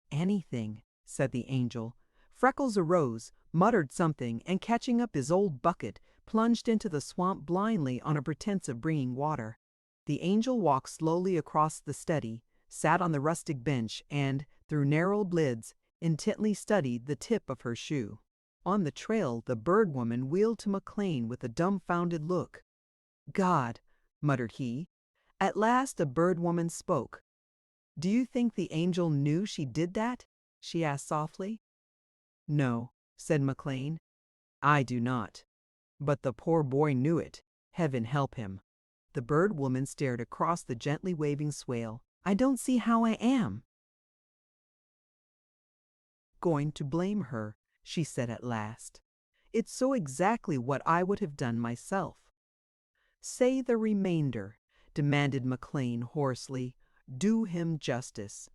A: "Anything," said the angel. Freckles arose, muttered something, and catching up his old bucket, plunged into the swamp blindly on a pretense of bringing water. The angel walked slowly across the study, sat on the rustic bench, and, through narrowed lids, intently studied the tip of her shoe. On the trail, the bird woman wheeled to McLean with a dumbfounded look. "God," muttered he. At last a bird woman spoke. "Do you think the angel knew she did that?" she asked softly. "No," said McLean. "I do not. But the poor boy knew it. Heaven help him." The bird woman stared across the gently waving swale. "I don't see how I am going to blame her," she said at last. "It's so exactly what I would have done myself." "Say the remainder," demanded McLean hoarsely. "Do him justice."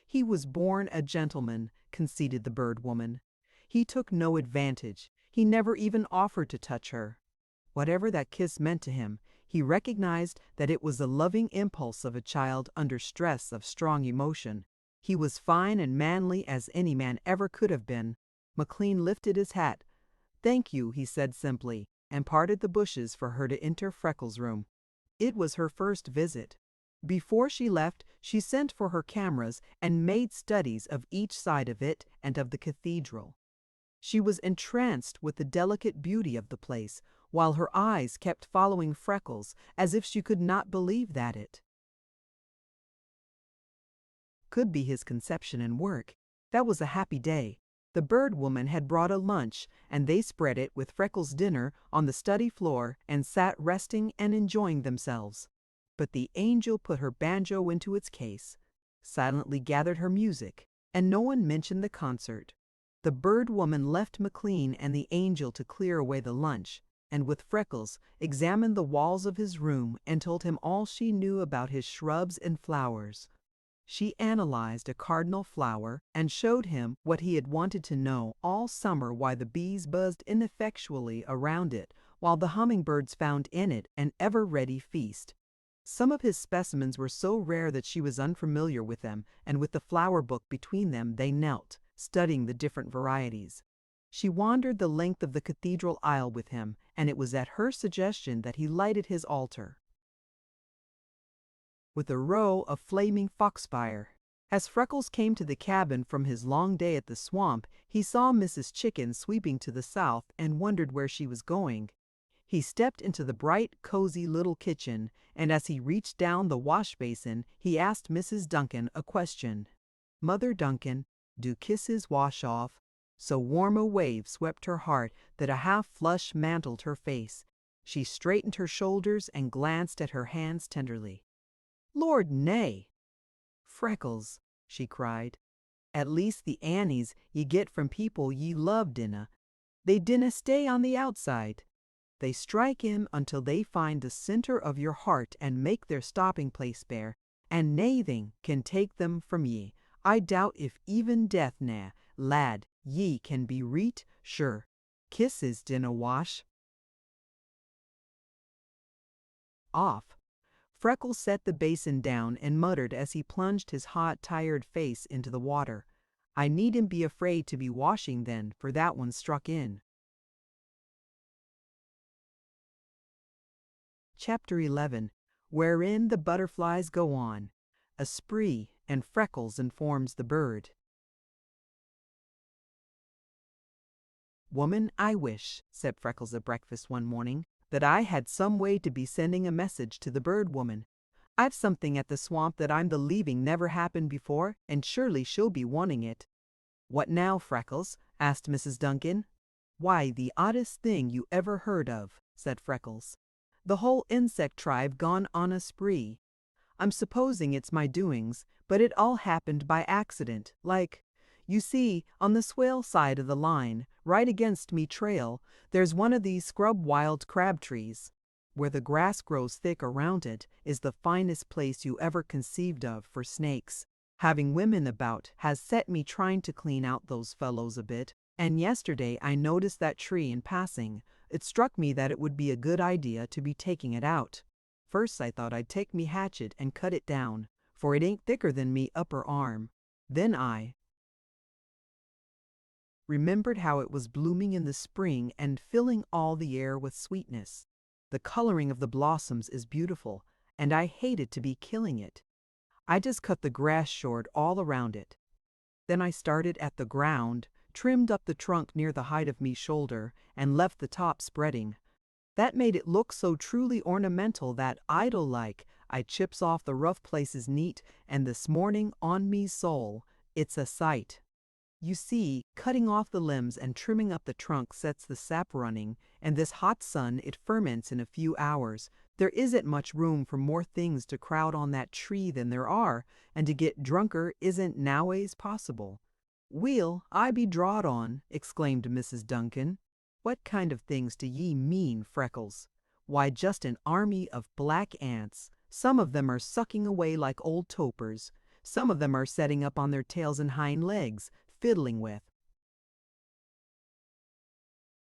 A: "He was born a gentleman," conceded the bird woman. "He took no advantage. He never even offered to touch her. Whatever that kiss meant to him, he recognized that it was the loving impulse of a child under stress of strong emotion. He was fine and manly as any man ever could have been." McLean lifted his hat. "Thank you," he said simply, and parted the bushes for her to enter Freckles' room. It was her first visit. Before she left, she sent for her cameras and made studies of each side of it and of the cathedral. She was entranced with the delicate beauty of the place, while her eyes kept following Freckles as if she could not believe that it could be his conception and work. That was a happy day. The bird woman had brought a lunch, and they spread it with Freckles' dinner on the study floor and sat resting and enjoying themselves. But the angel put her banjo into its case, silently gathered her music, and no one mentioned the concert. The bird woman left McLean and the angel to clear away the lunch, and with Freckles examined the walls of his room and told him all she knew about his shrubs and flowers. She analyzed a cardinal flower and showed him what he had wanted to know all summer, why the bees buzzed ineffectually around it, while the hummingbirds found in it an ever-ready feast. Some of his specimens were so rare that she was unfamiliar with them, and with the flower book between them they knelt, studying the different varieties. She wandered the length of the cathedral aisle with him, and it was at her suggestion that he lighted his altar with a row of flaming foxfire. As Freckles came to the cabin from his long day at the swamp, he saw Mrs. Chicken sweeping to the south and wondered where she was going. He stepped into the bright, cozy little kitchen, and as he reached down the wash basin, he asked Mrs. Duncan a question. "Mother Duncan, do kisses wash off?" So warm a wave swept her heart that a half-flush mantled her face. She straightened her shoulders and glanced at her hands tenderly. "Lord, nay!" "Freckles," she cried, "at least the Annies ye get from people ye love they dinna stay on the outside. They strike in until they find the centre of your heart and make their stopping place bare, and naething can take them from ye. I doubt if even death lad, ye can be reet sure. Kisses dinna wash off." Freckles set the basin down and muttered as he plunged his hot, tired face into the water. "I needn't be afraid to be washing then, for that one struck in." Chapter 11, wherein the butterflies go on. A spree, and Freckles informs the bird. "Woman, I wish," said Freckles at breakfast one morning, "that I had some way to be sending a message to the bird woman. I've something at the swamp that I'm believing never happened before, and surely she'll be wanting it." "What now, Freckles?" asked Mrs. Duncan. "Why, the oddest thing you ever heard of," said Freckles. "The whole insect tribe gone on a spree. I'm supposing it's my doings, but it all happened by accident, like. You see, on the swale side of the line, right against me trail, there's one of these scrub wild crab trees. Where the grass grows thick around it is the finest place you ever conceived of for snakes. Having women about has set me trying to clean out those fellows a bit, and yesterday I noticed that tree in passing. It struck me that it would be a good idea to be taking it out. First I thought I'd take me hatchet and cut it down, for it ain't thicker than me upper arm. Then I remembered how it was blooming in the spring and filling all the air with sweetness. The coloring of the blossoms is beautiful, and I hated to be killing it. I just cut the grass short all around it. Then I started at the ground, trimmed up the trunk near the height of me shoulder, and left the top spreading. That made it look so truly ornamental that, idle-like, I chips off the rough places neat, and this morning, on me soul, it's a sight. You see, cutting off the limbs and trimming up the trunk sets the sap running, and this hot sun it ferments in a few hours. There isn't much room for more things to crowd on that tree than there are, and to get drunker isn't noways possible." "Weel, I be drawed on," exclaimed Mrs. Duncan. "What kind of things do ye mean, Freckles?" "Why, just an army of black ants. Some of them are sucking away like old topers. Some of them are setting up on their tails and hind legs, fiddling with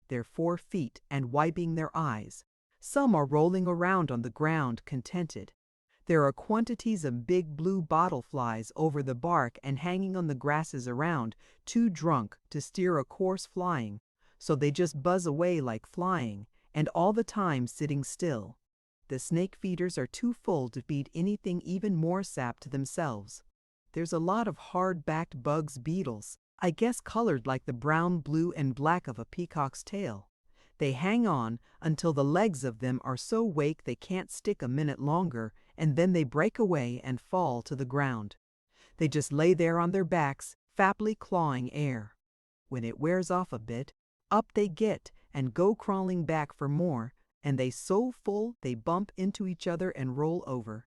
A: their 4 feet and wiping their eyes. Some are rolling around on the ground contented. There are quantities of big blue bottle flies over the bark and hanging on the grasses around, too drunk to steer a course flying, so they just buzz away like flying, and all the time sitting still. The snake feeders are too full to feed anything even more sap to themselves. There's a lot of hard-backed bugs beetles, I guess colored like the brown, blue, and black of a peacock's tail. They hang on until the legs of them are so wake they can't stick a minute longer, and then they break away and fall to the ground. They just lay there on their backs, faply clawing air. When it wears off a bit, up they get and go crawling back for more, and they so full they bump into each other and roll over.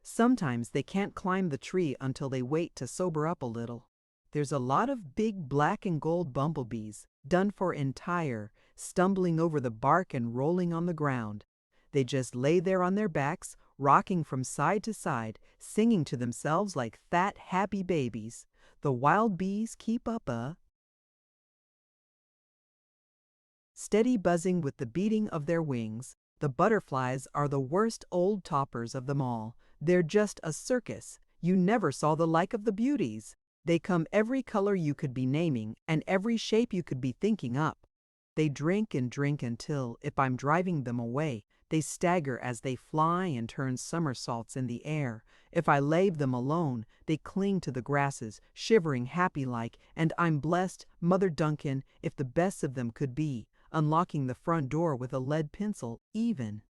A: Sometimes they can't climb the tree until they wait to sober up a little. There's a lot of big black and gold bumblebees, done for entire, stumbling over the bark and rolling on the ground. They just lay there on their backs, rocking from side to side, singing to themselves like fat, happy babies. The wild bees keep up a steady buzzing with the beating of their wings. The butterflies are the worst old toppers of them all. They're just a circus. You never saw the like of the beauties. They come every color you could be naming and every shape you could be thinking up. They drink and drink until, if I'm driving them away, they stagger as they fly and turn somersaults in the air. If I leave them alone, they cling to the grasses, shivering happy-like, and I'm blessed, Mother Duncan, if the best of them could be, unlocking the front door with a lead pencil, even.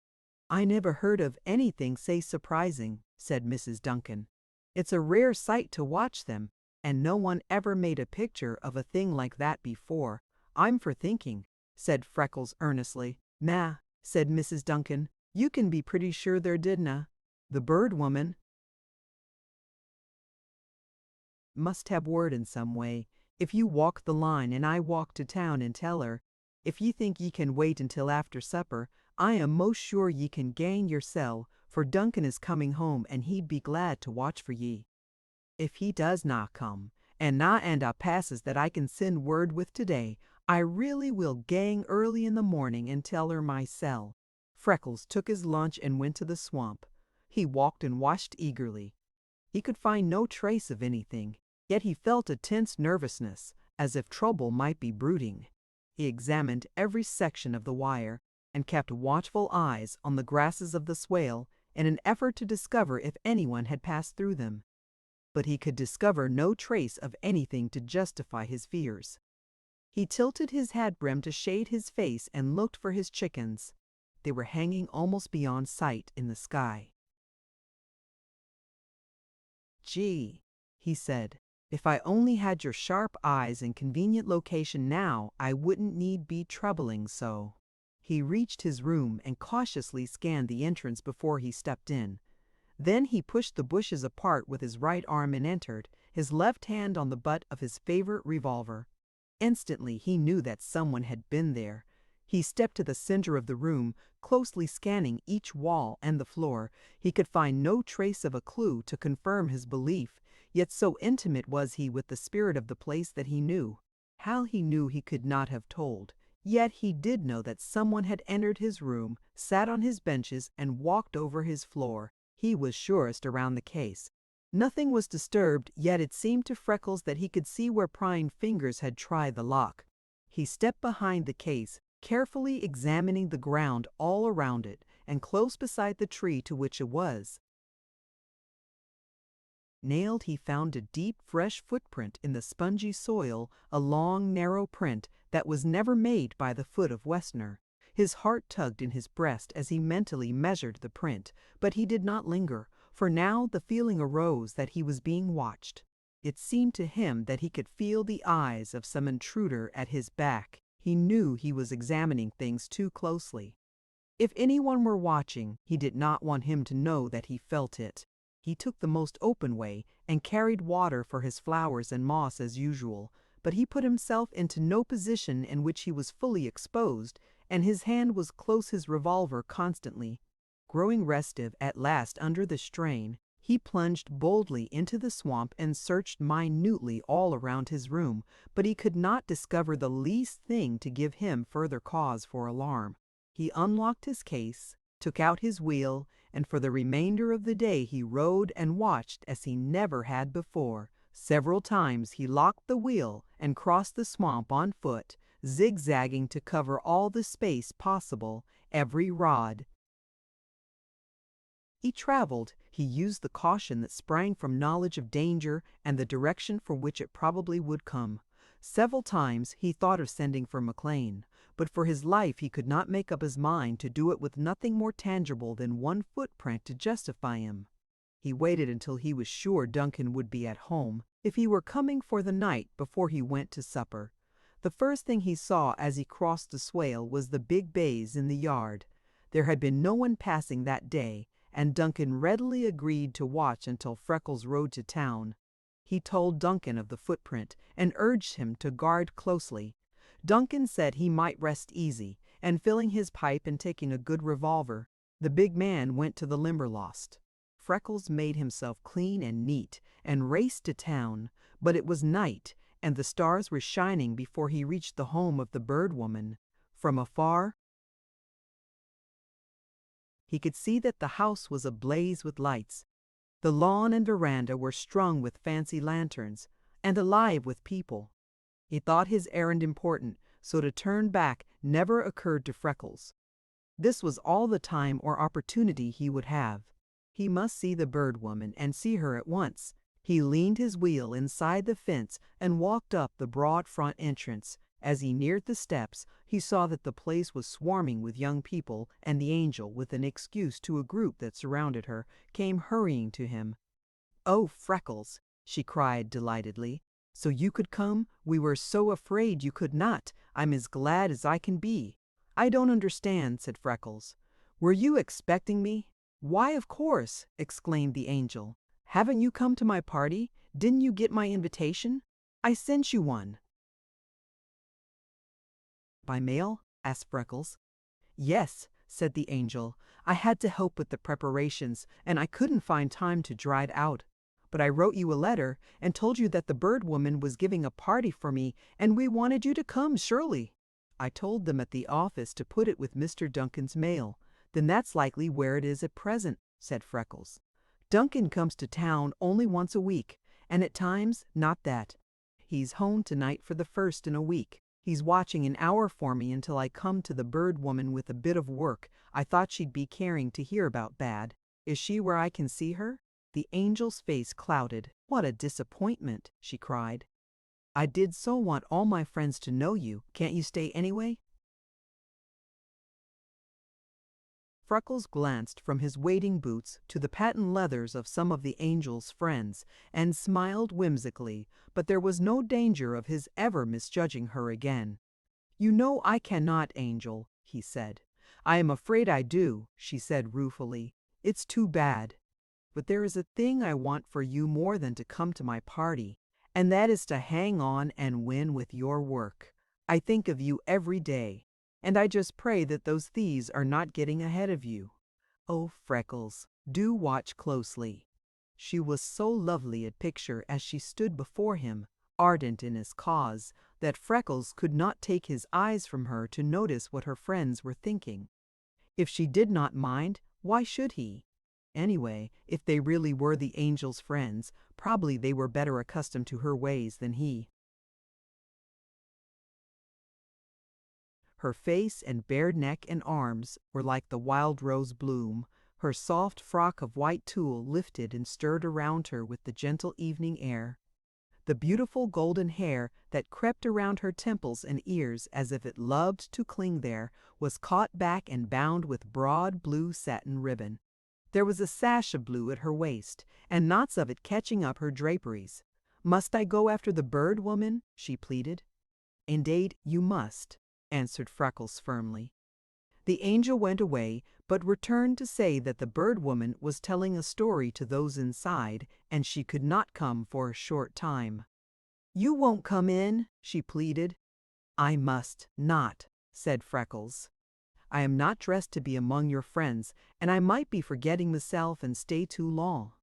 A: I never heard of anything so surprising, said Mrs. Duncan. It's a rare sight to watch them, and no one ever made a picture of a thing like that before. I'm for thinking, said Freckles earnestly. Ma, said Mrs. Duncan, you can be pretty sure there didna. The bird woman must have word in some way. If you walk the line and I walk to town and tell her, if ye think ye can wait until after supper, I am most sure ye can gang yoursel, for Duncan is coming home and he'd be glad to watch for ye. If he does not come, and passes that I can send word with today, I really will gang early in the morning and tell her mysel. Freckles took his lunch and went to the swamp. He walked and watched eagerly. He could find no trace of anything, yet he felt a tense nervousness, as if trouble might be brooding. He examined every section of the wire and kept watchful eyes on the grasses of the swale in an effort to discover if anyone had passed through them. But he could discover no trace of anything to justify his fears. He tilted his hat brim to shade his face and looked for his chickens. They were hanging almost beyond sight in the sky. Gee, he said, if I only had your sharp eyes in convenient location now, I wouldn't need be troubling so. He reached his room and cautiously scanned the entrance before he stepped in. Then he pushed the bushes apart with his right arm and entered, his left hand on the butt of his favorite revolver. Instantly he knew that someone had been there. He stepped to the center of the room, closely scanning each wall and the floor. He could find no trace of a clue to confirm his belief, yet so intimate was he with the spirit of the place that he knew. How he knew he could not have told, yet he did know that someone had entered his room, sat on his benches, and walked over his floor. He was surest around the case. Nothing was disturbed, yet it seemed to Freckles that he could see where prying fingers had tried the lock. He stepped behind the case, carefully examining the ground all around it and close beside the tree to which it was nailed. He found a deep, fresh footprint in the spongy soil, a long, narrow print that was never made by the foot of Westerner. His heart tugged in his breast as he mentally measured the print, but he did not linger, for now the feeling arose that he was being watched. It seemed to him that he could feel the eyes of some intruder at his back. He knew he was examining things too closely. If anyone were watching, he did not want him to know that he felt it. He took the most open way and carried water for his flowers and moss as usual, but he put himself into no position in which he was fully exposed, and his hand was close his revolver constantly. Growing restive at last under the strain, he plunged boldly into the swamp and searched minutely all around his room, but he could not discover the least thing to give him further cause for alarm. He unlocked his case, took out his wheel, and for the remainder of the day he rode and watched as he never had before. Several times he locked the wheel and crossed the swamp on foot, zigzagging to cover all the space possible, every rod he traveled. He used the caution that sprang from knowledge of danger and the direction from which it probably would come. Several times he thought of sending for McLean, but for his life he could not make up his mind to do it with nothing more tangible than one footprint to justify him. He waited until he was sure Duncan would be at home, if he were coming for the night, before he went to supper. The first thing he saw as he crossed the swale was the big bays in the yard. There had been no one passing that day, and Duncan readily agreed to watch until Freckles rode to town. He told Duncan of the footprint and urged him to guard closely. Duncan said he might rest easy, and filling his pipe and taking a good revolver, The big man went to the Limberlost. Freckles made himself clean and neat and raced to town, but it was night and the stars were shining before he reached the home of the bird woman. From afar, he could see that the house was ablaze with lights. The lawn and veranda were strung with fancy lanterns and alive with people. He thought his errand important, so to turn back never occurred to Freckles. This was all the time or opportunity he would have. He must see the bird woman and see her at once. He leaned his wheel inside the fence and walked up the broad front entrance. As he neared the steps, he saw that the place was swarming with young people, and the angel, with an excuse to a group that surrounded her, came hurrying to him. "Oh, Freckles," she cried delightedly. "So you could come? We were so afraid you could not. I'm as glad as I can be." "I don't understand," said Freckles. "Were you expecting me?" "Why, of course!" exclaimed the angel. "Haven't you come to my party? Didn't you get my invitation? I sent you one." "By mail?" asked Freckles. "Yes," said the angel. "I had to help with the preparations, and I couldn't find time to dry it out. But I wrote you a letter and told you that the bird woman was giving a party for me, and we wanted you to come, surely." "I told them at the office to put it with Mr. Duncan's mail. Then that's likely where it is at present," said Freckles. "Duncan comes to town only once a week, and at times not that. He's home tonight for the first in a week. He's watching an hour for me until I come to the bird woman with a bit of work I thought she'd be caring to hear about bad. Is she where I can see her?" The angel's face clouded. "What a disappointment!" she cried. "I did so want all my friends to know you. Can't you stay anyway?" Freckles glanced from his wading boots to the patent leathers of some of the angel's friends and smiled whimsically, but there was no danger of his ever misjudging her again. "You know I cannot, Angel," he said. "I am afraid I do," she said ruefully. "It's too bad. But there is a thing I want for you more than to come to my party, and that is to hang on and win with your work. I think of you every day, and I just pray that those thieves are not getting ahead of you. Oh, Freckles, do watch closely." She was so lovely a picture as she stood before him, ardent in his cause, that Freckles could not take his eyes from her to notice what her friends were thinking. If she did not mind, why should he? Anyway, if they really were the angel's friends, probably they were better accustomed to her ways than he. Her face and bared neck and arms were like the wild rose bloom. Her soft frock of white tulle lifted and stirred around her with the gentle evening air. The beautiful golden hair that crept around her temples and ears as if it loved to cling there was caught back and bound with broad blue satin ribbon. There was a sash of blue at her waist, and knots of it catching up her draperies. "Must I go after the bird woman?" she pleaded. "Indeed, you must," answered Freckles firmly. The angel went away, but returned to say that the bird woman was telling a story to those inside, and she could not come for a short time. "You won't come in?" she pleaded. "I must not," said Freckles. "I am not dressed to be among your friends, and I might be forgetting myself and stay too long."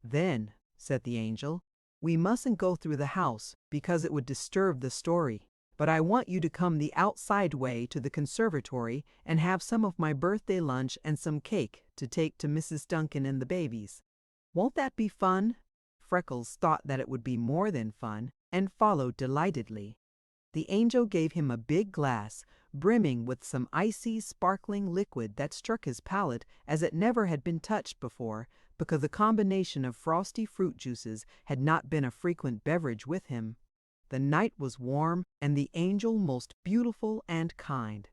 A: "Then," said the angel, "we mustn't go through the house, because it would disturb the story. But I want you to come the outside way to the conservatory and have some of my birthday lunch and some cake to take to Mrs. Duncan and the babies. Won't that be fun?" Freckles thought that it would be more than fun, and followed delightedly. The angel gave him a big glass, brimming with some icy, sparkling liquid that struck his palate as it never had been touched before, because the combination of frosty fruit juices had not been a frequent beverage with him. The night was warm, and the angel most beautiful and kind.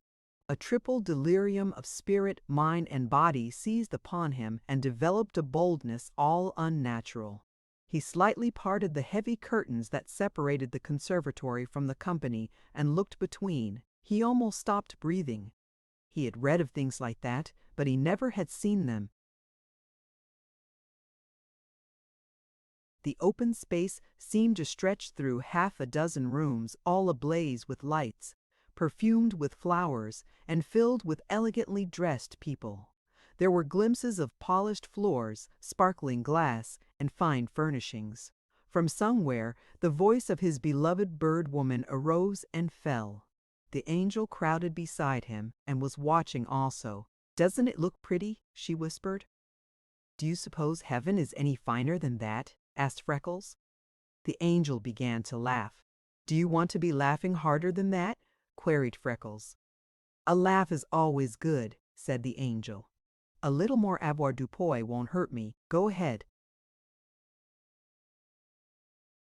A: A triple delirium of spirit, mind, and body seized upon him and developed a boldness all unnatural. He slightly parted the heavy curtains that separated the conservatory from the company and looked between. He almost stopped breathing. He had read of things like that, but he never had seen them. The open space seemed to stretch through half a dozen rooms, all ablaze with lights. perfumed with flowers and filled with elegantly dressed people. There were glimpses of polished floors, sparkling glass, and fine furnishings. From somewhere, the voice of his beloved bird woman arose and fell. The angel crowded beside him and was watching also. "Doesn't it look pretty?" she whispered. "Do you suppose heaven is any finer than that?" asked Freckles. The angel began to laugh. "Do you want to be laughing harder than that?" queried Freckles. "A laugh is always good," said the angel. "A little more avoirdupois won't hurt me. Go ahead."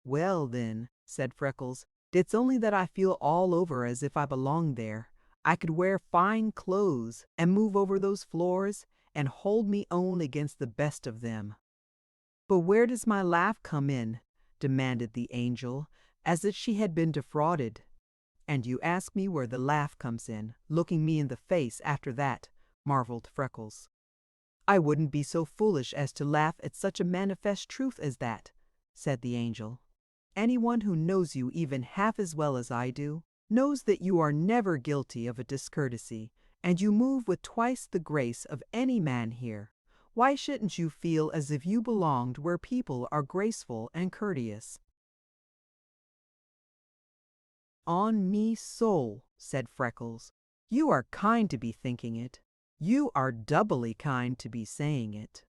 A: "Well, then," said Freckles, "it's only that I feel all over as if I belonged there. I could wear fine clothes and move over those floors and hold me own against the best of them." "But where does my laugh come in?" demanded the angel, as if she had been defrauded. "And you ask me where the laugh comes in, looking me in the face after that," marveled Freckles. "I wouldn't be so foolish as to laugh at such a manifest truth as that," said the angel. "Anyone who knows you even half as well as I do knows that you are never guilty of a discourtesy, and you move with twice the grace of any man here. Why shouldn't you feel as if you belonged where people are graceful and courteous?" "On me soul," said Freckles. "You are kind to be thinking it. You are doubly kind to be saying it."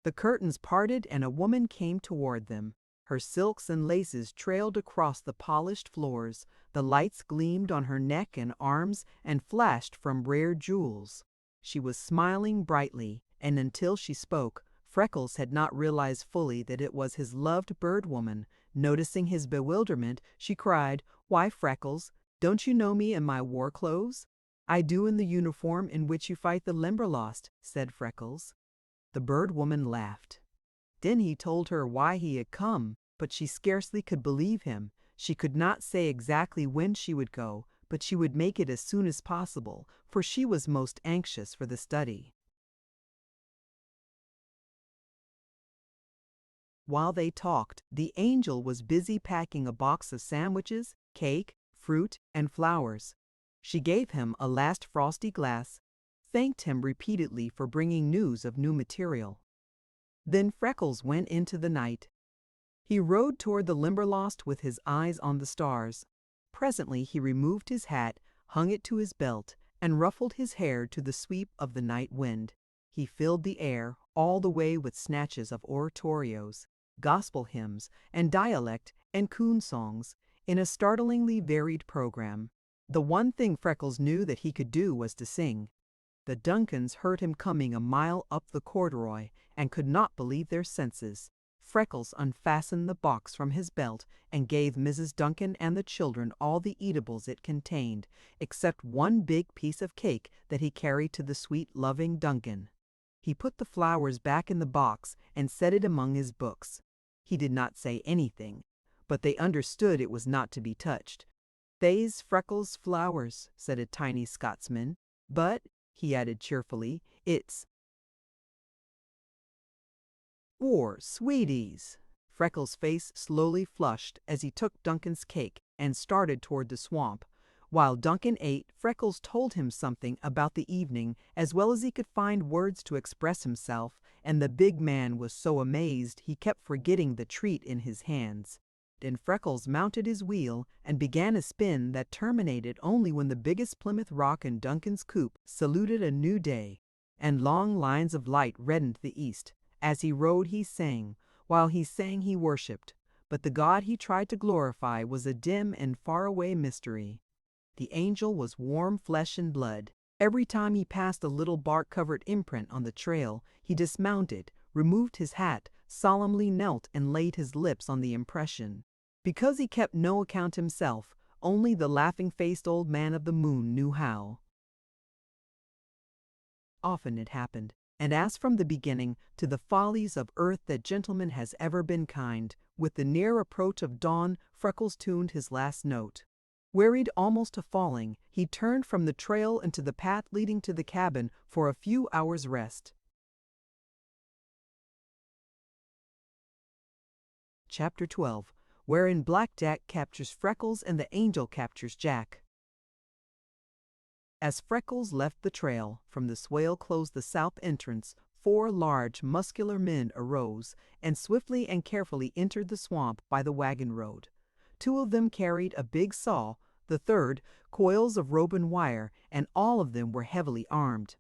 A: The curtains parted and a woman came toward them. Her silks and laces trailed across the polished floors, the lights gleamed on her neck and arms and flashed from rare jewels. She was smiling brightly, and until she spoke, Freckles had not realized fully that it was his loved bird woman. Noticing his bewilderment, she cried, "Why, Freckles, don't you know me in my war clothes?" "I do in the uniform in which you fight the Limberlost," said Freckles. The bird woman laughed. Then he told her why he had come, but she scarcely could believe him. She could not say exactly when she would go, but she would make it as soon as possible, for she was most anxious for the study. While they talked, the angel was busy packing a box of sandwiches, cake, fruit, and flowers. She gave him a last frosty glass, thanked him repeatedly for bringing news of new material. Then Freckles went into the night. He rode toward the Limberlost with his eyes on the stars. Presently he removed his hat, hung it to his belt, and ruffled his hair to the sweep of the night wind. He filled the air all the way with snatches of oratorios, gospel hymns, and dialect and coon songs, in a startlingly varied program. The one thing Freckles knew that he could do was to sing. The Duncans heard him coming a mile up the corduroy and could not believe their senses. Freckles unfastened the box from his belt and gave Mrs. Duncan and the children all the eatables it contained, except one big piece of cake that he carried to the sweet, loving Duncan. He put the flowers back in the box and set it among his books. He did not say anything, but they understood it was not to be touched. "They's Freckles' flowers," said a tiny Scotsman, "but," he added cheerfully, "it's for sweeties." Freckles' face slowly flushed as he took Duncan's cake and started toward the swamp. While Duncan ate, Freckles told him something about the evening as well as he could find words to express himself, and the big man was so amazed he kept forgetting the treat in his hands. Then Freckles mounted his wheel and began a spin that terminated only when the biggest Plymouth Rock in Duncan's coop saluted a new day, and long lines of light reddened the east. As he rode he sang. While he sang he worshipped, but the God he tried to glorify was a dim and faraway mystery. The angel was warm flesh and blood. Every time he passed a little bark-covered imprint on the trail, he dismounted, removed his hat, solemnly knelt and laid his lips on the impression. Because he kept no account himself, only the laughing-faced old man of the moon knew how. Often it happened, and as from the beginning to the follies of earth that gentleman has ever been kind, with the near approach of dawn Freckles tuned his last note. Wearied almost to falling, he turned from the trail into the path leading to the cabin for a few hours' rest. Chapter 12, wherein Black Jack captures Freckles and the angel captures Jack. As Freckles left the trail, from the swale closed the south entrance, 4 large, muscular men arose and swiftly and carefully entered the swamp by the wagon road. 2 of them carried a big saw, the third, coils of rope and wire, and all of them were heavily armed.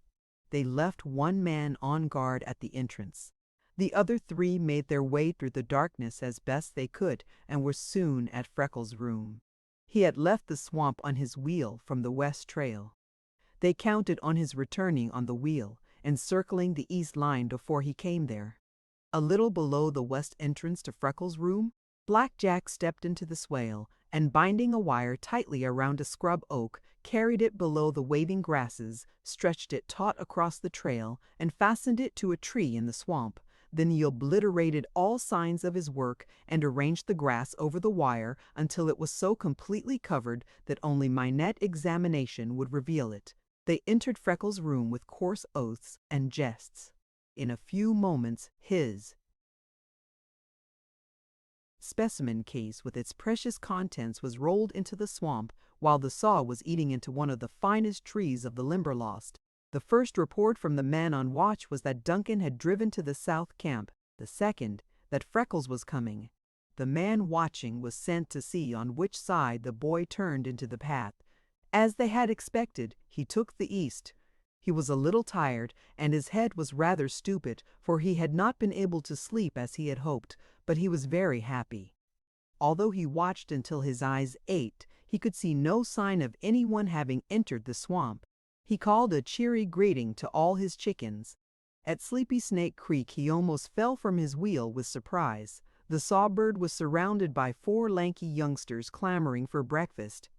A: They left 1 man on guard at the entrance. The other 3 made their way through the darkness as best they could and were soon at Freckles' room. He had left the swamp on his wheel from the west trail. They counted on his returning on the wheel and circling the east line before he came there. A little below the west entrance to Freckles' room, Black Jack stepped into the swale and, binding a wire tightly around a scrub oak, carried it below the waving grasses, stretched it taut across the trail, and fastened it to a tree in the swamp. Then he obliterated all signs of his work and arranged the grass over the wire until it was so completely covered that only minute examination would reveal it. They entered Freckles' room with coarse oaths and jests. In a few moments his specimen case with its precious contents was rolled into the swamp while the saw was eating into one of the finest trees of the Limberlost. The first report from the man on watch was that Duncan had driven to the south camp. The second, that Freckles was coming. The man watching was sent to see on which side the boy turned into the path. As they had expected, he took the east. He was a little tired, and his head was rather stupid, for he had not been able to sleep as he had hoped, but he was very happy. Although he watched until his eyes ached, he could see no sign of anyone having entered the swamp. He called a cheery greeting to all his chickens. At Sleepy Snake Creek he almost fell from his wheel with surprise. The sawbird was surrounded by 4 lanky youngsters clamoring for breakfast.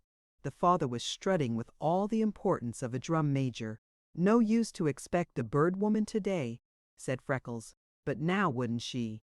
A: The father was strutting with all the importance of a drum major. "No use to expect the bird woman today," said Freckles, "but now wouldn't she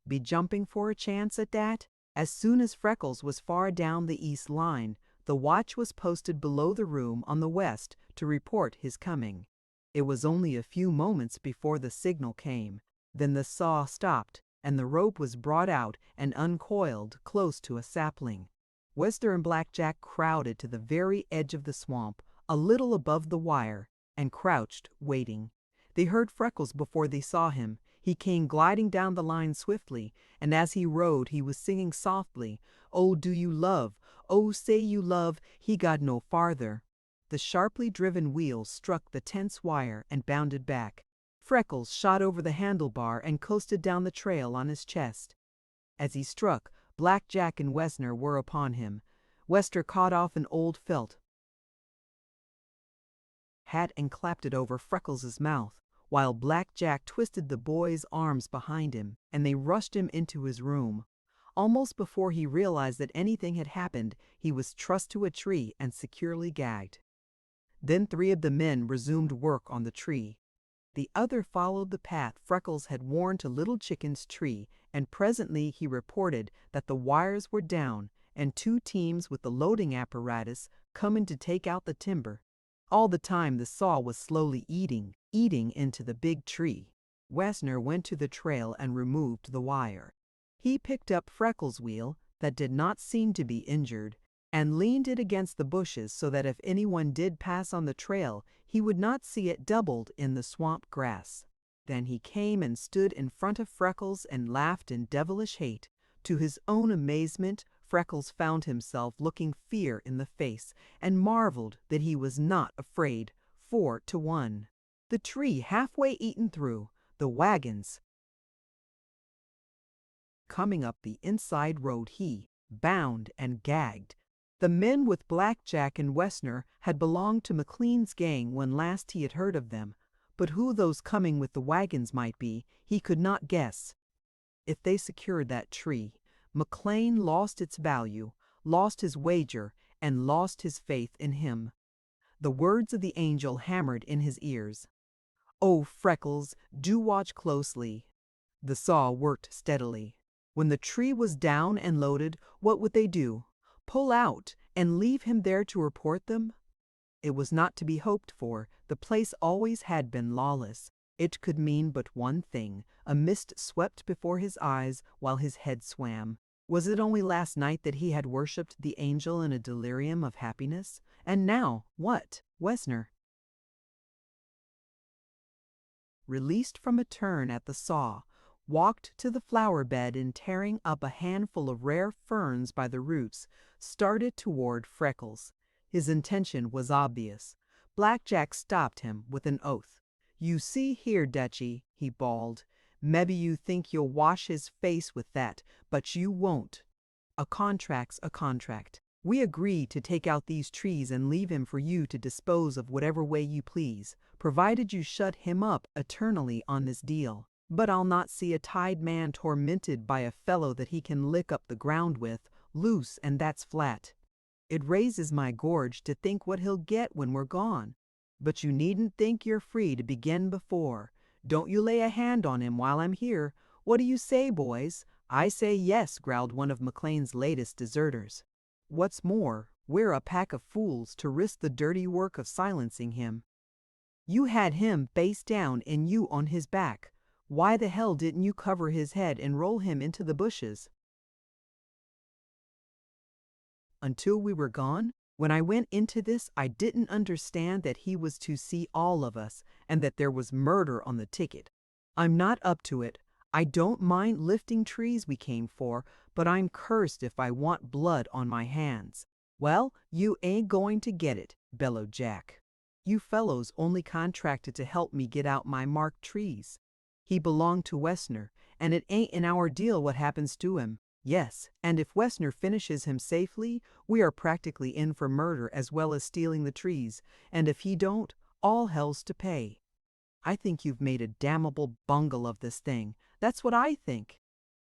A: be jumping for a chance at that?" As soon as Freckles was far down the east line, the watch was posted below the room on the west to report his coming. It was only a few moments before the signal came. Then the saw stopped, and the rope was brought out and uncoiled close to a sapling. Wester and Black Jack crowded to the very edge of the swamp, a little above the wire, and crouched, waiting. They heard Freckles before they saw him. He came gliding down the line swiftly, and as he rode he was singing softly, "Oh, do you love? Oh, say you love." He got no farther. The sharply driven wheels struck the tense wire and bounded back. Freckles shot over the handlebar and coasted down the trail on his chest. As he struck, Black Jack and Wessner were upon him. Wester caught off an old felt hat and clapped it over Freckles' mouth, while Black Jack twisted the boy's arms behind him, and they rushed him into his room. Almost before he realized that anything had happened, he was trussed to a tree and securely gagged. Then 3 of the men resumed work on the tree. The other followed the path Freckles had worn to Little Chicken's tree, and presently he reported that the wires were down and 2 teams with the loading apparatus coming to take out the timber. All the time the saw was slowly eating into the big tree. Wessner went to the trail and removed the wire. He picked up Freckles' wheel, that did not seem to be injured, and leaned it against the bushes so that if anyone did pass on the trail, he would not see it doubled in the swamp grass. Then he came and stood in front of Freckles and laughed in devilish hate. To his own amazement, Freckles found himself looking fear in the face and marveled that he was not afraid. 4 to 1. The tree halfway eaten through, the wagons coming up the inside road, he bound and gagged. The men with Black Jack and Wessner had belonged to McLean's gang when last he had heard of them, but who those coming with the wagons might be, he could not guess. If they secured that tree, McLean lost its value, lost his wager, and lost his faith in him. The words of the angel hammered in his ears. "Oh, Freckles, do watch closely." The saw worked steadily. When the tree was down and loaded, what would they do? Pull out and leave him there to report them? It was not to be hoped for. The place always had been lawless. It could mean but one thing. A mist swept before his eyes while his head swam. Was it only last night that he had worshipped the angel in a delirium of happiness? And now, what, Wessner? Released from a turn at the saw, walked to the flower bed and tearing up a handful of rare ferns by the roots, started toward Freckles. His intention was obvious. Black Jack stopped him with an oath. "You see here, Dutchy," he bawled, "mebbe you think you'll wash his face with that, but you won't. A contract's a contract. We agreed to take out these trees and leave him for you to dispose of whatever way you please, provided you shut him up eternally on this deal. But I'll not see a tied man tormented by a fellow that he can lick up the ground with, loose, and that's flat. It raises my gorge to think what he'll get when we're gone. But you needn't think you're free to begin before. Don't you lay a hand on him while I'm here. What do you say, boys?" "I say yes," growled one of McLean's latest deserters. "What's more, we're a pack of fools to risk the dirty work of silencing him. You had him face down and you on his back. Why the hell didn't you cover his head and roll him into the bushes?" "Until we were gone? When I went into this, I didn't understand that he was to see all of us and that there was murder on the ticket. I'm not up to it. I don't mind lifting trees we came for, but I'm cursed if I want blood on my hands." "Well, you ain't going to get it," bellowed Jack. "You fellows only contracted to help me get out my marked trees. He belonged to Wessner, and it ain't in our deal what happens to him. Yes, and if Wessner finishes him safely, we are practically in for murder as well as stealing the trees, and if he don't, all hell's to pay. I think you've made a damnable bungle of this thing. That's what I think."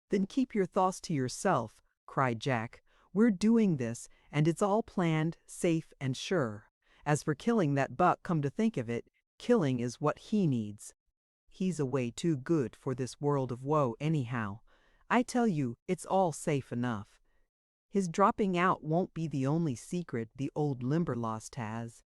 A: "Then keep your thoughts to yourself," cried Jack. "We're doing this, and it's all planned, safe, and sure. As for killing that buck, come to think of it, killing is what he needs. He's away too good for this world of woe anyhow. I tell you, it's all safe enough. His dropping out won't be the only secret the old Limberlost has.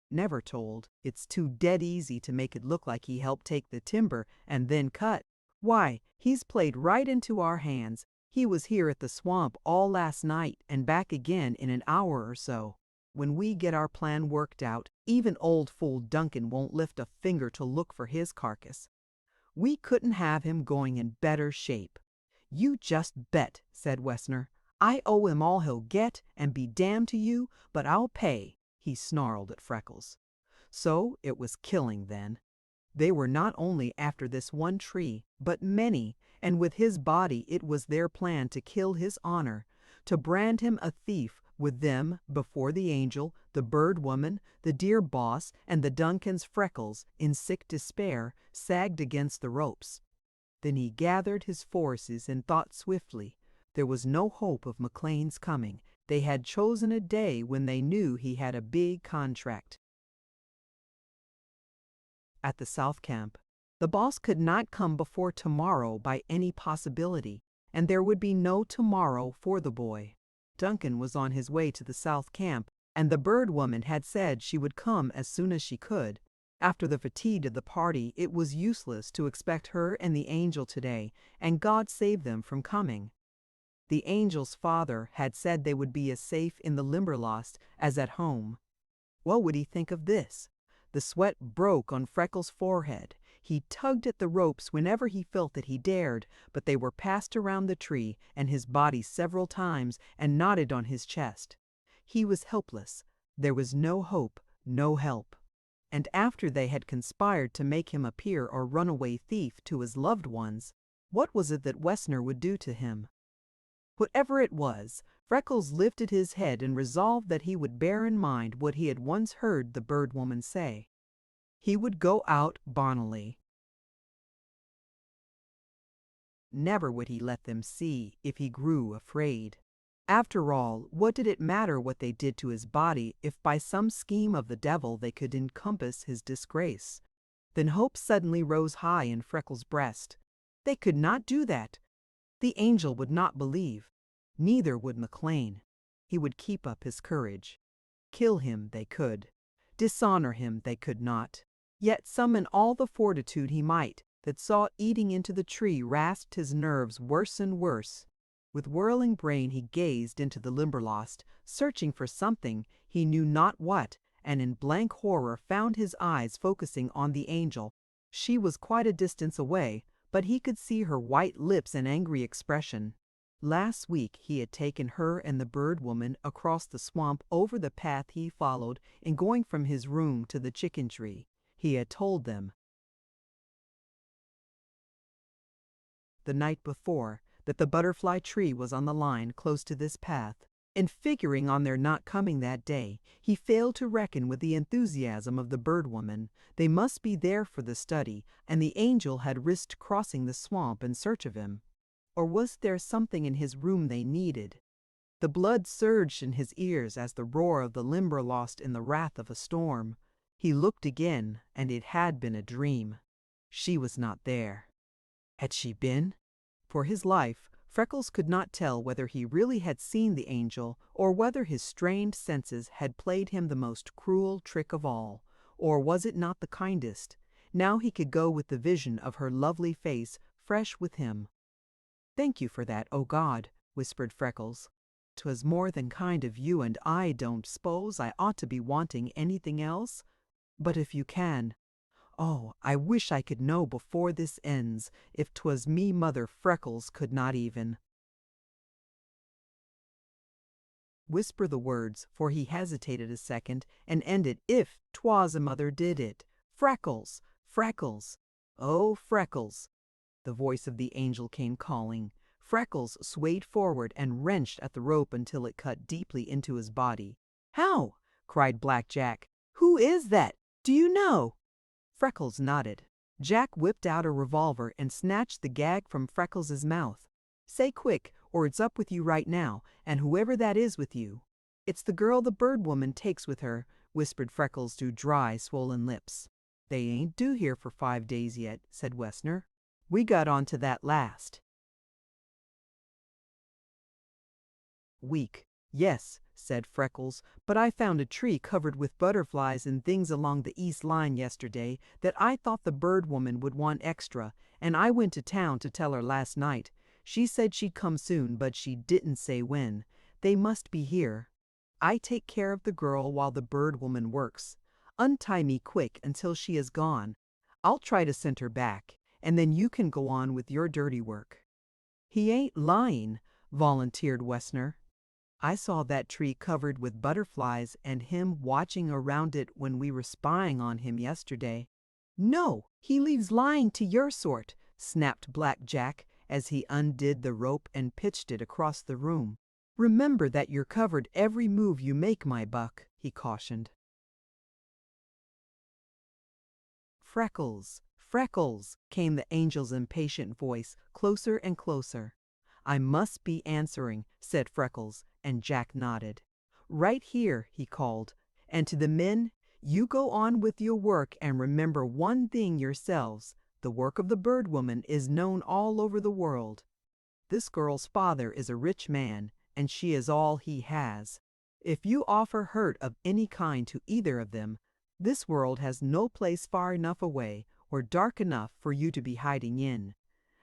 A: Never told. It's too dead easy to make it look like he helped take the timber and then cut. Why, he's played right into our hands. He was here at the swamp all last night and back again in an hour or so. When we get our plan worked out, even old fool Duncan won't lift a finger to look for his carcass. We couldn't have him going in better shape." "You just bet," said Wessner. "I owe him all he'll get, and be damned to you, but I'll pay," he snarled at Freckles. So it was killing then. They were not only after this one tree, but many, and with his body it was their plan to kill his honor, to brand him a thief with them before the angel, the bird woman, the dear boss, and the Duncans. Freckles, in sick despair, sagged against the ropes. Then he gathered his forces and thought swiftly. There was no hope of McLean's coming. They had chosen a day when they knew he had a big contract. At the South Camp, the boss could not come before tomorrow by any possibility, and there would be no tomorrow for the boy. Duncan was on his way to the South Camp, and the bird woman had said she would come as soon as she could. After the fatigue of the party, it was useless to expect her and the angel today, and God save them from coming. The angel's father had said they would be as safe in the Limberlost as at home. What would he think of this? The sweat broke on Freckles' forehead. He tugged at the ropes whenever he felt that he dared, but they were passed around the tree and his body several times and knotted on his chest. He was helpless. There was no hope, no help. And after they had conspired to make him appear a runaway thief to his loved ones, what was it that Wessner would do to him? Whatever it was, Freckles lifted his head and resolved that he would bear in mind what he had once heard the bird woman say. He would go out bonnily. Never would he let them see if he grew afraid. After all, what did it matter what they did to his body if by some scheme of the devil they could encompass his disgrace? Then hope suddenly rose high in Freckles' breast. They could not do that. The angel would not believe. Neither would McLean. He would keep up his courage. Kill him they could. Dishonor him they could not. Yet summon all the fortitude he might, that saw eating into the tree rasped his nerves worse and worse. With whirling brain he gazed into the Limberlost, searching for something, he knew not what, and in blank horror found his eyes focusing on the angel. She was quite a distance away, but he could see her white lips and angry expression. Last week he had taken her and the bird woman across the swamp over the path he followed in going from his room to the chicken tree. He had told them the night before that the butterfly tree was on the line close to this path. In figuring on their not coming that day, he failed to reckon with the enthusiasm of the bird woman. They must be there for the study, and the angel had risked crossing the swamp in search of him. Or was there something in his room they needed? The blood surged in his ears as the roar of the Limberlost in the wrath of a storm. He looked again, and it had been a dream. She was not there. Had she been? For his life, Freckles could not tell whether he really had seen the angel or whether his strained senses had played him the most cruel trick of all. Or was it not the kindest? Now he could go with the vision of her lovely face fresh with him. "Thank you for that, oh God," whispered Freckles. "'Twas more than kind of you, and I don't s'pose I ought to be wanting anything else. But if you can, oh, I wish I could know before this ends. If 'twas me, Mother Freckles could not even." Whisper the words, for he hesitated a second and ended, "If 'twas a mother did it. Freckles, Freckles, oh Freckles." The voice of the angel came calling. Freckles swayed forward and wrenched at the rope until it cut deeply into his body. "How?" cried Black Jack. "Who is that? Do you know?" Freckles nodded. Jack whipped out a revolver and snatched the gag from Freckles' mouth. "Say quick, or it's up with you right now, and whoever that is with you." "It's the girl the bird woman takes with her," whispered Freckles through dry, swollen lips. "They ain't due here for 5 days yet," said Wessner. "We got on to that last week." "Yes," said Freckles, "but I found a tree covered with butterflies and things along the east line yesterday that I thought the bird woman would want extra, and I went to town to tell her last night. She said she'd come soon, but she didn't say when. They must be here. I take care of the girl while the bird woman works. Untie me quick until she is gone. I'll try to send her back, and then you can go on with your dirty work." "He ain't lying," volunteered Wessner. "I saw that tree covered with butterflies and him watching around it when we were spying on him yesterday." "No, he leaves lying to your sort," snapped Black Jack as he undid the rope and pitched it across the room. "Remember that you're covered every move you make, my buck," he cautioned. "Freckles, Freckles," came the angel's impatient voice, closer and closer. "I must be answering," said Freckles, and Jack nodded. "Right here," he called. "And to the men, you go on with your work and remember one thing yourselves. The work of the bird woman is known all over the world. This girl's father is a rich man, and she is all he has. If you offer hurt of any kind to either of them, this world has no place far enough away or dark enough for you to be hiding in.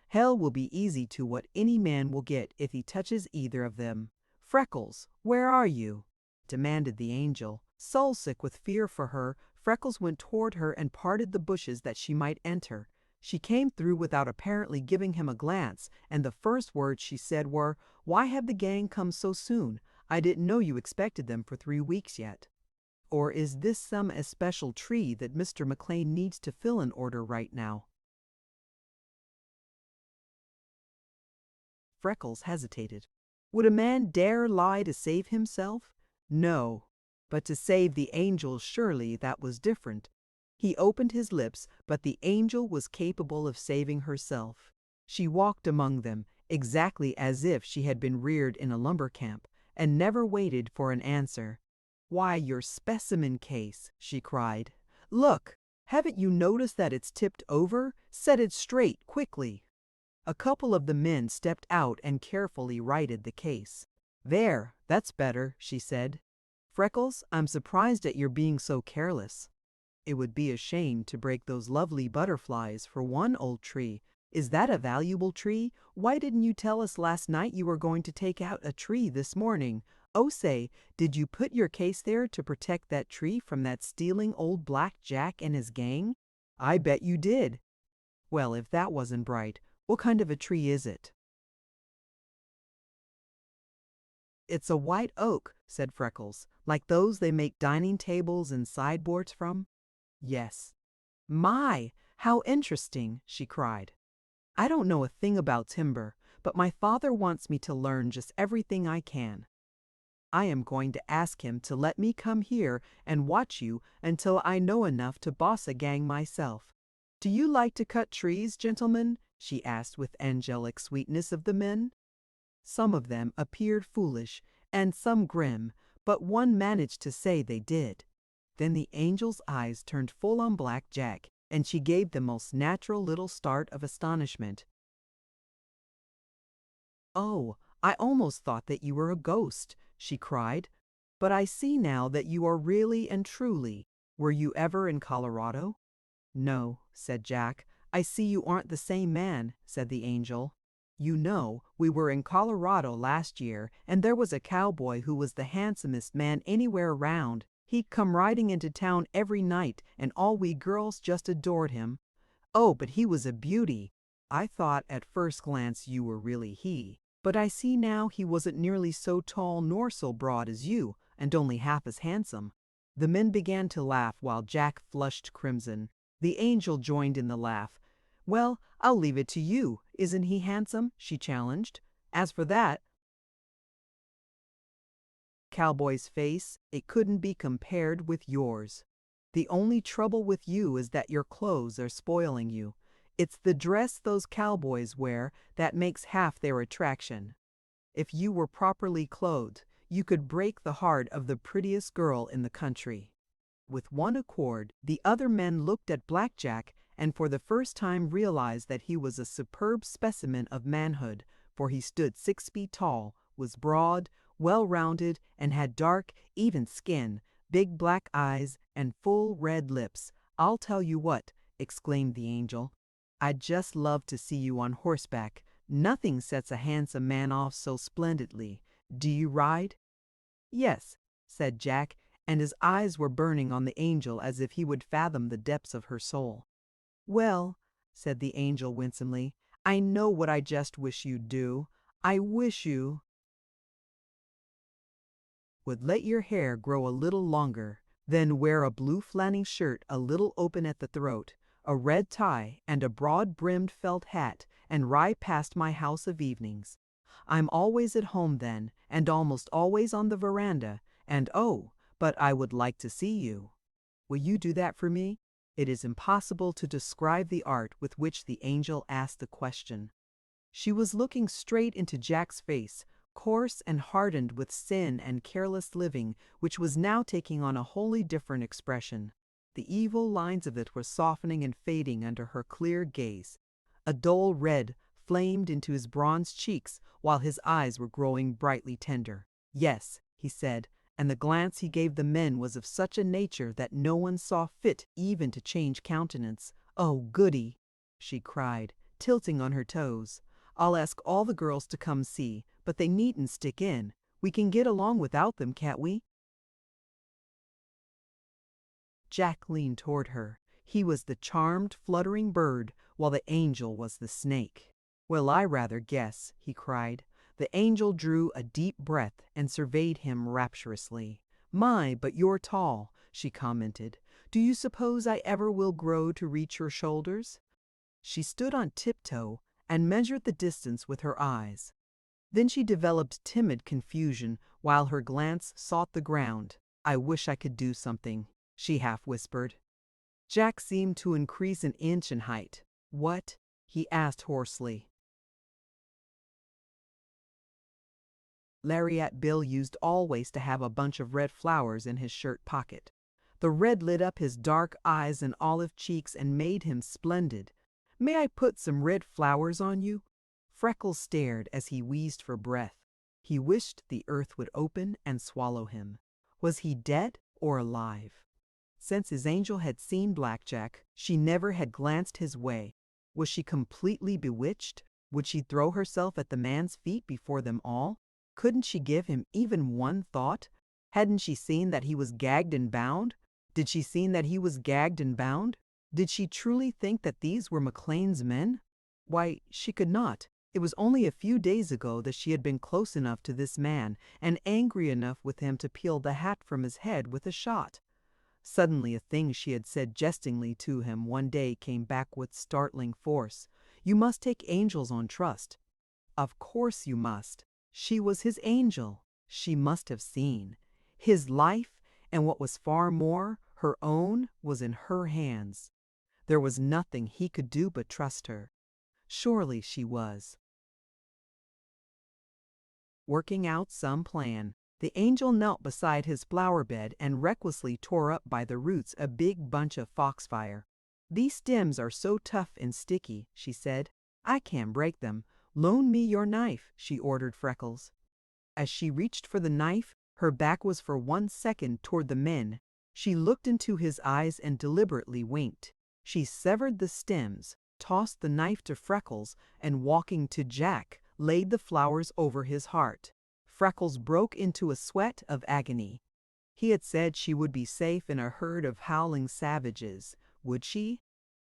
A: Hell will be easy to what any man will get if he touches either of them. Freckles, where are you?" demanded the angel. Soul-sick with fear for her, Freckles went toward her and parted the bushes that she might enter. She came through without apparently giving him a glance, and the first words she said were, "Why have the gang come so soon? I didn't know you expected them for 3 weeks yet. Or is this some especial tree that Mr. McLean needs to fill in order right now?" Freckles hesitated. Would a man dare lie to save himself? No, but to save the angel, surely that was different. He opened his lips, but the angel was capable of saving herself. She walked among them, exactly as if she had been reared in a lumber camp, and never waited for an answer. "Why, your specimen case," she cried. "Look, haven't you noticed that it's tipped over? Set it straight, quickly." A couple of the men stepped out and carefully righted the case. "There, that's better," she said. "Freckles, I'm surprised at your being so careless." It would be a shame to break those lovely butterflies for one old tree. Is that a valuable tree? Why didn't you tell us last night you were going to take out a tree this morning? Oh, say, did you put your case there to protect that tree from that stealing old Black Jack and his gang? I bet you did. Well, if that wasn't bright, what kind of a tree is it? It's a white oak, said Freckles, like those they make dining tables and sideboards from. Yes. My, how interesting, she cried. I don't know a thing about timber, but my father wants me to learn just everything I can. I am going to ask him to let me come here and watch you until I know enough to boss a gang myself. Do you like to cut trees, gentlemen? She asked with angelic sweetness of the men. Some of them appeared foolish, and some grim, but one managed to say they did. Then the angel's eyes turned full on Black Jack, and she gave the most natural little start of astonishment. "Oh, I almost thought that you were a ghost," she cried. "But I see now that you are really and truly. Were you ever in Colorado?" "No," said Jack. "I see you aren't the same man," said the angel. "You know, we were in Colorado last year, and there was a cowboy who was the handsomest man anywhere around. He'd come riding into town every night, and all we girls just adored him. Oh, but he was a beauty. I thought at first glance you were really he, but I see now he wasn't nearly so tall nor so broad as you, and only half as handsome." The men began to laugh while Jack flushed crimson. The angel joined in the laugh. "Well, I'll leave it to you. Isn't he handsome?" she challenged. "As for that cowboy's face, it couldn't be compared with yours. The only trouble with you is that your clothes are spoiling you. It's the dress those cowboys wear that makes half their attraction. If you were properly clothed, you could break the heart of the prettiest girl in the country." With one accord, the other men looked at Black Jack and for the first time realized that he was a superb specimen of manhood, for he stood 6 feet tall, was broad, well-rounded, and had dark, even skin, big black eyes, and full red lips. "I'll tell you what," exclaimed the angel. "I'd just love to see you on horseback. Nothing sets a handsome man off so splendidly. Do you ride?" "Yes," said Jack, and his eyes were burning on the angel as if he would fathom the depths of her soul. "Well," said the angel winsomely, "I know what I just wish you'd do. I wish you would let your hair grow a little longer, then wear a blue flannel shirt a little open at the throat, a red tie, and a broad-brimmed felt hat, and ride past my house of evenings. I'm always at home then, and almost always on the veranda, and oh, but I would like to see you. Will you do that for me?" It is impossible to describe the art with which the angel asked the question. She was looking straight into Jack's face, coarse and hardened with sin and careless living, which was now taking on a wholly different expression. The evil lines of it were softening and fading under her clear gaze. A dull red flamed into his bronzed cheeks, while his eyes were growing brightly tender. "Yes," he said, and the glance he gave the men was of such a nature that no one saw fit even to change countenance. "Oh, goody!" she cried, tilting on her toes. "I'll ask all the girls to come see, but they needn't stick in. We can get along without them, can't we?" Jack leaned toward her. He was the charmed, fluttering bird, while the angel was the snake. "Well, I rather guess," he cried. The angel drew a deep breath and surveyed him rapturously. "My, but you're tall," she commented. "Do you suppose I ever will grow to reach your shoulders?" She stood on tiptoe and measured the distance with her eyes. Then she developed timid confusion while her glance sought the ground. "I wish I could do something," she half whispered. Jack seemed to increase an inch in height. "What?" he asked hoarsely. Lariat Bill used always to have a bunch of red flowers in his shirt pocket. The red lit up his dark eyes and olive cheeks and made him splendid. "May I put some red flowers on you?" Freckles stared as he wheezed for breath. He wished the earth would open and swallow him. Was he dead or alive? Since his angel had seen Blackjack, she never had glanced his way. Was she completely bewitched? Would she throw herself at the man's feet before them all? Couldn't she give him even one thought? Hadn't she seen that he was gagged and bound? Did she see that he was gagged and bound? Did she truly think that these were McLean's men? Why, she could not. It was only a few days ago that she had been close enough to this man and angry enough with him to peel the hat from his head with a shot. Suddenly a thing she had said jestingly to him one day came back with startling force. You must take angels on trust. Of course you must. She was his angel. She must have seen. His life, and what was far more, her own, was in her hands. There was nothing he could do but trust her. Surely she was working out some plan. The angel knelt beside his flower bed and recklessly tore up by the roots a big bunch of foxfire. These stems are so tough and sticky, she said. I can't break them. Loan me your knife, she ordered Freckles. As she reached for the knife, her back was for 1 second toward the men. She looked into his eyes and deliberately winked. She severed the stems, tossed the knife to Freckles, and walking to Jack, laid the flowers over his heart. Freckles broke into a sweat of agony. He had said she would be safe in a herd of howling savages. Would she?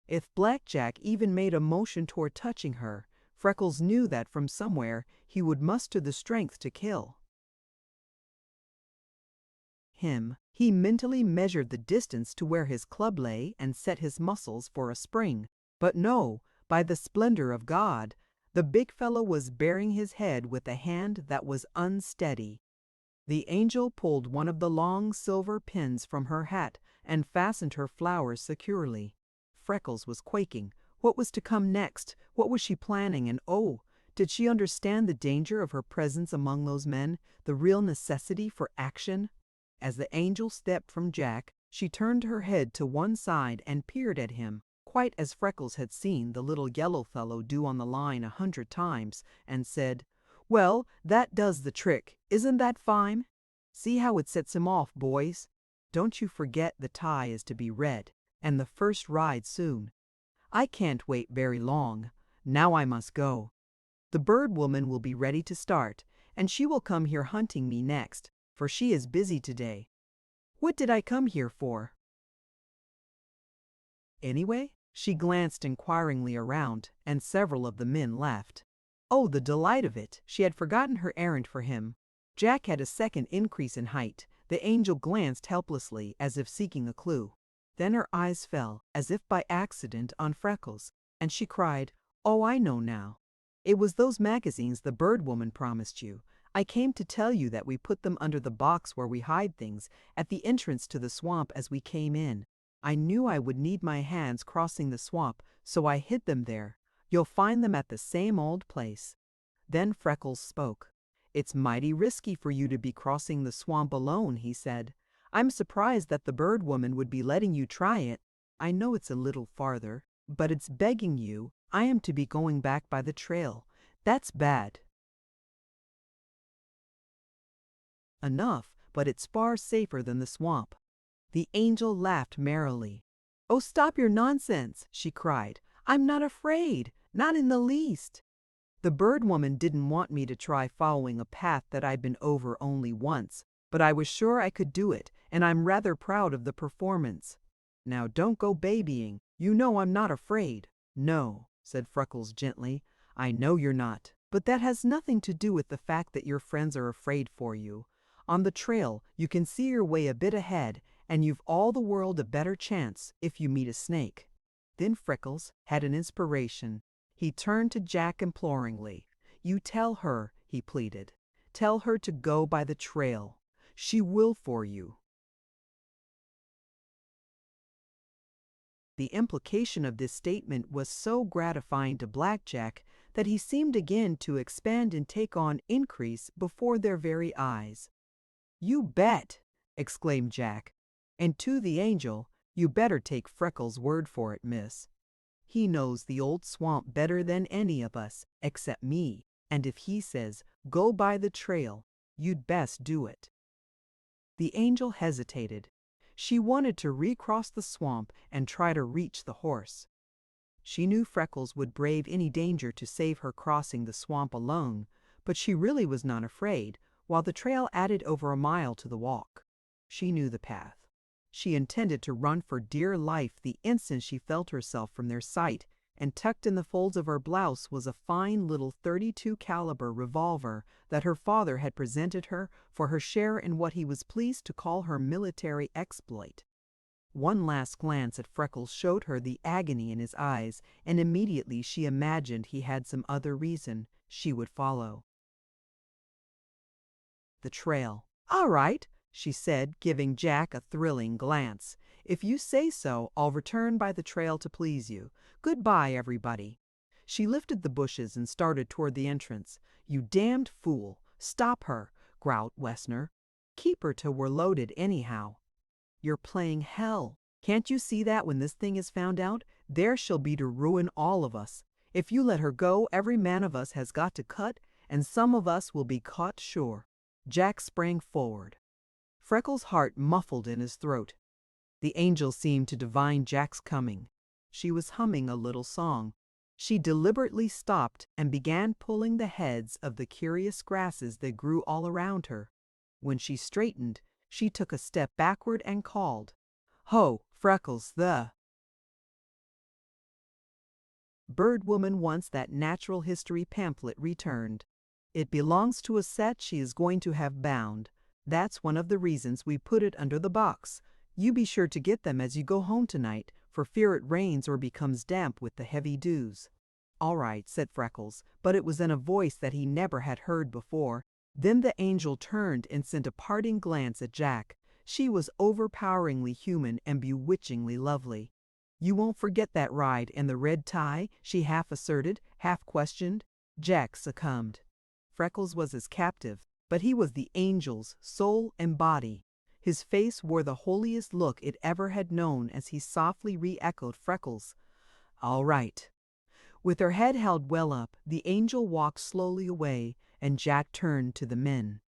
A: If Blackjack even made a motion toward touching her, Freckles knew that from somewhere he would muster the strength to kill him. He mentally measured the distance to where his club lay and set his muscles for a spring. But no, by the splendor of God, the big fellow was bearing his head with a hand that was unsteady. The angel pulled one of the long silver pins from her hat and fastened her flowers securely. Freckles was quaking. What was to come next? What was she planning? And oh, did she understand the danger of her presence among those men, the real necessity for action? As the angel stepped from Jack, she turned her head to one side and peered at him, quite as Freckles had seen the little yellow fellow do on the line 100 times, and said, "Well, that does the trick. Isn't that fine? See how it sets him off, boys. Don't you forget the tie is to be red, and the first ride soon. I can't wait very long. Now I must go. The bird woman will be ready to start, and she will come here hunting me next, for she is busy today. What did I come here for? Anyway?" She glanced inquiringly around, and several of the men laughed. Oh, the delight of it! She had forgotten her errand for him. Jack had a second increase in height. The angel glanced helplessly, as if seeking a clue. Then her eyes fell, as if by accident, on Freckles, and she cried, "Oh, I know now. It was those magazines the bird woman promised you. I came to tell you that we put them under the box where we hide things, at the entrance to the swamp as we came in. I knew I would need my hands crossing the swamp, so I hid them there. You'll find them at the same old place." Then Freckles spoke. "It's mighty risky for you to be crossing the swamp alone," he said. "I'm surprised that the bird woman would be letting you try it. I know it's a little farther, but it's begging you. I am to be going back by the trail. That's bad enough, but it's far safer than the swamp." The angel laughed merrily. "Oh, stop your nonsense," she cried. "I'm not afraid, not in the least. The bird woman didn't want me to try following a path that I'd been over only once, but I was sure I could do it, and I'm rather proud of the performance. Now don't go babying. You know I'm not afraid." "No," said Freckles gently. "I know you're not, but that has nothing to do with the fact that your friends are afraid for you. On the trail, you can see your way a bit ahead, and you've all the world a better chance if you meet a snake." Then Freckles had an inspiration. He turned to Jack imploringly. "You tell her," he pleaded. "Tell her to go by the trail. She will for you." The implication of this statement was so gratifying to Blackjack that he seemed again to expand and take on increase before their very eyes. "You bet!" exclaimed Jack. And to the angel, "You better take Freckles' word for it, miss. He knows the old swamp better than any of us, except me, and if he says, 'Go by the trail,' you'd best do it." The angel hesitated. She wanted to recross the swamp and try to reach the horse. She knew Freckles would brave any danger to save her crossing the swamp alone, but she really was not afraid, while the trail added over a mile to the walk. She knew the path. She intended to run for dear life the instant she felt herself from their sight, and tucked in the folds of her blouse was a fine little .32 caliber revolver that her father had presented her for her share in what he was pleased to call her military exploit. One last glance at Freckles showed her the agony in his eyes, and immediately she imagined he had some other reason she would follow. The trail. "All right," she said, giving Jack a thrilling glance. "If you say so, I'll return by the trail to please you. Goodbye, everybody." She lifted the bushes and started toward the entrance. "You damned fool! Stop her!" growled Wessner. "Keep her till we're loaded anyhow." "You're playing hell. Can't you see that when this thing is found out, there she'll be to ruin all of us? If you let her go, every man of us has got to cut, and some of us will be caught sure." Jack sprang forward. Freckles' heart muffled in his throat. The angel seemed to divine Jack's coming. She was humming a little song. She deliberately stopped and began pulling the heads of the curious grasses that grew all around her. When she straightened, she took a step backward and called, "Ho, Freckles, the Bird Woman wants that natural history pamphlet returned. It belongs to a set she is going to have bound. That's one of the reasons we put it under the box. You be sure to get them as you go home tonight, for fear it rains or becomes damp with the heavy dews." "All right," said Freckles, but it was in a voice that he never had heard before. Then the angel turned and sent a parting glance at Jack. She was overpoweringly human and bewitchingly lovely. "You won't forget that ride and the red tie?" she half asserted, half questioned. Jack succumbed. Freckles was his captive, but he was the angel's soul and body. His face wore the holiest look it ever had known as he softly re-echoed Freckles. "All right." With her head held well up, the angel walked slowly away, and Jack turned to the men.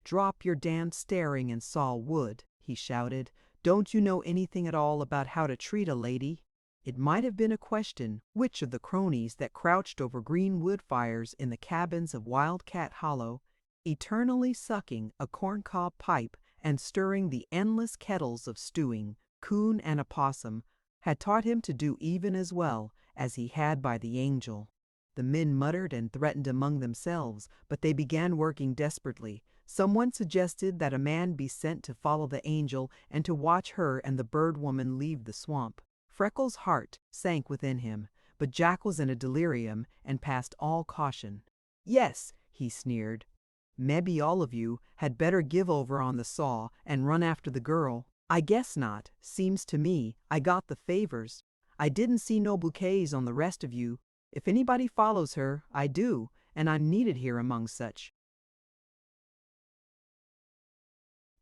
A: "Drop your damned staring and saw wood," he shouted. "Don't you know anything at all about how to treat a lady?" It might have been a question which of the cronies that crouched over green wood fires in the cabins of Wildcat Hollow, eternally sucking a corncob pipe and stirring the endless kettles of stewing, coon and opossum, had taught him to do even as well as he had by the angel. The men muttered and threatened among themselves, but they began working desperately. Someone suggested that a man be sent to follow the angel and to watch her and the Bird Woman leave the swamp. Freckles' heart sank within him, but Jack was in a delirium and past all caution. "Yes," he sneered. "Mebbe all of you had better give over on the saw and run after the girl." "I guess not. Seems to me I got the favors. I didn't see no bouquets on the rest of you. If anybody follows her, I do, and I'm needed here among such."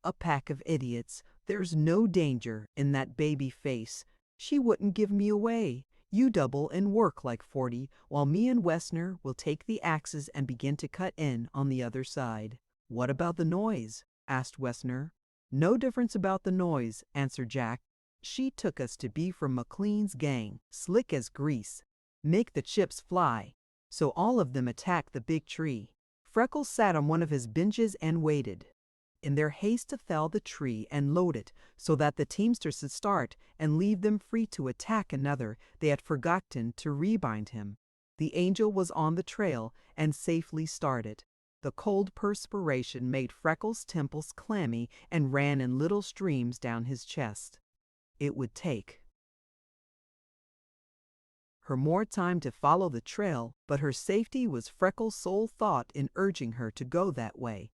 A: "A pack of idiots. There's no danger in that baby face. She wouldn't give me away. You double and work like 40, while me and Wessner will take the axes and begin to cut in on the other side." "What about the noise?" asked Wessner. "No difference about the noise," answered Jack. "She took us to be from McLean's gang, slick as grease. Make the chips fly." So all of them attacked the big tree. Freckles sat on one of his benches and waited. In their haste to fell the tree and load it so that the teamsters should start and leave them free to attack another, they had forgotten to rebind him. The angel was on the trail and safely started. The cold perspiration made Freckles' temples clammy and ran in little streams down his chest. It would take her more time to follow the trail, but her safety was Freckles' sole thought in urging her to go that way.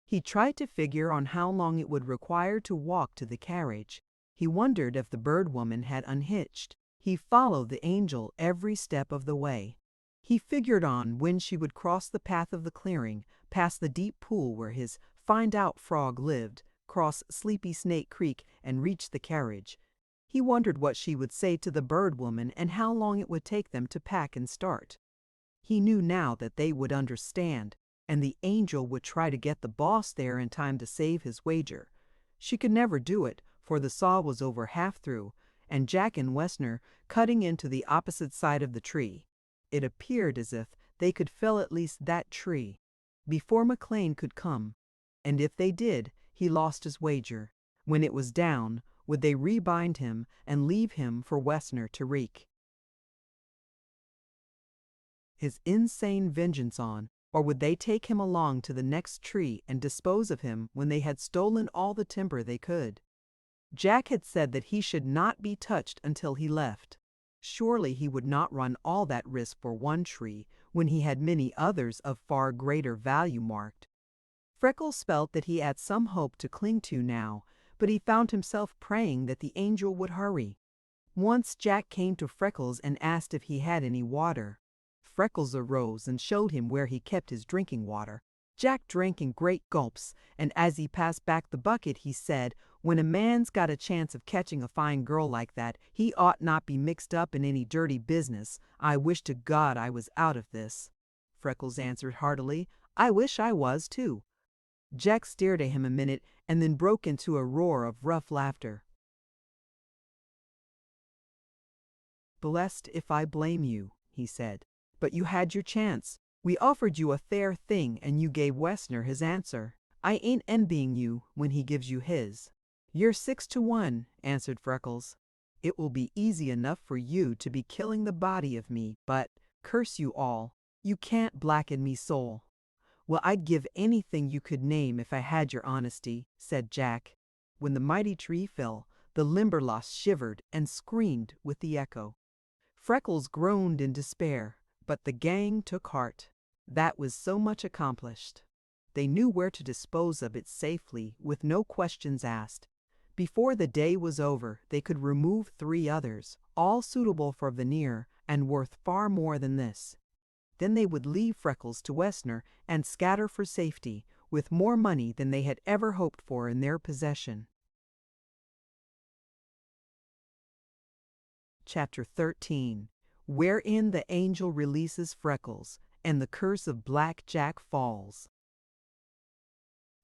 A: He tried to figure on how long it would require to walk to the carriage. He wondered if the Bird Woman had unhitched. He followed the angel every step of the way. He figured on when she would cross the path of the clearing, past the deep pool where his find-out frog lived, cross Sleepy Snake Creek, and reach the carriage. He wondered what she would say to the Bird Woman and how long it would take them to pack and start. He knew now that they would understand, and the angel would try to get the boss there in time to save his wager. She could never do it, for the saw was over half through, and Jack and Wessner cutting into the opposite side of the tree. It appeared as if they could fell at least that tree before McLean could come, and if they did, he lost his wager. When it was down, would they rebind him and leave him for Wessner to wreak his insane vengeance on, or would they take him along to the next tree and dispose of him when they had stolen all the timber they could? Jack had said that he should not be touched until he left. Surely he would not run all that risk for one tree when he had many others of far greater value marked. Freckles felt that he had some hope to cling to now, but he found himself praying that the angel would hurry. Once Jack came to Freckles and asked if he had any water. Freckles arose and showed him where he kept his drinking water. Jack drank in great gulps, and as he passed back the bucket he said, "When a man's got a chance of catching a fine girl like that, he ought not be mixed up in any dirty business. I wish to God I was out of this." Freckles answered heartily, "I wish I was too." Jack stared at him a minute and then broke into a roar of rough laughter. "Blessed if I blame you," he said. "But you had your chance. We offered you a fair thing and you gave Wessner his answer. I ain't envying you when he gives you his." "You're 6-1, answered Freckles. "It will be easy enough for you to be killing the body of me, but, curse you all, you can't blacken me soul." "Well, I'd give anything you could name if I had your honesty," said Jack. When the mighty tree fell, the Limberlost shivered and screamed with the echo. Freckles groaned in despair, but the gang took heart. That was so much accomplished. They knew where to dispose of it safely with no questions asked. Before the day was over, they could remove 3 others, all suitable for veneer and worth far more than this. Then they would leave Freckles to Wessner and scatter for safety, with more money than they had ever hoped for in their possession. Chapter 13, wherein the angel releases Freckles, and the curse of Black Jack falls.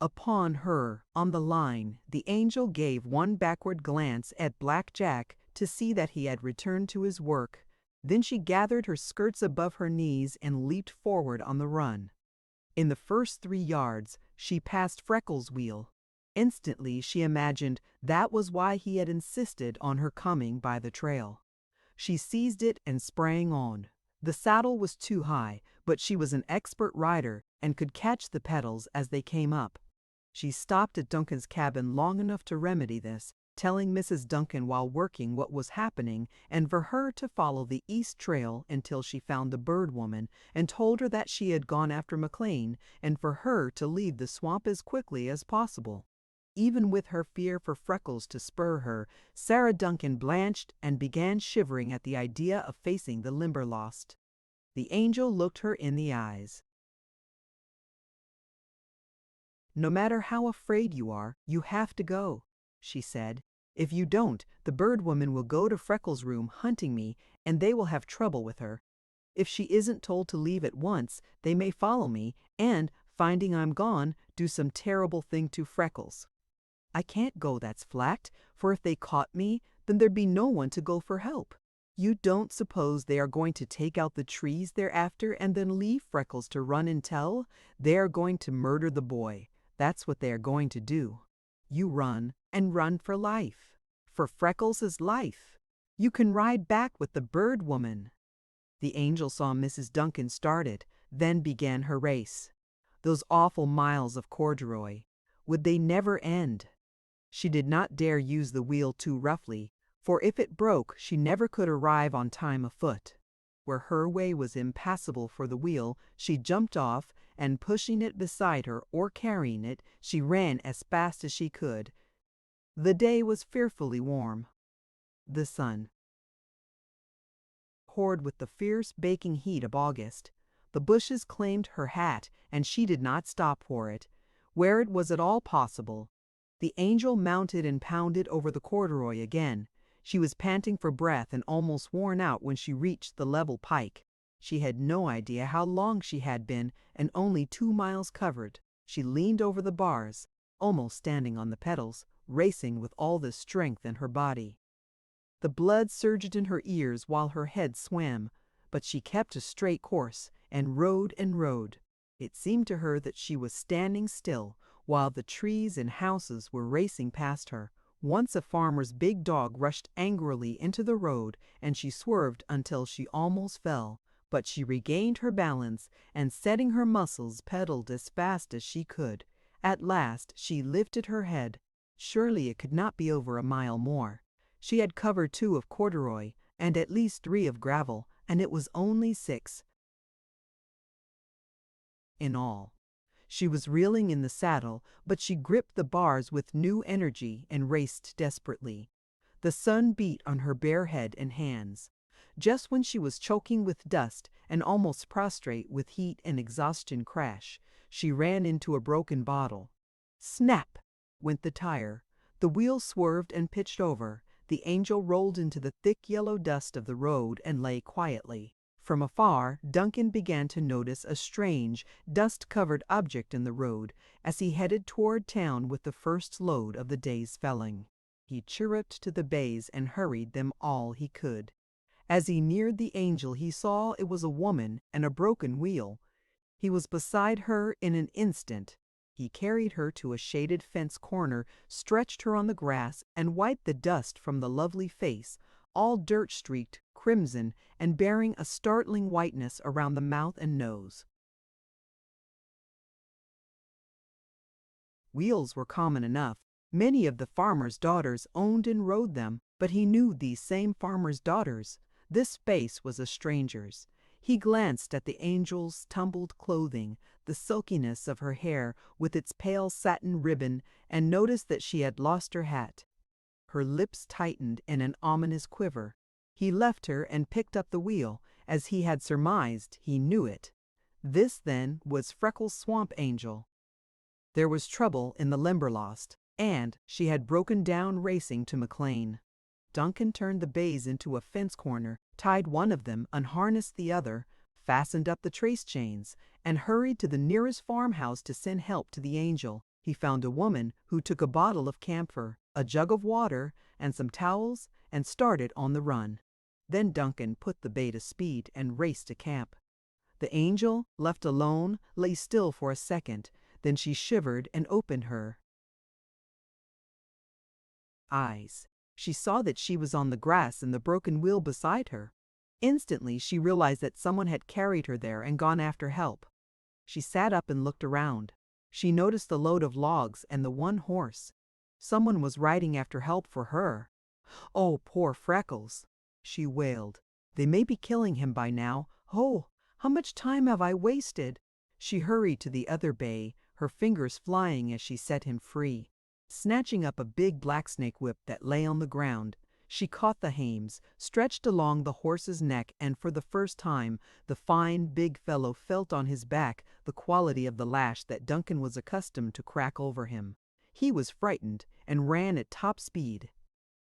A: Upon her, on the line, the angel gave one backward glance at Black Jack to see that he had returned to his work. Then she gathered her skirts above her knees and leaped forward on the run. In the first 3 yards, she passed Freckles' wheel. Instantly she imagined that was why he had insisted on her coming by the trail. She seized it and sprang on. The saddle was too high, but she was an expert rider and could catch the pedals as they came up. She stopped at Duncan's cabin long enough to remedy this, telling Mrs. Duncan while working what was happening and for her to follow the east trail until she found the Bird Woman and told her that she had gone after McLean and for her to leave the swamp as quickly as possible. Even with her fear for Freckles to spur her, Sarah Duncan blanched and began shivering at the idea of facing the Limberlost. The angel looked her in the eyes. "No matter how afraid you are, you have to go," she said. "If you don't, the Bird Woman will go to Freckles' room hunting me, and they will have trouble with her. If she isn't told to leave at once, they may follow me, and, finding I'm gone, do some terrible thing to Freckles. I can't go, that's flat, for if they caught me, then there'd be no one to go for help. You don't suppose they are going to take out the trees they're after and then leave Freckles to run and tell? They are going to murder the boy. That's what they are going to do. You run, and run for life. For Freckles' life. You can ride back with the Bird Woman." The angel saw Mrs. Duncan started, then began her race. Those awful miles of corduroy. Would they never end? She did not dare use the wheel too roughly, for if it broke she never could arrive on time afoot. Where her way was impassable for the wheel, she jumped off, and pushing it beside her or carrying it, she ran as fast as she could. The day was fearfully warm. The sun poured with the fierce baking heat of August. The bushes claimed her hat, and she did not stop for it, where it was at all possible. The angel mounted and pounded over the corduroy again. She was panting for breath and almost worn out when she reached the level pike. She had no idea how long she had been, and only 2 miles covered. She leaned over the bars, almost standing on the pedals, racing with all the strength in her body. The blood surged in her ears while her head swam, but she kept a straight course and rode and rode. It seemed to her that she was standing still while the trees and houses were racing past her. Once a farmer's big dog rushed angrily into the road and she swerved until she almost fell, but she regained her balance and setting her muscles pedaled as fast as she could. At last she lifted her head. Surely it could not be over a mile more. She had covered 2 of corduroy and at least 3 of gravel, and it was only 6 in all. She was reeling in the saddle, but she gripped the bars with new energy and raced desperately. The sun beat on her bare head and hands. Just when she was choking with dust and almost prostrate with heat and exhaustion crash, she ran into a broken bottle. Snap! Went the tire. The wheel swerved and pitched over. The Angel rolled into the thick yellow dust of the road and lay quietly. From afar, Duncan began to notice a strange, dust-covered object in the road as he headed toward town with the first load of the day's felling. He chirruped to the bays and hurried them all he could. As he neared the Angel, he saw it was a woman and a broken wheel. He was beside her in an instant. He carried her to a shaded fence corner, stretched her on the grass, and wiped the dust from the lovely face, all dirt-streaked, crimson, and bearing a startling whiteness around the mouth and nose. Wheels were common enough. Many of the farmers' daughters owned and rode them, but he knew these same farmers' daughters. This face was a stranger's. He glanced at the Angel's tumbled clothing, the silkiness of her hair with its pale satin ribbon, and noticed that she had lost her hat. Her lips tightened in an ominous quiver. He left her and picked up the wheel. As he had surmised, he knew it. This, then, was Freckles' Swamp Angel. There was trouble in the Limberlost, and she had broken down racing to McLean. Duncan turned the bays into a fence corner, tied one of them, unharnessed the other, fastened up the trace chains, and hurried to the nearest farmhouse to send help to the Angel. He found a woman who took a bottle of camphor, a jug of water, and some towels, and started on the run. Then Duncan put the bay to speed and raced to camp. The Angel, left alone, lay still for a second. Then she shivered and opened her eyes. She saw that she was on the grass and the broken wheel beside her. Instantly she realized that someone had carried her there and gone after help. She sat up and looked around. She noticed the load of logs and the one horse. Someone was riding after help for her. "Oh, poor Freckles," she wailed. "They may be killing him by now. Oh, how much time have I wasted?" She hurried to the other bay, her fingers flying as she set him free. Snatching up a big blacksnake whip that lay on the ground, she caught the hames, stretched along the horse's neck, and for the first time the fine, big fellow felt on his back the quality of the lash that Duncan was accustomed to crack over him. He was frightened and ran at top speed.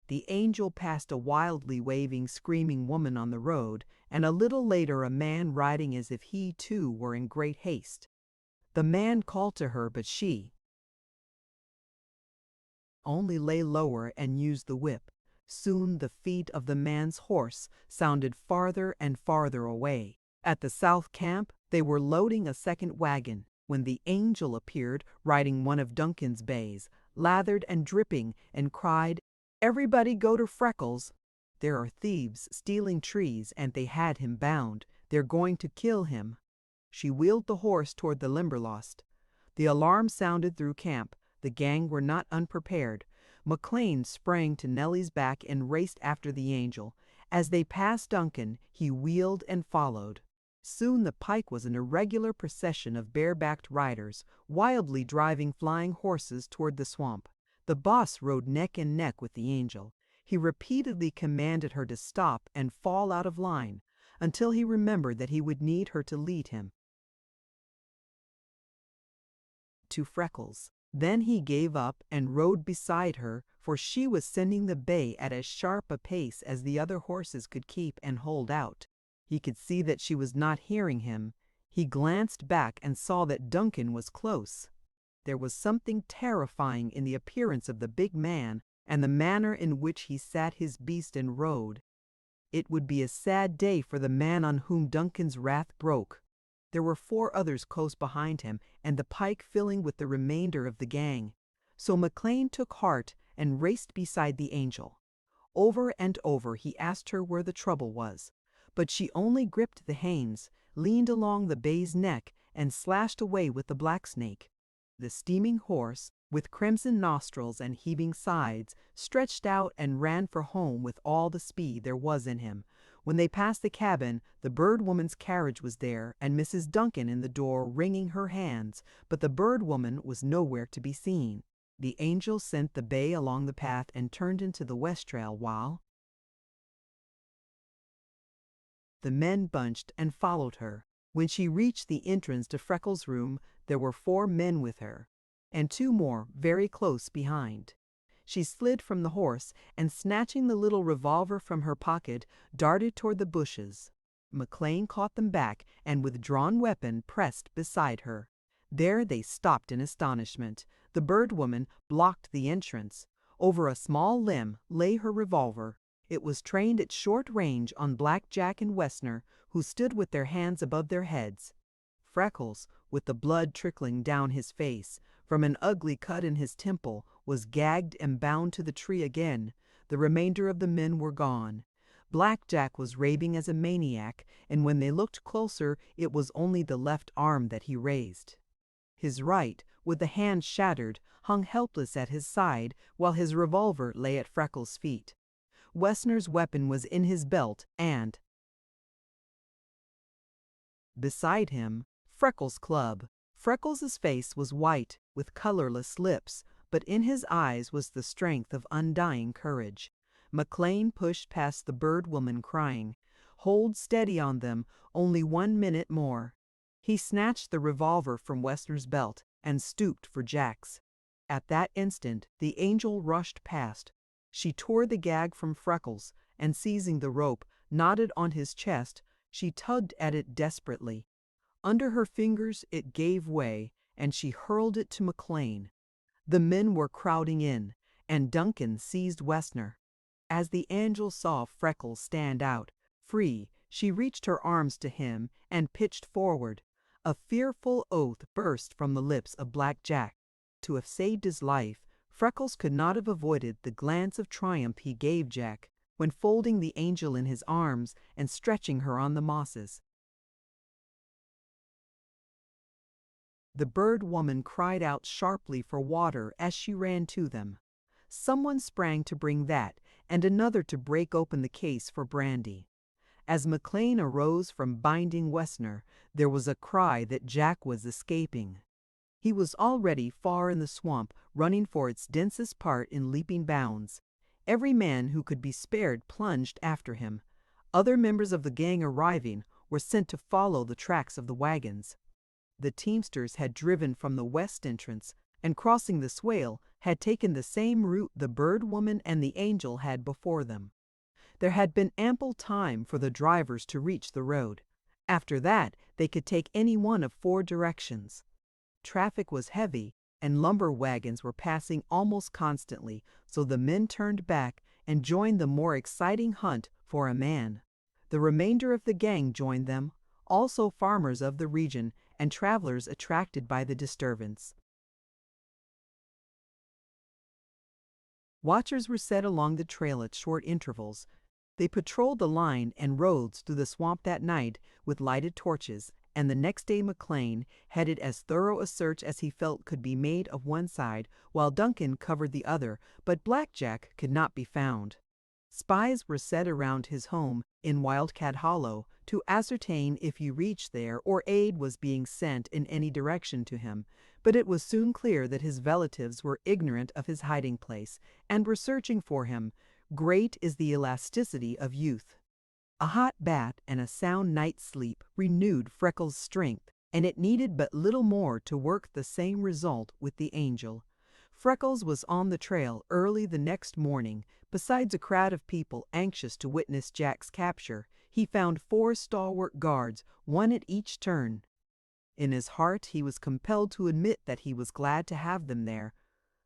A: The Angel passed a wildly waving, screaming woman on the road, and a little later a man riding as if he, too, were in great haste. The man called to her, but she only lay lower and used the whip. Soon the feet of the man's horse sounded farther and farther away. At the south camp, they were loading a second wagon when the Angel appeared riding one of Duncan's bays, lathered and dripping, and cried, "Everybody go to Freckles. There are thieves stealing trees and they had him bound. They're going to kill him." She wheeled the horse toward the Limberlost. The alarm sounded through camp. The gang were not unprepared. McLean sprang to Nellie's back and raced after the Angel. As they passed Duncan, he wheeled and followed. Soon the pike was an irregular procession of barebacked riders, wildly driving flying horses toward the swamp. The boss rode neck and neck with the Angel. He repeatedly commanded her to stop and fall out of line, until he remembered that he would need her to lead him to Freckles. Then he gave up and rode beside her, for she was sending the bay at as sharp a pace as the other horses could keep and hold out. He could see that she was not hearing him. He glanced back and saw that Duncan was close. There was something terrifying in the appearance of the big man and the manner in which he sat his beast and rode. It would be a sad day for the man on whom Duncan's wrath broke. There were 4 others close behind him, and the pike filling with the remainder of the gang. So McLean took heart and raced beside the angel. Over and over he asked her where the trouble was, but she only gripped the hames, leaned along the bay's neck, and slashed away with the black snake. The steaming horse, with crimson nostrils and heaving sides, stretched out and ran for home with all the speed there was in him. When they passed the cabin, the Bird Woman's carriage was there, and Mrs. Duncan in the door wringing her hands, but the Bird Woman was nowhere to be seen. The angel sent the bay along the path and turned into the west trail while the men bunched and followed her. When she reached the entrance to Freckles' room, there were 4 men with her, and 2 more very close behind. She slid from the horse and, snatching the little revolver from her pocket, darted toward the bushes. McLean caught them back and with drawn weapon pressed beside her. There they stopped in astonishment. The Bird Woman blocked the entrance. Over a small limb lay her revolver. It was trained at short range on Black Jack and Wessner, who stood with their hands above their heads. Freckles, with the blood trickling down his face from an ugly cut in his temple, was gagged and bound to the tree again. The remainder of the men were gone. Black Jack was raving as a maniac, and when they looked closer, it was only the left arm that he raised. His right, with the hand shattered, hung helpless at his side, while his revolver lay at Freckles' feet. Wessner's weapon was in his belt, and beside him, Freckles' club. Freckles' face was white, with colorless lips, but in his eyes was the strength of undying courage. McLean pushed past the Bird Woman, crying, "Hold steady on them, only 1 minute more." He snatched the revolver from Wessner's belt and stooped for Jack's. At that instant, the angel rushed past. She tore the gag from Freckles, and seizing the rope knotted on his chest, she tugged at it desperately. Under her fingers it gave way, and she hurled it to McLean. The men were crowding in, and Duncan seized Wessner. As the angel saw Freckles stand out, free, she reached her arms to him and pitched forward. A fearful oath burst from the lips of Black Jack. To have saved his life, Freckles could not have avoided the glance of triumph he gave Jack when folding the angel in his arms and stretching her on the mosses. The Bird Woman cried out sharply for water as she ran to them. Someone sprang to bring that, and another to break open the case for brandy. As McLean arose from binding Wessner, there was a cry that Jack was escaping. He was already far in the swamp, running for its densest part in leaping bounds. Every man who could be spared plunged after him. Other members of the gang arriving were sent to follow the tracks of the wagons. The teamsters had driven from the west entrance, and crossing the swale, had taken the same route the Bird Woman and the angel had before them. There had been ample time for the drivers to reach the road. After that, they could take any one of 4 directions. Traffic was heavy, and lumber wagons were passing almost constantly, so the men turned back and joined the more exciting hunt for a man. The remainder of the gang joined them, also farmers of the region and travelers attracted by the disturbance. Watchers were set along the trail at short intervals. They patrolled the line and roads through the swamp that night with lighted torches, and the next day McLean headed as thorough a search as he felt could be made of one side, while Duncan covered the other, but Black Jack could not be found. Spies were set around his home in Wildcat Hollow to ascertain if he reached there or aid was being sent in any direction to him, but it was soon clear that his relatives were ignorant of his hiding place and were searching for him. Great is the elasticity of youth. A hot bath and a sound night's sleep renewed Freckles' strength, and it needed but little more to work the same result with the angel. Freckles was on the trail early the next morning. Besides a crowd of people anxious to witness Jack's capture, he found 4 stalwart guards, one at each turn. In his heart, he was compelled to admit that he was glad to have them there.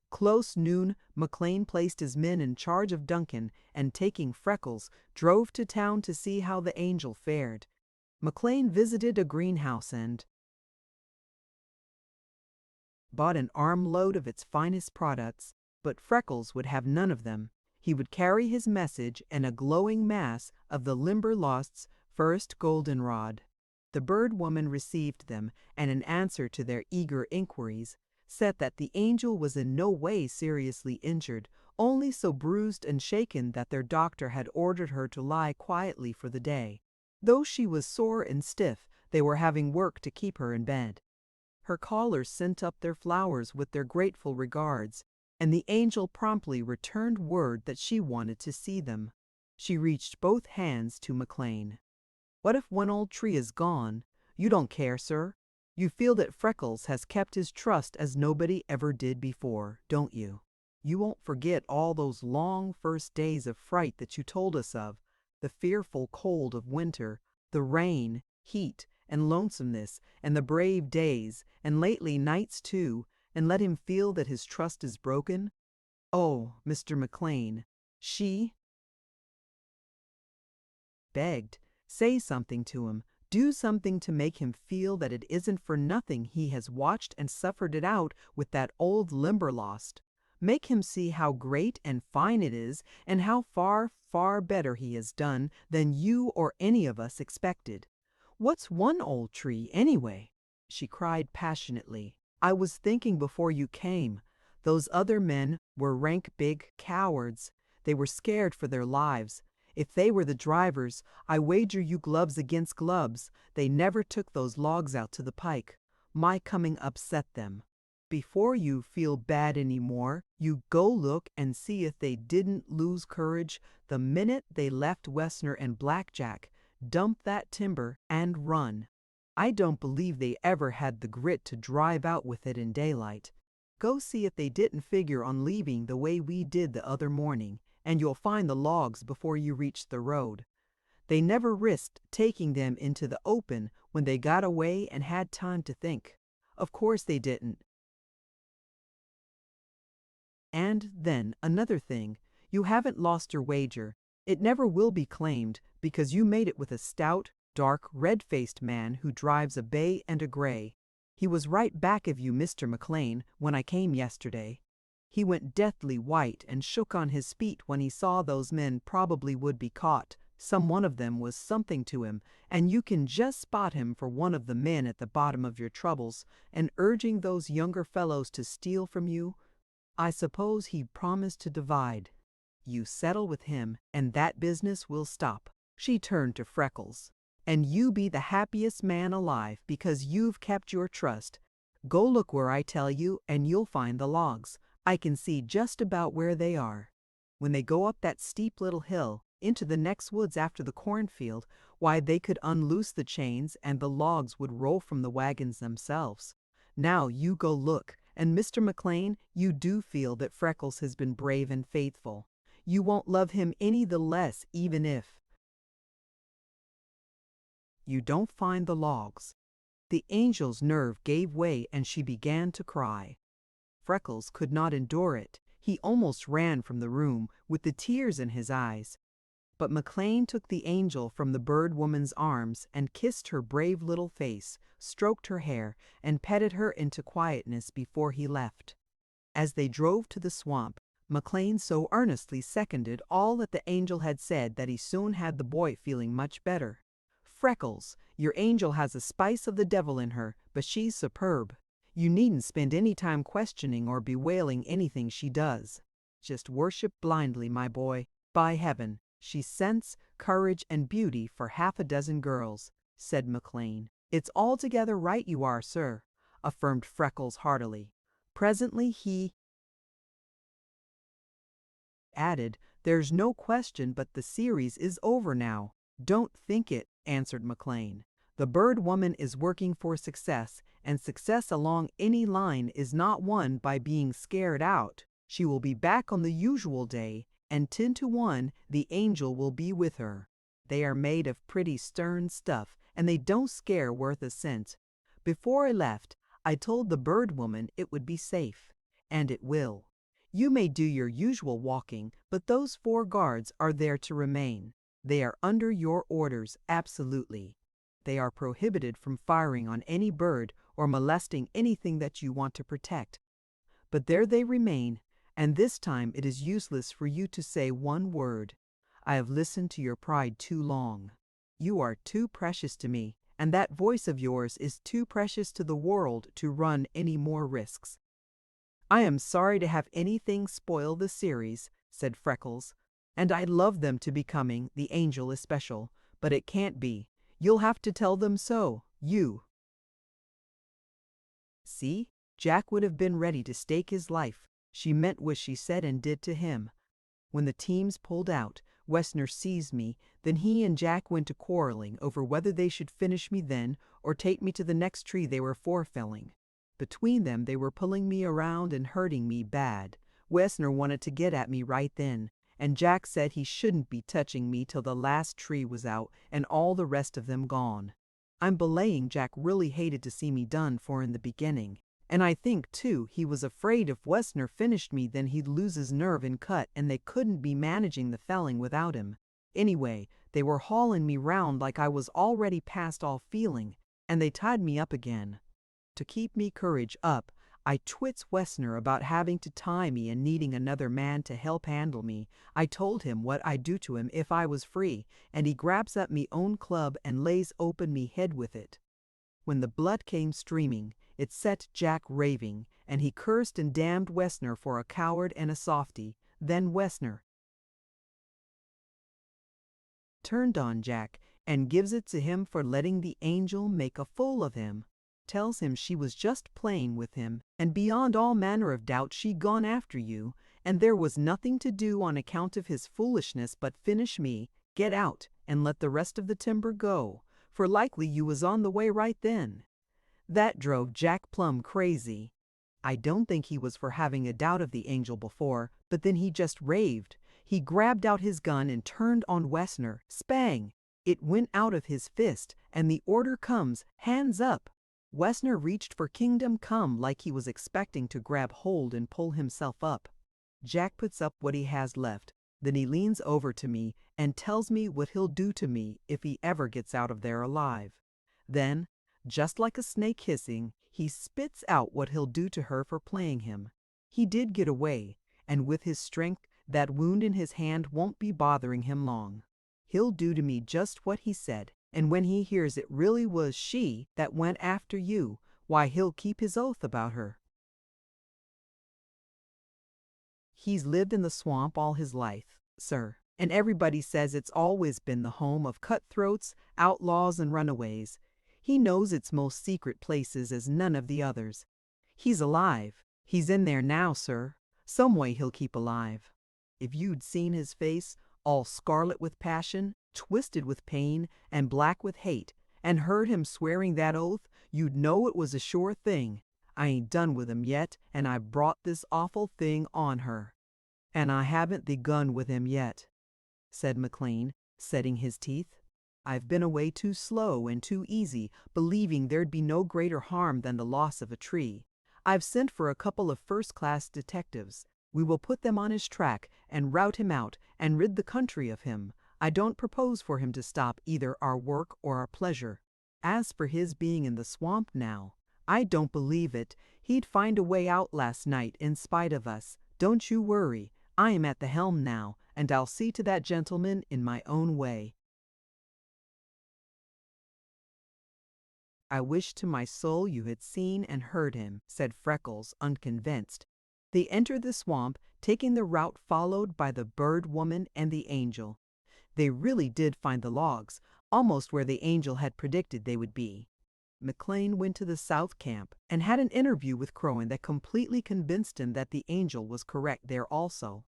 A: Close noon, McLean placed his men in charge of Duncan and, taking Freckles, drove to town to see how the angel fared. McLean visited a greenhouse and bought an armload of its finest products, but Freckles would have none of them. He would carry his message in a glowing mass of the Limberlost's first goldenrod. The bird woman received them, and in answer to their eager inquiries, said that the angel was in no way seriously injured, only so bruised and shaken that their doctor had ordered her to lie quietly for the day. Though she was sore and stiff, they were having work to keep her in bed. Her callers sent up their flowers with their grateful regards, and the angel promptly returned word that she wanted to see them. She reached both hands to McLean. "What if one old tree is gone? You don't care, sir. You feel that Freckles has kept his trust as nobody ever did before, don't you? You won't forget all those long first days of fright that you told us of, the fearful cold of winter, the rain, heat, and lonesomeness, and the brave days, and lately nights too, and let him feel that his trust is broken? Oh, Mr. McLean, she begged, say something to him, do something to make him feel that it isn't for nothing he has watched and suffered it out with that old Limberlost. Make him see how great and fine it is, and how far, far better he has done than you or any of us expected. What's one old tree, anyway?" she cried passionately. "I was thinking before you came. Those other men were rank big cowards. They were scared for their lives. If they were the drivers, I wager you gloves against gloves, they never took those logs out to the pike. My coming upset them. Before you feel bad any more, you go look and see if they didn't lose courage the minute they left Wessner and Blackjack, dump that timber, and run. I don't believe they ever had the grit to drive out with it in daylight. Go see if they didn't figure on leaving the way we did the other morning, and you'll find the logs before you reach the road. They never risked taking them into the open when they got away and had time to think. Of course they didn't. And then another thing, you haven't lost your wager. It never will be claimed, because you made it with a stout, dark, red-faced man who drives a bay and a gray. He was right back of you, Mr. McLean, when I came yesterday. He went deathly white and shook on his feet when he saw those men probably would be caught. Some one of them was something to him, and you can just spot him for one of the men at the bottom of your troubles, and urging those younger fellows to steal from you. I suppose he promised to divide. You settle with him, and that business will stop." She turned to Freckles. "And you be the happiest man alive because you've kept your trust. Go look where I tell you, and you'll find the logs. I can see just about where they are. When they go up that steep little hill, into the next woods after the cornfield, why, they could unloose the chains and the logs would roll from the wagons themselves. Now you go look, and Mr. McLean, you do feel that Freckles has been brave and faithful. You won't love him any the less even if you don't find the logs." The angel's nerve gave way and she began to cry. Freckles could not endure it. He almost ran from the room with the tears in his eyes. But McLean took the angel from the bird woman's arms and kissed her brave little face, stroked her hair, and petted her into quietness before he left. As they drove to the swamp, McLean so earnestly seconded all that the angel had said that he soon had the boy feeling much better. "Freckles, your angel has a spice of the devil in her, but she's superb. You needn't spend any time questioning or bewailing anything she does. Just worship blindly, my boy. By heaven, she's sense, courage, and beauty for half a dozen girls," said McLean. "It's altogether right you are, sir," affirmed Freckles heartily. Presently he added, "There's no question but the series is over now." "Don't think it," answered McLean. "The bird woman is working for success, and success along any line is not won by being scared out. She will be back on the usual day, and 10 to 1 the angel will be with her. They are made of pretty stern stuff, and they don't scare worth a cent. Before I left, I told the bird woman it would be safe, and it will. You may do your usual walking, but those 4 guards are there to remain. They are under your orders, absolutely. They are prohibited from firing on any bird or molesting anything that you want to protect. But there they remain, and this time it is useless for you to say one word. I have listened to your pride too long. You are too precious to me, and that voice of yours is too precious to the world to run any more risks. I am sorry to have anything spoil the series, said Freckles, and I'd love them to be coming, the Angel especial, but it can't be. You'll have to tell them so, you. See, Jack would have been ready to stake his life. She meant what she said and did to him. When the teams pulled out, Wessner seized me, then he and Jack went to quarreling over whether they should finish me then or take me to the next tree they were felling. Between them they were pulling me around and hurting me bad. Wessner wanted to get at me right then, and Jack said he shouldn't be touching me till the last tree was out and all the rest of them gone. I'm belaying Jack really hated to see me done for in the beginning. And I think, too, he was afraid if Wessner finished me then he'd lose his nerve and cut and they couldn't be managing the felling without him. Anyway, they were hauling me round like I was already past all feeling, and they tied me up again. To keep me courage up, I twits Wessner about having to tie me and needing another man to help handle me. I told him what I'd do to him if I was free, and he grabs up me own club and lays open me head with it. When the blood came streaming, it set Jack raving, and he cursed and damned Wessner for a coward and a softy. Then Wessner turned on Jack and gives it to him for letting the Angel make a fool of him. Tells him she was just playing with him, and beyond all manner of doubt she'd gone after you, and there was nothing to do on account of his foolishness but finish me, get out, and let the rest of the timber go, for likely you was on the way right then. That drove Jack plumb crazy. I don't think he was for having a doubt of the Angel before, but then he just raved. He grabbed out his gun and turned on Wessner. Spang! It went out of his fist, and the order comes, hands up. Wessner reached for Kingdom Come like he was expecting to grab hold and pull himself up. Jack puts up what he has left. Then he leans over to me and tells me what he'll do to me if he ever gets out of there alive. Then, just like a snake hissing, he spits out what he'll do to her for playing him. He did get away, and with his strength, that wound in his hand won't be bothering him long. He'll do to me just what he said, and when he hears it really was she that went after you, why he'll keep his oath about her. He's lived in the swamp all his life, sir, and everybody says it's always been the home of cutthroats, outlaws, and runaways. He knows its most secret places as none of the others. He's alive. He's in there now, sir. Some way he'll keep alive. If you'd seen his face, all scarlet with passion, twisted with pain, and black with hate, and heard him swearing that oath, you'd know it was a sure thing. I ain't done with him yet, and I've brought this awful thing on her. And I haven't begun with him yet, said McLean, setting his teeth. I've been away too slow and too easy, believing there'd be no greater harm than the loss of a tree. I've sent for a couple of first-class detectives. We will put them on his track and rout him out and rid the country of him. I don't propose for him to stop either our work or our pleasure. As for his being in the swamp now, I don't believe it. He'd find a way out last night in spite of us. Don't you worry. I am at the helm now, and I'll see to that gentleman in my own way. I wish to my soul you had seen and heard him, said Freckles, unconvinced. They entered the swamp, taking the route followed by the bird woman and the Angel. They really did find the logs, almost where the Angel had predicted they would be. McLean went to the south camp and had an interview with Crowan that completely convinced him that the Angel was correct there also.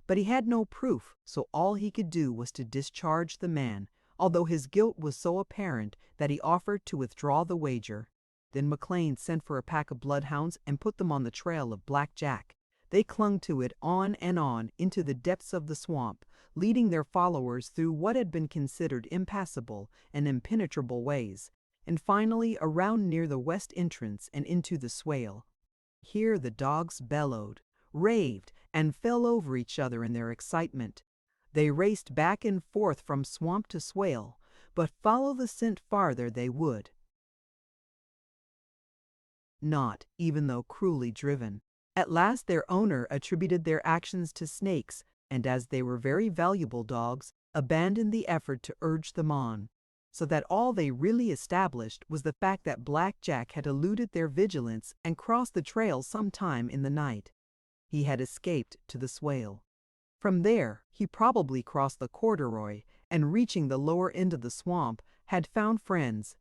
A: But he had no proof, so all he could do was to discharge the man, although his guilt was so apparent that he offered to withdraw the wager. Then McLean sent for a pack of bloodhounds and put them on the trail of Black Jack. They clung to it on and on into the depths of the swamp, leading their followers through what had been considered impassable and impenetrable ways, and finally around near the west entrance and into the swale. Here the dogs bellowed, raved, and fell over each other in their excitement. They raced back and forth from swamp to swale, but follow the scent farther they would not, even though cruelly driven. At last their owner attributed their actions to snakes, and as they were very valuable dogs, abandoned the effort to urge them on, so that all they really established was the fact that Black Jack had eluded their vigilance and crossed the trail some time in the night. He had escaped to the swale. From there, he probably crossed the corduroy, and reaching the lower end of the swamp, had found friends.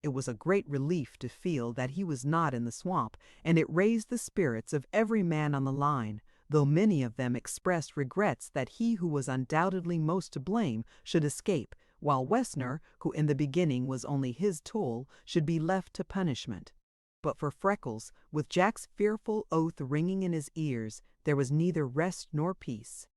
A: It was a great relief to feel that he was not in the swamp, and it raised the spirits of every man on the line, though many of them expressed regrets that he who was undoubtedly most to blame should escape, while Wessner, who in the beginning was only his tool, should be left to punishment. But for Freckles, with Jack's fearful oath ringing in his ears, there was neither rest nor peace.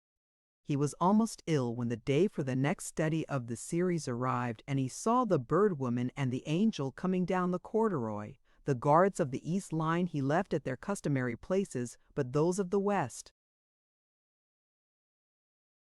A: He was almost ill when the day for the next study of the series arrived, and he saw the Bird Woman and the Angel coming down the corduroy. The guards of the east line he left at their customary places, but those of the west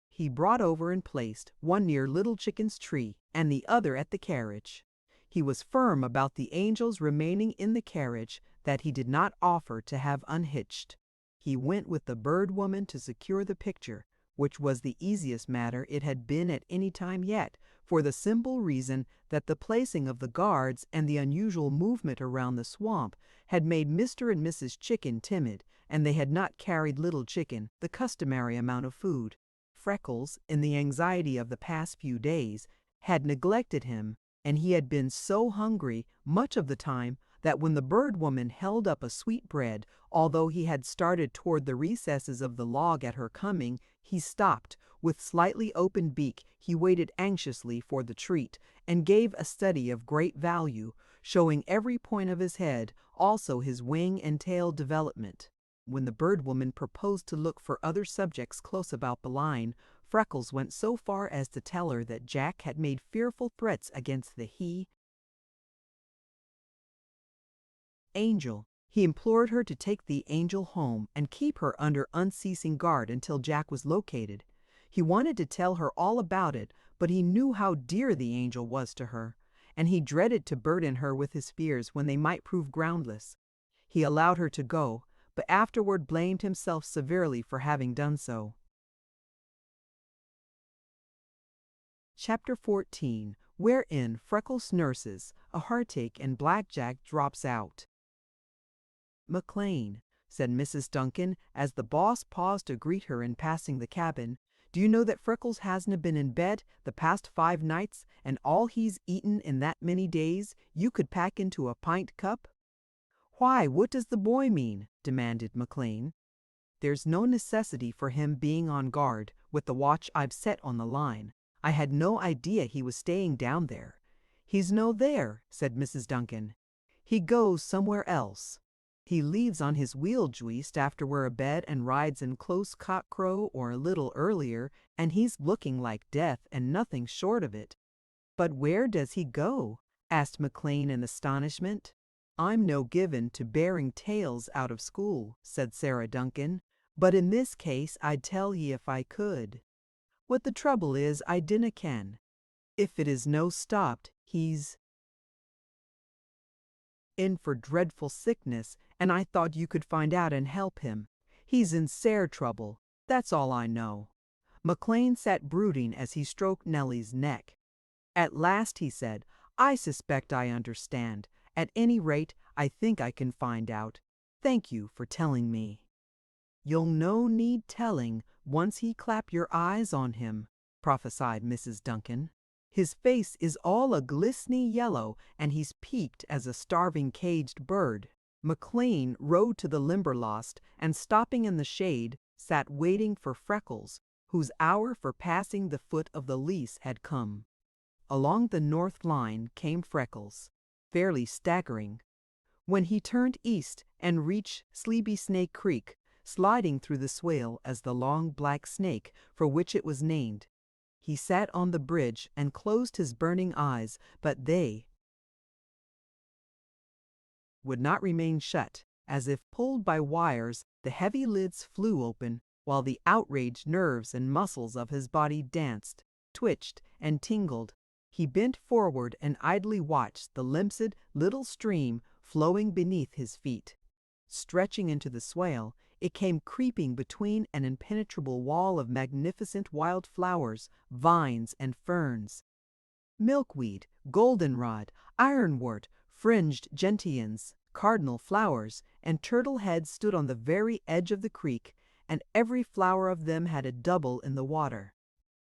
A: he brought over and placed, one near Little Chicken's tree and the other at the carriage. He was firm about the Angel's remaining in the carriage, that he did not offer to have unhitched. He went with the Bird Woman to secure the picture, which was the easiest matter it had been at any time yet, for the simple reason that the placing of the guards and the unusual movement around the swamp had made Mr. and Mrs. Chicken timid, and they had not carried Little Chicken the customary amount of food. Freckles, in the anxiety of the past few days, had neglected him, and he had been so hungry much of the time that when the Bird Woman held up a sweetbread, although he had started toward the recesses of the log at her coming, he stopped. With slightly open beak he waited anxiously for the treat, and gave a study of great value, showing every point of his head, also his wing and tail development. When the Bird Woman proposed to look for other subjects close about the line, Freckles went so far as to tell her that Jack had made fearful threats against the Angel. He implored her to take the Angel home and keep her under unceasing guard until Jack was located. He wanted to tell her all about it, but he knew how dear the Angel was to her, and he dreaded to burden her with his fears when they might prove groundless. He allowed her to go, but afterward blamed himself severely for having done so. Chapter 14, wherein Freckles nurses a heartache and Black Jack drops out. "McLean," said Mrs. Duncan, as the boss paused to greet her in passing the cabin, "do you know that Freckles hasn't been in bed the past 5 nights, and all he's eaten in that many days you could pack into a pint cup?" "Why, what does the boy mean?" demanded McLean. "There's no necessity for him being on guard, with the watch I've set on the line. I had no idea he was staying down there." "He's no there," said Mrs. Duncan. "He goes somewhere else. He leaves on his wheel juist after we're abed and rides in close cockcrow or a little earlier, and he's looking like death and nothing short of it." "But where does he go?" asked McLean in astonishment. "I'm no given to bearing tales out of school," said Sarah Duncan, "but in this case I'd tell ye if I could. What the trouble is I dinna ken. If it is no stopped, he's in for dreadful sickness, and I thought you could find out and help him. He's in sair trouble, that's all I know." McLean sat brooding as he stroked Nellie's neck. At last he said, "I suspect I understand. At any rate, I think I can find out. Thank you for telling me." "You'll no need telling, once he clap your eyes on him," prophesied Mrs. Duncan. "His face is all a glistening yellow, and he's peaked as a starving caged bird." McLean rode to the Limberlost, and stopping in the shade, sat waiting for Freckles, whose hour for passing the foot of the lease had come. Along the north line came Freckles, fairly staggering. When he turned east and reached Sleepy Snake Creek, sliding through the swale as the long black snake for which it was named, he sat on the bridge and closed his burning eyes, but they would not remain shut. As if pulled by wires, the heavy lids flew open, while the outraged nerves and muscles of his body danced, twitched, and tingled. He bent forward and idly watched the limpid little stream flowing beneath his feet. Stretching into the swale, it came creeping between an impenetrable wall of magnificent wild flowers, vines, and ferns. Milkweed, goldenrod, ironwort, fringed gentians, cardinal flowers, and turtle heads stood on the very edge of the creek, and every flower of them had a double in the water.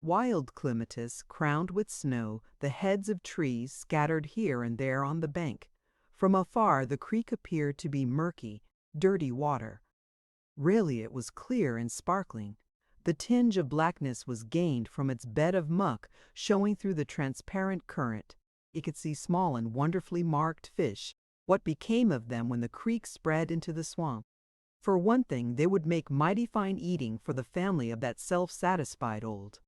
A: Wild clematis crowned with snow the heads of trees scattered here and there on the bank. From afar the creek appeared to be murky, dirty water. Really it was clear and sparkling. The tinge of blackness was gained from its bed of muck showing through the transparent current. He could see small and wonderfully marked fish. What became of them when the creek spread into the swamp? For one thing, they would make mighty fine eating for the family of that self-satisfied old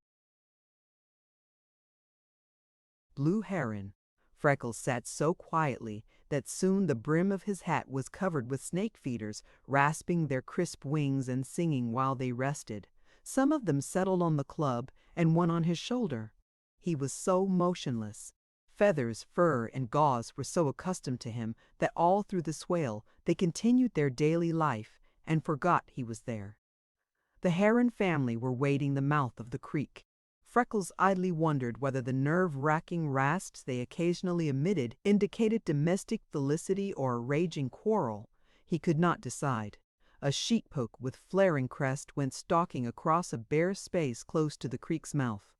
A: blue heron. Freckles sat so quietly that soon the brim of his hat was covered with snake feeders, rasping their crisp wings and singing while they rested. Some of them settled on the club and one on his shoulder. He was so motionless. Feathers, fur, and gauze were so accustomed to him that all through the swale they continued their daily life and forgot he was there. The heron family were wading the mouth of the creek. Freckles idly wondered whether the nerve-wracking rasps they occasionally emitted indicated domestic felicity or a raging quarrel. He could not decide. A sheephook with flaring crest went stalking across a bare space close to the creek's mouth.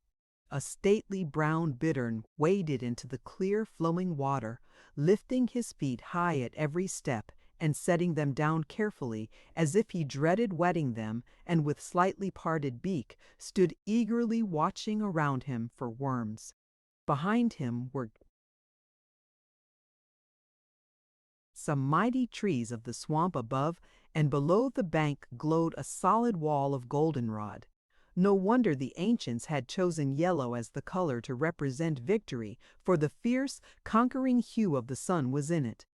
A: A stately brown bittern waded into the clear flowing water, lifting his feet high at every step and setting them down carefully as if he dreaded wetting them, and with slightly parted beak stood eagerly watching around him for worms. Behind him were some mighty trees of the swamp above, and below the bank glowed a solid wall of goldenrod. No wonder the ancients had chosen yellow as the color to represent victory, for the fierce, conquering hue of the sun was in it.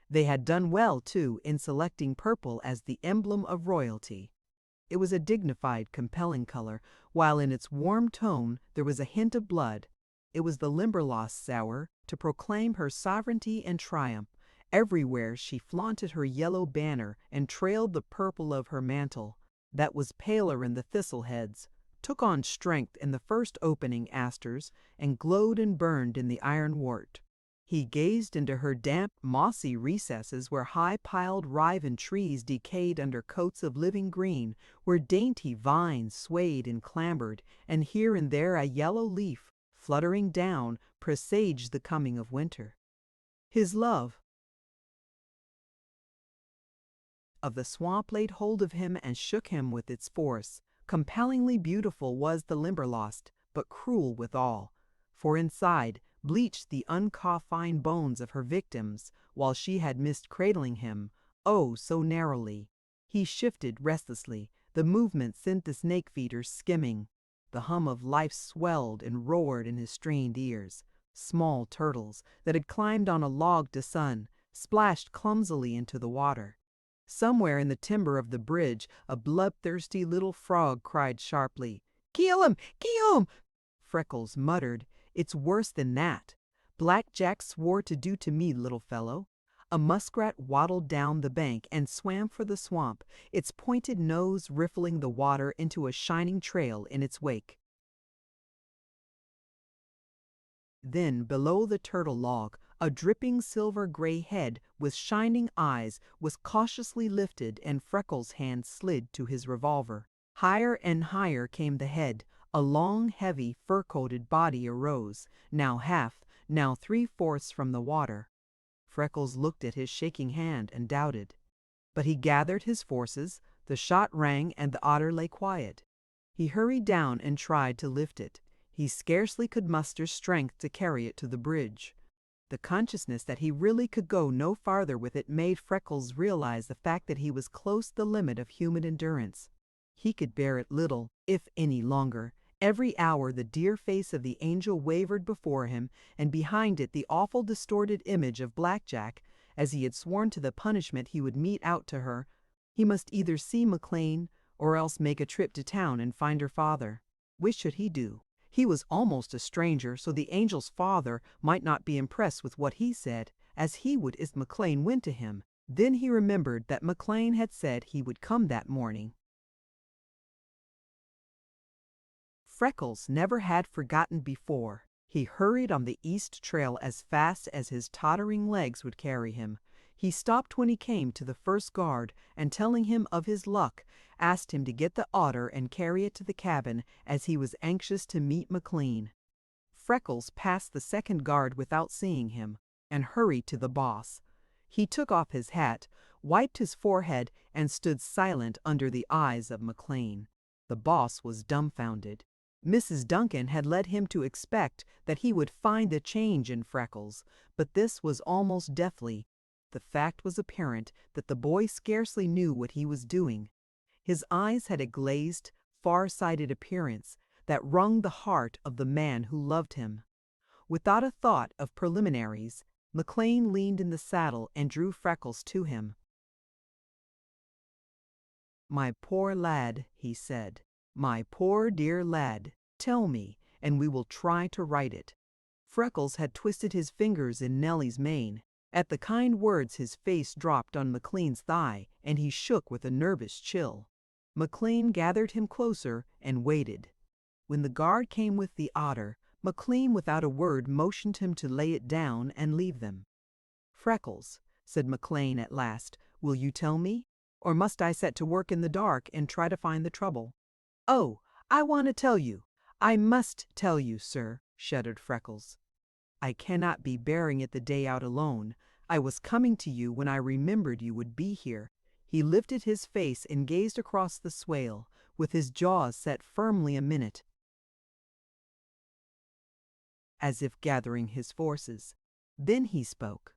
A: They had done well, too, in selecting purple as the emblem of royalty. It was a dignified, compelling color, while in its warm tone there was a hint of blood. It was the Limberlost's hour to proclaim her sovereignty and triumph. Everywhere she flaunted her yellow banner and trailed the purple of her mantle, that was paler in the thistleheads, took on strength in the first opening asters, and glowed and burned in the ironwort. He gazed into her damp, mossy recesses where high-piled riven trees decayed under coats of living green, where dainty vines swayed and clambered, and here and there a yellow leaf, fluttering down, presaged the coming of winter. His love of the swamp laid hold of him and shook him with its force. Compellingly beautiful was the Limberlost, but cruel withal, for inside bleached the uncoffined bones of her victims, while she had missed cradling him, oh, so narrowly. He shifted restlessly. The movement sent the snake feeders skimming. The hum of life swelled and roared in his strained ears. Small turtles that had climbed on a log to sun splashed clumsily into the water. Somewhere in the timber of the bridge, a bloodthirsty little frog cried sharply, "Kill him! Kill him!" Freckles muttered, "It's worse than that. Black Jack swore to do to me, little fellow." A muskrat waddled down the bank and swam for the swamp, its pointed nose riffling the water into a shining trail in its wake. Then, below the turtle log, a dripping silver-gray head with shining eyes was cautiously lifted, and Freckles' hand slid to his revolver. Higher and higher came the head. A long, heavy, fur-coated body arose, now half, now three-fourths from the water. Freckles looked at his shaking hand and doubted. But he gathered his forces, the shot rang, and the otter lay quiet. He hurried down and tried to lift it. He scarcely could muster strength to carry it to the bridge. The consciousness that he really could go no farther with it made Freckles realize the fact that he was close the limit of human endurance. He could bear it little, if any longer. Every hour the dear face of the angel wavered before him, and behind it the awful distorted image of Black Jack, as he had sworn to the punishment he would mete out to her. He must either see McLean or else make a trip to town and find her father. Which should he do? He was almost a stranger, so the angel's father might not be impressed with what he said, as he would if McLean went to him. Then he remembered that McLean had said he would come that morning. Freckles never had forgotten before. He hurried on the east trail as fast as his tottering legs would carry him. He stopped when he came to the first guard and, telling him of his luck, asked him to get the otter and carry it to the cabin, as he was anxious to meet McLean. Freckles passed the second guard without seeing him and hurried to the boss. He took off his hat, wiped his forehead, and stood silent under the eyes of McLean. The boss was dumbfounded. Mrs. Duncan had led him to expect that he would find a change in Freckles, but this was almost deathly. The fact was apparent that the boy scarcely knew what he was doing. His eyes had a glazed, far-sighted appearance that wrung the heart of the man who loved him. Without a thought of preliminaries, McLean leaned in the saddle and drew Freckles to him. "My poor lad," he said. "My poor dear lad, tell me, and we will try to right it." Freckles had twisted his fingers in Nellie's mane. At the kind words his face dropped on McLean's thigh, and he shook with a nervous chill. McLean gathered him closer and waited. When the guard came with the otter, McLean without a word motioned him to lay it down and leave them. "Freckles," said McLean at last, "will you tell me? Or must I set to work in the dark and try to find the trouble?" "Oh, I want to tell you. I must tell you, sir," shuddered Freckles. "I cannot be bearing it the day out alone. I was coming to you when I remembered you would be here." He lifted his face and gazed across the swale, with his jaws set firmly a minute, as if gathering his forces. Then he spoke.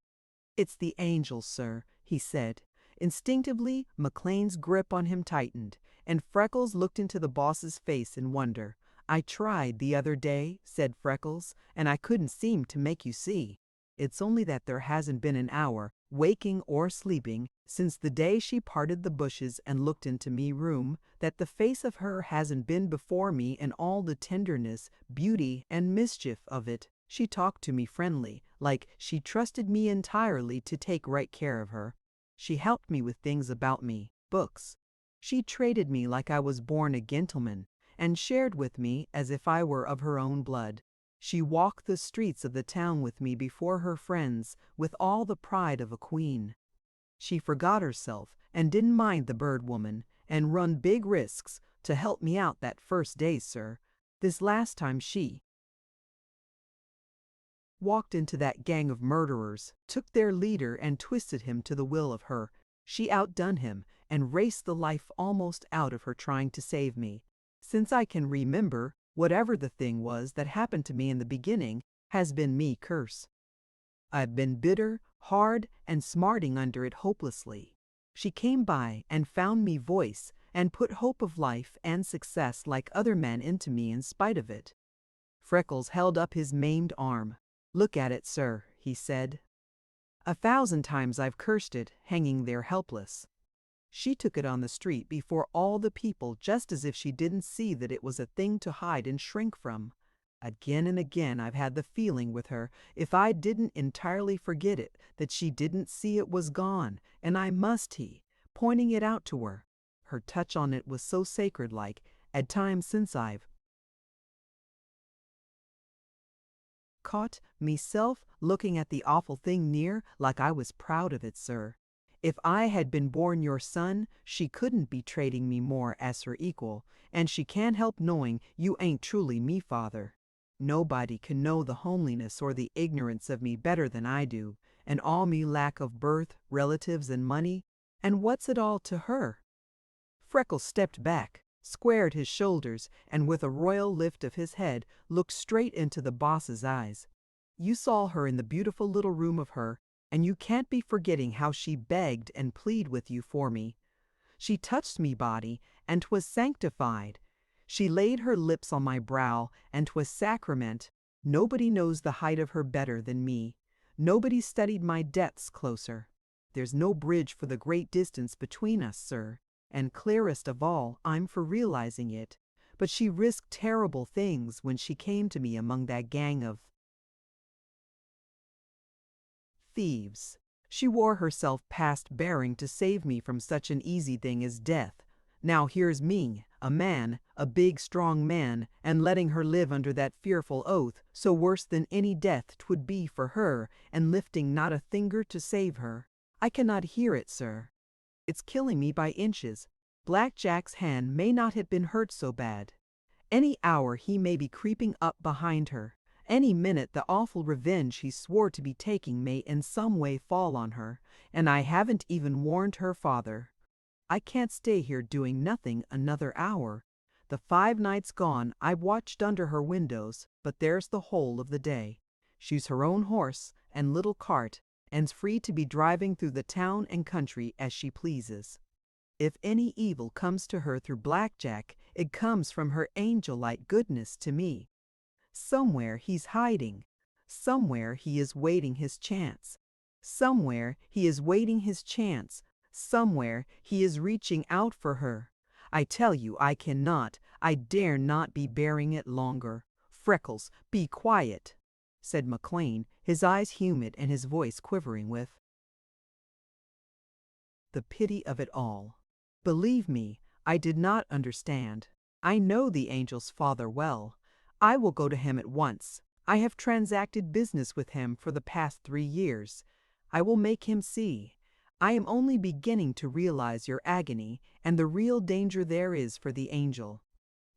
A: "It's the angel, sir," he said. Instinctively, McLean's grip on him tightened, and Freckles looked into the boss's face in wonder. "I tried the other day," said Freckles, "and I couldn't seem to make you see. It's only that there hasn't been an hour, waking or sleeping, since the day she parted the bushes and looked into me room, that the face of her hasn't been before me in all the tenderness, beauty, and mischief of it. She talked to me friendly, like she trusted me entirely to take right care of her. She helped me with things about me, books. She treated me like I was born a gentleman, and shared with me as if I were of her own blood. She walked the streets of the town with me before her friends, with all the pride of a queen. She forgot herself and didn't mind the bird woman, and run big risks to help me out that first day, sir. This last time she walked into that gang of murderers, took their leader and twisted him to the will of her. She outdone him and raced the life almost out of her trying to save me. Since I can remember, whatever the thing was that happened to me in the beginning has been me curse. I've been bitter, hard, and smarting under it hopelessly. She came by and found me voice and put hope of life and success like other men into me in spite of it." Freckles held up his maimed arm. "Look at it, sir," he said. "1,000 times I've cursed it, hanging there helpless. She took it on the street before all the people just as if she didn't see that it was a thing to hide and shrink from. Again and again I've had the feeling with her, if I didn't entirely forget it, that she didn't see it was gone, and I must pointing it out to her. Her touch on it was so sacred-like, at times since I've caught meself looking at the awful thing near like I was proud of it, sir. If I had been born your son, she couldn't be treating me more as her equal, and she can't help knowing you ain't truly me father. Nobody can know the homeliness or the ignorance of me better than I do, and all me lack of birth, relatives, and money, and what's it all to her?" Freckles stepped back, squared his shoulders, and with a royal lift of his head, looked straight into the boss's eyes. "You saw her in the beautiful little room of her, and you can't be forgetting how she begged and pleaded with you for me. She touched me body, and 'twas sanctified. She laid her lips on my brow, and 'twas sacrament. Nobody knows the height of her better than me. Nobody studied my depths closer. There's no bridge for the great distance between us, sir, and clearest of all, I'm for realizing it. But she risked terrible things when she came to me among that gang of thieves. She wore herself past bearing to save me from such an easy thing as death. Now here's me, a man, a big strong man, and letting her live under that fearful oath, so worse than any death 'twould be for her, and lifting not a finger to save her. I cannot hear it, sir. It's killing me by inches. Black Jack's hand may not have been hurt so bad. Any hour he may be creeping up behind her. Any minute the awful revenge he swore to be taking may in some way fall on her, and I haven't even warned her father. I can't stay here doing nothing another hour. The 5 nights gone I've watched under her windows, but there's the whole of the day. She's her own horse and little cart, and's free to be driving through the town and country as she pleases. If any evil comes to her through Black Jack, it comes from her angel-like goodness to me. Somewhere he's hiding. Somewhere he is waiting his chance. Somewhere he is waiting his chance. Somewhere he is reaching out for her. I tell you I dare not be bearing it longer. Freckles, be quiet, said McLean, his eyes humid and his voice quivering with the pity of it all. Believe me, I did not understand. I know the angel's father well. I will go to him at once. I have transacted business with him for the past 3 years. I will make him see. I am only beginning to realize your agony and the real danger there is for the angel.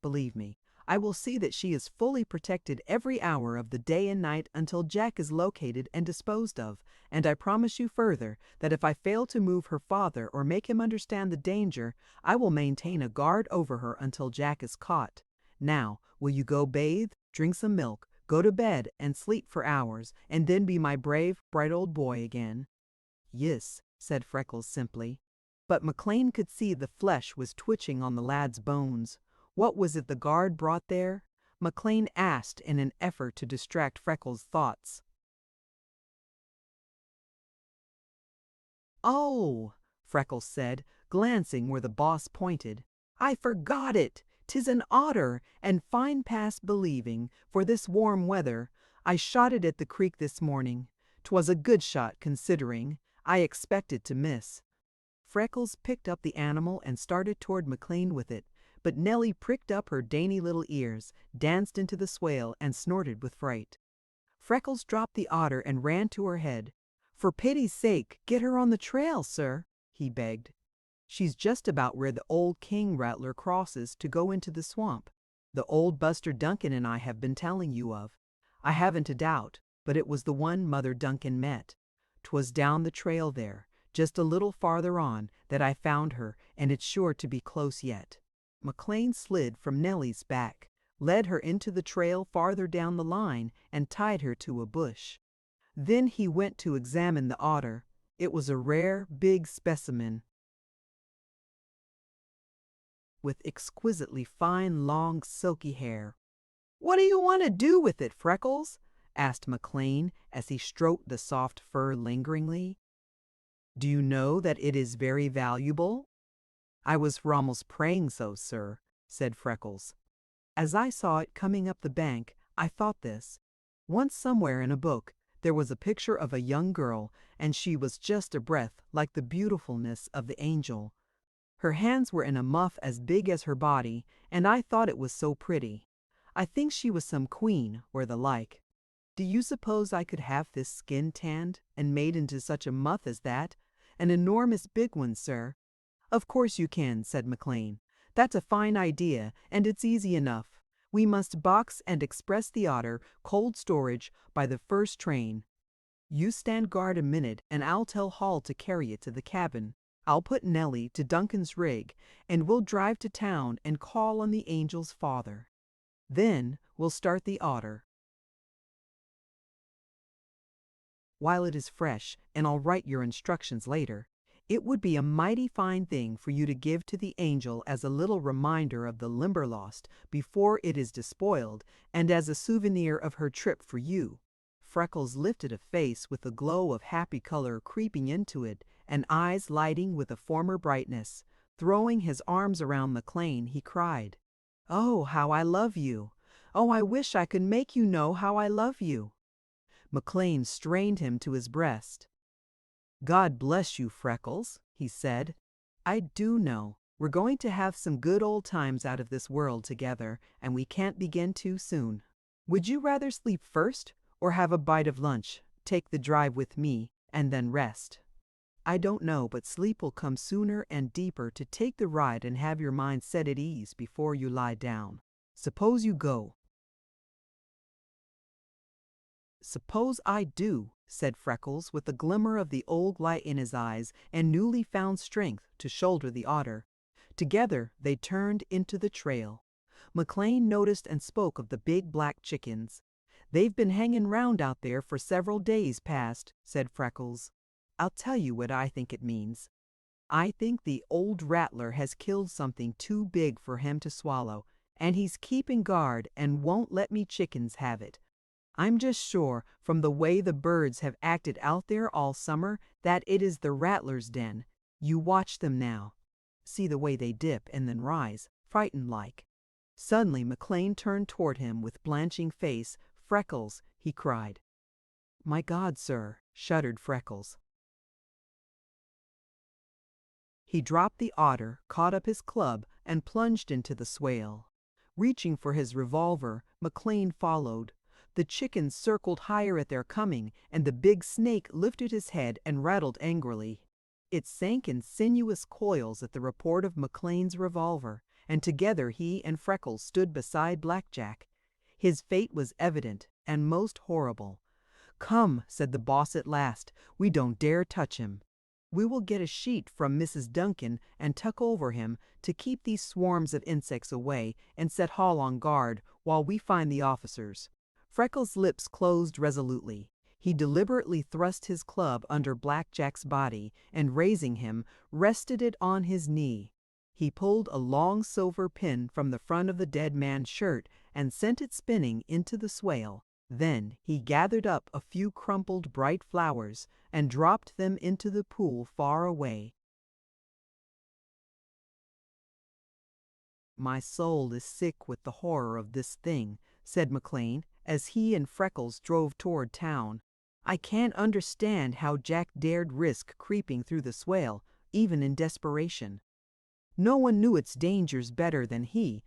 A: Believe me, I will see that she is fully protected every hour of the day and night until Jack is located and disposed of, and I promise you further that if I fail to move her father or make him understand the danger, I will maintain a guard over her until Jack is caught. Now, will you go bathe, drink some milk, go to bed, and sleep for hours, and then be my brave, bright old boy again?" "Yis," said Freckles simply. But McLean could see the flesh was twitching on the lad's bones. What was it the guard brought there? McLean asked in an effort to distract Freckles' thoughts. "Oh," Freckles said, glancing where the boss pointed. "I forgot it. 'Tis an otter, and fine past believing, for this warm weather. I shot it at the creek this morning. 'Twas a good shot, considering. I expected to miss." Freckles picked up the animal and started toward McLean with it, but Nellie pricked up her dainty little ears, danced into the swale, and snorted with fright. Freckles dropped the otter and ran to her head. "For pity's sake, get her on the trail, sir," he begged. "She's just about where the old king rattler crosses to go into the swamp. The old Buster Duncan and I have been telling you of. I haven't a doubt, but it was the one Mother Duncan met. 'Twas down the trail there, just a little farther on, that I found her, and it's sure to be close yet." McLean slid from Nellie's back, led her into the trail farther down the line, and tied her to a bush. Then he went to examine the otter. It was a rare, big specimen, with exquisitely fine, long, silky hair. "What do you want to do with it, Freckles?" asked McLean as he stroked the soft fur lingeringly. "Do you know that it is very valuable?" "I was almost praying so, sir," said Freckles. "As I saw it coming up the bank, I thought this. Once somewhere in a book, there was a picture of a young girl, and she was just a breath like the beautifulness of the angel. Her hands were in a muff as big as her body, and I thought it was so pretty. I think she was some queen or the like. Do you suppose I could have this skin tanned and made into such a muff as that? An enormous big one, sir." "Of course you can," said McLean. "That's a fine idea, and it's easy enough. We must box and express the otter, cold storage, by the first train. You stand guard a minute, and I'll tell Hall to carry it to the cabin. I'll put Nellie to Duncan's rig, and we'll drive to town and call on the angel's father. Then we'll start the otter while it is fresh, and I'll write your instructions later. It would be a mighty fine thing for you to give to the angel as a little reminder of the Limberlost before it is despoiled, and as a souvenir of her trip for you." Freckles lifted a face with a glow of happy color creeping into it and eyes lighting with a former brightness. Throwing his arms around McLean, he cried, "Oh, how I love you! Oh, I wish I could make you know how I love you!" McLean strained him to his breast. "God bless you, Freckles," he said. "I do know. We're going to have some good old times out of this world together, and we can't begin too soon. Would you rather sleep first, or have a bite of lunch, take the drive with me, and then rest?" "I don't know, but sleep will come sooner and deeper to take the ride and have your mind set at ease before you lie down. Suppose you go." "Suppose I do," said Freckles, with a glimmer of the old light in his eyes and newly found strength to shoulder the otter. Together they turned into the trail. McLean noticed and spoke of the big black chickens. "They've been hanging round out there for several days past," said Freckles. "I'll tell you what I think it means. I think the old rattler has killed something too big for him to swallow, and he's keeping guard and won't let me chickens have it. I'm just sure, from the way the birds have acted out there all summer, that it is the rattler's den. You watch them now. See the way they dip and then rise, frightened like." Suddenly McLean turned toward him with blanching face. "Freckles!" he cried. "My God, sir!" shuddered Freckles. He dropped the otter, caught up his club, and plunged into the swale. Reaching for his revolver, McLean followed. The chickens circled higher at their coming, and the big snake lifted his head and rattled angrily. It sank in sinuous coils at the report of McLean's revolver, and together he and Freckles stood beside Blackjack. His fate was evident and most horrible. "Come," said the boss at last, "we don't dare touch him. We will get a sheet from Mrs. Duncan and tuck over him to keep these swarms of insects away and set Hall on guard while we find the officers." Freckles' lips closed resolutely. He deliberately thrust his club under Blackjack's body and, raising him, rested it on his knee. He pulled a long silver pin from the front of the dead man's shirt and sent it spinning into the swale. Then he gathered up a few crumpled bright flowers and dropped them into the pool far away. "My soul is sick with the horror of this thing," said McLean, as he and Freckles drove toward town. "I can't understand how Jack dared risk creeping through the swale, even in desperation. No one knew its dangers better than he,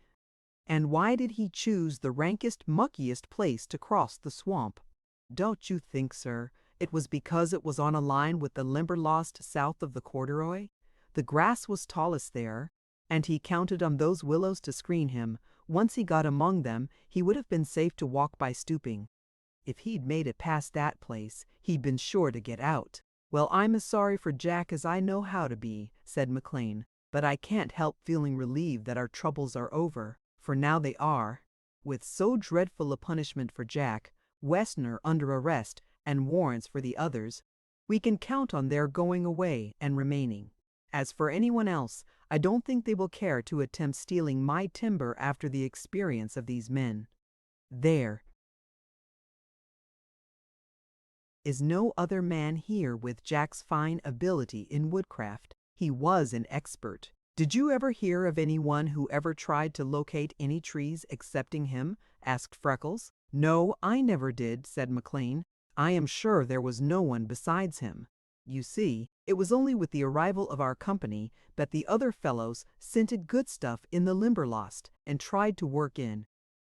A: and why did he choose the rankest, muckiest place to cross the swamp? Don't you think, sir, it was because it was on a line with the Limberlost south of the corduroy? The grass was tallest there, and he counted on those willows to screen him. Once he got among them, he would have been safe to walk by stooping. If he'd made it past that place, he'd been sure to get out." "Well, I'm as sorry for Jack as I know how to be," said McLean, "but I can't help feeling relieved that our troubles are over, for now they are. With so dreadful a punishment for Jack, Wessner under arrest, and warrants for the others, we can count on their going away and remaining. As for anyone else, I don't think they will care to attempt stealing my timber after the experience of these men. There is no other man here with Jack's fine ability in woodcraft. He was an expert. Did you ever hear of anyone who ever tried to locate any trees excepting him?" asked Freckles. "No, I never did," said McLean. "I am sure there was no one besides him. You see, it was only with the arrival of our company that the other fellows scented good stuff in the Limberlost and tried to work in.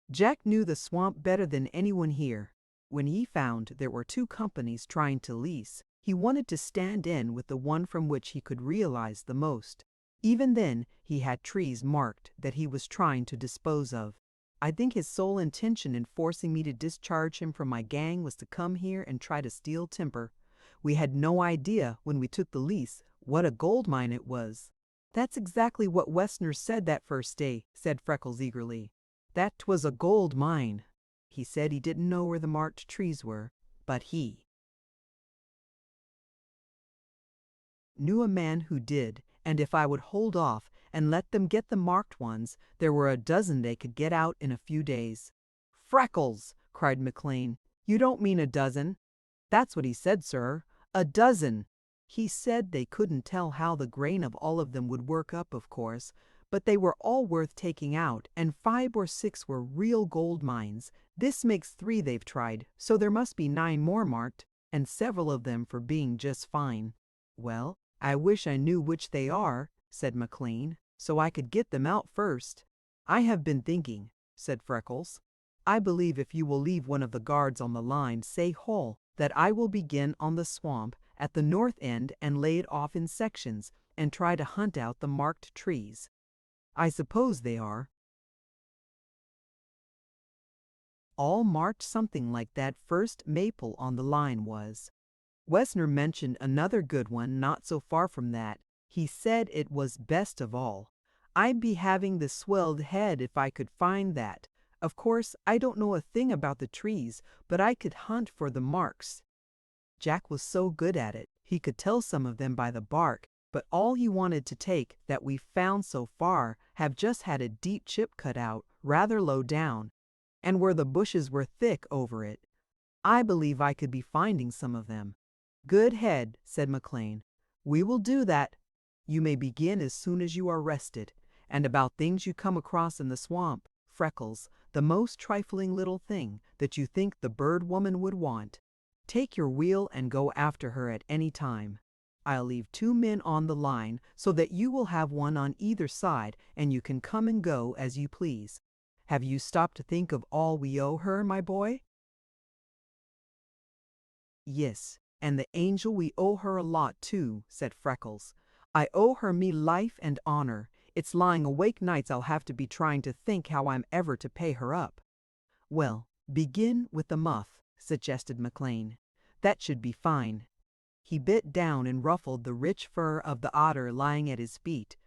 A: Jack knew the swamp better than anyone here. When he found there were two companies trying to lease, he wanted to stand in with the one from which he could realize the most. Even then, he had trees marked that he was trying to dispose of. I think his sole intention in forcing me to discharge him from my gang was to come here and try to steal timber. We had no idea, when we took the lease, what a gold mine it was." "That's exactly what Wessner said that first day," said Freckles eagerly. "That 'twas a gold mine. He said he didn't know where the marked trees were, but he knew a man who did, and if I would hold off and let them get the marked ones, there were a dozen they could get out in a few days." "Freckles!" cried McLean. "You don't mean a dozen?" "That's what he said, sir. A dozen!" He said they couldn't tell how the grain of all of them would work up, of course, but they were all worth taking out, and 5 or 6 were real gold mines. This makes 3 they've tried, so there must be 9 more marked, and several of them for being just fine. Well, I wish I knew which they are, said McLean, so I could get them out first. I have been thinking, said Freckles. I believe if you will leave one of the guards on the line, say whole, that I will begin on the swamp at the north end and lay it off in sections and try to hunt out the marked trees. I suppose they are all marked something like that first maple on the line was. Wessner mentioned another good one not so far from that. He said it was best of all. I'd be having the swelled head if I could find that. Of course, I don't know a thing about the trees, but I could hunt for the marks. Jack was so good at it, he could tell some of them by the bark, but all he wanted to take that we've found so far have just had a deep chip cut out, rather low down, and where the bushes were thick over it. I believe I could be finding some of them. Good head, said McLean. We will do that. You may begin as soon as you are rested. And about things you come across in the swamp, Freckles, the most trifling little thing that you think the bird woman would want. Take your wheel and go after her at any time. I'll leave 2 men on the line so that you will have one on either side and you can come and go as you please. Have you stopped to think of all we owe her, my boy? Yes, and the angel we owe her a lot too, said Freckles. I owe her me life and honor. It's lying awake nights I'll have to be trying to think how I'm ever to pay her up. Well, begin with the muff, suggested McLean. That should be fine. He bit down and ruffled the rich fur of the otter lying at his feet.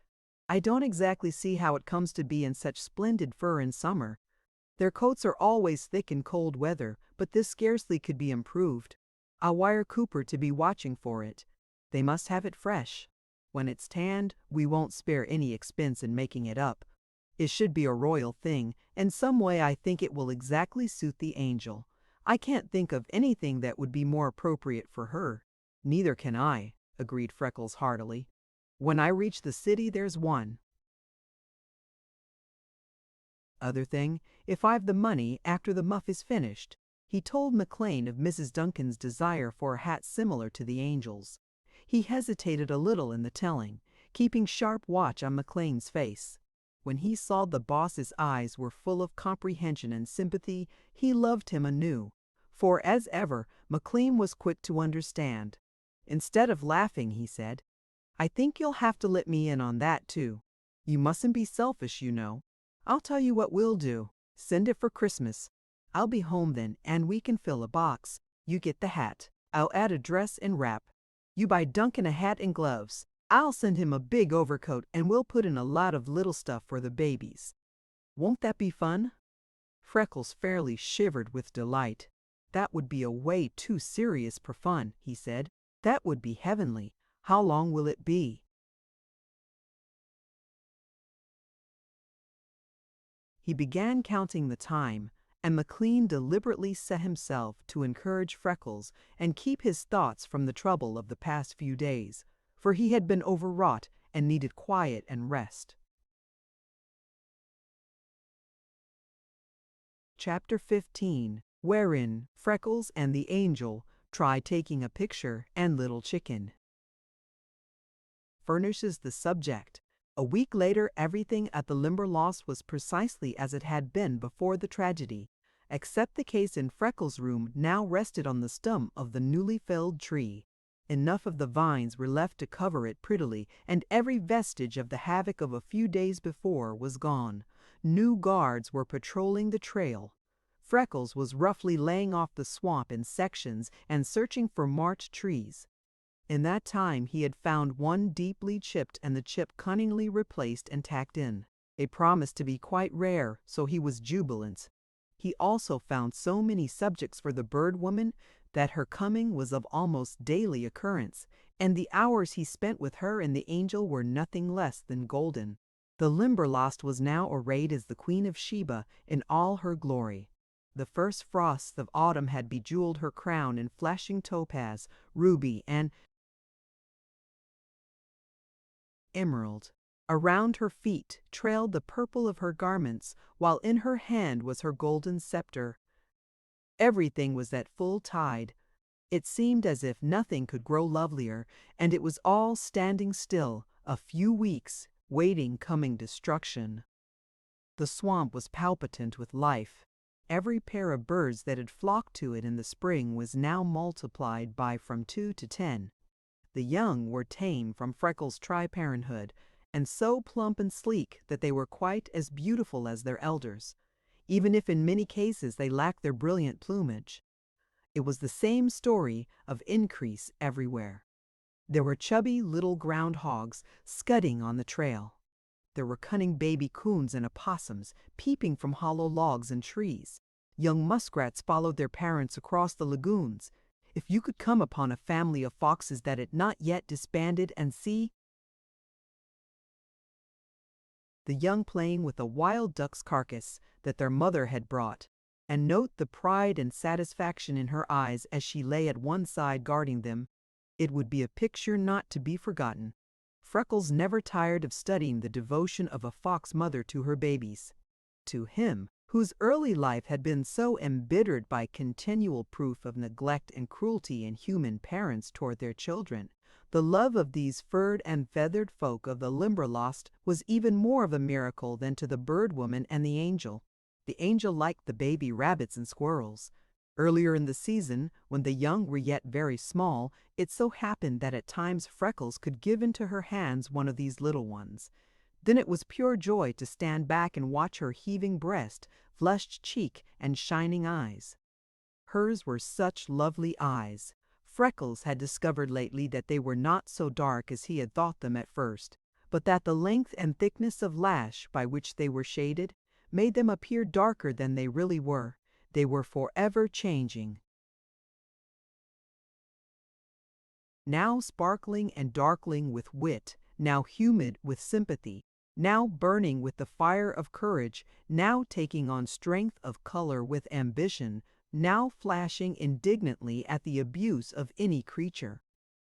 A: I don't exactly see how it comes to be in such splendid fur in summer. Their coats are always thick in cold weather, but this scarcely could be improved. I'll wire Cooper to be watching for it. They must have it fresh. When it's tanned, we won't spare any expense in making it up. It should be a royal thing, and some way I think it will exactly suit the angel. I can't think of anything that would be more appropriate for her. Neither can I, agreed Freckles heartily. When I reach the city, there's one. Other thing, if I've the money after the muff is finished. He told McLean of Mrs. Duncan's desire for a hat similar to the angel's. He hesitated a little in the telling, keeping sharp watch on McLean's face. When he saw the boss's eyes were full of comprehension and sympathy, he loved him anew. For, as ever, McLean was quick to understand. Instead of laughing, he said, I think you'll have to let me in on that, too. You mustn't be selfish, you know. I'll tell you what we'll do. Send it for Christmas. I'll be home then, and we can fill a box. You get the hat. I'll add a dress and wrap. You buy Duncan a hat and gloves. I'll send him a big overcoat, and we'll put in a lot of little stuff for the babies. Won't that be fun? Freckles fairly shivered with delight. That would be a way too serious for fun, he said. That would be heavenly. How long will it be? He began counting the time, and McLean deliberately set himself to encourage Freckles and keep his thoughts from the trouble of the past few days, for he had been overwrought and needed quiet and rest. Chapter 15, wherein Freckles and the Angel try taking a picture and Little Chicken furnishes the subject. A week later, everything at the Limberlost was precisely as it had been before the tragedy, except the case in Freckles' room now rested on the stump of the newly felled tree. Enough of the vines were left to cover it prettily, and every vestige of the havoc of a few days before was gone. New guards were patrolling the trail. Freckles was roughly laying off the swamp in sections and searching for marked trees. In that time he had found one deeply chipped and the chip cunningly replaced and tacked in. It promised to be quite rare, so he was jubilant. He also found so many subjects for the bird woman that her coming was of almost daily occurrence, and the hours he spent with her and the angel were nothing less than golden. The Limberlost was now arrayed as the Queen of Sheba in all her glory. The first frosts of autumn had bejeweled her crown in flashing topaz, ruby, and emerald. Around her feet trailed the purple of her garments, while in her hand was her golden scepter. Everything was at full tide. It seemed as if nothing could grow lovelier, and it was all standing still, a few weeks, waiting coming destruction. The swamp was palpitant with life. Every pair of birds that had flocked to it in the spring was now multiplied by from 2 to 10. The young were tame from Freckles' tri-parenthood, and so plump and sleek that they were quite as beautiful as their elders, even if in many cases they lacked their brilliant plumage. It was the same story of increase everywhere. There were chubby little groundhogs scudding on the trail. There were cunning baby coons and opossums peeping from hollow logs and trees. Young muskrats followed their parents across the lagoons. If you could come upon a family of foxes that had not yet disbanded and see the young playing with a wild duck's carcass that their mother had brought, and note the pride and satisfaction in her eyes as she lay at one side guarding them, it would be a picture not to be forgotten. Freckles never tired of studying the devotion of a fox mother to her babies. To him, whose early life had been so embittered by continual proof of neglect and cruelty in human parents toward their children, the love of these furred and feathered folk of the Limberlost was even more of a miracle than to the bird woman and the angel. The angel liked the baby rabbits and squirrels. Earlier in the season, when the young were yet very small, it so happened that at times Freckles could give into her hands one of these little ones. Then it was pure joy to stand back and watch her heaving breast, flushed cheek, and shining eyes. Hers were such lovely eyes. Freckles had discovered lately that they were not so dark as he had thought them at first, but that the length and thickness of lash by which they were shaded made them appear darker than they really were. They were forever changing. Now sparkling and darkling with wit, now humid with sympathy, now burning with the fire of courage, now taking on strength of color with ambition, now flashing indignantly at the abuse of any creature.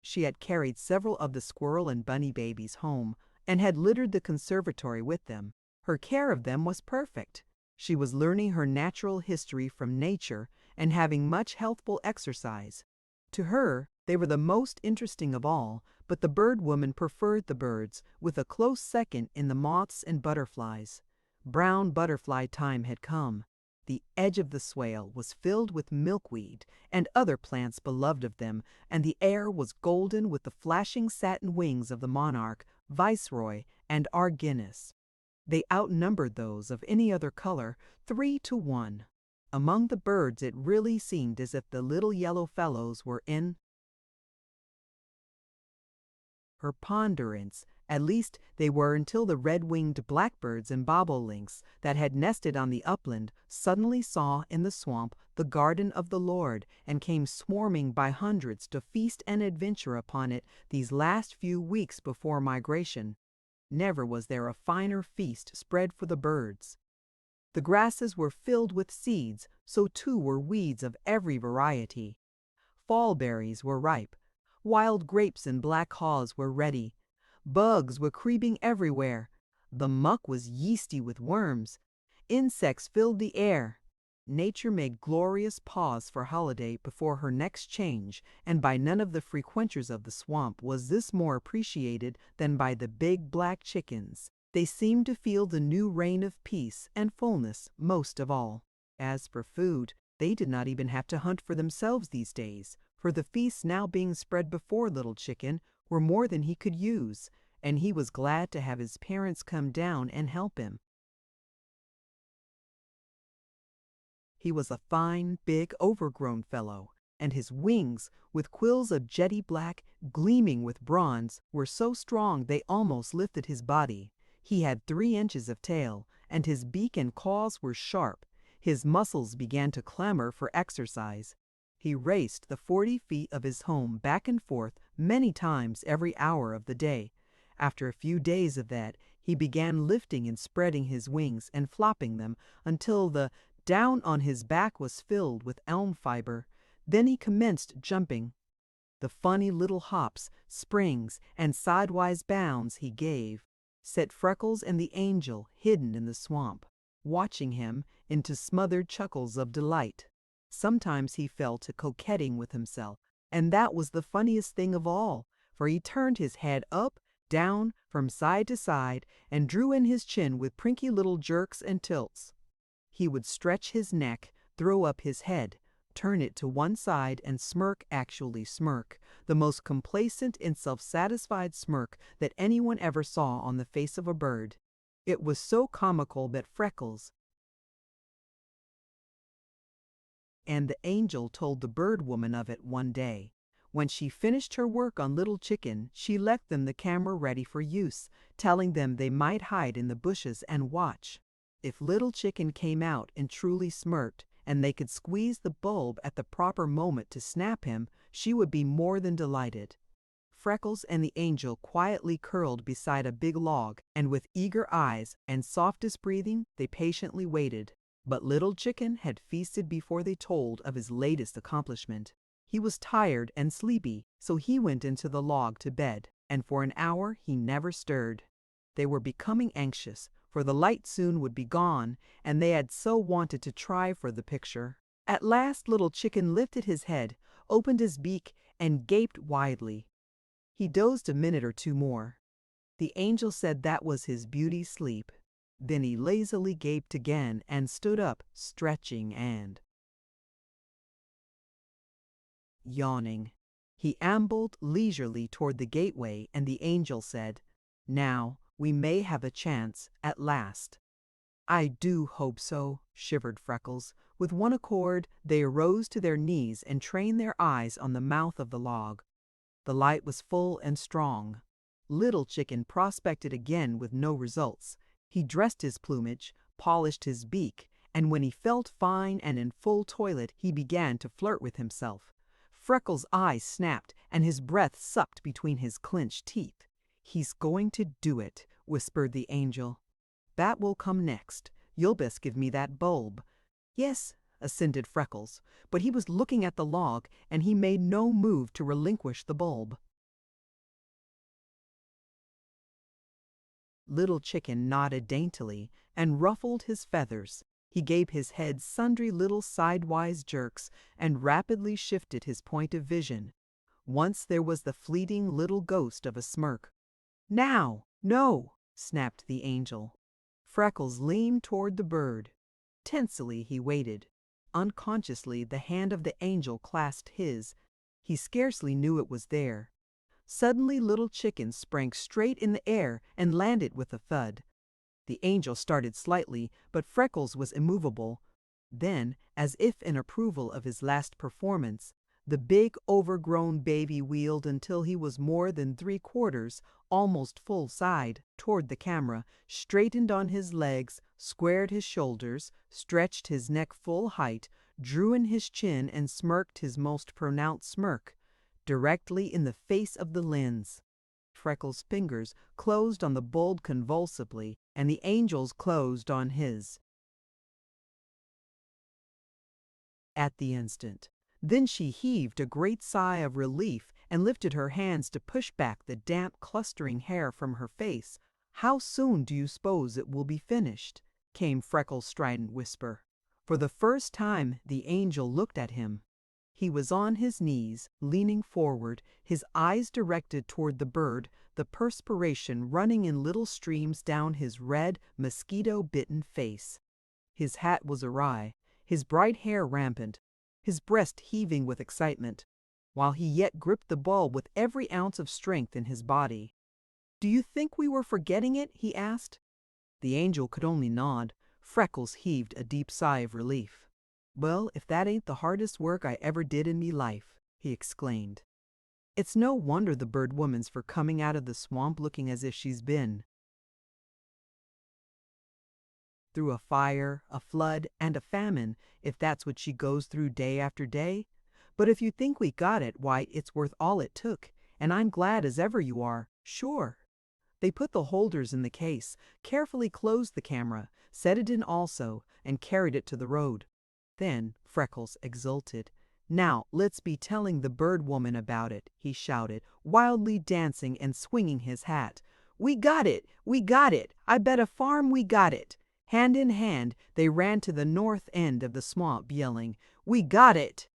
A: She had carried several of the squirrel and bunny babies home, and had littered the conservatory with them. Her care of them was perfect. She was learning her natural history from nature and having much healthful exercise. To her, they were the most interesting of all, but the bird woman preferred the birds, with a close second in the moths and butterflies. Brown butterfly time had come. The edge of the swale was filled with milkweed and other plants beloved of them, and the air was golden with the flashing satin wings of the monarch, viceroy, and argynis. They outnumbered those of any other color 3 to 1. Among the birds it really seemed as if the little yellow fellows were in her ponderance. At least they were until the red-winged blackbirds and bobolinks that had nested on the upland suddenly saw in the swamp the garden of the Lord and came swarming by hundreds to feast and adventure upon it these last few weeks before migration. Never was there a finer feast spread for the birds. The grasses were filled with seeds, so too were weeds of every variety. Fall berries were ripe. Wild grapes and black haws were ready. Bugs were creeping everywhere. The muck was yeasty with worms. Insects filled the air. Nature made glorious pause for holiday before her next change, and by none of the frequenters of the swamp was this more appreciated than by the big black chickens. They seemed to feel the new reign of peace and fullness most of all. As for food, they did not even have to hunt for themselves these days, for the feasts now being spread before Little Chicken were more than he could use, and he was glad to have his parents come down and help him. He was a fine, big, overgrown fellow, and his wings, with quills of jetty black, gleaming with bronze, were so strong they almost lifted his body. He had 3 inches of tail, and his beak and claws were sharp. His muscles began to clamor for exercise. He raced the 40 feet of his home back and forth many times every hour of the day. After a few days of that, he began lifting and spreading his wings and flopping them until the down on his back was filled with elm fiber. Then he commenced jumping. The funny little hops, springs, and sidewise bounds he gave set Freckles and the angel hidden in the swamp, watching him into smothered chuckles of delight. Sometimes he fell to coquetting with himself, and that was the funniest thing of all, for he turned his head up, down, from side to side, and drew in his chin with prinky little jerks and tilts. He would stretch his neck, throw up his head, turn it to one side, and smirk, actually smirk, the most complacent and self-satisfied smirk that anyone ever saw on the face of a bird. It was so comical that Freckles and the angel told the bird woman of it one day. When she finished her work on Little Chicken, she left them the camera ready for use, telling them they might hide in the bushes and watch. If Little Chicken came out and truly smirked, and they could squeeze the bulb at the proper moment to snap him, she would be more than delighted. Freckles and the angel quietly curled beside a big log, and with eager eyes and softest breathing, they patiently waited. But Little Chicken had feasted before they told of his latest accomplishment. He was tired and sleepy, so he went into the log to bed, and for an hour he never stirred. They were becoming anxious, for the light soon would be gone, and they had so wanted to try for the picture. At last Little Chicken lifted his head, opened his beak, and gaped widely. He dozed a minute or two more. The angel said that was his beauty sleep. Then he lazily gaped again and stood up, stretching and yawning. He ambled leisurely toward the gateway, and the angel said, "Now we may have a chance at last." "I do hope so," shivered Freckles. With one accord, they arose to their knees and trained their eyes on the mouth of the log. The light was full and strong. Little Chicken prospected again with no results. He dressed his plumage, polished his beak, and when he felt fine and in full toilet, he began to flirt with himself. Freckles' eyes snapped, and his breath sucked between his clenched teeth. "He's going to do it," whispered the angel. "That will come next. You'll best give me that bulb." "Yes," assented Freckles, but he was looking at the log, and he made no move to relinquish the bulb. Little Chicken nodded daintily and ruffled his feathers. He gave his head sundry little sidewise jerks and rapidly shifted his point of vision. Once there was the fleeting little ghost of a smirk. "Now, no!" snapped the angel. Freckles leaned toward the bird. Tensely he waited. Unconsciously the hand of the angel clasped his. He scarcely knew it was there. Suddenly Little Chicken sprang straight in the air and landed with a thud. The angel started slightly, but Freckles was immovable. Then, as if in approval of his last performance, the big overgrown baby wheeled until he was more than 3/4, almost full side, toward the camera, straightened on his legs, squared his shoulders, stretched his neck full height, drew in his chin, and smirked his most pronounced smirk, directly in the face of the lens. Freckles' fingers closed on the bulb convulsively, and the angel's closed on his. At the instant. Then she heaved a great sigh of relief and lifted her hands to push back the damp, clustering hair from her face. "How soon do you suppose it will be finished?" came Freckles' strident whisper. For the first time the angel looked at him. He was on his knees, leaning forward, his eyes directed toward the bird, the perspiration running in little streams down his red, mosquito-bitten face. His hat was awry, his bright hair rampant, his breast heaving with excitement, while he yet gripped the bulb with every ounce of strength in his body. "Do you think we were forgetting it?" he asked. The angel could only nod. Freckles heaved a deep sigh of relief. "Well, if that ain't the hardest work I ever did in me life," he exclaimed. "It's no wonder the bird woman's for coming out of the swamp looking as if she's been through a fire, a flood, and a famine, if that's what she goes through day after day. But if you think we got it, why, it's worth all it took, and I'm glad as ever you are, sure." They put the holders in the case, carefully closed the camera, set it in also, and carried it to the road. Then Freckles exulted. Now let's be telling the bird woman about it, he shouted, wildly dancing and swinging his hat. We got it! We got it! I bet a farm we got it! Hand in hand, they ran to the north end of the swamp, yelling, We got it!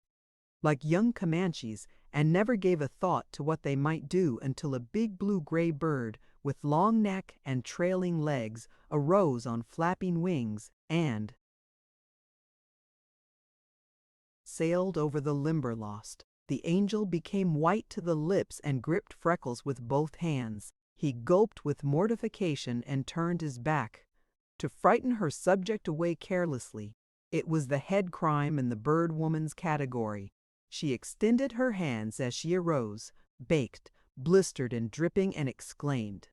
A: Like young Comanches, and never gave a thought to what they might do until a big blue-gray bird with long neck and trailing legs arose on flapping wings and sailed over the Limberlost. The angel became white to the lips and gripped Freckles with both hands. He gulped with mortification and turned his back, to frighten her subject away carelessly. It was the head crime in the bird woman's category. She extended her hands as she arose, baked, blistered and dripping, and exclaimed,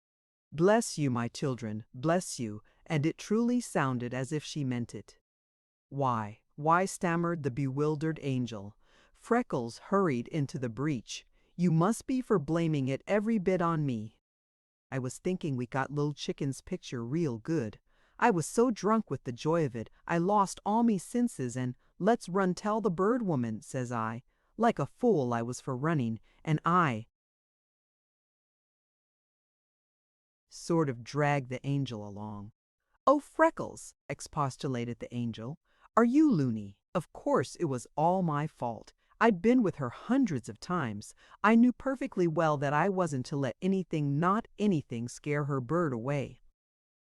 A: Bless you, my children, bless you, and it truly sounded as if she meant it. Why, stammered the bewildered angel. Freckles hurried into the breach. You must be for blaming it every bit on me. I was thinking we got Little Chicken's picture real good. I was so drunk with the joy of it, I lost all me senses and, let's run tell the bird woman, says I. Like a fool I was for running, and I sort of dragged the angel along. Oh, Freckles, expostulated the angel. Are you loony? Of course it was all my fault. I'd been with her hundreds of times. I knew perfectly well that I wasn't to let anything, not anything, scare her bird away.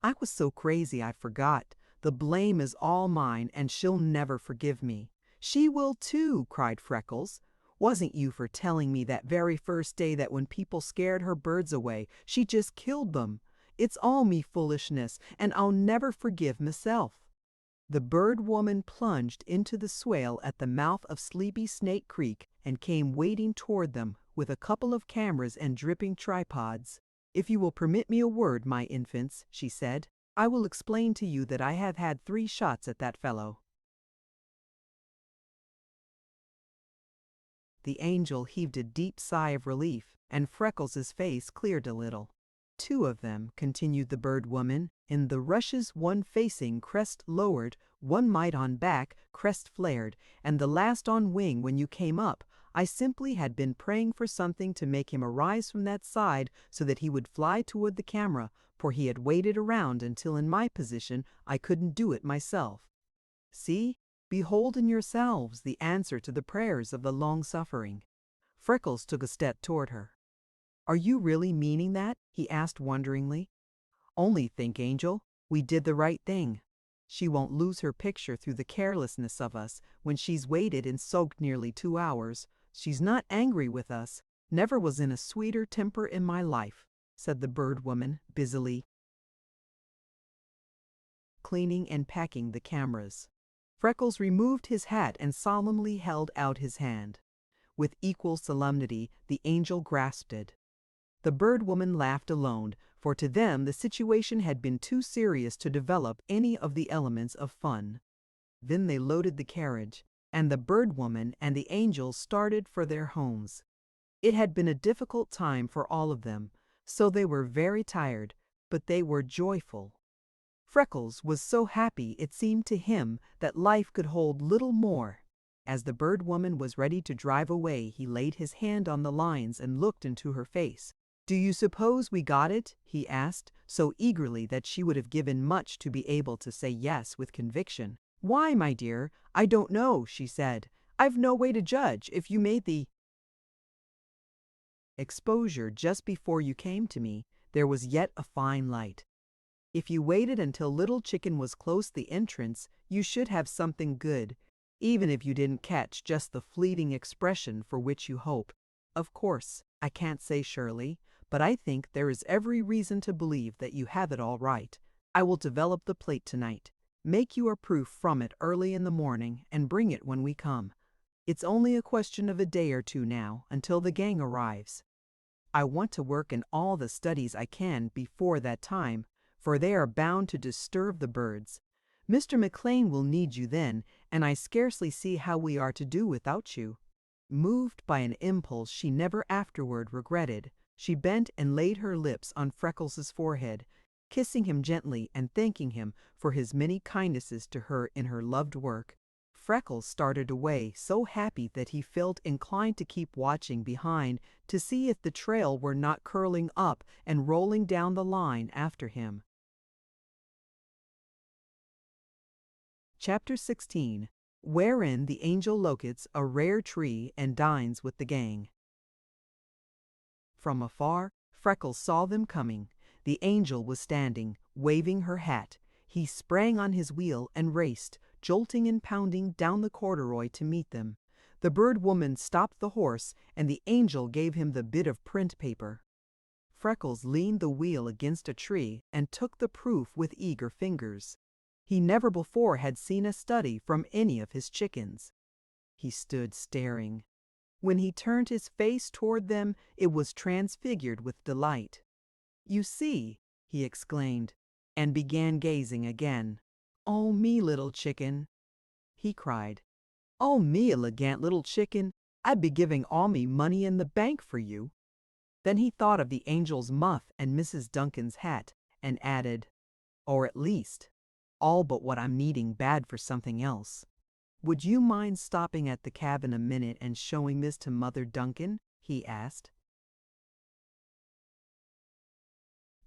A: I was so crazy I forgot. The blame is all mine, and she'll never forgive me. She will too, cried Freckles. Wasn't you for telling me that very first day that when people scared her birds away, she just killed them? It's all me foolishness, and I'll never forgive myself. The bird woman plunged into the swale at the mouth of Sleepy Snake Creek and came wading toward them with a couple of cameras and dripping tripods. If you will permit me a word, my infants, she said, I will explain to you that I have had 3 shots at that fellow. The angel heaved a deep sigh of relief, and Freckles' face cleared a little. 2 of them, continued the bird woman, in the rushes, one facing, crest lowered, one mite on back, crest flared, and the last on wing when you came up. I simply had been praying for something to make him arise from that side so that he would fly toward the camera, for he had waited around until in my position I couldn't do it myself. See, behold in yourselves the answer to the prayers of the long-suffering. Freckles took a step toward her. Are you really meaning that? He asked wonderingly. Only think, Angel, we did the right thing. She won't lose her picture through the carelessness of us when she's waited and soaked nearly 2 hours. She's not angry with us. Never was in a sweeter temper in my life, said the bird woman busily cleaning and packing the cameras. Freckles removed his hat and solemnly held out his hand. With equal solemnity, the angel grasped it. The bird woman laughed alone, for to them the situation had been too serious to develop any of the elements of fun. Then they loaded the carriage, and the bird woman and the angel started for their homes. It had been a difficult time for all of them, so they were very tired, but they were joyful. Freckles was so happy it seemed to him that life could hold little more. As the bird woman was ready to drive away, he laid his hand on the lines and looked into her face. Do you suppose we got it? He asked, so eagerly that she would have given much to be able to say yes with conviction. Why, my dear, I don't know, she said. I've no way to judge if you made the exposure just before you came to me. There was yet a fine light. If you waited until Little Chicken was close the entrance, you should have something good, even if you didn't catch just the fleeting expression for which you hope. Of course, I can't say surely, but I think there is every reason to believe that you have it all right. I will develop the plate tonight, make you a proof from it early in the morning, and bring it when we come. It's only a question of a day or 2 now, until the gang arrives. I want to work in all the studies I can before that time, for they are bound to disturb the birds. Mr. McLean will need you then, and I scarcely see how we are to do without you. Moved by an impulse she never afterward regretted, she bent and laid her lips on Freckles' forehead, kissing him gently and thanking him for his many kindnesses to her in her loved work. Freckles started away, so happy that he felt inclined to keep watching behind to see if the trail were not curling up and rolling down the line after him. Chapter 16, wherein the angel locates a rare tree and dines with the gang. From afar, Freckles saw them coming. The angel was standing, waving her hat. He sprang on his wheel and raced, jolting and pounding down the corduroy to meet them. The bird woman stopped the horse, and the angel gave him the bit of print paper. Freckles leaned the wheel against a tree and took the proof with eager fingers. He never before had seen a study from any of his chickens. He stood staring. When he turned his face toward them, it was transfigured with delight. "You see," he exclaimed, and began gazing again. "Oh, me little chicken," he cried. "Oh, me elegant little chicken, I'd be giving all me money in the bank for you." Then he thought of the angel's muff and Mrs. Duncan's hat, and added, "Or at least, all but what I'm needing bad for something else. Would you mind stopping at the cabin a minute and showing this to Mother Duncan?" he asked.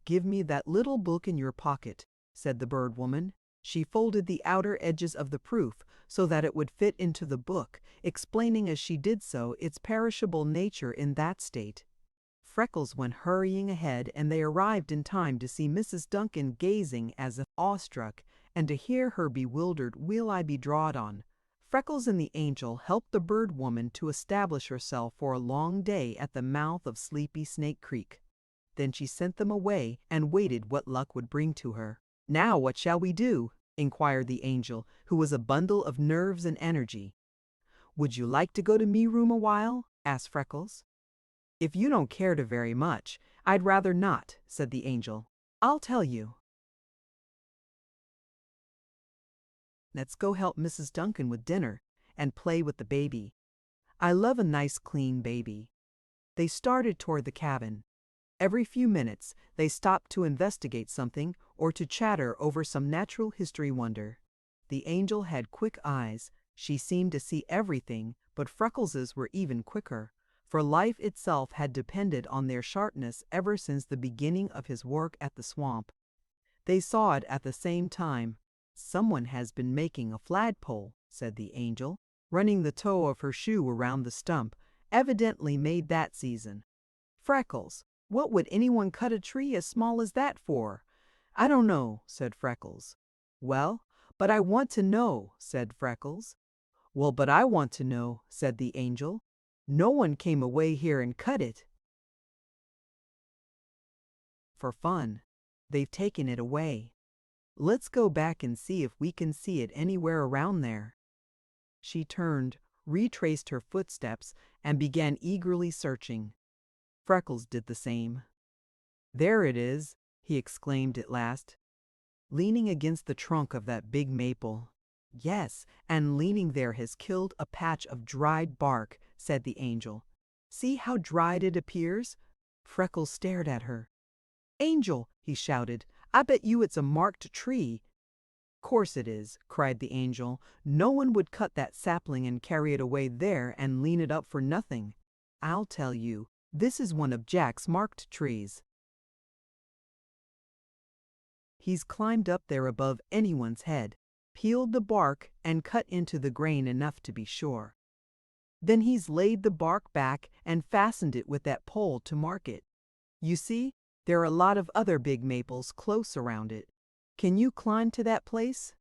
A: "Give me that little book in your pocket," said the bird woman. She folded the outer edges of the proof so that it would fit into the book, explaining as she did so its perishable nature in that state. Freckles went hurrying ahead, and they arrived in time to see Mrs. Duncan gazing as if awestruck, and to hear her bewildered "Will I be drawed on?" Freckles and the angel helped the bird woman to establish herself for a long day at the mouth of Sleepy Snake Creek. Then she sent them away and waited what luck would bring to her. "Now what shall we do?" inquired the angel, who was a bundle of nerves and energy. "Would you like to go to me room a while?" asked Freckles. "If you don't care to very much, I'd rather not," said the angel. "I'll tell you. Let's go help Mrs. Duncan with dinner and play with the baby. I love a nice clean baby." They started toward the cabin. Every few minutes, they stopped to investigate something or to chatter over some natural history wonder. The angel had quick eyes. She seemed to see everything, but Freckles's were even quicker, for life itself had depended on their sharpness ever since the beginning of his work at the swamp. They saw it at the same time. "Someone has been making a flagpole," said the angel, running the toe of her shoe around the stump, "evidently made that season. Freckles, what would anyone cut a tree as small as that for?" "I don't know," said Freckles. "Well, but I want to know," said Freckles. "Well, but I want to know," said the angel. "No one came away here and cut it for fun. They've taken it away. Let's go back and see if we can see it anywhere around there." She turned, retraced her footsteps, and began eagerly searching. Freckles did the same. "There it is," he exclaimed at last, "leaning against the trunk of that big maple." "Yes, and leaning there has killed a patch of dried bark," said the angel. "See how dried it appears?" Freckles stared at her. "Angel," he shouted, "I bet you it's a marked tree." "Course it is," cried the angel. "No one would cut that sapling and carry it away there and lean it up for nothing. I'll tell you, this is one of Jack's marked trees. He's climbed up there above anyone's head, peeled the bark, and cut into the grain enough to be sure. Then he's laid the bark back and fastened it with that pole to mark it. You see, there are a lot of other big maples close around it. Can you climb to that place?"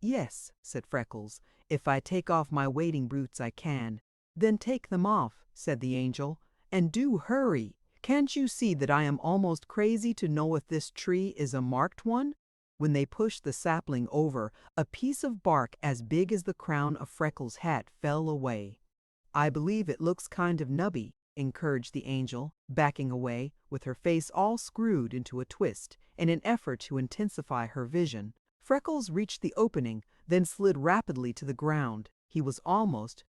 A: "Yes," said Freckles. "If I take off my wading boots, I can." "Then take them off," said the angel, "and do hurry. Can't you see that I am almost crazy to know if this tree is a marked one?" When they pushed the sapling over, a piece of bark as big as the crown of Freckles' hat fell away. "I believe it looks kind of nubby," encouraged the angel, backing away, with her face all screwed into a twist, in an effort to intensify her vision. Freckles reached the opening, then slid rapidly to the ground. He was almost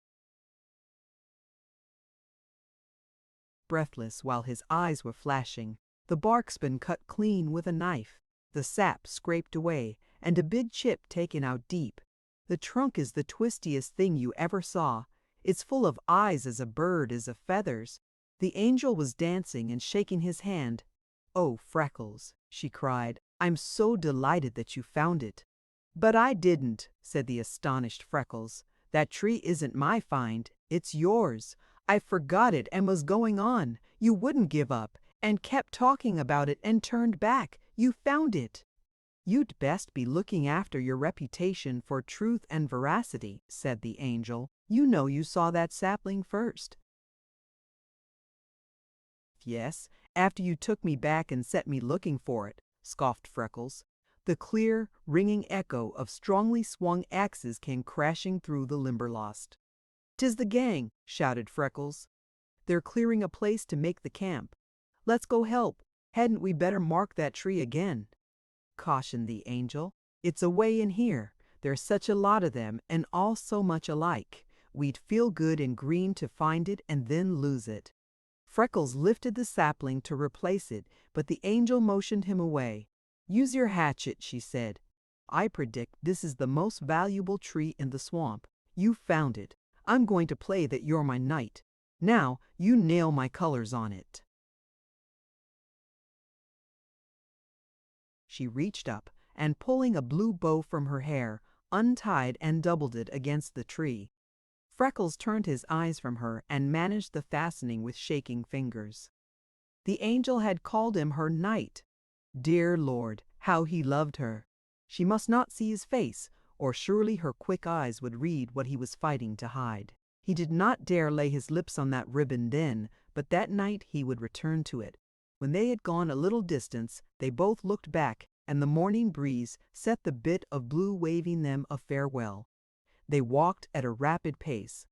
A: breathless while his eyes were flashing. The bark's been cut clean with a knife, the sap scraped away, and a big chip taken out deep. The trunk is the twistiest thing you ever saw. It's full of eyes as a bird is of feathers. The angel was dancing and shaking his hand. "Oh, Freckles," she cried, "I'm so delighted that you found it." "But I didn't," said the astonished Freckles. "That tree isn't my find, it's yours. I forgot it and was going on. You wouldn't give up, and kept talking about it and turned back. You found it." "You'd best be looking after your reputation for truth and veracity," said the angel. "You know you saw that sapling first." "Yes, after you took me back and set me looking for it," scoffed Freckles. The clear, ringing echo of strongly swung axes came crashing through the Limberlost. "'Tis the gang!" shouted Freckles. "They're clearing a place to make the camp. Let's go help. Hadn't we better mark that tree again?" cautioned the angel. "It's away in here. There's such a lot of them, and all so much alike. We'd feel good and green to find it and then lose it." Freckles lifted the sapling to replace it, but the angel motioned him away. "Use your hatchet," she said. "I predict this is the most valuable tree in the swamp. You found it. I'm going to play that you're my knight. Now you nail my colors on it." She reached up and, pulling a blue bow from her hair, untied and doubled it against the tree. Freckles turned his eyes from her and managed the fastening with shaking fingers. The angel had called him her knight. Dear Lord, how he loved her! She must not see his face, or surely her quick eyes would read what he was fighting to hide. He did not dare lay his lips on that ribbon then, but that night he would return to it. When they had gone a little distance, they both looked back, and the morning breeze set the bit of blue waving them a farewell. They walked at a rapid pace.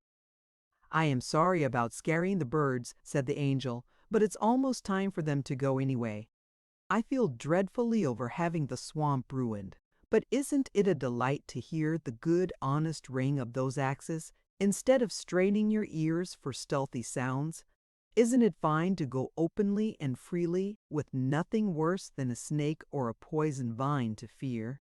A: "I am sorry about scaring the birds," said the angel, "but it's almost time for them to go anyway. I feel dreadfully over having the swamp ruined, but isn't it a delight to hear the good, honest ring of those axes, instead of straining your ears for stealthy sounds? Isn't it fine to go openly and freely, with nothing worse than a snake or a poison vine to fear?"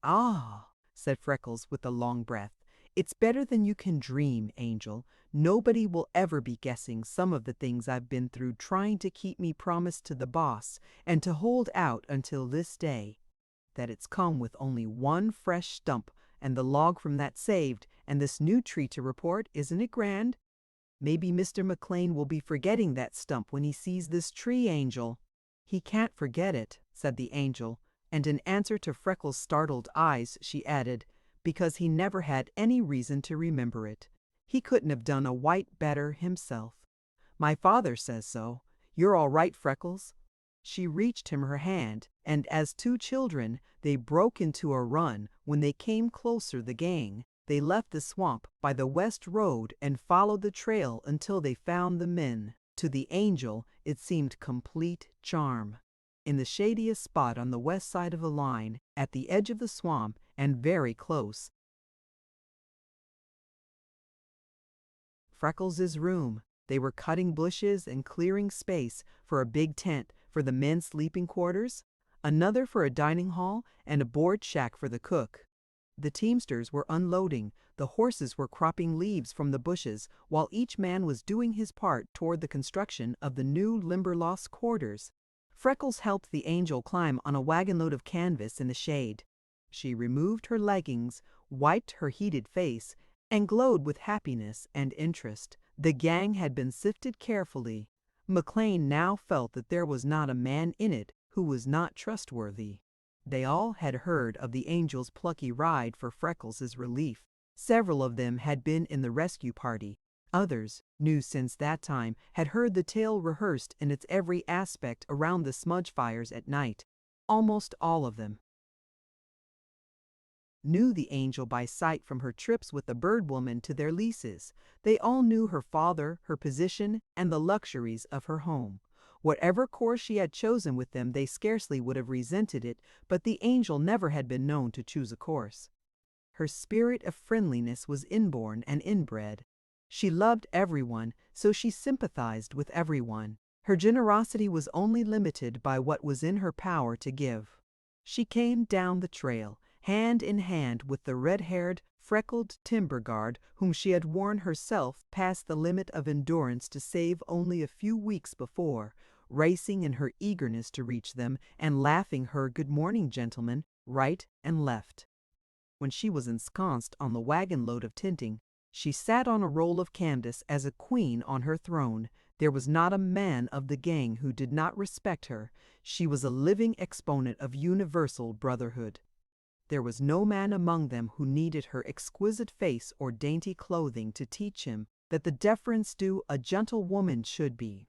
A: "Ah," said Freckles with a long breath. "It's better than you can dream, Angel. Nobody will ever be guessing some of the things I've been through trying to keep me promised to the boss and to hold out until this day. That it's come with only one fresh stump and the log from that saved and this new tree to report, isn't it grand? Maybe Mr. McLean will be forgetting that stump when he sees this tree, Angel." "He can't forget it," said the angel, and in answer to Freckles' startled eyes, she added, "because he never had any reason to remember it. He couldn't have done a whit better himself. My father says so. You're all right, Freckles." She reached him her hand, and as two children, they broke into a run. When they came closer, the gang, they left the swamp by the west road and followed the trail until they found the men. To the angel, it seemed complete charm. In the shadiest spot on the west side of the line, at the edge of the swamp, and very close, Freckles' room. They were cutting bushes and clearing space for a big tent for the men's sleeping quarters, another for a dining hall, and a board shack for the cook. The teamsters were unloading, the horses were cropping leaves from the bushes, while each man was doing his part toward the construction of the new Limberlost quarters. Freckles helped the angel climb on a wagon load of canvas in the shade. She removed her leggings, wiped her heated face, and glowed with happiness and interest. The gang had been sifted carefully. McLean now felt that there was not a man in it who was not trustworthy. They all had heard of the angel's plucky ride for Freckles' relief. Several of them had been in the rescue party. Others, new since that time, had heard the tale rehearsed in its every aspect around the smudge fires at night. Almost all of them knew the angel by sight from her trips with the bird woman to their leases. They all knew her father, her position, and the luxuries of her home. Whatever course she had chosen with them, they scarcely would have resented it, but the angel never had been known to choose a course. Her spirit of friendliness was inborn and inbred. She loved everyone, so she sympathized with everyone. Her generosity was only limited by what was in her power to give. She came down the trail, hand in hand with the red-haired, freckled timber guard whom she had worn herself past the limit of endurance to save only a few weeks before, racing in her eagerness to reach them and laughing her "Good morning, gentlemen," right and left. When she was ensconced on the wagon load of tinting, she sat on a roll of canvas as a queen on her throne. There was not a man of the gang who did not respect her. She was a living exponent of universal brotherhood. There was no man among them who needed her exquisite face or dainty clothing to teach him that the deference due a gentlewoman should be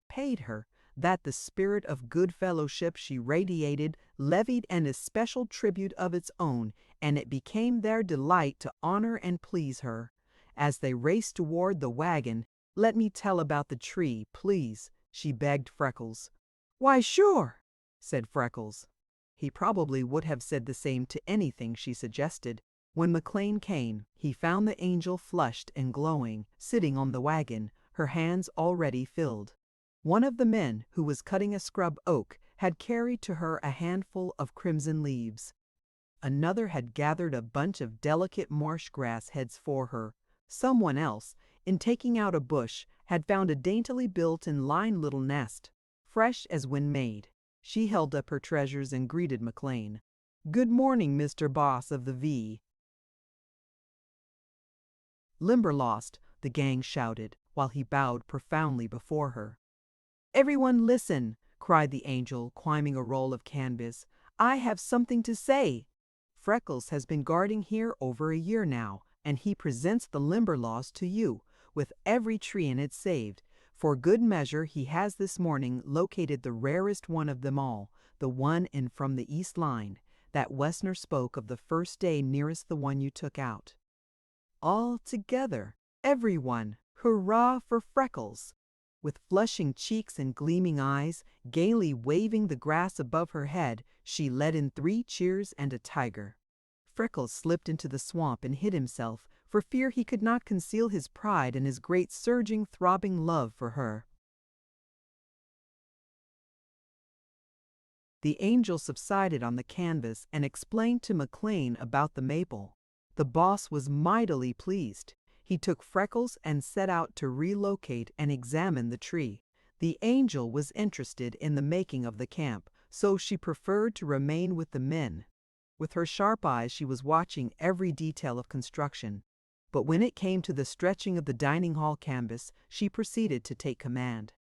A: paid her, that the spirit of good fellowship she radiated levied an especial tribute of its own, and it became their delight to honor and please her. As they raced toward the wagon, "Let me tell about the tree, please," she begged Freckles. "Why, sure," said Freckles. He probably would have said the same to anything she suggested. When McLean came, he found the angel flushed and glowing, sitting on the wagon, her hands already filled. One of the men, who was cutting a scrub oak, had carried to her a handful of crimson leaves. Another had gathered a bunch of delicate marsh grass heads for her. Someone else, in taking out a bush, had found a daintily built and lined little nest, fresh as when made. She held up her treasures and greeted McLean. "Good morning, Mr. Boss of the V." "Limberlost," the gang shouted, while he bowed profoundly before her. "Everyone listen," cried the angel, climbing a roll of canvas. "I have something to say. Freckles has been guarding here over a year now, and he presents the Limberlost to you, with every tree in it saved. For good measure, he has this morning located the rarest one of them all, the one in from the east line. That Westerner spoke of the first day nearest the one you took out. All together, everyone, hurrah for Freckles!" With flushing cheeks and gleaming eyes, gaily waving the grass above her head, she led in 3 cheers and a tiger. Freckles slipped into the swamp and hid himself, for fear he could not conceal his pride and his great surging, throbbing love for her. The angel subsided on the canvas and explained to McLean about the maple. The boss was mightily pleased. He took Freckles and set out to relocate and examine the tree. The angel was interested in the making of the camp, so she preferred to remain with the men. With her sharp eyes she was watching every detail of construction. But when it came to the stretching of the dining hall canvas, she proceeded to take command.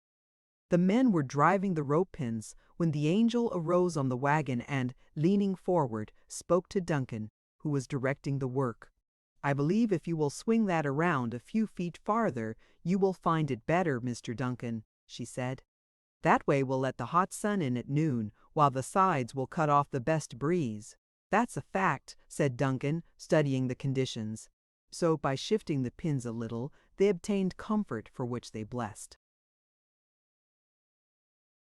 A: The men were driving the rope pins when the angel arose on the wagon and, leaning forward, spoke to Duncan, who was directing the work. "I believe if you will swing that around a few feet farther, you will find it better, Mr. Duncan," she said. "That way we'll let the hot sun in at noon, while the sides will cut off the best breeze." "That's a fact," said Duncan, studying the conditions. So by shifting the pins a little, they obtained comfort for which they blessed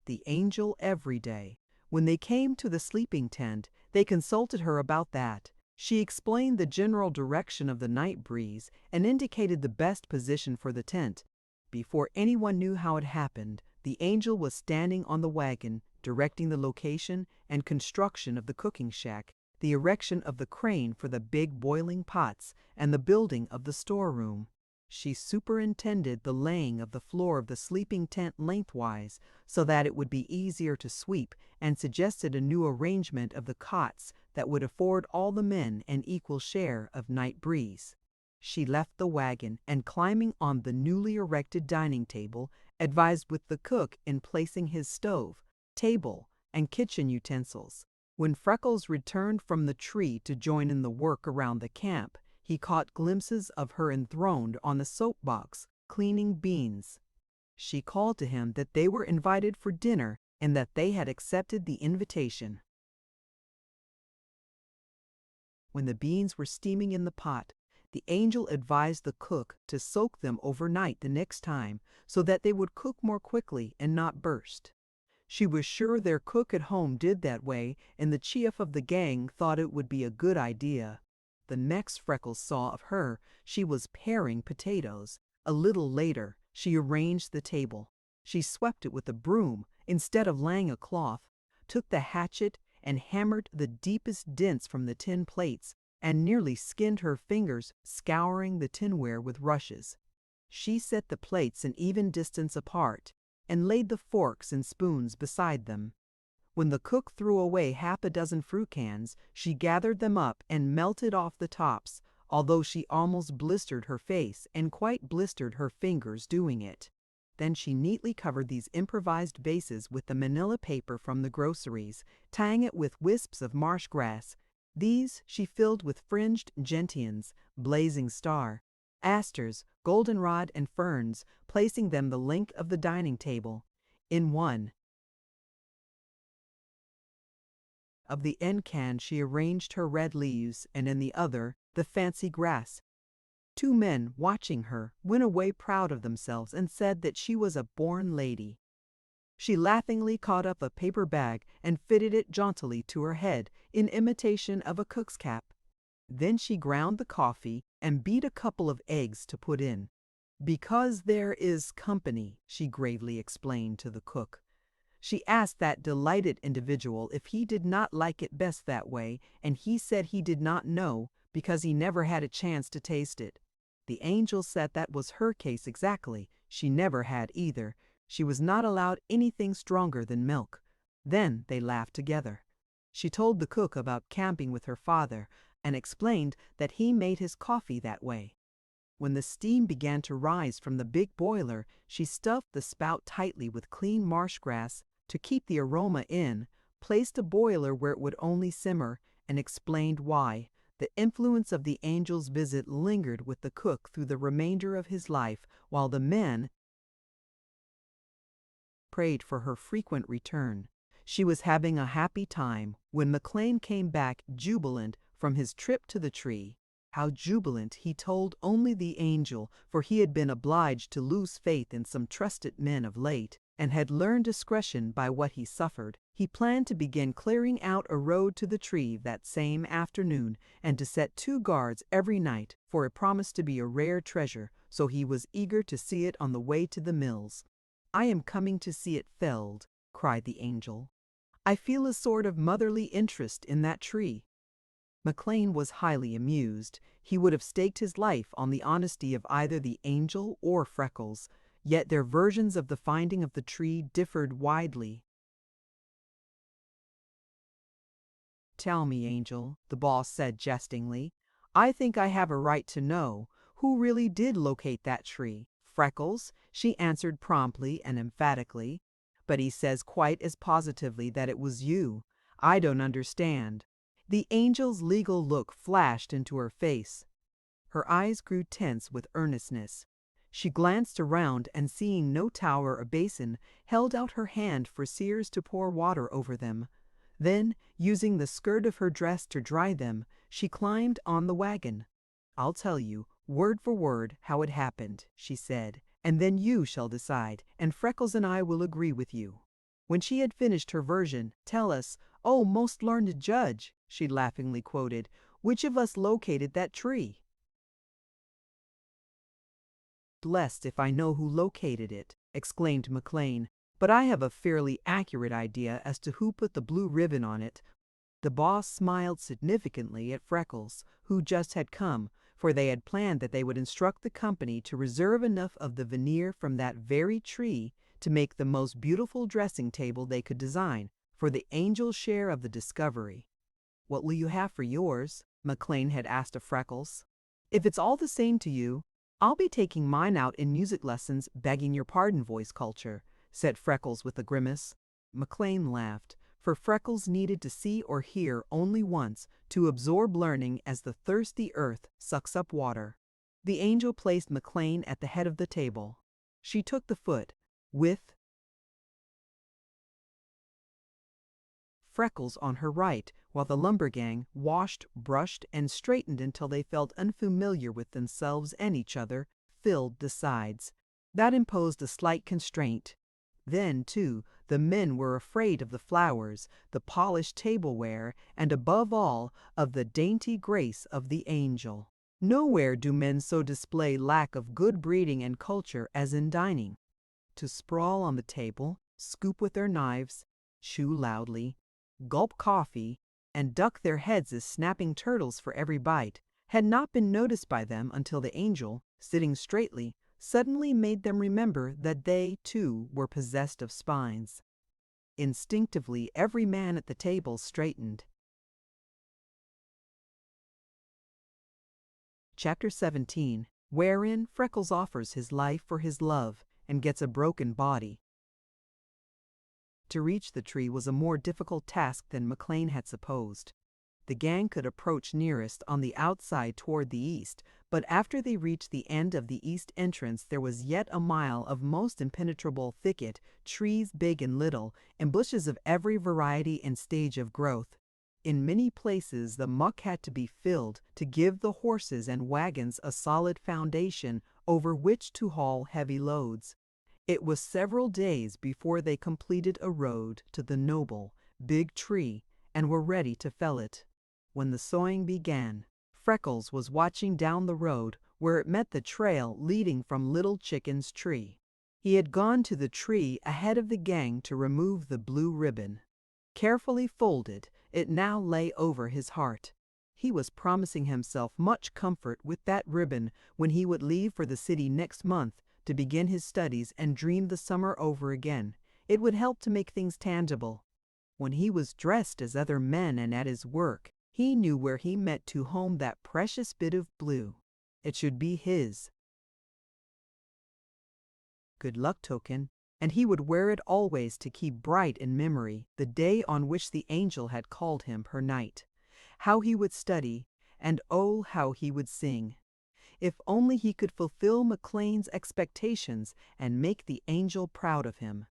A: the angel every day. When they came to the sleeping tent, they consulted her about that. She explained the general direction of the night breeze and indicated the best position for the tent. Before anyone knew how it happened, the angel was standing on the wagon, directing the location and construction of the cooking shack, the erection of the crane for the big boiling pots, and the building of the storeroom. She superintended the laying of the floor of the sleeping tent lengthwise so that it would be easier to sweep, and suggested a new arrangement of the cots that would afford all the men an equal share of night breeze. She left the wagon and, climbing on the newly erected dining table, advised with the cook in placing his stove, table, and kitchen utensils. When Freckles returned from the tree to join in the work around the camp, he caught glimpses of her enthroned on the soapbox, cleaning beans. She called to him that they were invited for dinner and that they had accepted the invitation. When the beans were steaming in the pot, the angel advised the cook to soak them overnight the next time so that they would cook more quickly and not burst. She was sure their cook at home did that way, and the chief of the gang thought it would be a good idea. The next Freckles saw of her, she was paring potatoes. A little later, she arranged the table. She swept it with a broom instead of laying a cloth. took the hatchet and hammered the deepest dents from the tin plates, and nearly skinned her fingers scouring the tinware with rushes. She set the plates an even distance apart and laid the forks and spoons beside them. When the cook threw away half a dozen fruit cans, she gathered them up and melted off the tops, although she almost blistered her face and quite blistered her fingers doing it. Then she neatly covered these improvised vases with the manila paper from the groceries, tying it with wisps of marsh grass. These she filled with fringed gentians, blazing star, asters, goldenrod, and ferns, placing them the length of the dining table. In one of the end can she arranged her red leaves, and in the other the fancy grass. Two men, watching her, went away proud of themselves and said that she was a born lady. She laughingly caught up a paper bag and fitted it jauntily to her head in imitation of a cook's cap. Then she ground the coffee and beat a couple of eggs to put in. "Because there is company," she gravely explained to the cook. She asked that delighted individual if he did not like it best that way, and he said he did not know because he never had a chance to taste it. The angel said that was her case exactly. She never had either. She was not allowed anything stronger than milk. Then they laughed together. She told the cook about camping with her father and explained that he made his coffee that way. When the steam began to rise from the big boiler, she stuffed the spout tightly with clean marsh grass to keep the aroma in, placed a boiler where it would only simmer, and explained why. The influence of the angel's visit lingered with the cook through the remainder of his life, while the men prayed for her frequent return. She was having a happy time when McLean came back jubilant from his trip to the tree. How jubilant he told only the angel, for he had been obliged to lose faith in some trusted men of late, and had learned discretion by what he suffered. He planned to begin clearing out a road to the tree that same afternoon, and to set 2 guards every night, for it promised to be a rare treasure, so he was eager to see it on the way to the mills. "I am coming to see it felled," cried the angel. "I feel a sort of motherly interest in that tree." McLean was highly amused. He would have staked his life on the honesty of either the angel or Freckles, yet their versions of the finding of the tree differed widely. "Tell me, Angel," the boss said jestingly. "I think I have a right to know. Who really did locate that tree?" "Freckles," she answered promptly and emphatically. "But he says quite as positively that it was you. I don't understand." The angel's legal look flashed into her face. Her eyes grew tense with earnestness. She glanced around and, seeing no tower or basin, held out her hand for Sears to pour water over them. Then, using the skirt of her dress to dry them, she climbed on the wagon. "I'll tell you, word for word, how it happened," she said, "and then you shall decide, and Freckles and I will agree with you." When she had finished her version, "Tell us, oh most learned judge," she laughingly quoted, "which of us located that tree?" "Blessed if I know who located it," exclaimed McLean, "but I have a fairly accurate idea as to who put the blue ribbon on it." The boss smiled significantly at Freckles, who just had come, for they had planned that they would instruct the company to reserve enough of the veneer from that very tree to make the most beautiful dressing table they could design, for the angel's share of the discovery. "What will you have for yours?" McLean had asked of Freckles. "If it's all the same to you, I'll be taking mine out in music lessons, begging your pardon, voice culture," said Freckles with a grimace. McLean laughed, for Freckles needed to see or hear only once to absorb learning as the thirsty earth sucks up water. The angel placed McLean at the head of the table. She took the foot, with Freckles on her right, while the lumber gang washed, brushed, and straightened until they felt unfamiliar with themselves and each other, filled the sides. That imposed a slight constraint. Then, too, the men were afraid of the flowers, the polished tableware, and above all, of the dainty grace of the angel. Nowhere do men so display lack of good breeding and culture as in dining. To sprawl on the table, scoop with their knives, chew loudly, gulp coffee, and duck their heads as snapping turtles for every bite, had not been noticed by them until the angel, sitting straightly, suddenly made them remember that they, too, were possessed of spines. Instinctively, every man at the table straightened. Chapter 17, wherein Freckles offers his life for his love and gets a broken body. To reach the tree was a more difficult task than McLean had supposed. The gang could approach nearest on the outside toward the east, but after they reached the end of the east entrance there was yet a mile of most impenetrable thicket, trees big and little, and bushes of every variety and stage of growth. In many places the muck had to be filled to give the horses and wagons a solid foundation over which to haul heavy loads. It was several days before they completed a road to the noble, big tree and were ready to fell it. When the sowing began, Freckles was watching down the road where it met the trail leading from Little Chicken's tree. He had gone to the tree ahead of the gang to remove the blue ribbon. Carefully folded, it now lay over his heart. He was promising himself much comfort with that ribbon when he would leave for the city next month to begin his studies and dream the summer over again. It would help to make things tangible. When he was dressed as other men and at his work, he knew where he meant to home that precious bit of blue. It should be his. Good luck token, and he would wear it always to keep bright in memory the day on which the angel had called him her knight. How he would study, and oh, how he would sing. If only he could fulfill McLean's expectations and make the angel proud of him.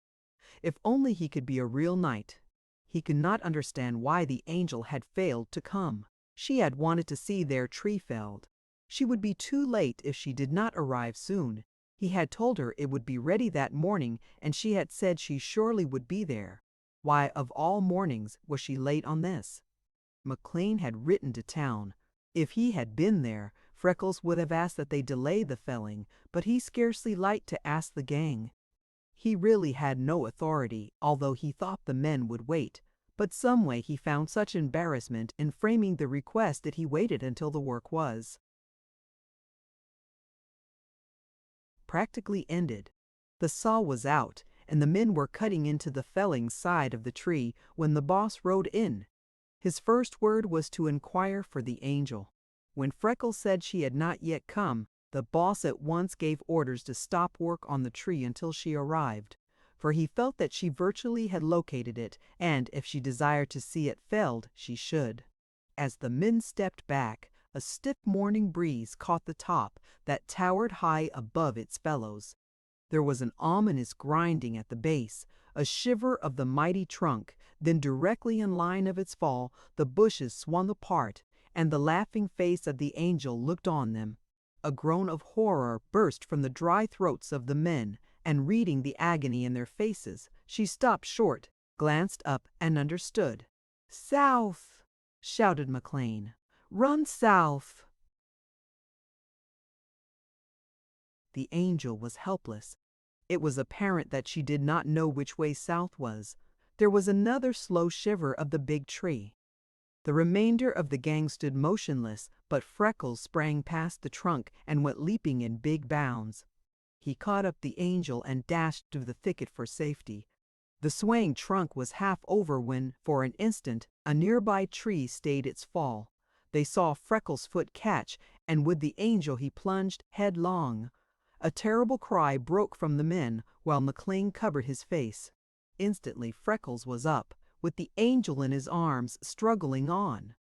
A: If only he could be a real knight. He could not understand why the angel had failed to come. She had wanted to see their tree felled. She would be too late if she did not arrive soon. He had told her it would be ready that morning, and she had said she surely would be there. Why, of all mornings, was she late on this? McLean had written to town. If he had been there, Freckles would have asked that they delay the felling, but he scarcely liked to ask the gang. He really had no authority, although he thought the men would wait, but some way he found such embarrassment in framing the request that he waited until the work was practically ended. The saw was out, and the men were cutting into the felling side of the tree when the boss rode in. His first word was to inquire for the angel. When Freckles said she had not yet come, the boss at once gave orders to stop work on the tree until she arrived, for he felt that she virtually had located it, and if she desired to see it felled, she should. As the men stepped back, a stiff morning breeze caught the top that towered high above its fellows. There was an ominous grinding at the base, a shiver of the mighty trunk, then directly in line of its fall, the bushes swung apart, and the laughing face of the angel looked on them. A groan of horror burst from the dry throats of the men, and reading the agony in their faces, she stopped short, glanced up, and understood. "South!" shouted McLean. "Run south!" The angel was helpless. It was apparent that she did not know which way south was. There was another slow shiver of the big tree. The remainder of the gang stood motionless, but Freckles sprang past the trunk and went leaping in big bounds. He caught up the angel and dashed through the thicket for safety. The swaying trunk was half over when, for an instant, a nearby tree stayed its fall. They saw Freckles' foot catch, and with the angel he plunged headlong. A terrible cry broke from the men, while McLean covered his face. Instantly Freckles was up, with the angel in his arms, struggling on.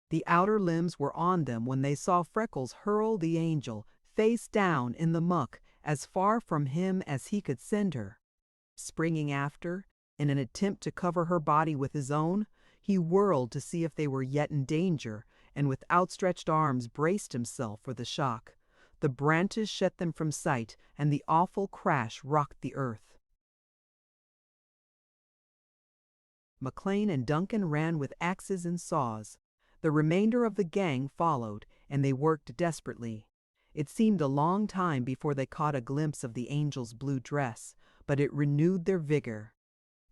A: The outer limbs were on them when they saw Freckles hurl the angel, face down in the muck, as far from him as he could send her. Springing after, in an attempt to cover her body with his own, he whirled to see if they were yet in danger, and with outstretched arms braced himself for the shock. The branches shut them from sight, and the awful crash rocked the earth. McLean and Duncan ran with axes and saws. The remainder of the gang followed, and they worked desperately. It seemed a long time before they caught a glimpse of the angel's blue dress, but it renewed their vigor.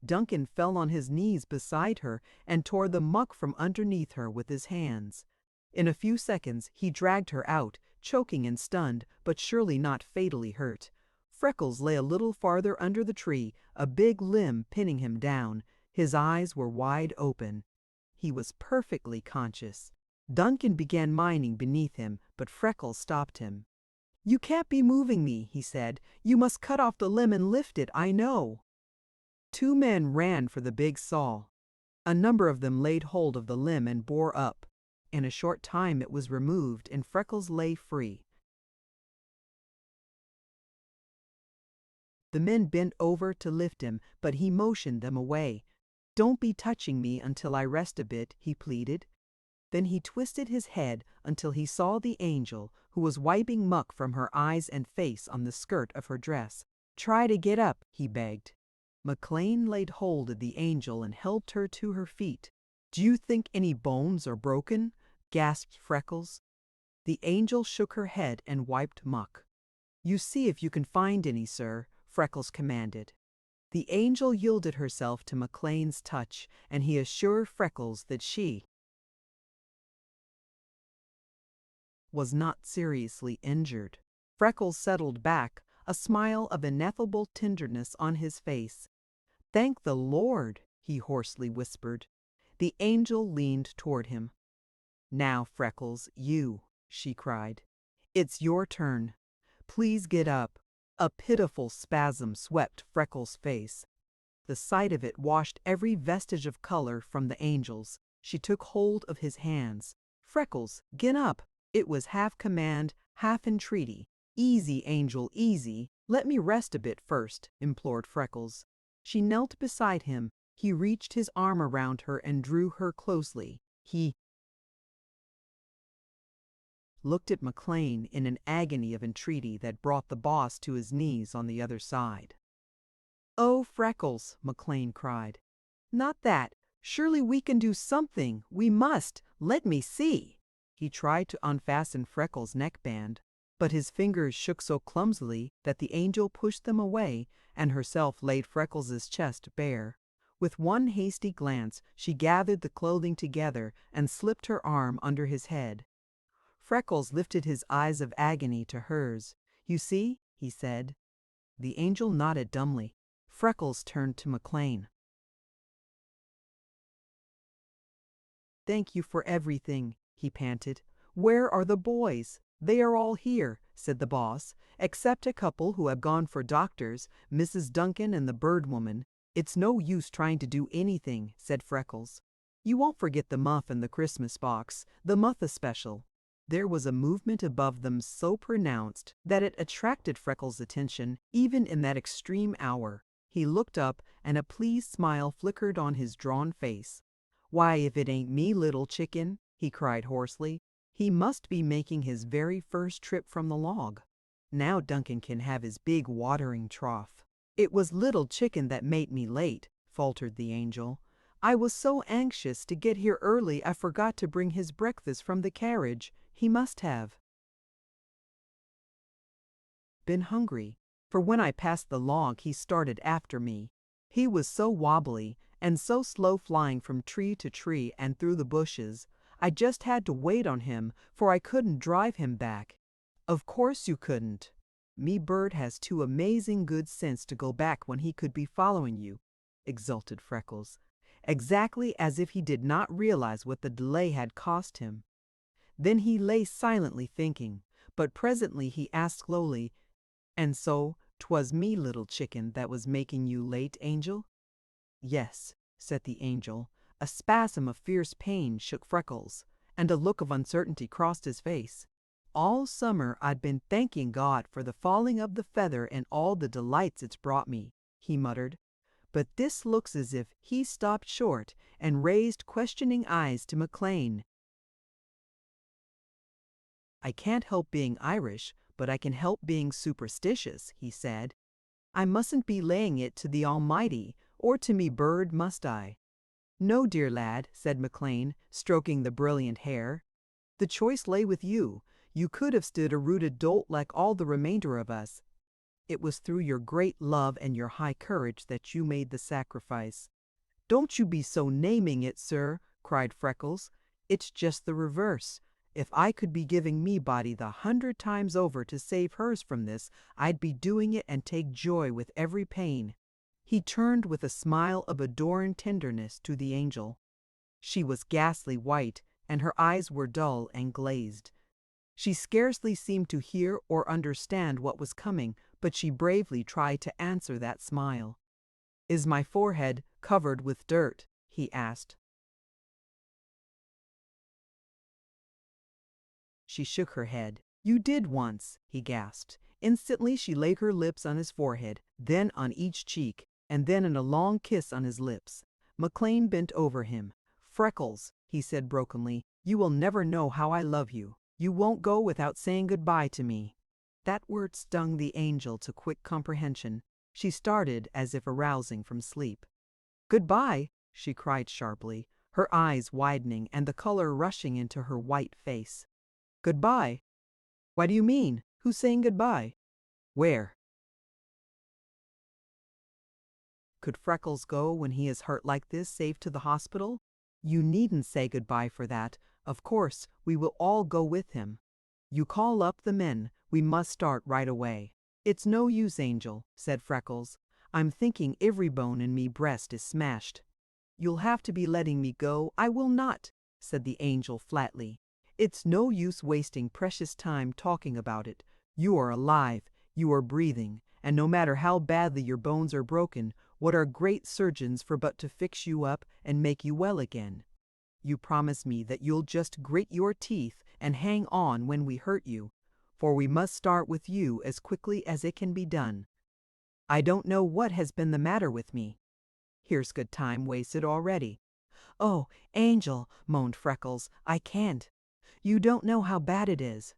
A: Duncan fell on his knees beside her and tore the muck from underneath her with his hands. In a few seconds, he dragged her out, choking and stunned, but surely not fatally hurt. Freckles lay a little farther under the tree, a big limb pinning him down. His eyes were wide open. He was perfectly conscious. Duncan began mining beneath him, but Freckles stopped him. "You can't be moving me," he said. "You must cut off the limb and lift it, I know." Two men ran for the big saw. A number of them laid hold of the limb and bore up. In a short time it was removed and Freckles lay free. The men bent over to lift him, but he motioned them away. "Don't be touching me until I rest a bit," he pleaded. Then he twisted his head until he saw the angel, who was wiping muck from her eyes and face on the skirt of her dress. "Try to get up," he begged. McLean laid hold of the angel and helped her to her feet. "Do you think any bones are broken?" gasped Freckles. The angel shook her head and wiped muck. "You see if you can find any, sir," Freckles commanded. The angel yielded herself to McLean's touch, and he assured Freckles that she was not seriously injured. Freckles settled back, a smile of ineffable tenderness on his face. "Thank the Lord," he hoarsely whispered. The angel leaned toward him. "Now, Freckles, you," she cried. "It's your turn. Please get up." A pitiful spasm swept Freckles' face. The sight of it washed every vestige of color from the angel's. She took hold of his hands. "Freckles, get up." It was half command, half entreaty. "Easy, Angel, easy. Let me rest a bit first," implored Freckles. She knelt beside him. He reached his arm around her and drew her closely. He looked at McLean in an agony of entreaty that brought the boss to his knees on the other side. "Oh, Freckles," McLean cried. "Not that. Surely we can do something. We must. Let me see." He tried to unfasten Freckles' neckband, but his fingers shook so clumsily that the angel pushed them away and herself laid Freckles' chest bare. With one hasty glance, she gathered the clothing together and slipped her arm under his head. Freckles lifted his eyes of agony to hers. "You see?" he said. The angel nodded dumbly. Freckles turned to McLean. "Thank you for everything," he panted. "Where are the boys?" "They are all here," said the boss, "except a couple who have gone for doctors, Mrs. Duncan and the Bird Woman." "It's no use trying to do anything," said Freckles. "You won't forget the muff and the Christmas box, the Mutha special." There was a movement above them so pronounced that it attracted Freckles' attention even in that extreme hour. He looked up and a pleased smile flickered on his drawn face. "Why, if it ain't me, little chicken," he cried hoarsely. He must be making his very first trip from the log. Now Duncan can have his big watering trough. "It was little chicken that made me late," faltered the angel. "I was so anxious to get here early I forgot to bring his breakfast from the carriage. He must have been hungry, for when I passed the log he started after me. He was so wobbly and so slow flying from tree to tree and through the bushes. I just had to wait on him, for I couldn't drive him back." "Of course you couldn't. Me bird has too amazing good sense to go back when he could be following you," exulted Freckles, exactly as if he did not realize what the delay had cost him. Then he lay silently thinking, but presently he asked slowly, "And so 'twas me, little chicken, that was making you late, Angel?" "Yes," said the angel. A spasm of fierce pain shook Freckles, and a look of uncertainty crossed his face. "All summer I'd been thanking God for the falling of the feather and all the delights it's brought me," he muttered. "But this looks as if he stopped short and raised questioning eyes to McLean. "I can't help being Irish, but I can help being superstitious," he said. "I mustn't be laying it to the Almighty, or to me bird, must I?" "No, dear lad," said McLean, stroking the brilliant hair. "The choice lay with you. You could have stood a rooted dolt like all the remainder of us." It was through your great love and your high courage that you made the sacrifice." "Don't you be so naming it, sir," cried Freckles. "It's just the reverse. If I could be giving me body 100 times over to save hers from this, I'd be doing it and take joy with every pain." He turned with a smile of adoring tenderness to the angel. She was ghastly white, and her eyes were dull and glazed. She scarcely seemed to hear or understand what was coming, but she bravely tried to answer that smile. "Is my forehead covered with dirt?" he asked. She shook her head. "You did once," he gasped. Instantly she laid her lips on his forehead, then on each cheek, and then in a long kiss on his lips. McLean bent over him. "Freckles," he said brokenly, "you will never know how I love you. You won't go without saying goodbye to me." That word stung the angel to quick comprehension. She started as if arousing from sleep. "Goodbye!" she cried sharply, her eyes widening and the color rushing into her white face. "Goodbye? What do you mean? Who's saying goodbye? Where?" Could Freckles go when he is hurt like this, safe to the hospital? "You needn't say goodbye for that. Of course, we will all go with him. You call up the men. We must start right away." "It's no use, Angel," said Freckles. "I'm thinking every bone in me breast is smashed." "You'll have to be letting me go." "I will not," said the angel flatly. "It's no use wasting precious time talking about it. You are alive, you are breathing, and no matter how badly your bones are broken, what are great surgeons for but to fix you up and make you well again? You promise me that you'll just grit your teeth and hang on when we hurt you, for we must start with you as quickly as it can be done. I don't know what has been the matter with me. Here's good time wasted already." "Oh, Angel," moaned Freckles, "I can't. You don't know how bad it is.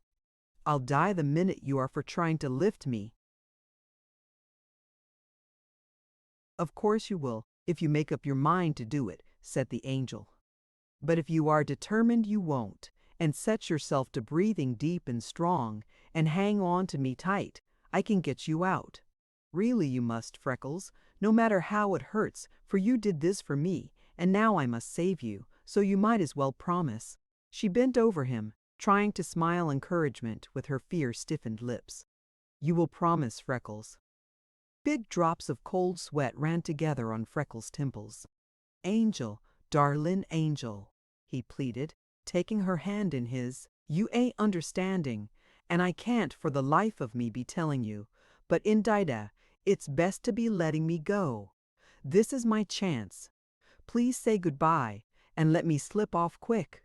A: I'll die the minute you are for trying to lift me." "Of course you will, if you make up your mind to do it," said the angel. "But if you are determined you won't, and set yourself to breathing deep and strong, and hang on to me tight, I can get you out. Really you must, Freckles, no matter how it hurts, for you did this for me, and now I must save you, so you might as well promise." She bent over him, trying to smile encouragement with her fear-stiffened lips. "You will promise, Freckles." Big drops of cold sweat ran together on Freckles' temples. "Angel, darlin' Angel," he pleaded, taking her hand in his. "You ain't understanding, and I can't for the life of me be telling you, but Indida, it's best to be letting me go. This is my chance. Please say goodbye, and let me slip off quick."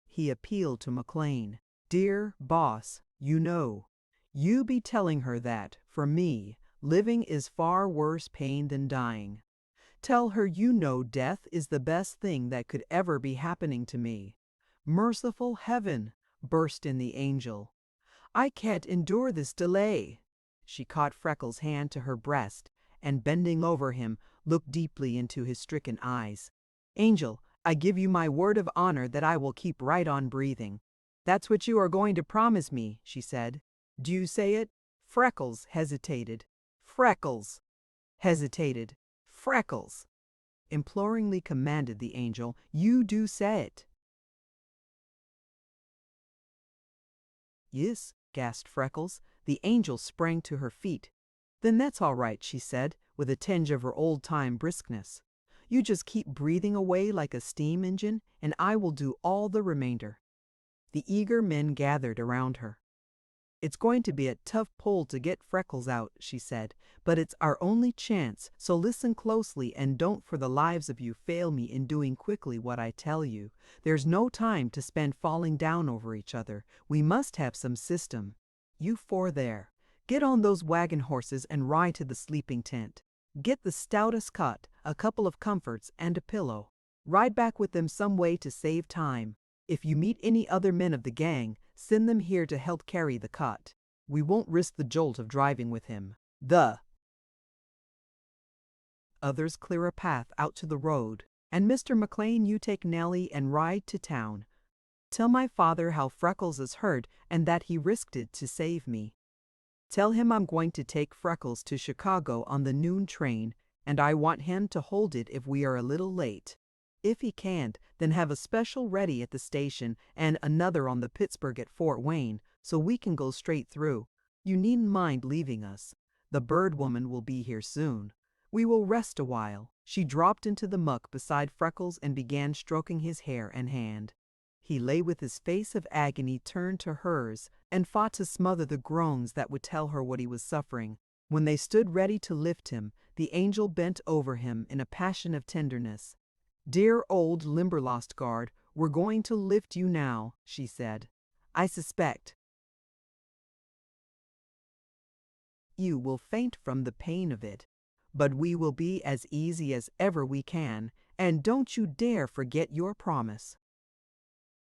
A: He appealed to McLean. "Dear boss, you be telling her that, for me, living is far worse pain than dying. Tell her death is the best thing that could ever be happening to me." "Merciful heaven!" burst in the angel. "I can't endure this delay." She caught Freckles' hand to her breast, and bending over him, looked deeply into his stricken eyes. "Angel, I give you my word of honor that I will keep right on breathing." "That's what you are going to promise me," she said. "Do you say it?" Freckles hesitated. Freckles hesitated. Freckles imploringly commanded the angel, "You do say it." "Yes," gasped Freckles. The angel sprang to her feet. "Then that's all right," she said, with a tinge of her old-time briskness. "You just keep breathing away like a steam engine, and I will do all the remainder." The eager men gathered around her. "It's going to be a tough pull to get Freckles out," she said, "but it's our only chance, so listen closely and don't for the lives of you fail me in doing quickly what I tell you. There's no time to spend falling down over each other. We must have some system. You four there, get on those wagon horses and ride to the sleeping tent. Get the stoutest cot, a couple of comforts, and a pillow. Ride back with them some way to save time. If you meet any other men of the gang, send them here to help carry the cot. We won't risk the jolt of driving with him. Others clear a path out to the road, and Mr. McLean, you take Nellie and ride to town. Tell my father how Freckles is hurt and that he risked it to save me. Tell him I'm going to take Freckles to Chicago on the noon train, and I want him to hold it if we are a little late. If he can't, then have a special ready at the station and another on the Pittsburgh at Fort Wayne, so we can go straight through. You needn't mind leaving us. The bird woman will be here soon. We will rest a while." She dropped into the muck beside Freckles and began stroking his hair and hand. He lay with his face of agony turned to hers and fought to smother the groans that would tell her what he was suffering. When they stood ready to lift him, the angel bent over him in a passion of tenderness. "Dear old Limberlost guard, we're going to lift you now," she said. "I suspect you will faint from the pain of it, but we will be as easy as ever we can, and don't you dare forget your promise."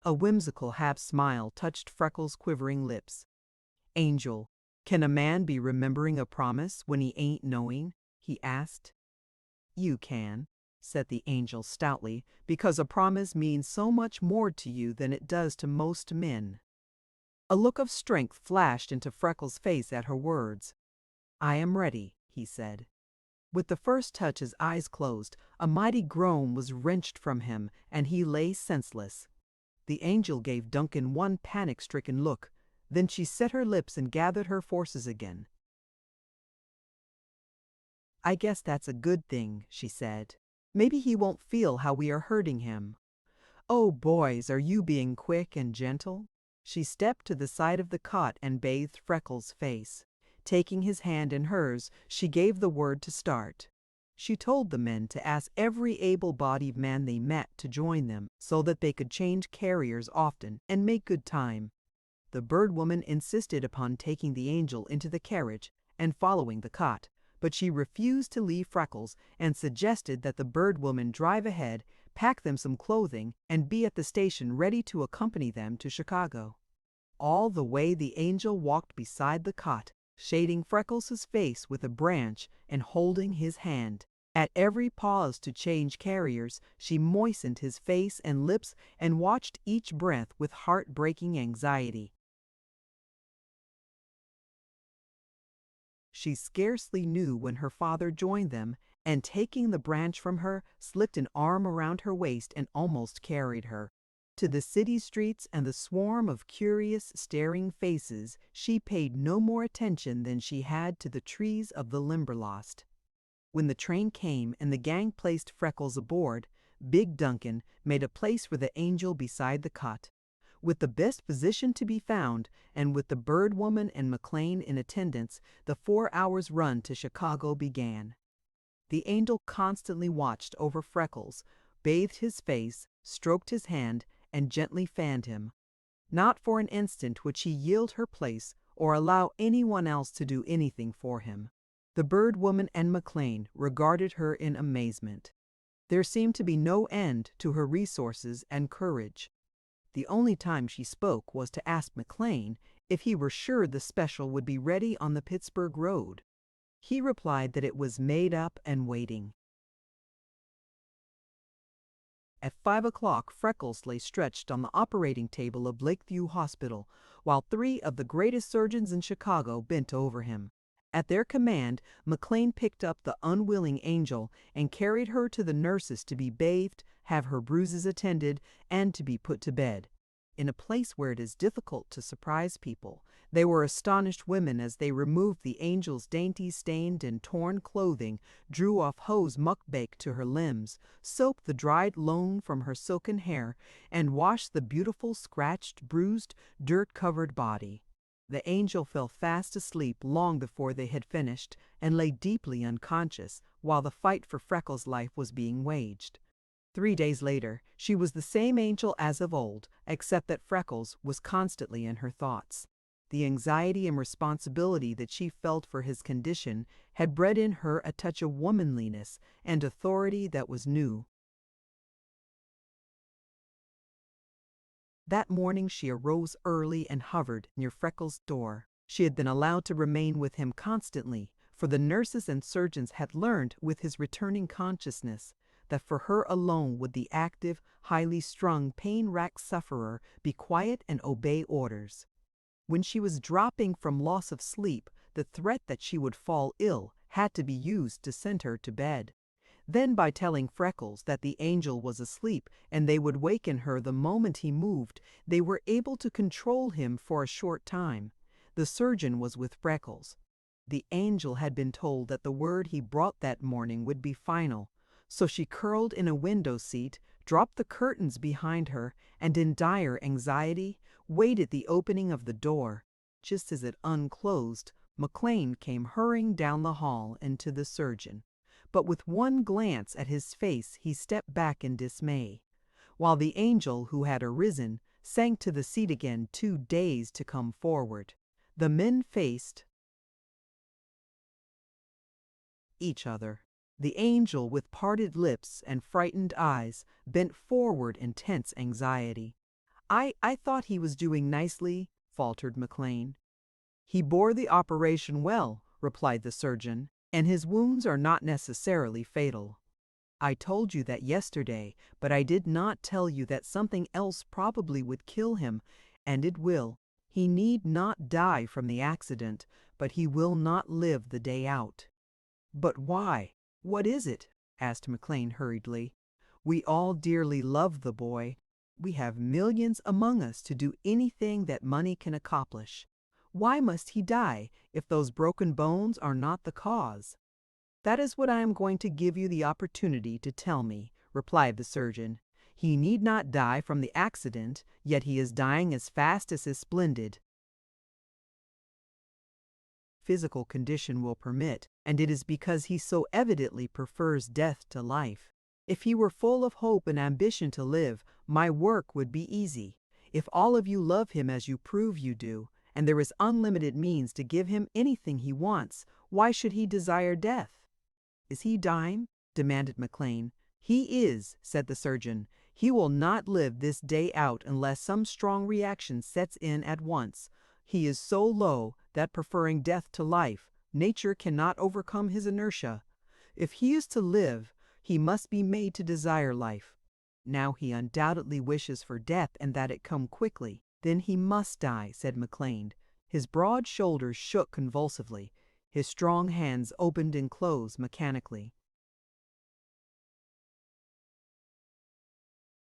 A: A whimsical half-smile touched Freckles' quivering lips. "Angel, can a man be remembering a promise when he ain't knowing?" he asked. "You can," said the angel stoutly, "because a promise means so much more to you than it does to most men." A look of strength flashed into Freckles' face at her words. "I am ready," he said. With the first touch his eyes closed, a mighty groan was wrenched from him, and he lay senseless. The angel gave Duncan one panic-stricken look. Then she set her lips and gathered her forces again. "I guess that's a good thing," she said. "Maybe he won't feel how we are hurting him. Oh, boys, are you being quick and gentle?" She stepped to the side of the cot and bathed Freckles' face. Taking his hand in hers, she gave the word to start. She told the men to ask every able-bodied man they met to join them so that they could change carriers often and make good time. The bird woman insisted upon taking the angel into the carriage and following the cot, but she refused to leave Freckles and suggested that the bird woman drive ahead, pack them some clothing, and be at the station ready to accompany them to Chicago. All the way the angel walked beside the cot, shading Freckles' face with a branch and holding his hand. At every pause to change carriers, she moistened his face and lips and watched each breath with heart-breaking anxiety. She scarcely knew when her father joined them, and taking the branch from her, slipped an arm around her waist and almost carried her. To the city streets and the swarm of curious, staring faces, she paid no more attention than she had to the trees of the Limberlost. When the train came and the gang placed Freckles aboard, Big Duncan made a place for the angel beside the cot. With the best physician to be found, and with the bird woman and McLean in attendance, the 4 hours' run to Chicago began. The angel constantly watched over Freckles, bathed his face, stroked his hand, and gently fanned him. Not for an instant would she yield her place or allow anyone else to do anything for him. The bird woman and McLean regarded her in amazement. There seemed to be no end to her resources and courage. The only time she spoke was to ask McLean if he were sure the special would be ready on the Pittsburgh road. He replied that it was made up and waiting. At 5 o'clock, Freckles lay stretched on the operating table of Lakeview Hospital, while 3 of the greatest surgeons in Chicago bent over him. At their command, McLean picked up the unwilling angel and carried her to the nurses to be bathed, have her bruises attended, and to be put to bed. In a place where it is difficult to surprise people, they were astonished women as they removed the angel's dainty stained and torn clothing, drew off hose muck-baked to her limbs, soaped the dried loam from her silken hair, and washed the beautiful scratched, bruised, dirt-covered body. The angel fell fast asleep long before they had finished and lay deeply unconscious while the fight for Freckles' life was being waged. 3 days later, she was the same angel as of old, except that Freckles was constantly in her thoughts. The anxiety and responsibility that she felt for his condition had bred in her a touch of womanliness and authority that was new. That morning she arose early and hovered near Freckles' door. She had been allowed to remain with him constantly, for the nurses and surgeons had learned with his returning consciousness that for her alone would the active, highly strung, pain-racked sufferer be quiet and obey orders. When she was dropping from loss of sleep, the threat that she would fall ill had to be used to send her to bed. Then by telling Freckles that the angel was asleep and they would waken her the moment he moved, they were able to control him for a short time. The surgeon was with Freckles. The angel had been told that the word he brought that morning would be final, so she curled in a window seat, dropped the curtains behind her, and in dire anxiety, waited the opening of the door. Just as it unclosed, McLean came hurrying down the hall and to the surgeon. But with one glance at his face he stepped back in dismay, while the angel, who had arisen, sank to the seat again, too dazed to come forward. The men faced each other. The angel, with parted lips and frightened eyes, bent forward in tense anxiety. I thought he was doing nicely," faltered McLean. "He bore the operation well," replied the surgeon, "and his wounds are not necessarily fatal. I told you that yesterday, but I did not tell you that something else probably would kill him, and it will. He need not die from the accident, but he will not live the day out." "But why? What is it?" asked McLean hurriedly. "We all dearly love the boy. We have millions among us to do anything that money can accomplish. Why must he die if those broken bones are not the cause?" "That is what I am going to give you the opportunity to tell me," replied the surgeon. "He need not die from the accident, yet he is dying as fast as his splendid physical condition will permit, and it is because he so evidently prefers death to life. If he were full of hope and ambition to live, my work would be easy. If all of you love him as you prove you do, and there is unlimited means to give him anything he wants, why should he desire death?" "Is he dying?" demanded McLean. "He is," said the surgeon. "He will not live this day out unless some strong reaction sets in at once. He is so low that, preferring death to life, nature cannot overcome his inertia. If he is to live, he must be made to desire life. Now he undoubtedly wishes for death and that it come quickly. Then he must die," said McLean. His broad shoulders shook convulsively. His strong hands opened and closed mechanically.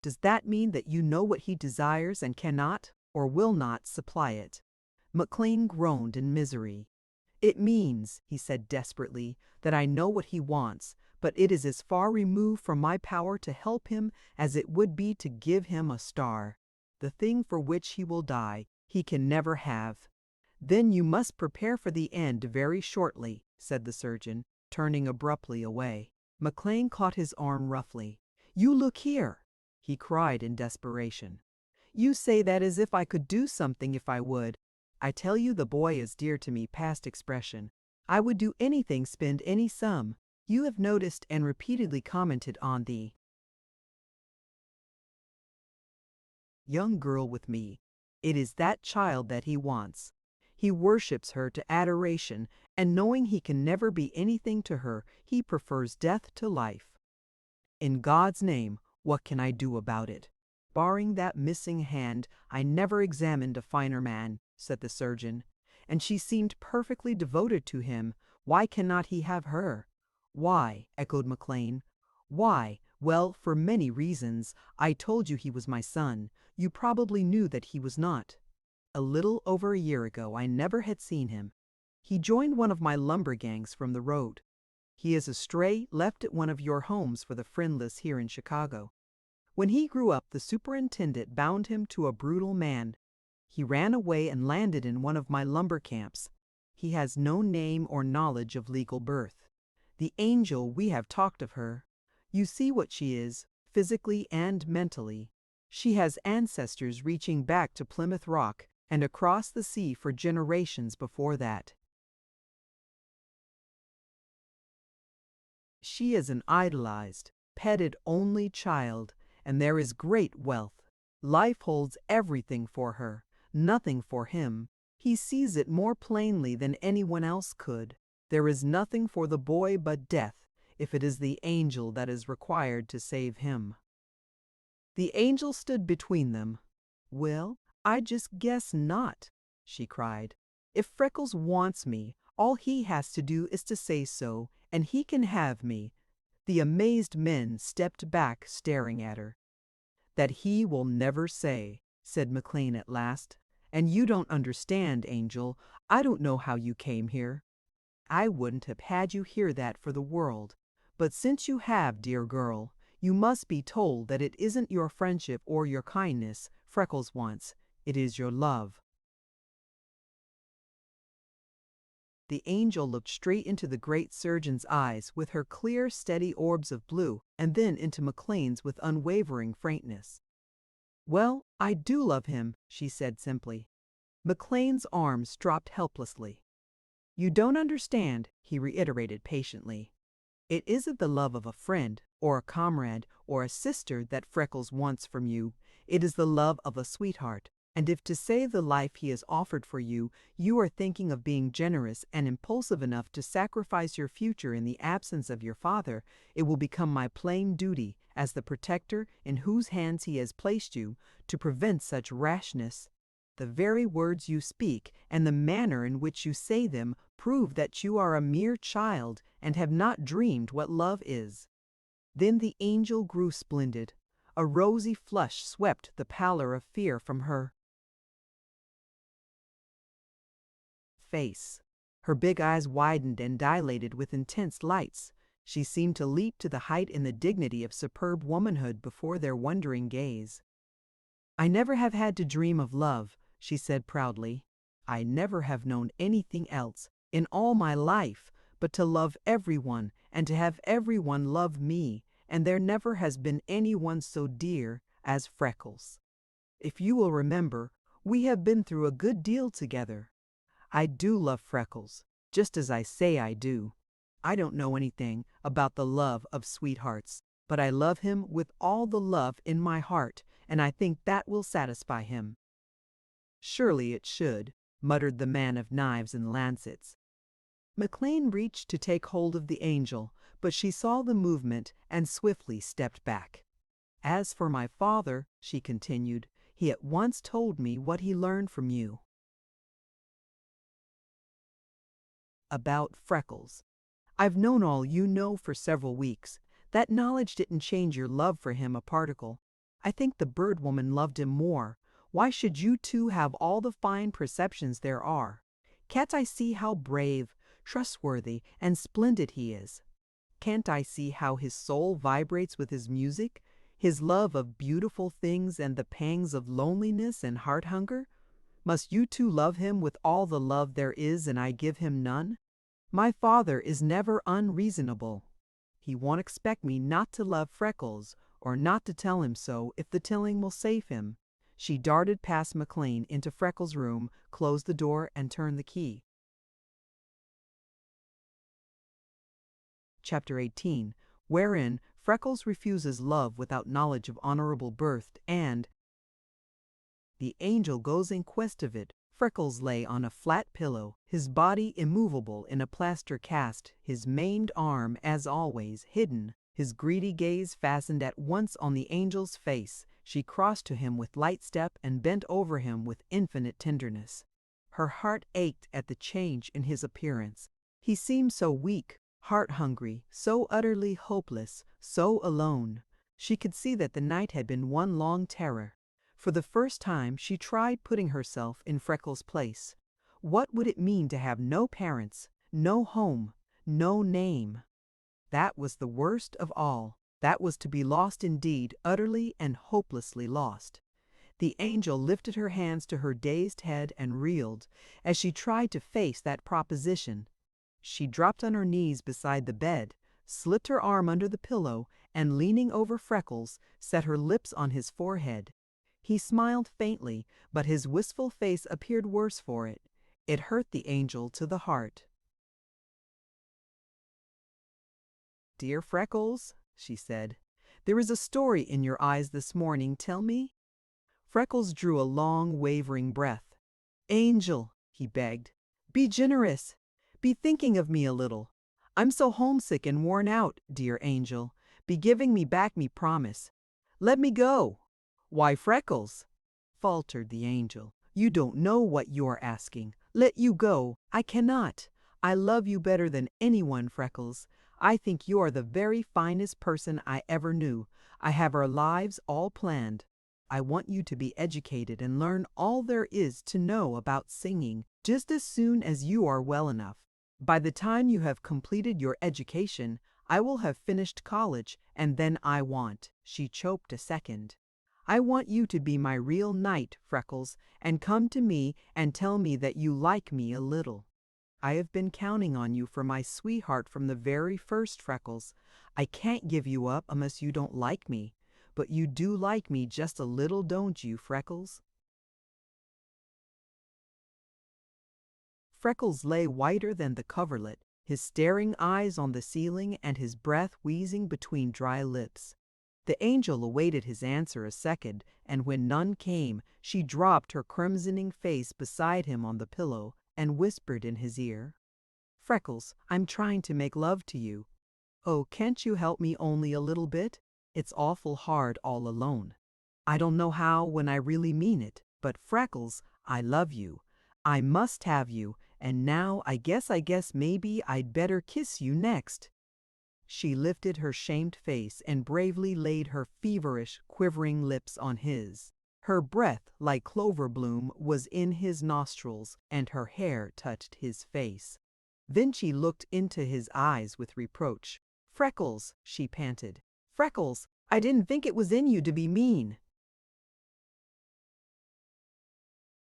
A: "Does that mean that you know what he desires and cannot, or will not, supply it?" McLean groaned in misery. "It means," he said desperately, "that I know what he wants, but it is as far removed from my power to help him as it would be to give him a star. The thing for which he will die, he can never have." "Then you must prepare for the end very shortly," said the surgeon, turning abruptly away. McLean caught his arm roughly. "You look here!" he cried in desperation. "You say that as if I could do something if I would. I tell you the boy is dear to me past expression. I would do anything, spend any sum. You have noticed and repeatedly commented on the young girl with me. It is that child that he wants. He worships her to adoration, and knowing he can never be anything to her, he prefers death to life. In God's name, what can I do about it? Barring that missing hand, I never examined a finer man," said the surgeon. "And she seemed perfectly devoted to him. Why cannot he have her?" "Why?" echoed McLean. "Why? Well, for many reasons. I told you he was my son. You probably knew that he was not. A little over a year ago, I never had seen him. He joined one of my lumber gangs from the road. He is a stray left at one of your homes for the friendless here in Chicago. When he grew up, the superintendent bound him to a brutal man. He ran away and landed in one of my lumber camps. He has no name or knowledge of legal birth. The angel, we have talked of her. You see what she is, physically and mentally. She has ancestors reaching back to Plymouth Rock and across the sea for generations before that. She is an idolized, petted only child, and there is great wealth. Life holds everything for her, nothing for him. He sees it more plainly than anyone else could. There is nothing for the boy but death. if it is the angel that is required to save him. The angel stood between them. "Well, I just guess not," she cried. "If Freckles wants me, all he has to do is to say so, and he can have me." The amazed men stepped back, staring at her. "That he will never say," said McLean at last. "And you don't understand, Angel. I don't know how you came here. I wouldn't have had you hear that for the world. But since you have, dear girl, you must be told that it isn't your friendship or your kindness Freckles wants. It is your love." The angel looked straight into the great surgeon's eyes with her clear, steady orbs of blue, and then into McLean's with unwavering frankness. "Well, I do love him," she said simply. McLean's arms dropped helplessly. "You don't understand," he reiterated patiently. "It isn't the love of a friend, or a comrade, or a sister that Freckles wants from you. It is the love of a sweetheart. And if to save the life he has offered for you, you are thinking of being generous and impulsive enough to sacrifice your future in the absence of your father, it will become my plain duty, as the protector in whose hands he has placed you, to prevent such rashness. The very words you speak and the manner in which you say them prove that you are a mere child and have not dreamed what love is." Then the angel grew splendid. A rosy flush swept the pallor of fear from her face. Her big eyes widened and dilated with intense lights. She seemed to leap to the height and the dignity of superb womanhood before their wondering gaze. "I never have had to dream of love," she said proudly. "I never have known anything else, in all my life, but to love everyone and to have everyone love me, and there never has been anyone so dear as Freckles. If you will remember, we have been through a good deal together. I do love Freckles, just as I say I do. I don't know anything about the love of sweethearts, but I love him with all the love in my heart, and I think that will satisfy him." "Surely it should," muttered the man of knives and lancets. McLean reached to take hold of the angel, but she saw the movement and swiftly stepped back. "As for my father," she continued, "he at once told me what he learned from you about Freckles. I've known all you know for several weeks. That knowledge didn't change your love for him a particle. I think the bird woman loved him more. Why should you two have all the fine perceptions there are? Can't I see how brave, trustworthy, and splendid he is? Can't I see how his soul vibrates with his music, his love of beautiful things and the pangs of loneliness and heart hunger? Must you two love him with all the love there is and I give him none? My father is never unreasonable. He won't expect me not to love Freckles, or not to tell him so if the telling will save him." She darted past McLean into Freckles' room, closed the door, and turned the key. Chapter 18, wherein Freckles refuses love without knowledge of honorable birth, and the angel goes in quest of it. Freckles lay on a flat pillow, his body immovable in a plaster cast, his maimed arm, as always, hidden, his greedy gaze fastened at once on the angel's face. She crossed to him with light step and bent over him with infinite tenderness. Her heart ached at the change in his appearance. He seemed so weak, heart-hungry, so utterly hopeless, so alone. She could see that the night had been one long terror. For the first time she tried putting herself in Freckles' place. What would it mean to have no parents, no home, no name? That was the worst of all. That was to be lost indeed, utterly and hopelessly lost. The angel lifted her hands to her dazed head and reeled as she tried to face that proposition. She dropped on her knees beside the bed, slipped her arm under the pillow, and leaning over Freckles, set her lips on his forehead. He smiled faintly, but his wistful face appeared worse for it. It hurt the angel to the heart. "Dear Freckles," she said, "there is a story in your eyes this morning. Tell me." Freckles drew a long, wavering breath. "Angel," he begged, "be generous. Be thinking of me a little. I'm so homesick and worn out, dear angel. Be giving me back me promise. Let me go. Why, Freckles, faltered the angel. You don't know what you're asking. Let you go. I cannot. I love you better than anyone, Freckles. I think you're the very finest person I ever knew. I have our lives all planned. I want you to be educated and learn all there is to know about singing just as soon as you are well enough. By the time you have completed your education, I will have finished college, and then she choked a second. I want you to be my real knight, Freckles, and come to me and tell me that you like me a little. I have been counting on you for my sweetheart from the very first, Freckles. I can't give you up unless you don't like me. But you do like me just a little, don't you, Freckles? Freckles lay whiter than the coverlet, his staring eyes on the ceiling and his breath wheezing between dry lips. The angel awaited his answer a second, and when none came, she dropped her crimsoning face beside him on the pillow and whispered in his ear, "Freckles, I'm trying to make love to you. Oh, can't you help me only a little bit? It's awful hard all alone. I don't know how when I really mean it, but Freckles, I love you. I must have you, and now I guess maybe I'd better kiss you next." She lifted her shamed face and bravely laid her feverish, quivering lips on his. Her breath, like clover bloom, was in his nostrils, and her hair touched his face. Then she looked into his eyes with reproach. "Freckles," she panted. "Freckles, I didn't think it was in you to be mean."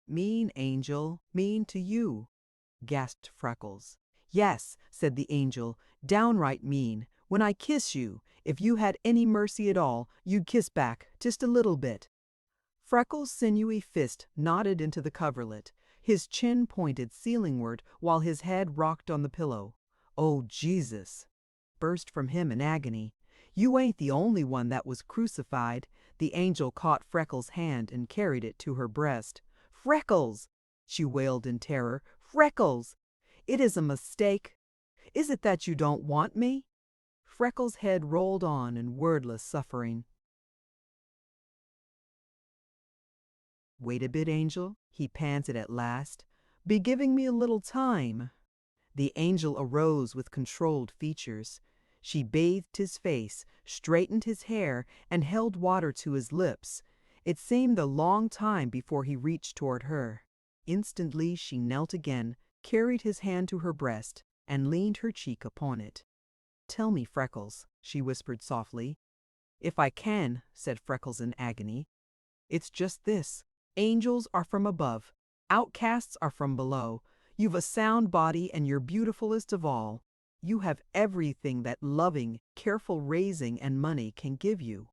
A: "Mean, angel, mean to you," gasped Freckles. "Yes," said the angel, "downright mean. When I kiss you, if you had any mercy at all, you'd kiss back, just a little bit." Freckles' sinewy fist nodded into the coverlet. His chin pointed ceilingward while his head rocked on the pillow. "Oh, Jesus!" burst from him in agony. "You ain't the only one that was crucified." The angel caught Freckles' hand and carried it to her breast. "Freckles!" she wailed in terror. "Freckles! It is a mistake. Is it that you don't want me?" Freckles' head rolled on in wordless suffering. "Wait a bit, angel," he panted at last. "Be giving me a little time." The angel arose with controlled features. She bathed his face, straightened his hair, and held water to his lips. It seemed a long time before he reached toward her. Instantly she knelt again, carried his hand to her breast, and leaned her cheek upon it. "Tell me, Freckles," she whispered softly. "If I can," said Freckles in agony. "It's just this. Angels are from above. Outcasts are from below. You've a sound body and you're beautifulest of all. You have everything that loving, careful raising and money can give you.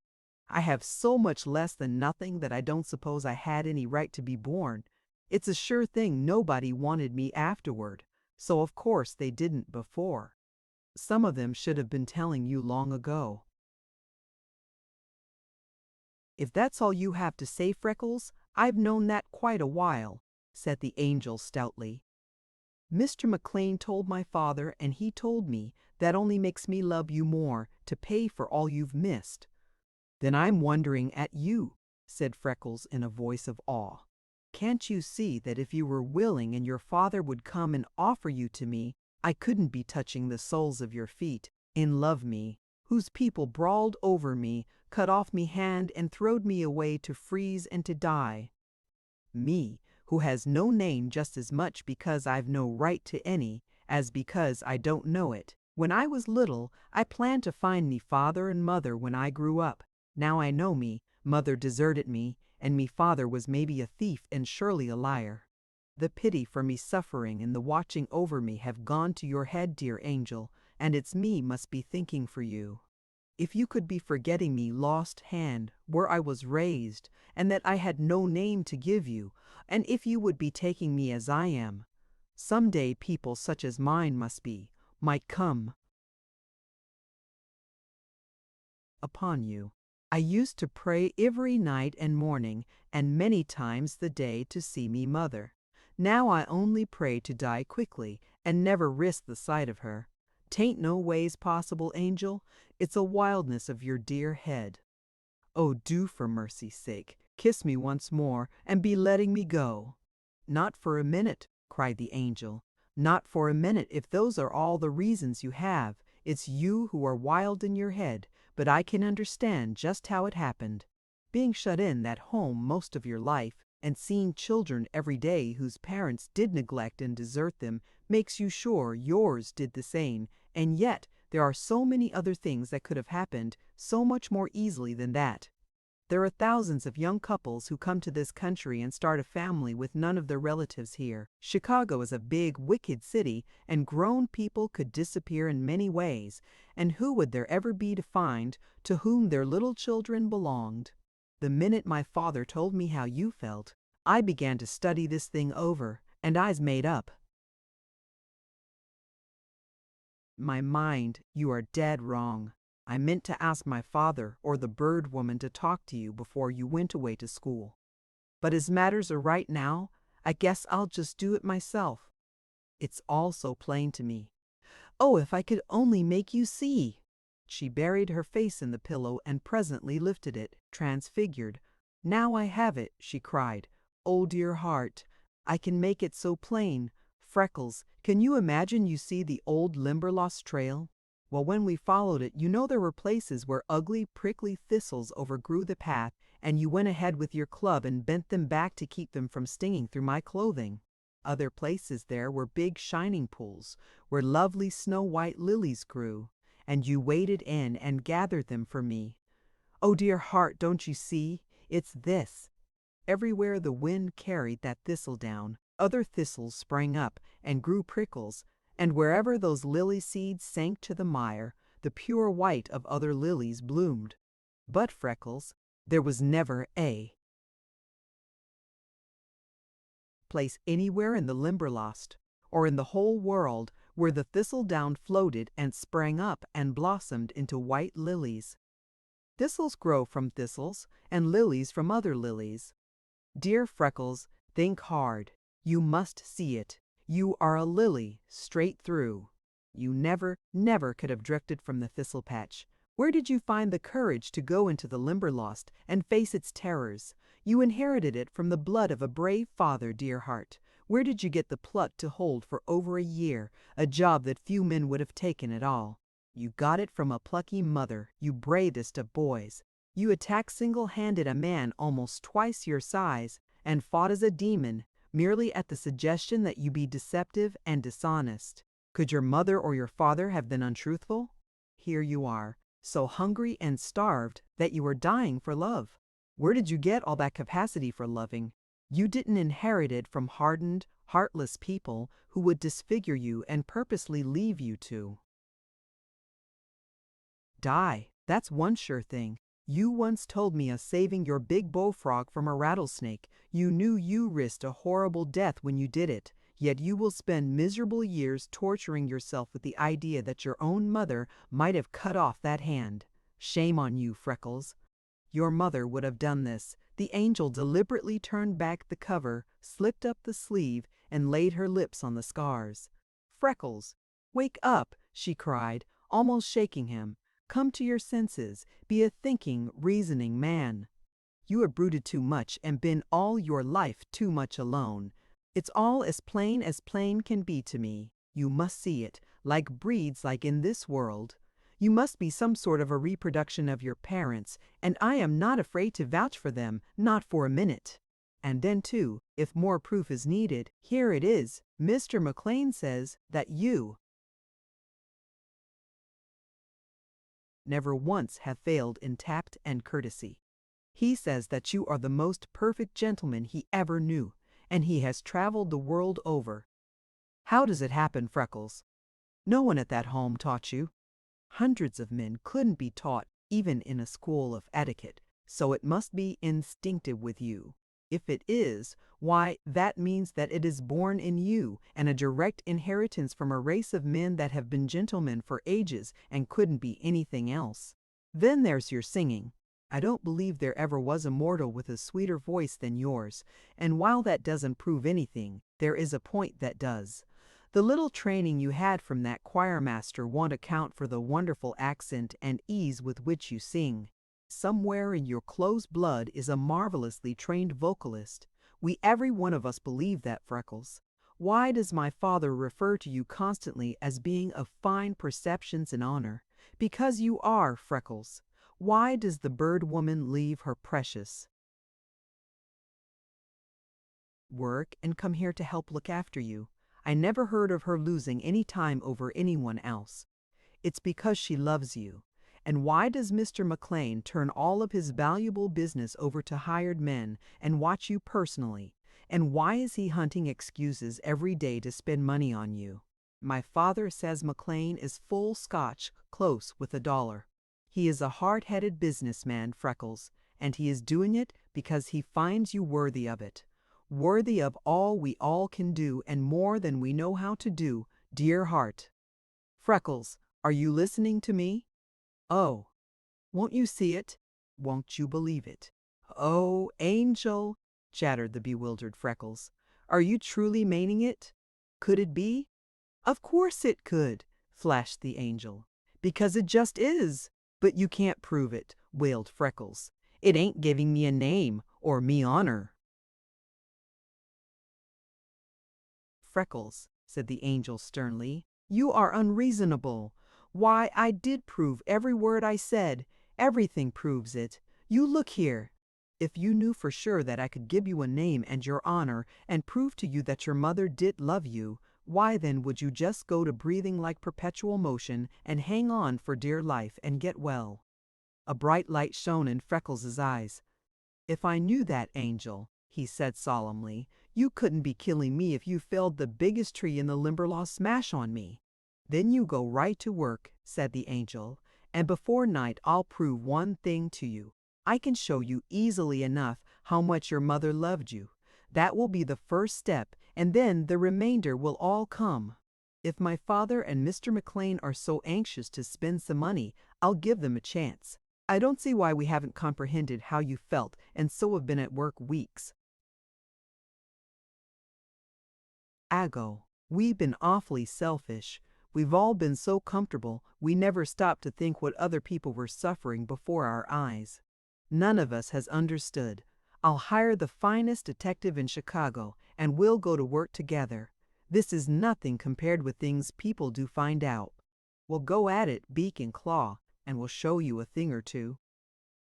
A: I have so much less than nothing that I don't suppose I had any right to be born. It's a sure thing nobody wanted me afterward, so of course they didn't before. Some of them should have been telling you long ago." "If that's all you have to say, Freckles, I've known that quite a while," said the angel stoutly. "Mr. McLean told my father, and he told me that only makes me love you more, to pay for all you've missed." "Then I'm wondering at you," said Freckles in a voice of awe. "Can't you see that if you were willing and your father would come and offer you to me, I couldn't be touching the soles of your feet, in love me, whose people brawled over me, cut off me hand and throwed me away to freeze and to die? Me, who has no name just as much because I've no right to any, as because I don't know it. When I was little, I planned to find me father and mother when I grew up. Now I know me, mother deserted me, and me father was maybe a thief and surely a liar. The pity for me suffering and the watching over me have gone to your head, dear angel, and it's me must be thinking for you. If you could be forgetting me lost hand, where I was raised, and that I had no name to give you, and if you would be taking me as I am, some day people such as mine might come upon you. I used to pray every night and morning, and many times the day to see me mother. Now I only pray to die quickly, and never risk the sight of her. 'Tain't no ways possible, angel. It's a wildness of your dear head. Oh, do for mercy's sake, kiss me once more, and be letting me go. Not for a minute, cried the angel. Not for a minute, if those are all the reasons you have. It's you who are wild in your head, but I can understand just how it happened. Being shut in that home most of your life, and seeing children every day whose parents did neglect and desert them, makes you sure yours did the same, and yet there are so many other things that could have happened so much more easily than that. There are thousands of young couples who come to this country and start a family with none of their relatives here. Chicago is a big, wicked city, and grown people could disappear in many ways, and who would there ever be to find to whom their little children belonged? The minute my father told me how you felt, I began to study this thing over, and I's made up. My mind, you are dead wrong. I meant to ask my father or the bird woman to talk to you before you went away to school. But as matters are right now, I guess I'll just do it myself. It's all so plain to me. Oh, if I could only make you see! She buried her face in the pillow and presently lifted it, transfigured. Now I have it, she cried. Oh, dear heart, I can make it so plain. Freckles, can you imagine you see the old Limberlost trail? Well, when we followed it, you know there were places where ugly, prickly thistles overgrew the path, and you went ahead with your club and bent them back to keep them from stinging through my clothing. Other places there were big shining pools, where lovely snow-white lilies grew, and you waded in and gathered them for me. Oh, dear heart, don't you see? It's this. Everywhere the wind carried that thistle down, other thistles sprang up and grew prickles, and wherever those lily seeds sank to the mire, the pure white of other lilies bloomed. But, Freckles, there was never a place anywhere in the Limberlost, or in the whole world, where the thistledown floated and sprang up and blossomed into white lilies. Thistles grow from thistles, and lilies from other lilies. Dear Freckles, think hard. You must see it. You are a lily, straight through. You never, never could have drifted from the thistle patch. Where did you find the courage to go into the Limberlost and face its terrors? You inherited it from the blood of a brave father, dear heart. Where did you get the pluck to hold for over a year a job that few men would have taken at all? You got it from a plucky mother, you bravest of boys. You attacked single-handed a man almost twice your size and fought as a demon, merely at the suggestion that you be deceptive and dishonest. Could your mother or your father have been untruthful? Here you are, so hungry and starved that you are dying for love. Where did you get all that capacity for loving? You didn't inherit it from hardened, heartless people who would disfigure you and purposely leave you to die. That's one sure thing. You once told me of saving your big bullfrog from a rattlesnake. You knew you risked a horrible death when you did it, yet you will spend miserable years torturing yourself with the idea that your own mother might have cut off that hand. Shame on you, Freckles. Your mother would have done this. The angel deliberately turned back the cover, slipped up the sleeve, and laid her lips on the scars. Freckles, wake up, she cried, almost shaking him. Come to your senses. Be a thinking, reasoning man. You have brooded too much and been all your life too much alone. It's all as plain can be to me. You must see it, like breeds like in this world. You must be some sort of a reproduction of your parents, and I am not afraid to vouch for them, not for a minute. And then, too, if more proof is needed, here it is. Mr. McLean says that you never once have failed in tact and courtesy. He says that you are the most perfect gentleman he ever knew, and he has traveled the world over. How does it happen, Freckles? No one at that home taught you. Hundreds of men couldn't be taught even in a school of etiquette, so it must be instinctive with you. If it is, why, that means that it is born in you and a direct inheritance from a race of men that have been gentlemen for ages and couldn't be anything else. Then there's your singing. I don't believe there ever was a mortal with a sweeter voice than yours, and while that doesn't prove anything, there is a point that does. The little training you had from that choir master won't account for the wonderful accent and ease with which you sing. Somewhere in your close blood is a marvelously trained vocalist. We every one of us believe that, Freckles. Why does my father refer to you constantly as being of fine perceptions and honor? Because you are, Freckles. Why does the bird woman leave her precious work and come here to help look after you? I never heard of her losing any time over anyone else. It's because she loves you. And why does Mr. McLean turn all of his valuable business over to hired men and watch you personally? And why is he hunting excuses every day to spend money on you? My father says McLean is full Scotch, close with $1. He is a hard-headed businessman, Freckles, and he is doing it because he finds you worthy of it. Worthy of all we all can do and more than we know how to do, dear heart. Freckles, are you listening to me? Oh, won't you see it? Won't you believe it? Oh, Angel, chattered the bewildered Freckles. Are you truly meaning it? Could it be? Of course it could, flashed the Angel. Because it just is. But you can't prove it, wailed Freckles. It ain't giving me a name or me honor. Freckles, said the Angel sternly, you are unreasonable. Why, I did prove every word I said. Everything proves it. You look here. If you knew for sure that I could give you a name and your honor and prove to you that your mother did love you, why then would you just go to breathing like perpetual motion and hang on for dear life and get well? A bright light shone in Freckles' eyes. If I knew that, Angel, he said solemnly, you couldn't be killing me if you felled the biggest tree in the Limberlost smash on me. Then you go right to work, said the Angel, and before night I'll prove one thing to you. I can show you easily enough how much your mother loved you. That will be the first step, and then the remainder will all come. If my father and Mr. McLean are so anxious to spend some money, I'll give them a chance. I don't see why we haven't comprehended how you felt and so have been at work weeks ago. We've been awfully selfish. We've all been so comfortable, we never stopped to think what other people were suffering before our eyes. None of us has understood. I'll hire the finest detective in Chicago, and we'll go to work together. This is nothing compared with things people do find out. We'll go at it beak and claw, and we'll show you a thing or two.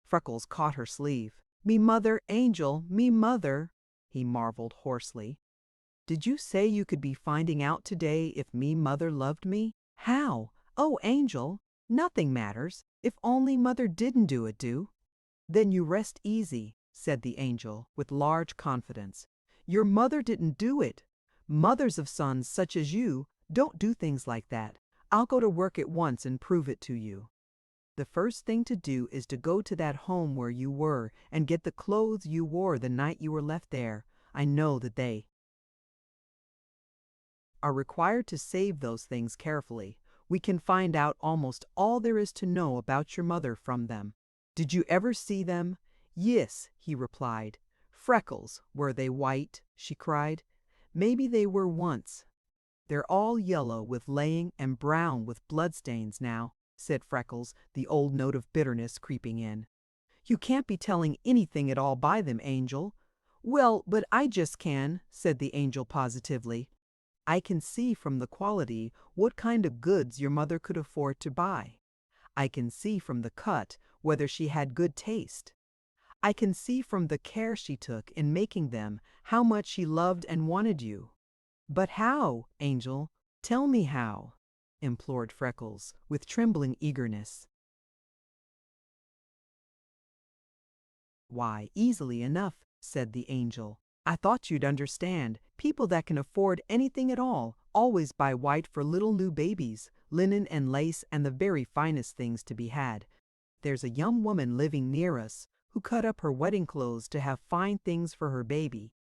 A: Freckles caught her sleeve. Me mother, Angel, me mother, he marveled hoarsely. Did you say you could be finding out today if me mother loved me? How? Oh, Angel, nothing matters, if only mother didn't do it, do? Then you rest easy, said the Angel, with large confidence. Your mother didn't do it. Mothers of sons such as you don't do things like that. I'll go to work at once and prove it to you. The first thing to do is to go to that home where you were and get the clothes you wore the night you were left there. I know that they are required to save those things carefully. We can find out almost all there is to know about your mother from them. Did you ever see them? Yes, he replied. Freckles, were they white? She cried. Maybe they were once. They're all yellow with laying and brown with bloodstains now, said Freckles, the old note of bitterness creeping in. You can't be telling anything at all by them, Angel. Well, but I just can, said the Angel positively. I can see from the quality what kind of goods your mother could afford to buy. I can see from the cut whether she had good taste. I can see from the care she took in making them how much she loved and wanted you. But how, Angel? Tell me how, implored Freckles with trembling eagerness. Why, easily enough, said the Angel. I thought you'd understand. People that can afford anything at all always buy white for little new babies, linen and lace and the very finest things to be had. There's a young woman living near us who cut up her wedding clothes to have fine things for her baby.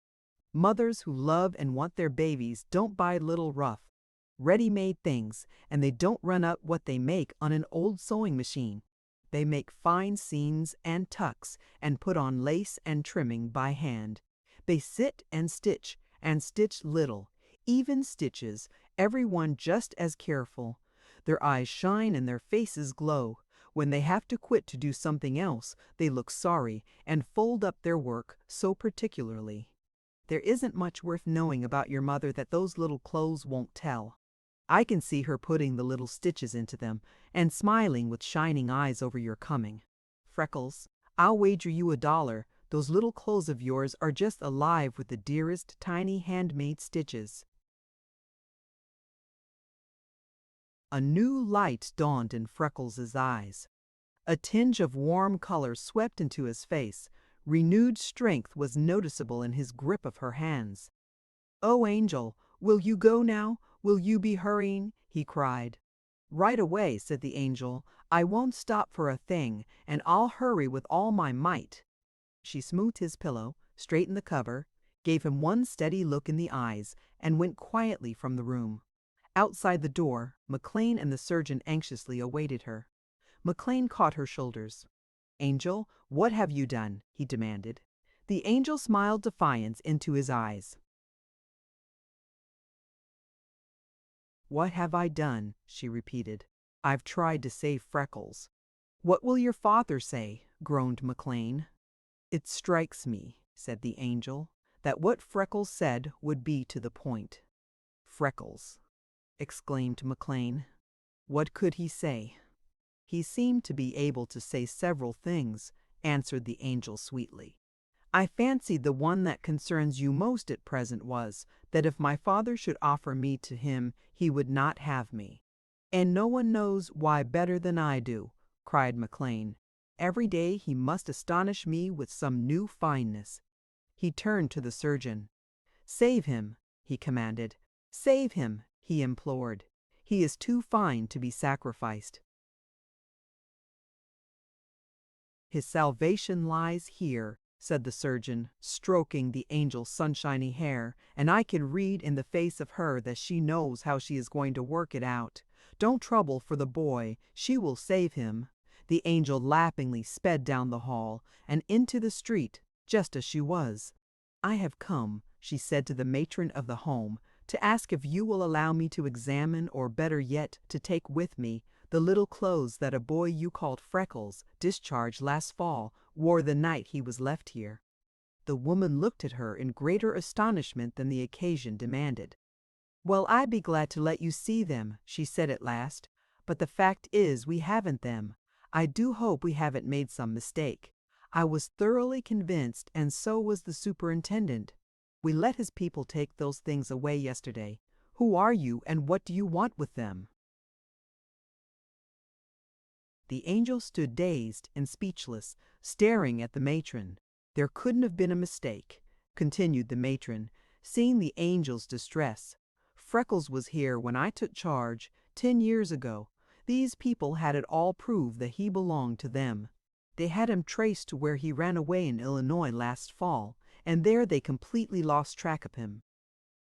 A: Mothers who love and want their babies don't buy little rough, ready-made things, and they don't run up what they make on an old sewing machine. They make fine seams and tucks and put on lace and trimming by hand. They sit and stitch little, even stitches, Everyone just as careful. Their eyes shine and their faces glow. When they have to quit to do something else, they look sorry and fold up their work so particularly. There isn't much worth knowing about your mother that those little clothes won't tell. I can see her putting the little stitches into them and smiling with shining eyes over your coming. Freckles, I'll wager you $1 those little clothes of yours are just alive with the dearest tiny handmade stitches. A new light dawned in Freckles' eyes. A tinge of warm color swept into his face. Renewed strength was noticeable in his grip of her hands. "Oh, Angel, will you go now? Will you be hurrying?" he cried. "Right away," said the angel. "I won't stop for a thing, and I'll hurry with all my might." She smoothed his pillow, straightened the cover, gave him one steady look in the eyes, and went quietly from the room. Outside the door, McLean and the surgeon anxiously awaited her. McLean caught her shoulders. "Angel, what have you done?" he demanded. The angel smiled defiance into his eyes. "What have I done?" she repeated. "I've tried to save Freckles." "What will your father say?" groaned McLean. "It strikes me," said the angel, "that what Freckles said would be to the point." "Freckles!" exclaimed McLean. "What could he say?" "He seemed to be able to say several things," answered the angel sweetly. "I fancied the one that concerns you most at present was, that if my father should offer me to him, he would not have me." "And no one knows why better than I do," cried McLean. "Every day he must astonish me with some new fineness." He turned to the surgeon. "Save him," he commanded. "Save him," he implored. "He is too fine to be sacrificed." "His salvation lies here," said the surgeon, stroking the angel's sunshiny hair, "and I can read in the face of her that she knows how she is going to work it out. Don't trouble for the boy, she will save him." The angel laughingly sped down the hall and into the street, just as she was. "I have come," she said to the matron of the home, "to ask if you will allow me to examine, or better yet, to take with me, the little clothes that a boy you called Freckles, discharged last fall, wore the night he was left here." The woman looked at her in greater astonishment than the occasion demanded. "Well, I'd be glad to let you see them," she said at last, "but the fact is we haven't them. I do hope we haven't made some mistake. I was thoroughly convinced, and so was the superintendent. We let his people take those things away yesterday. Who are you, and what do you want with them?" The angel stood dazed and speechless, staring at the matron. "There couldn't have been a mistake," continued the matron, seeing the angel's distress. "Freckles was here when I took charge, 10 years ago. These people had it all proved that he belonged to them. They had him traced to where he ran away in Illinois last fall, and there they completely lost track of him.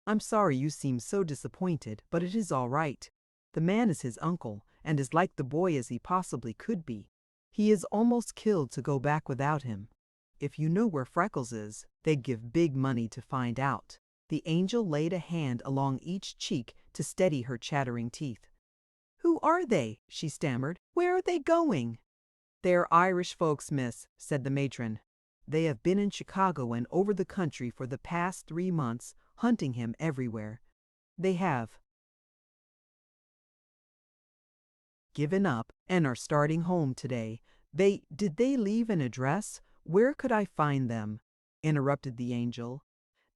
A: I'm sorry you seem so disappointed, but it is all right. The man is his uncle, and as like the boy as he possibly could be. He is almost killed to go back without him. If you knew where Freckles is, they'd give big money to find out." The angel laid a hand along each cheek to steady her chattering teeth. "Who are they?" she stammered. "Where are they going?" "They're Irish folks, miss," said the matron. "They have been in Chicago and over the country for the past 3 months, hunting him everywhere. They have given up and are starting home today. Did they leave an address? Where could I find them?" interrupted the angel.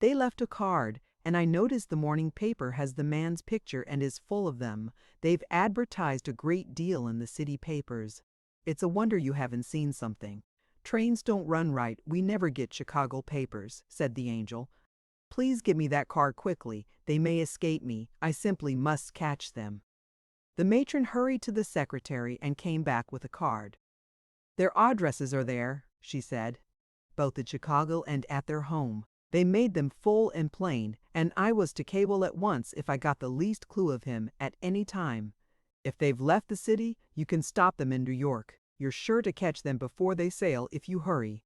A: "They left a card, and I noticed the morning paper has the man's picture and is full of them. They've advertised a great deal in the city papers. It's a wonder you haven't seen something. Trains don't run right. We never get Chicago papers," said the angel. "Please give me that card quickly. They may escape me. I simply must catch them." The matron hurried to the secretary and came back with a card. "Their addresses are there," she said, "both at Chicago and at their home. They made them full and plain, and I was to cable at once if I got the least clue of him at any time. If they've left the city, you can stop them in New York. You're sure to catch them before they sail if you hurry."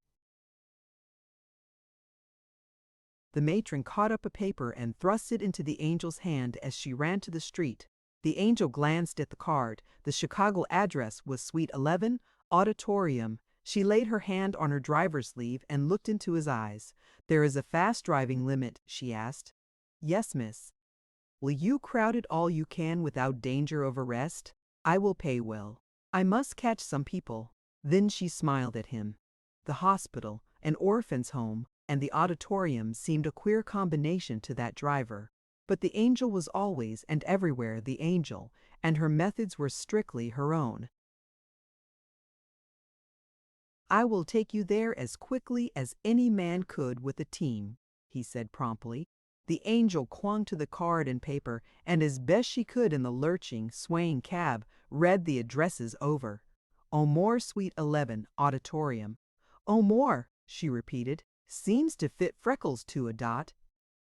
A: The matron caught up a paper and thrust it into the angel's hand as she ran to the street. The angel glanced at the card. The Chicago address was Suite 11, Auditorium. She laid her hand on her driver's sleeve and looked into his eyes. "There is a fast driving limit?" she asked. "Yes, miss." "Will you crowd it all you can without danger of arrest? I will pay well. I must catch some people." Then she smiled at him. The hospital, an orphan's home, and the auditorium seemed a queer combination to that driver. But the angel was always and everywhere the angel, and her methods were strictly her own. "I will take you there as quickly as any man could with a team," he said promptly. The angel clung to the card and paper, and as best she could in the lurching, swaying cab, read the addresses over. O'More, Suite 11, Auditorium. "O'More," she repeated. "Seems to fit Freckles to a dot.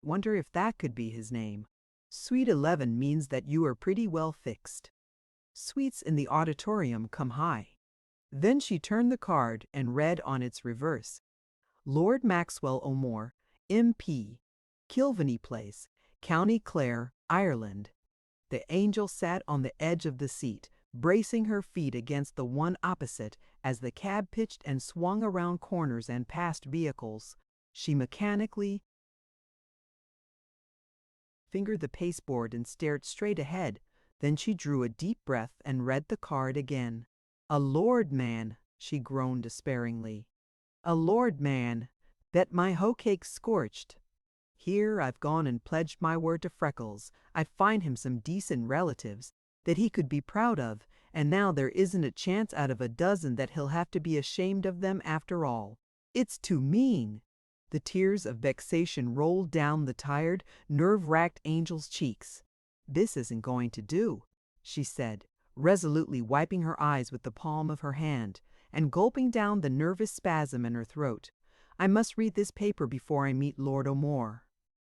A: Wonder if that could be his name. Suite 11 means that you are pretty well fixed. Suites in the auditorium come high." Then she turned the card and read on its reverse: Lord Maxwell O'More, MP, Kilvenny Place, County Clare, Ireland. The angel sat on the edge of the seat, bracing her feet against the one opposite as the cab pitched and swung around corners and past vehicles. She mechanically fingered the pasteboard and stared straight ahead. Then she drew a deep breath and read the card again. "A Lord man," she groaned despairingly. "A Lord man. Bet my hoe cake's scorched. Here I've gone and pledged my word to Freckles I'd find him some decent relatives that he could be proud of, and now there isn't a chance out of a dozen that he'll have to be ashamed of them after all. It's too mean." The tears of vexation rolled down the tired, nerve-racked angel's cheeks. "This isn't going to do," she said, resolutely wiping her eyes with the palm of her hand, and gulping down the nervous spasm in her throat. "I must read this paper before I meet Lord O'More."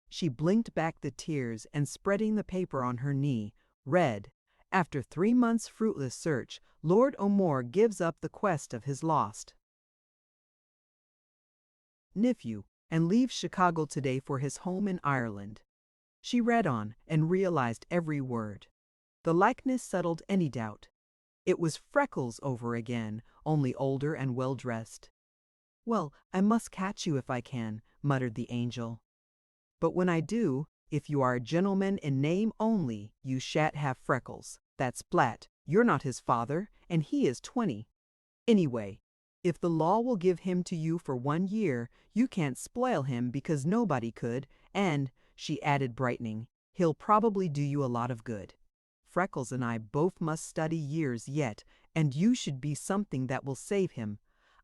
A: She blinked back the tears and, spreading the paper on her knee, read: "After 3 months' fruitless search, Lord O'More gives up the quest of his lost nephew and leaves Chicago today for his home in Ireland." She read on and realized every word. The likeness settled any doubt. It was Freckles over again, only older and well-dressed. "Well, I must catch you if I can," muttered the angel. "But when I do, if you are a gentleman in name only, you shan't have Freckles. That's flat. You're not his father, and he is 20. Anyway, if the law will give him to you for 1 year, you can't spoil him because nobody could, and," she added brightening, "he'll probably do you a lot of good. Freckles and I both must study years yet, and you should be something that will save him.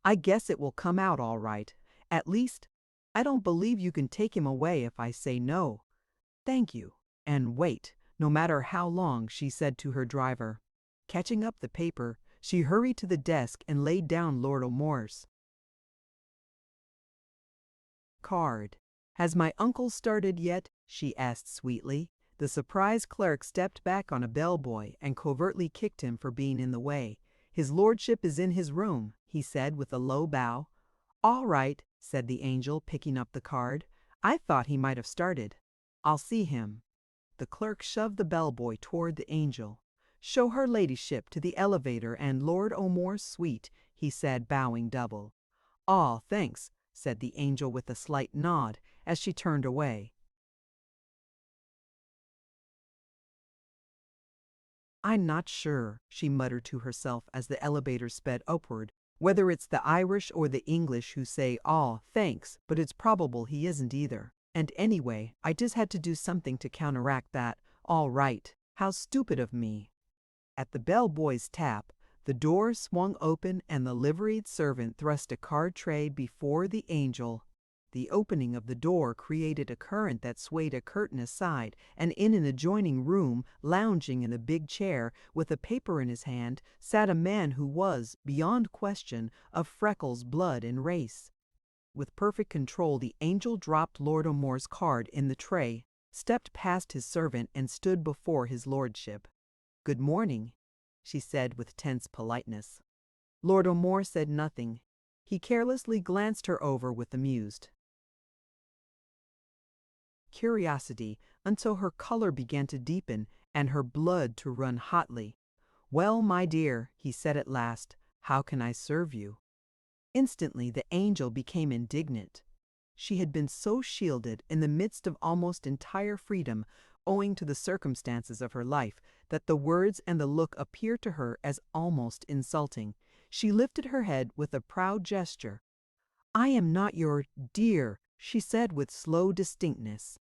A: I guess it will come out all right. At least, I don't believe you can take him away if I say no. Thank you. And wait, no matter how long," she said to her driver. Catching up the paper, she hurried to the desk and laid down Lord O'More's card. "Has my uncle started yet?" she asked sweetly. The surprised clerk stepped back on a bellboy and covertly kicked him for being in the way. "His lordship is in his room," he said with a low bow. "All right," said the angel, picking up the card. "I thought he might have started. I'll see him." The clerk shoved the bellboy toward the angel. "Show her ladyship to the elevator and Lord O'More's suite," he said, bowing double. "Aw, thanks," said the angel with a slight nod as she turned away. "I'm not sure," she muttered to herself as the elevator sped upward, "whether it's the Irish or the English who say, 'Aw, thanks,' but it's probable he isn't either. And anyway, I just had to do something to counteract that 'all right.' How stupid of me." At the bellboy's tap, the door swung open and the liveried servant thrust a card tray before the angel. The opening of the door created a current that swayed a curtain aside, and in an adjoining room, lounging in a big chair, with a paper in his hand, sat a man who was, beyond question, of Freckles' blood and race. With perfect control, the angel dropped Lord O'More's card in the tray, stepped past his servant, and stood before his lordship. "Good morning," she said with tense politeness. Lord O'More said nothing. He carelessly glanced her over with amused curiosity until her color began to deepen and her blood to run hotly. "Well, my dear," he said at last, "how can I serve you?" Instantly the angel became indignant. She had been so shielded in the midst of almost entire freedom owing to the circumstances of her life that the words and the look appeared to her as almost insulting. She lifted her head with a proud gesture. "I am not your dear," she said with slow distinctness.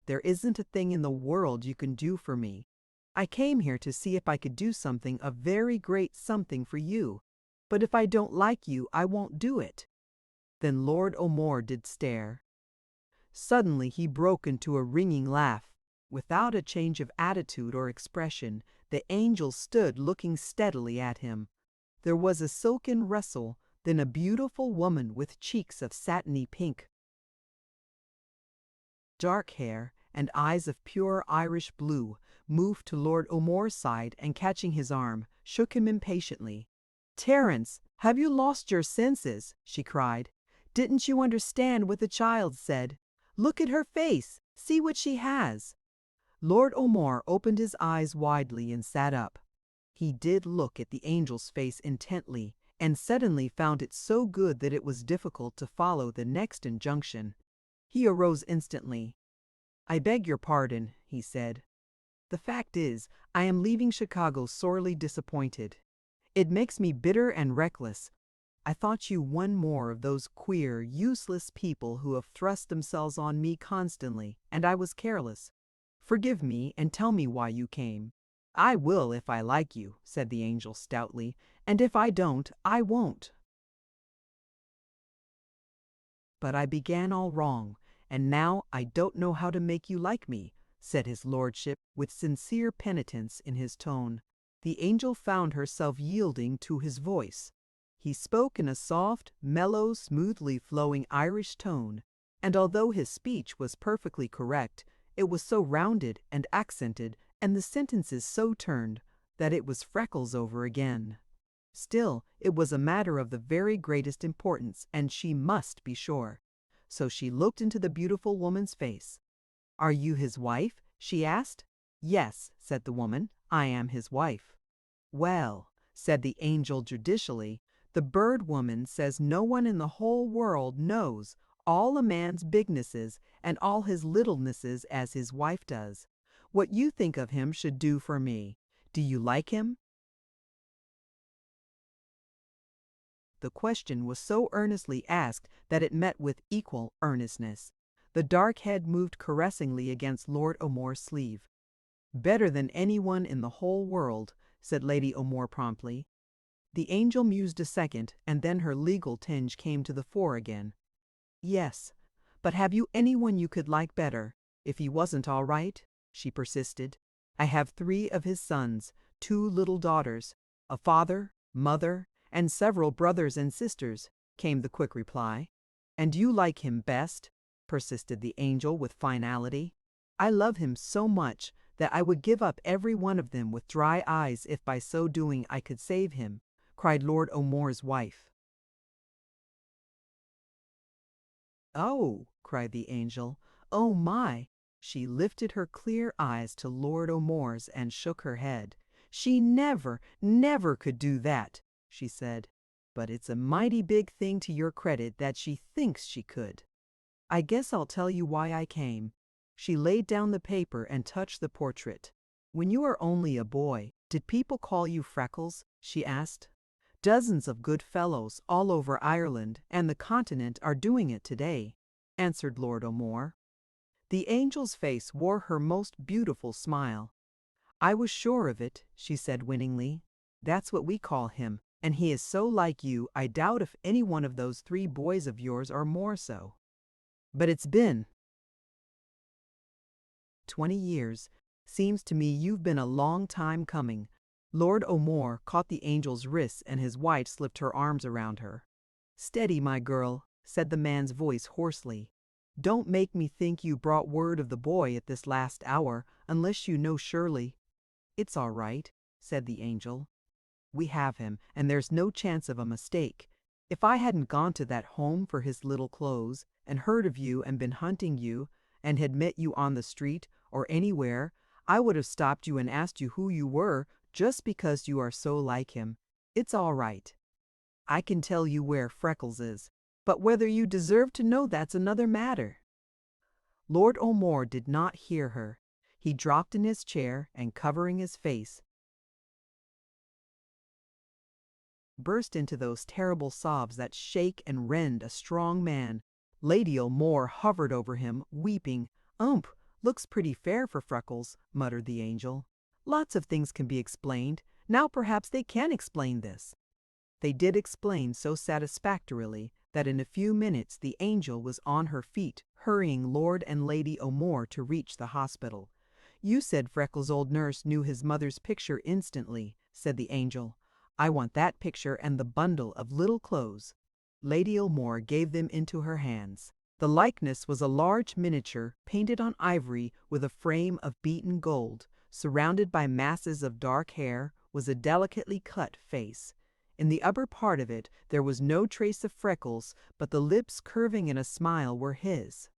A: "There isn't a thing in the world you can do for me. I came here to see if I could do something, a very great something for you. But if I don't like you, I won't do it." Then Lord O'More did stare. Suddenly he broke into a ringing laugh. Without a change of attitude or expression, the angel stood looking steadily at him. There was a silken rustle, then a beautiful woman with cheeks of satiny pink, dark hair, and eyes of pure Irish blue, moved to Lord O'More's side and catching his arm, shook him impatiently. "Terence, have you lost your senses?" she cried. "Didn't you understand what the child said? Look at her face! See what she has!" Lord O'More opened his eyes widely and sat up. He did look at the angel's face intently, and suddenly found it so good that it was difficult to follow the next injunction. He arose instantly. "I beg your pardon," he said. "The fact is, I am leaving Chicago sorely disappointed. It makes me bitter and reckless. I thought you one more of those queer, useless people who have thrust themselves on me constantly, and I was careless. Forgive me and tell me why you came." "I will if I like you," said the angel stoutly, "and if I don't, I won't." "But I began all wrong, and now I don't know how to make you like me," said his lordship with sincere penitence in his tone. The angel found herself yielding to his voice. He spoke in a soft, mellow, smoothly flowing Irish tone, and although his speech was perfectly correct, it was so rounded and accented, and the sentences so turned, that it was Freckles over again. Still, it was a matter of the very greatest importance, and she must be sure. So she looked into the beautiful woman's face. "Are you his wife?" she asked. "Yes," said the woman, "I am his wife." "Well," said the angel judicially, "the bird woman says no one in the whole world knows all a man's bignesses and all his littlenesses as his wife does. What you think of him should do for me. Do you like him?" The question was so earnestly asked that it met with equal earnestness. The dark head moved caressingly against Lord O'More's sleeve. "Better than anyone in the whole world," said Lady O'More promptly. The angel mused a second, and then her legal tinge came to the fore again. "Yes, but have you anyone you could like better, if he wasn't all right?" she persisted. "I have 3 of his sons, 2 little daughters, a father, mother, and several brothers and sisters," came the quick reply. "And you like him best?" persisted the angel with finality. "I love him so much that I would give up every one of them with dry eyes if by so doing I could save him," cried Lord O'More's wife. "Oh!" cried the angel. "Oh my!" She lifted her clear eyes to Lord O'More's and shook her head. "She never, never could do that," she said. "But it's a mighty big thing to your credit that she thinks she could. I guess I'll tell you why I came." She laid down the paper and touched the portrait. "When you were only a boy, did people call you Freckles?" she asked. "Dozens of good fellows all over Ireland and the continent are doing it today," answered Lord O'More. The angel's face wore her most beautiful smile. "I was sure of it," she said winningly. "That's what we call him, and he is so like you I doubt if any one of those 3 boys of yours are more so. But it's been 20 years. Seems to me you've been a long time coming." Lord O'More caught the angel's wrists and his wife slipped her arms around her. "Steady, my girl," said the man's voice hoarsely. "Don't make me think you brought word of the boy at this last hour, unless you know surely." "It's all right," said the angel. "We have him, and there's no chance of a mistake. If I hadn't gone to that home for his little clothes, and heard of you and been hunting you, and had met you on the street or anywhere, I would have stopped you and asked you who you were just because you are so like him. It's all right. I can tell you where Freckles is, but whether you deserve to know that's another matter." Lord O'More did not hear her. He dropped in his chair and, covering his face, burst into those terrible sobs that shake and rend a strong man. Lady O'More hovered over him, weeping. Looks pretty fair for Freckles," muttered the angel. "Lots of things can be explained. Now perhaps they can explain this." They did explain so satisfactorily that in a few minutes the angel was on her feet, hurrying Lord and Lady O'More to reach the hospital. "You said Freckles' old nurse knew his mother's picture instantly," said the angel. "I want that picture and the bundle of little clothes." Lady O'More gave them into her hands. The likeness was a large miniature painted on ivory with a frame of beaten gold. Surrounded by masses of dark hair was a delicately cut face. In the upper part of it there was no trace of Freckles, but the lips curving in a smile were his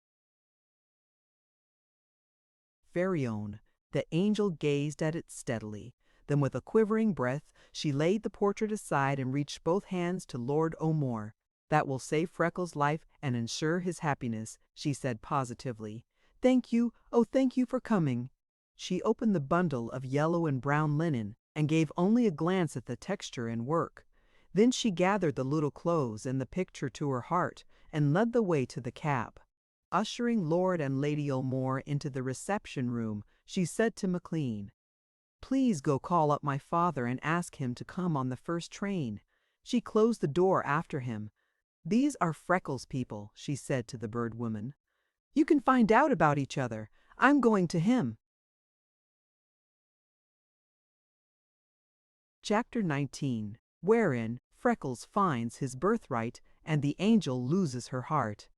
A: very own. The angel gazed at it steadily. Then with a quivering breath she laid the portrait aside and reached both hands to Lord O'More. "That will save Freckles' life and ensure his happiness," she said positively. "Thank you, oh thank you for coming." She opened the bundle of yellow and brown linen and gave only a glance at the texture and work. Then she gathered the little clothes and the picture to her heart and led the way to the cab. Ushering Lord and Lady O'More into the reception room, she said to McLean, "Please go call up my father and ask him to come on the first train." She closed the door after him. "These are Freckles' people," she said to the bird woman. "You can find out about each other. I'm going to him." Chapter 19, wherein Freckles finds his birthright and the angel loses her heart.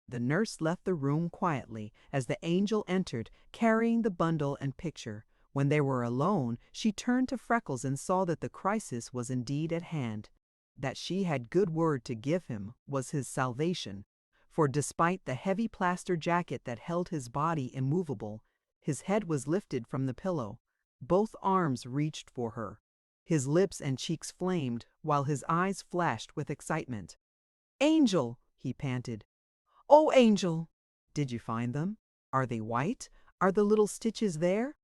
A: The nurse left the room quietly as the angel entered, carrying the bundle and picture. When they were alone, she turned to Freckles and saw that the crisis was indeed at hand. That she had good word to give him was his salvation. For despite the heavy plaster jacket that held his body immovable, his head was lifted from the pillow. Both arms reached for her. His lips and cheeks flamed, while his eyes flashed with excitement. "Angel!" he panted. "Oh, Angel!" "Did you find them? Are they white? Are the little stitches there?"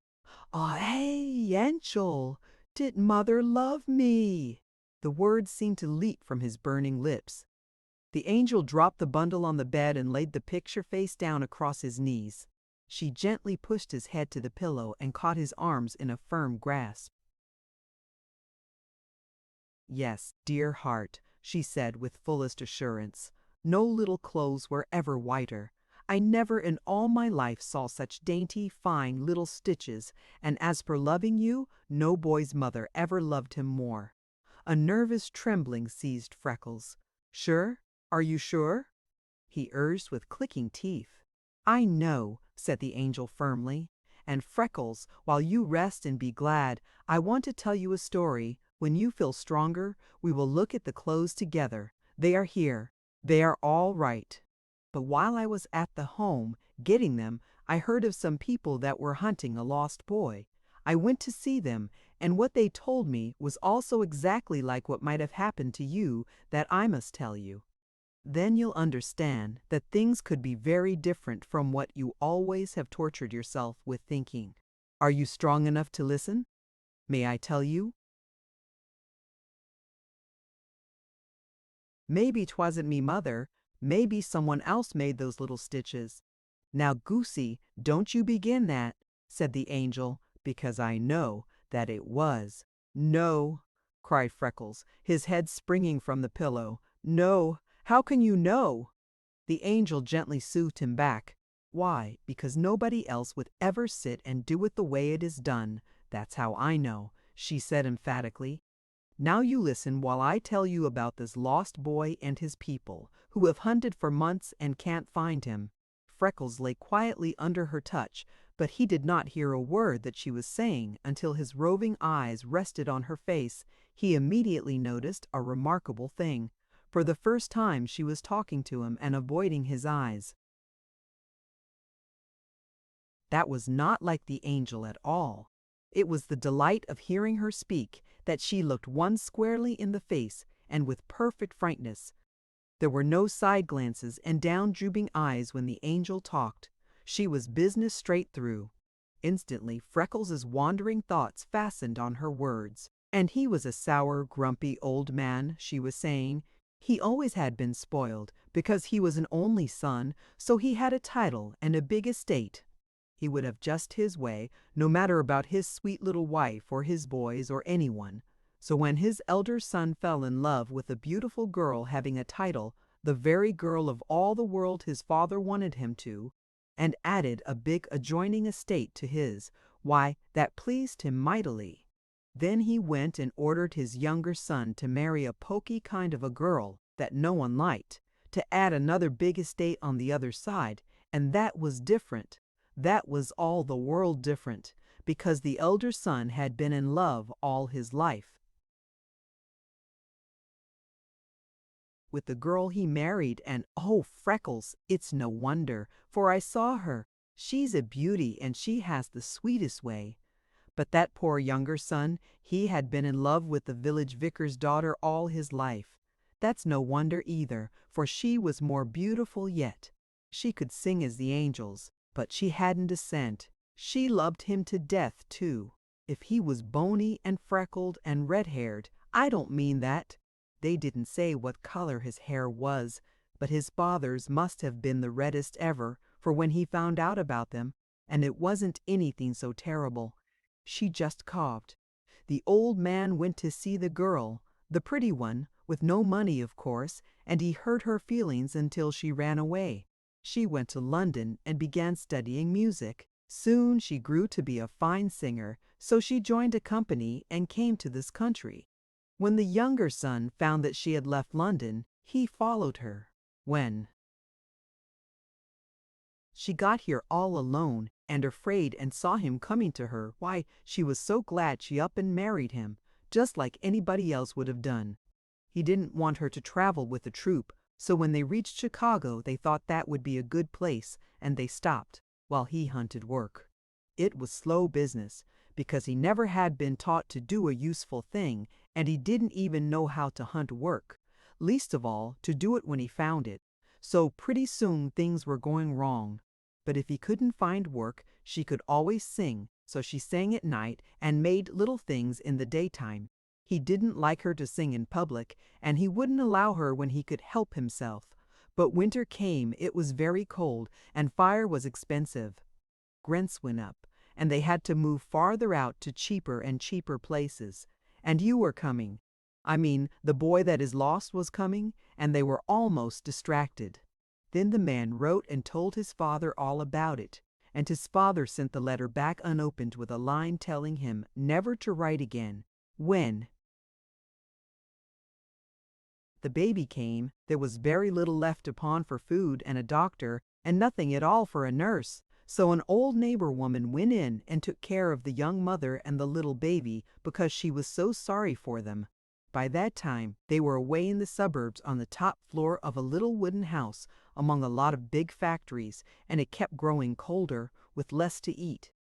A: "Oh, hey, Angel! Did Mother love me?" The words seemed to leap from his burning lips. The angel dropped the bundle on the bed and laid the picture face down across his knees. She gently pushed his head to the pillow and caught his arms in a firm grasp. "Yes, dear heart," she said with fullest assurance. "No little clothes were ever whiter. I never in all my life saw such dainty, fine little stitches, and as for loving you, no boy's mother ever loved him more." A nervous trembling seized Freckles. "Sure? Are you sure?" he urged with clicking teeth. "I know," said the angel firmly. "And Freckles, while you rest and be glad, I want to tell you a story. When you feel stronger, we will look at the clothes together. They are here. They are all right. But while I was at the home, getting them, I heard of some people that were hunting a lost boy. I went to see them, and what they told me was also exactly like what might have happened to you that I must tell you. Then you'll understand that things could be very different from what you always have tortured yourself with thinking. Are you strong enough to listen? May I tell you? Maybe 'twasn't me, Mother. Maybe someone else made those little stitches." "Now, Goosey, don't you begin that," said the angel, "because I know that it was." "No," cried Freckles, his head springing from the pillow. "No, how can you know?" The angel gently soothed him back. "Why, because nobody else would ever sit and do it the way it is done. That's how I know," she said emphatically. "Now you listen while I tell you about this lost boy and his people, who have hunted for months and can't find him." Freckles lay quietly under her touch, but he did not hear a word that she was saying until his roving eyes rested on her face. He immediately noticed a remarkable thing. For the first time she was talking to him and avoiding his eyes. That was not like the angel at all. It was the delight of hearing her speak that she looked one squarely in the face and with perfect frankness. There were no side glances and down-drooping eyes when the angel talked. She was business straight through. Instantly, Freckles' wandering thoughts fastened on her words. And he was a sour, grumpy old man, she was saying. He always had been spoiled, because he was an only son, so he had a title and a big estate. He would have just his way, no matter about his sweet little wife or his boys or anyone. So when his elder son fell in love with a beautiful girl having a title, the very girl of all the world his father wanted him to, and added a big adjoining estate to his, why, that pleased him mightily. Then he went and ordered his younger son to marry a poky kind of a girl that no one liked, to add another big estate on the other side, and that was different. That was all the world different, because the elder son had been in love all his life with the girl he married, and oh, Freckles, it's no wonder, for I saw her. She's a beauty, and she has the sweetest way. But that poor younger son, he had been in love with the village vicar's daughter all his life. That's no wonder either, for she was more beautiful yet. She could sing as the angels, but she hadn't a cent. She loved him to death, too. If he was bony and freckled and red-haired, I don't mean that. They didn't say what color his hair was, but his father's must have been the reddest ever, for when he found out about them, and it wasn't anything so terrible, she just coughed. The old man went to see the girl, the pretty one, with no money, of course, and he hurt her feelings until she ran away. She went to London and began studying music. Soon she grew to be a fine singer, so she joined a company and came to this country. When the younger son found that she had left London, he followed her. When she got here all alone and afraid and saw him coming to her, why, she was so glad she up and married him, just like anybody else would have done. He didn't want her to travel with the troupe, so when they reached Chicago they thought that would be a good place, and they stopped while he hunted work. It was slow business, because he never had been taught to do a useful thing, and he didn't even know how to hunt work, least of all to do it when he found it. So pretty soon things were going wrong. But if he couldn't find work, she could always sing, so she sang at night and made little things in the daytime. He didn't like her to sing in public, and he wouldn't allow her when he could help himself. But winter came, it was very cold, and fire was expensive. Rents went up, and they had to move farther out to cheaper and cheaper places. And you were coming. I mean, the boy that is lost was coming, and they were almost distracted. Then the man wrote and told his father all about it, and his father sent the letter back unopened with a line telling him never to write again. When the baby came, there was very little left upon for food and a doctor, and nothing at all for a nurse. So an old neighbor woman went in and took care of the young mother and the little baby because she was so sorry for them. By that time, they were away in the suburbs on the top floor of a little wooden house among a lot of big factories, and it kept growing colder, with less to eat.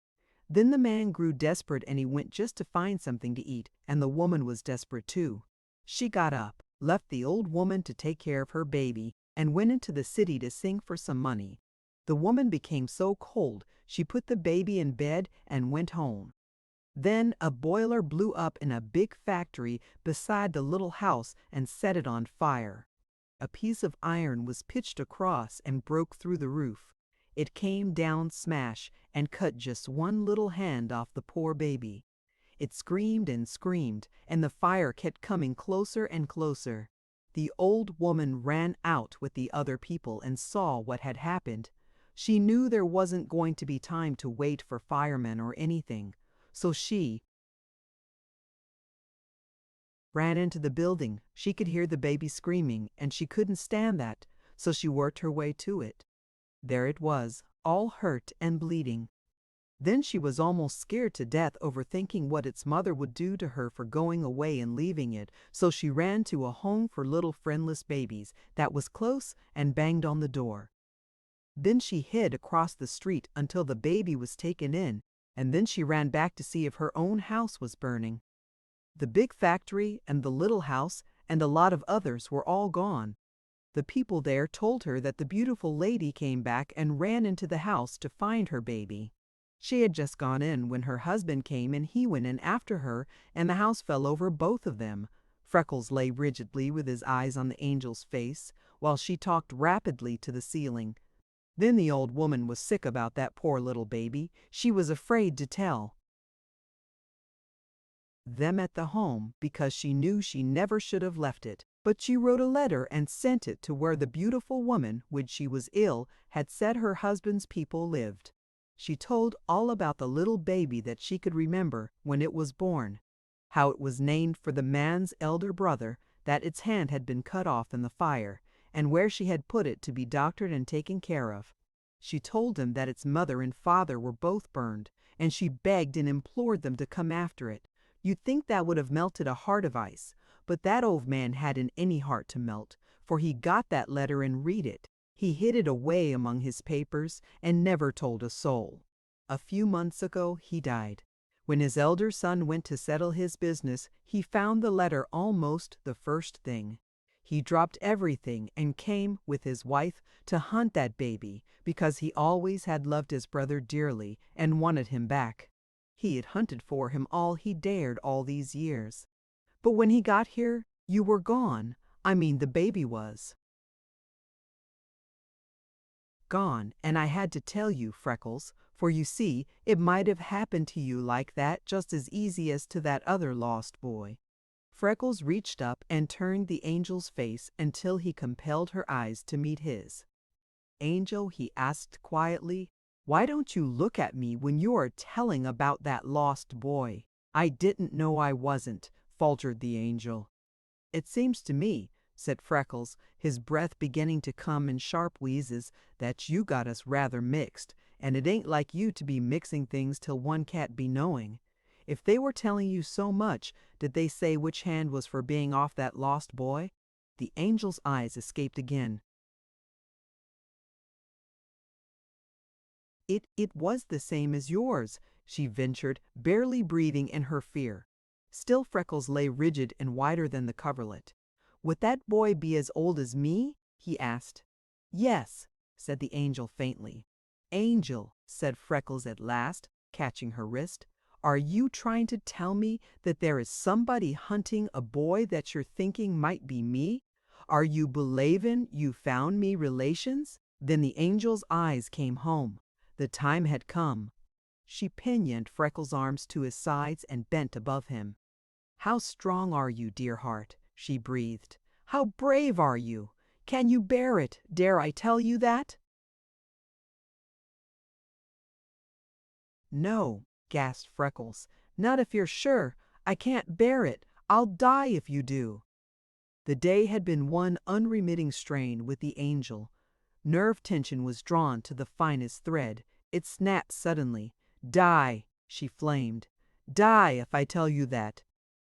A: Then the man grew desperate and he went just to find something to eat, and the woman was desperate too. She got up, left the old woman to take care of her baby, and went into the city to sing for some money. The woman became so cold, she put the baby in bed and went home. Then a boiler blew up in a big factory beside the little house and set it on fire. A piece of iron was pitched across and broke through the roof. It came down smash and cut just one little hand off the poor baby. It screamed, and the fire kept coming closer and closer. The old woman ran out with the other people and saw what had happened. She knew there wasn't going to be time to wait for firemen or anything, so she ran into the building. She could hear the baby screaming, and she couldn't stand that, so she worked her way to it. There it was, all hurt and bleeding. Then she was almost scared to death over thinking what its mother would do to her for going away and leaving it, so she ran to a home for little friendless babies that was close and banged on the door. Then she hid across the street until the baby was taken in, and then she ran back to see if her own house was burning. The big factory and the little house and a lot of others were all gone. The people there told her that the beautiful lady came back and ran into the house to find her baby. She had just gone in when her husband came and he went in after her, and the house fell over both of them. Freckles lay rigidly with his eyes on the angel's face, while she talked rapidly to the ceiling. Then the old woman was sick about that poor little baby. She was afraid to tell them at the home because she knew she never should have left it. But she wrote a letter and sent it to where the beautiful woman, when she was ill, had said her husband's people lived. She told all about the little baby that she could remember when it was born, how it was named for the man's elder brother, that its hand had been cut off in the fire, and where she had put it to be doctored and taken care of. She told him that its mother and father were both burned, and she begged and implored them to come after it. You'd think that would have melted a heart of ice, but that old man hadn't any heart to melt, for he got that letter and read it. He hid it away among his papers and never told a soul. A few months ago he died. When his elder son went to settle his business, he found the letter almost the first thing. He dropped everything and came with his wife to hunt that baby because he always had loved his brother dearly and wanted him back. He had hunted for him all he dared all these years. But when he got here, you were gone. I mean, the baby was gone, and I had to tell you, Freckles, for you see, it might have happened to you like that just as easy as to that other lost boy. Freckles reached up and turned the angel's face until he compelled her eyes to meet his. Angel, he asked quietly, why don't you look at me when you are telling about that lost boy? I didn't know I wasn't, faltered the angel. It seems to me, said Freckles, his breath beginning to come in sharp wheezes, that you got us rather mixed, and it ain't like you to be mixing things till one can't be knowing. If they were telling you so much, did they say which hand was for being off that lost boy? The angel's eyes escaped again. It was the same as yours, she ventured, barely breathing in her fear. Still Freckles lay rigid and whiter than the coverlet. Would that boy be as old as me? He asked. Yes, said the angel faintly. Angel, said Freckles at last, catching her wrist, are you trying to tell me that there is somebody hunting a boy that you're thinking might be me? Are you belavin' you found me relations? Then the angel's eyes came home. The time had come. She pinioned Freckles' arms to his sides and bent above him. How strong are you, dear heart, she breathed. How brave are you? Can you bear it? Dare I tell you that? No, gasped Freckles. Not if you're sure. I can't bear it. I'll die if you do. The day had been one unremitting strain with the angel. Nerve tension was drawn to the finest thread. It snapped suddenly. Die, she flamed. Die if I tell you that.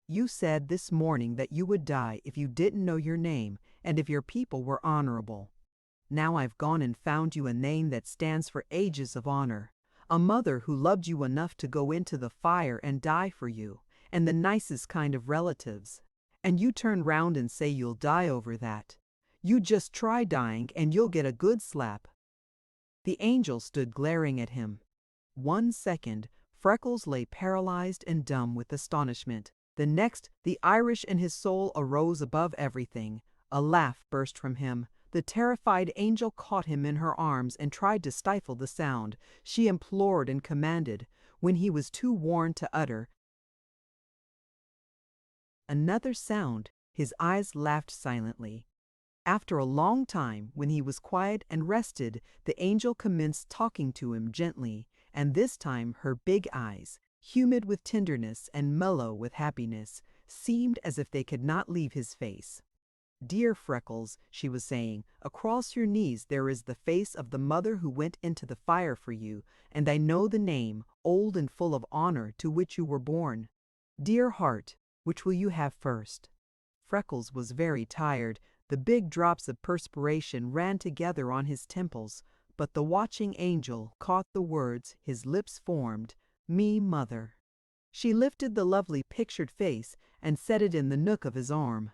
A: You said this morning that you would die if you didn't know your name and if your people were honorable. Now I've gone and found you a name that stands for ages of honor. A mother who loved you enough to go into the fire and die for you, and the nicest kind of relatives. And you turn round and say you'll die over that. You just try dying and you'll get a good slap. The angel stood glaring at him. 1 second, Freckles lay paralyzed and dumb with astonishment. The next, the Irish in his soul arose above everything. A laugh burst from him. The terrified angel caught him in her arms and tried to stifle the sound. She implored and commanded. When he was too worn to utter another sound, his eyes laughed silently. After a long time, when he was quiet and rested, the angel commenced talking to him gently, and this time her big eyes, humid with tenderness and mellow with happiness, seemed as if they could not leave his face. Dear Freckles, she was saying, across your knees there is the face of the mother who went into the fire for you, and I know the name, old and full of honor, to which you were born. Dear heart, which will you have first? Freckles was very tired. The big drops of perspiration ran together on his temples, but the watching angel caught the words his lips formed, "Me, mother." She lifted the lovely pictured face and set it in the nook of his arm.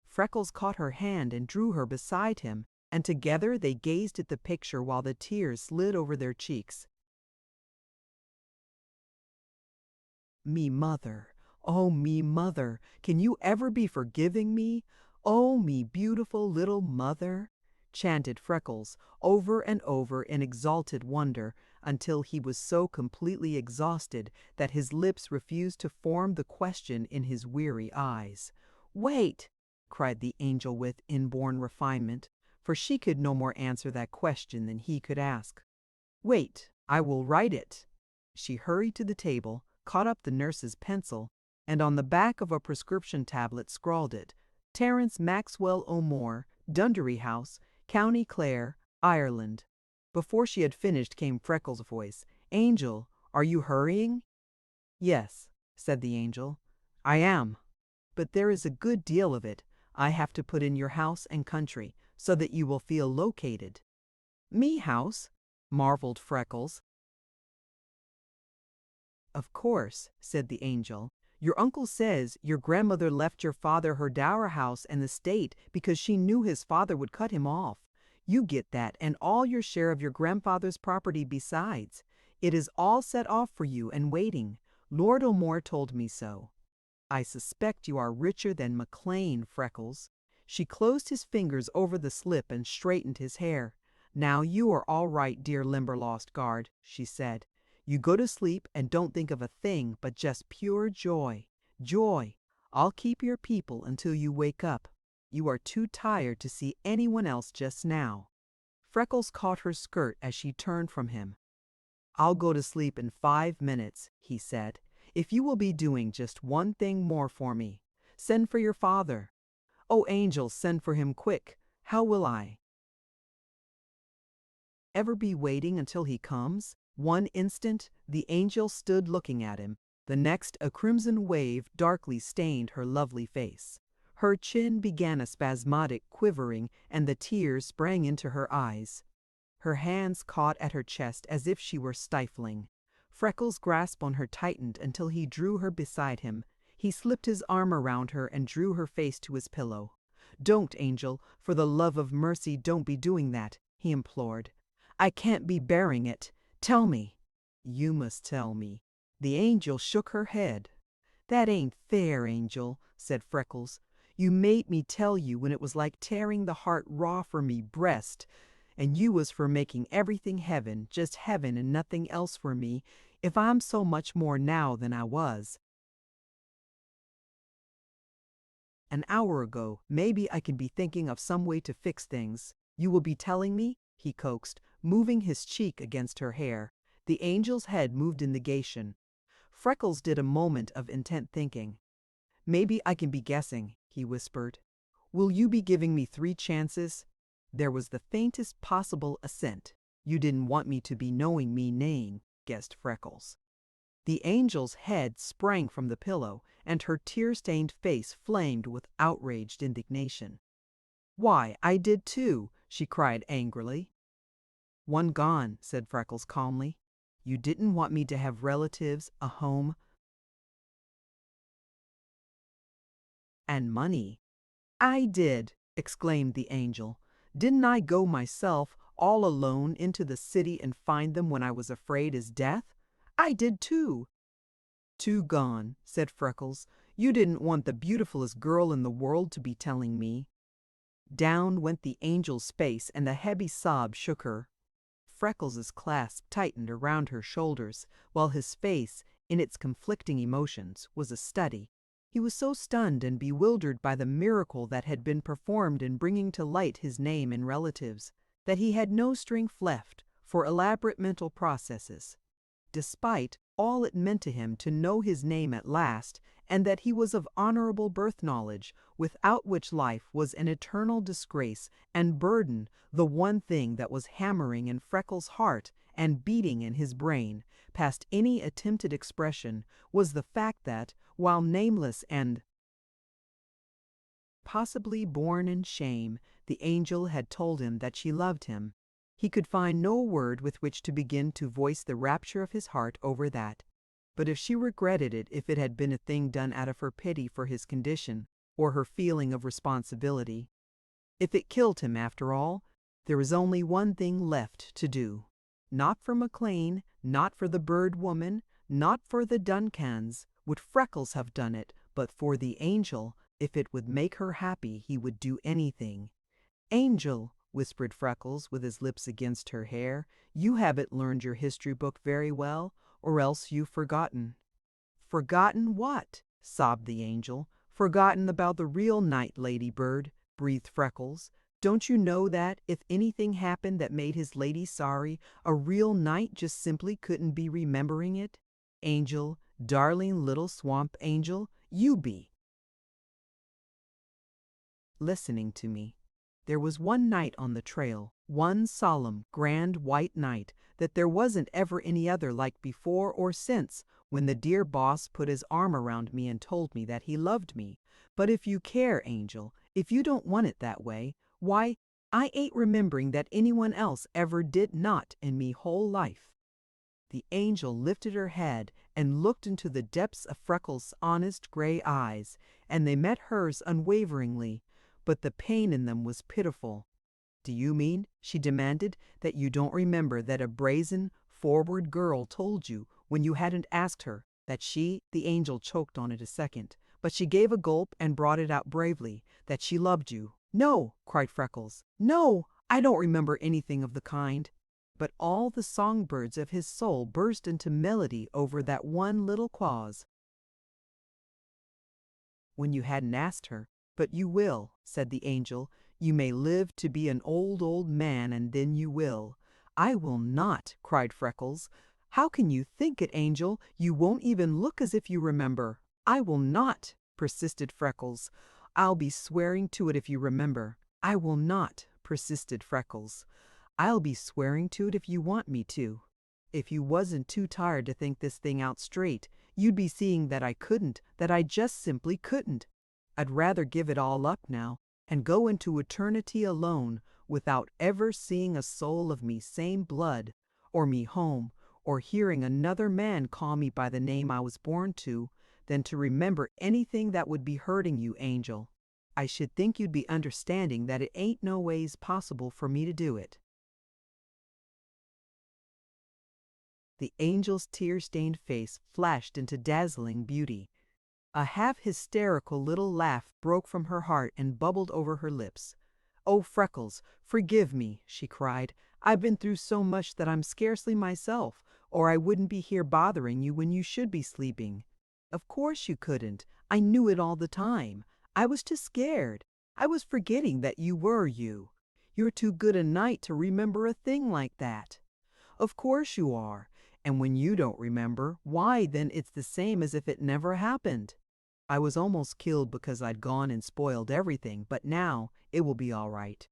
A: Freckles caught her hand and drew her beside him, and together they gazed at the picture while the tears slid over their cheeks. "Me mother, oh me mother, can you ever be forgiving me? Oh me beautiful little mother," chanted Freckles over and over in exalted wonder until he was so completely exhausted that his lips refused to form the question in his weary eyes. "Wait!" cried the angel with inborn refinement, for she could no more answer that question than he could ask. "Wait, I will write it." She hurried to the table, caught up the nurse's pencil, and on the back of a prescription tablet scrawled it, "Terence Maxwell O'More, Dunderry House, County Clare, Ireland." Before she had finished came Freckles' voice. "Angel, are you hurrying?" "Yes," said the angel. "I am. But there is a good deal of it I have to put in your house and country, so that you will feel located." "Me house?" marveled Freckles. "Of course," said the angel. "Your uncle says your grandmother left your father her dower house and estate because she knew his father would cut him off. You get that and all your share of your grandfather's property besides. It is all set off for you and waiting. Lord O'More told me so. I suspect you are richer than McLean, Freckles." She closed his fingers over the slip and straightened his hair. "Now you are all right, dear Limberlost guard," she said. "You go to sleep and don't think of a thing but just pure joy. Joy. I'll keep your people until you wake up. You are too tired to see anyone else just now." Freckles caught her skirt as she turned from him. "I'll go to sleep in 5 minutes," he said, "if you will be doing just one thing more for me. Send for your father. Oh, angel, send for him quick. How will I ever be waiting until he comes?" One instant, the angel stood looking at him. The next, a crimson wave darkly stained her lovely face. Her chin began a spasmodic quivering, and the tears sprang into her eyes. Her hands caught at her chest as if she were stifling. Freckles' grasp on her tightened until he drew her beside him. He slipped his arm around her and drew her face to his pillow. "Don't, Angel, for the love of mercy, don't be doing that," he implored. "I can't be bearing it. Tell me." "You must tell me." The angel shook her head. "That ain't fair, Angel," said Freckles. "You made me tell you when it was like tearing the heart raw from me breast, and you was for making everything heaven, just heaven and nothing else for me, if I'm so much more now than I was an hour ago. Maybe I can be thinking of some way to fix things. You will be telling me?" he coaxed, moving his cheek against her hair. The angel's head moved in negation. Freckles did a moment of intent thinking. "Maybe I can be guessing," he whispered. "Will you be giving me 3 chances?" There was the faintest possible assent. "You didn't want me to be knowing me name," guessed Freckles. The angel's head sprang from the pillow, and her tear-stained face flamed with outraged indignation. "Why, I did too!" she cried angrily. "One gone," said Freckles calmly. "You didn't want me to have relatives, a home, and money." "I did!" exclaimed the angel. "Didn't I go myself, all alone, into the city and find them when I was afraid as death? I did too!" "Two gone," said Freckles. "You didn't want the beautifulest girl in the world to be telling me." Down went the angel's face and a heavy sob shook her. Freckles' clasp tightened around her shoulders, while his face, in its conflicting emotions, was a study. He was so stunned and bewildered by the miracle that had been performed in bringing to light his name and relatives, that he had no strength left for elaborate mental processes. Despite all it meant to him to know his name at last, and that he was of honorable birth knowledge, without which life was an eternal disgrace and burden, the one thing that was hammering in Freckles' heart and beating in his brain, past any attempted expression, was the fact that, while nameless and possibly born in shame, the angel had told him that she loved him. He could find no word with which to begin to voice the rapture of his heart over that. But if she regretted it, if it had been a thing done out of her pity for his condition, or her feeling of responsibility, if it killed him after all, there was only one thing left to do. Not for McLean, not for the Bird Woman, not for the Duncans would Freckles have done it, but for the Angel, if it would make her happy, he would do anything. "Angel," whispered Freckles with his lips against her hair, "you haven't learned your history book very well, or else you've forgotten." "Forgotten what?" sobbed the Angel. "Forgotten about the real night, Lady Bird," breathed Freckles. "Don't you know that, if anything happened that made his lady sorry, a real knight just simply couldn't be remembering it? Angel, darling little swamp angel, you be listening to me. There was one night on the trail, one solemn, grand white night, that there wasn't ever any other like before or since, when the dear boss put his arm around me and told me that he loved me. But if you care, Angel, if you don't want it that way, why, I ain't remembering that anyone else ever did not in me whole life." The Angel lifted her head and looked into the depths of Freckles' honest gray eyes, and they met hers unwaveringly, but the pain in them was pitiful. "Do you mean," she demanded, "that you don't remember that a brazen, forward girl told you, when you hadn't asked her, that the Angel choked on it a second, but she gave a gulp and brought it out bravely, that she loved you?" "No," cried Freckles. "No, I don't remember anything of the kind." But all the songbirds of his soul burst into melody over that one little clause. "When you hadn't asked her. But you will," said the Angel. "You may live to be an old, old man, and then you will." "I will not," cried Freckles. "How can you think it, Angel? You won't even look as if you remember." "I will not," persisted Freckles. "I'll be swearing to it if you remember." "I will not," persisted Freckles. "I'll be swearing to it if you want me to." If you wasn't too tired to think this thing out straight, you'd be seeing that I couldn't, that I just simply couldn't. I'd rather give it all up now, and go into eternity alone, without ever seeing a soul of me same blood, or me home, or hearing another man call me by the name I was born to, than to remember anything that would be hurting you, Angel. I should think you'd be understanding that it ain't no ways possible for me to do it." The Angel's tear-stained face flashed into dazzling beauty. A half-hysterical little laugh broke from her heart and bubbled over her lips. "Oh, Freckles, forgive me," she cried. "I've been through so much that I'm scarcely myself, or I wouldn't be here bothering you when you should be sleeping." "Of course you couldn't. I knew it all the time. I was too scared. I was forgetting that you were you. You're too good a knight to remember a thing like that." "Of course you are. And when you don't remember, why, then it's the same as if it never happened. I was almost killed because I'd gone and spoiled everything, but now it will be all right.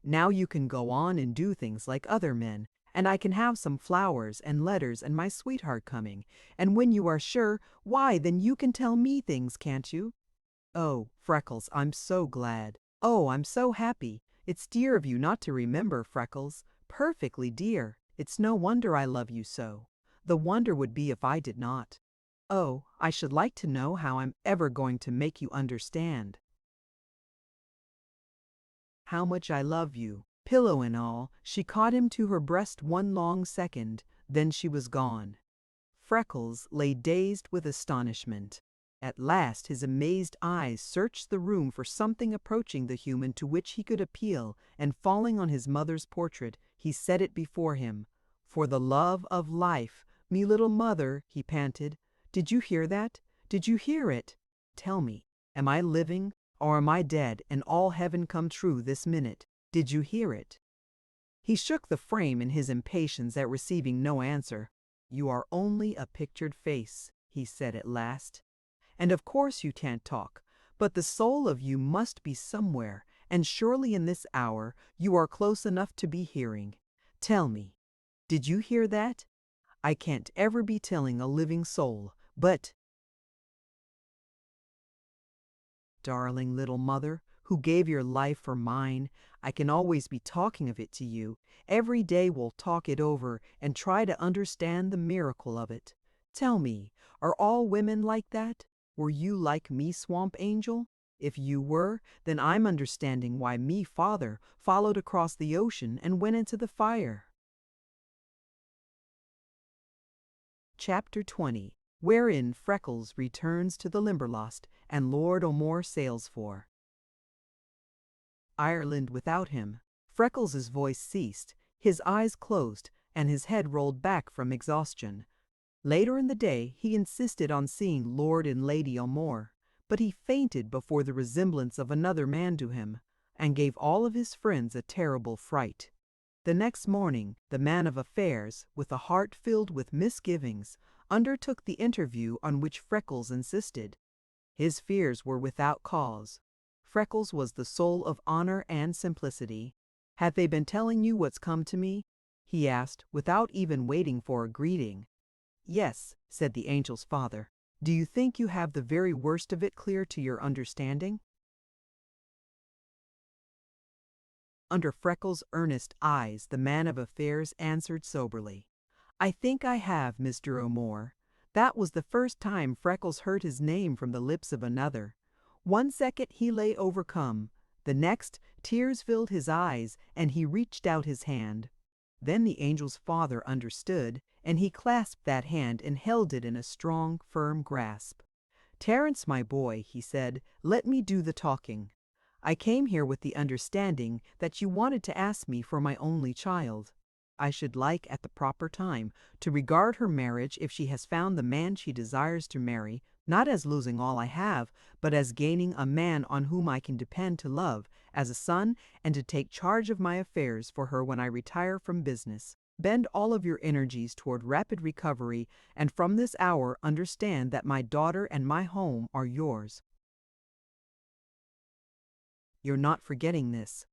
A: Now you can go on and do things like other men, and I can have some flowers and letters and my sweetheart coming, and when you are sure, why, then you can tell me things, can't you?" "Oh, Freckles, I'm so glad. Oh, I'm so happy. It's dear of you not to remember, Freckles. Perfectly dear. It's no wonder I love you so. The wonder would be if I did not. Oh, I should like to know how I'm ever going to make you understand how much I love you." Pillow and all, she caught him to her breast one long second, then she was gone. Freckles lay dazed with astonishment. At last his amazed eyes searched the room for something approaching the human to which he could appeal, and falling on his mother's portrait, he set it before him. "For the love of life, me little mother," he panted. "Did you hear that? Did you hear it? Tell me, am I living, or am I dead, and all heaven come true this minute? Did you hear it?" He shook the frame in his impatience at receiving no answer. "You are only a pictured face," he said at last. "And of course you can't talk, but the soul of you must be somewhere, and surely in this hour you are close enough to be hearing. Tell me, did you hear that? I can't ever be telling a living soul, but—" "Darling little mother, who gave your life for mine, I can always be talking of it to you. Every day we'll talk it over and try to understand the miracle of it. Tell me, are all women like that? Were you like me, Swamp Angel? If you were, then I'm understanding why me father followed across the ocean and went into the fire. Chapter 20, wherein Freckles returns to the Limberlost and Lord O'More sails for Ireland without him. Freckles' voice ceased, his eyes closed, and his head rolled back from exhaustion. Later in the day he insisted on seeing Lord and Lady O'More, but he fainted before the resemblance of another man to him, and gave all of his friends a terrible fright. The next morning the man of affairs, with a heart filled with misgivings, undertook the interview on which Freckles insisted. His fears were without cause. Freckles was the soul of honor and simplicity. "Have they been telling you what's come to me?" he asked, without even waiting for a greeting. "Yes," said the angel's father. "Do you think you have the very worst of it clear to your understanding?" Under Freckles' earnest eyes, the man of affairs answered soberly, "I think I have, Mr. O'More." That was the first time Freckles heard his name from the lips of another. One second he lay overcome, the next tears filled his eyes, and he reached out his hand. Then the angel's father understood, and he clasped that hand and held it in a strong, firm grasp. "Terence, my boy," he said, "let me do the talking. I came here with the understanding that you wanted to ask me for my only child. I should like, at the proper time, to regard her marriage, if she has found the man she desires to marry, not as losing all I have, but as gaining a man on whom I can depend to love as a son and to take charge of my affairs for her when I retire from business. Bend all of your energies toward rapid recovery, and from this hour understand that my daughter and my home are yours. You're not forgetting this."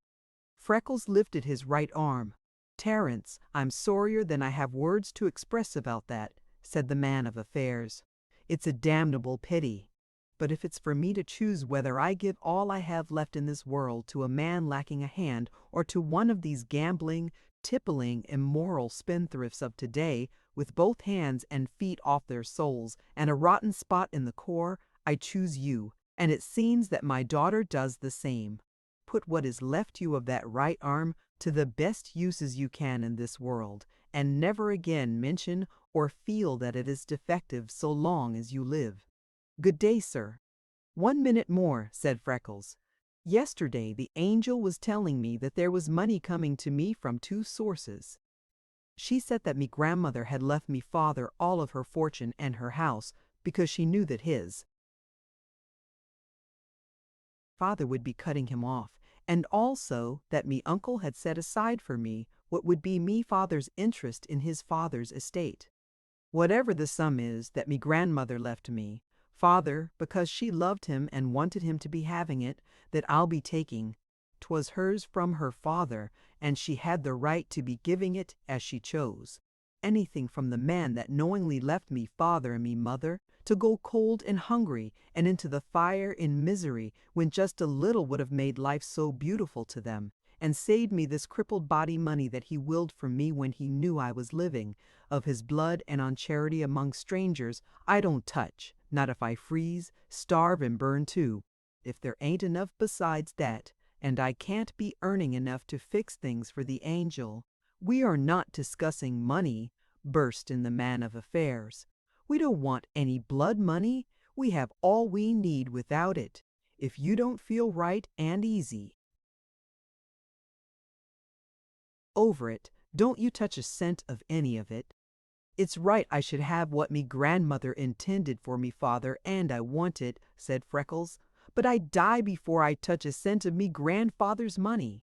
A: Freckles lifted his right arm. "Terence, I'm sorrier than I have words to express about that," said the man of affairs. "It's a damnable pity. But if it's for me to choose whether I give all I have left in this world to a man lacking a hand, or to one of these gambling, tippling, immoral spendthrifts of today, with both hands and feet off their souls and a rotten spot in the core, I choose you, and it seems that my daughter does the same. Put what is left you of that right arm to the best uses you can in this world, and never again mention or feel that it is defective so long as you live. Good day, sir." "1 minute more," said Freckles. "Yesterday the angel was telling me that there was money coming to me from 2 sources. She said that me grandmother had left me father all of her fortune and her house because she knew that his father would be cutting him off, and also that me uncle had set aside for me what would be me father's interest in his father's estate. Whatever the sum is that me grandmother left me, father, because she loved him and wanted him to be having it, that I'll be taking. 'Twas hers from her father, and she had the right to be giving it as she chose. Anything from the man that knowingly left me father and me mother to go cold and hungry and into the fire in misery when just a little would have made life so beautiful to them, and saved me this crippled body money that he willed from me when he knew I was living, of his blood and on charity among strangers, I don't touch, not if I freeze, starve, and burn too. If there ain't enough besides that, and I can't be earning enough to fix things for the angel." "We are not discussing money," burst in the man of affairs. "We don't want any blood money. We have all we need without it. If you don't feel right and easy over it, don't you touch a cent of any of it. It's right I should have what me grandmother intended for me father, and I want it," said Freckles. "But I'd die before I touch a cent of me grandfather's money."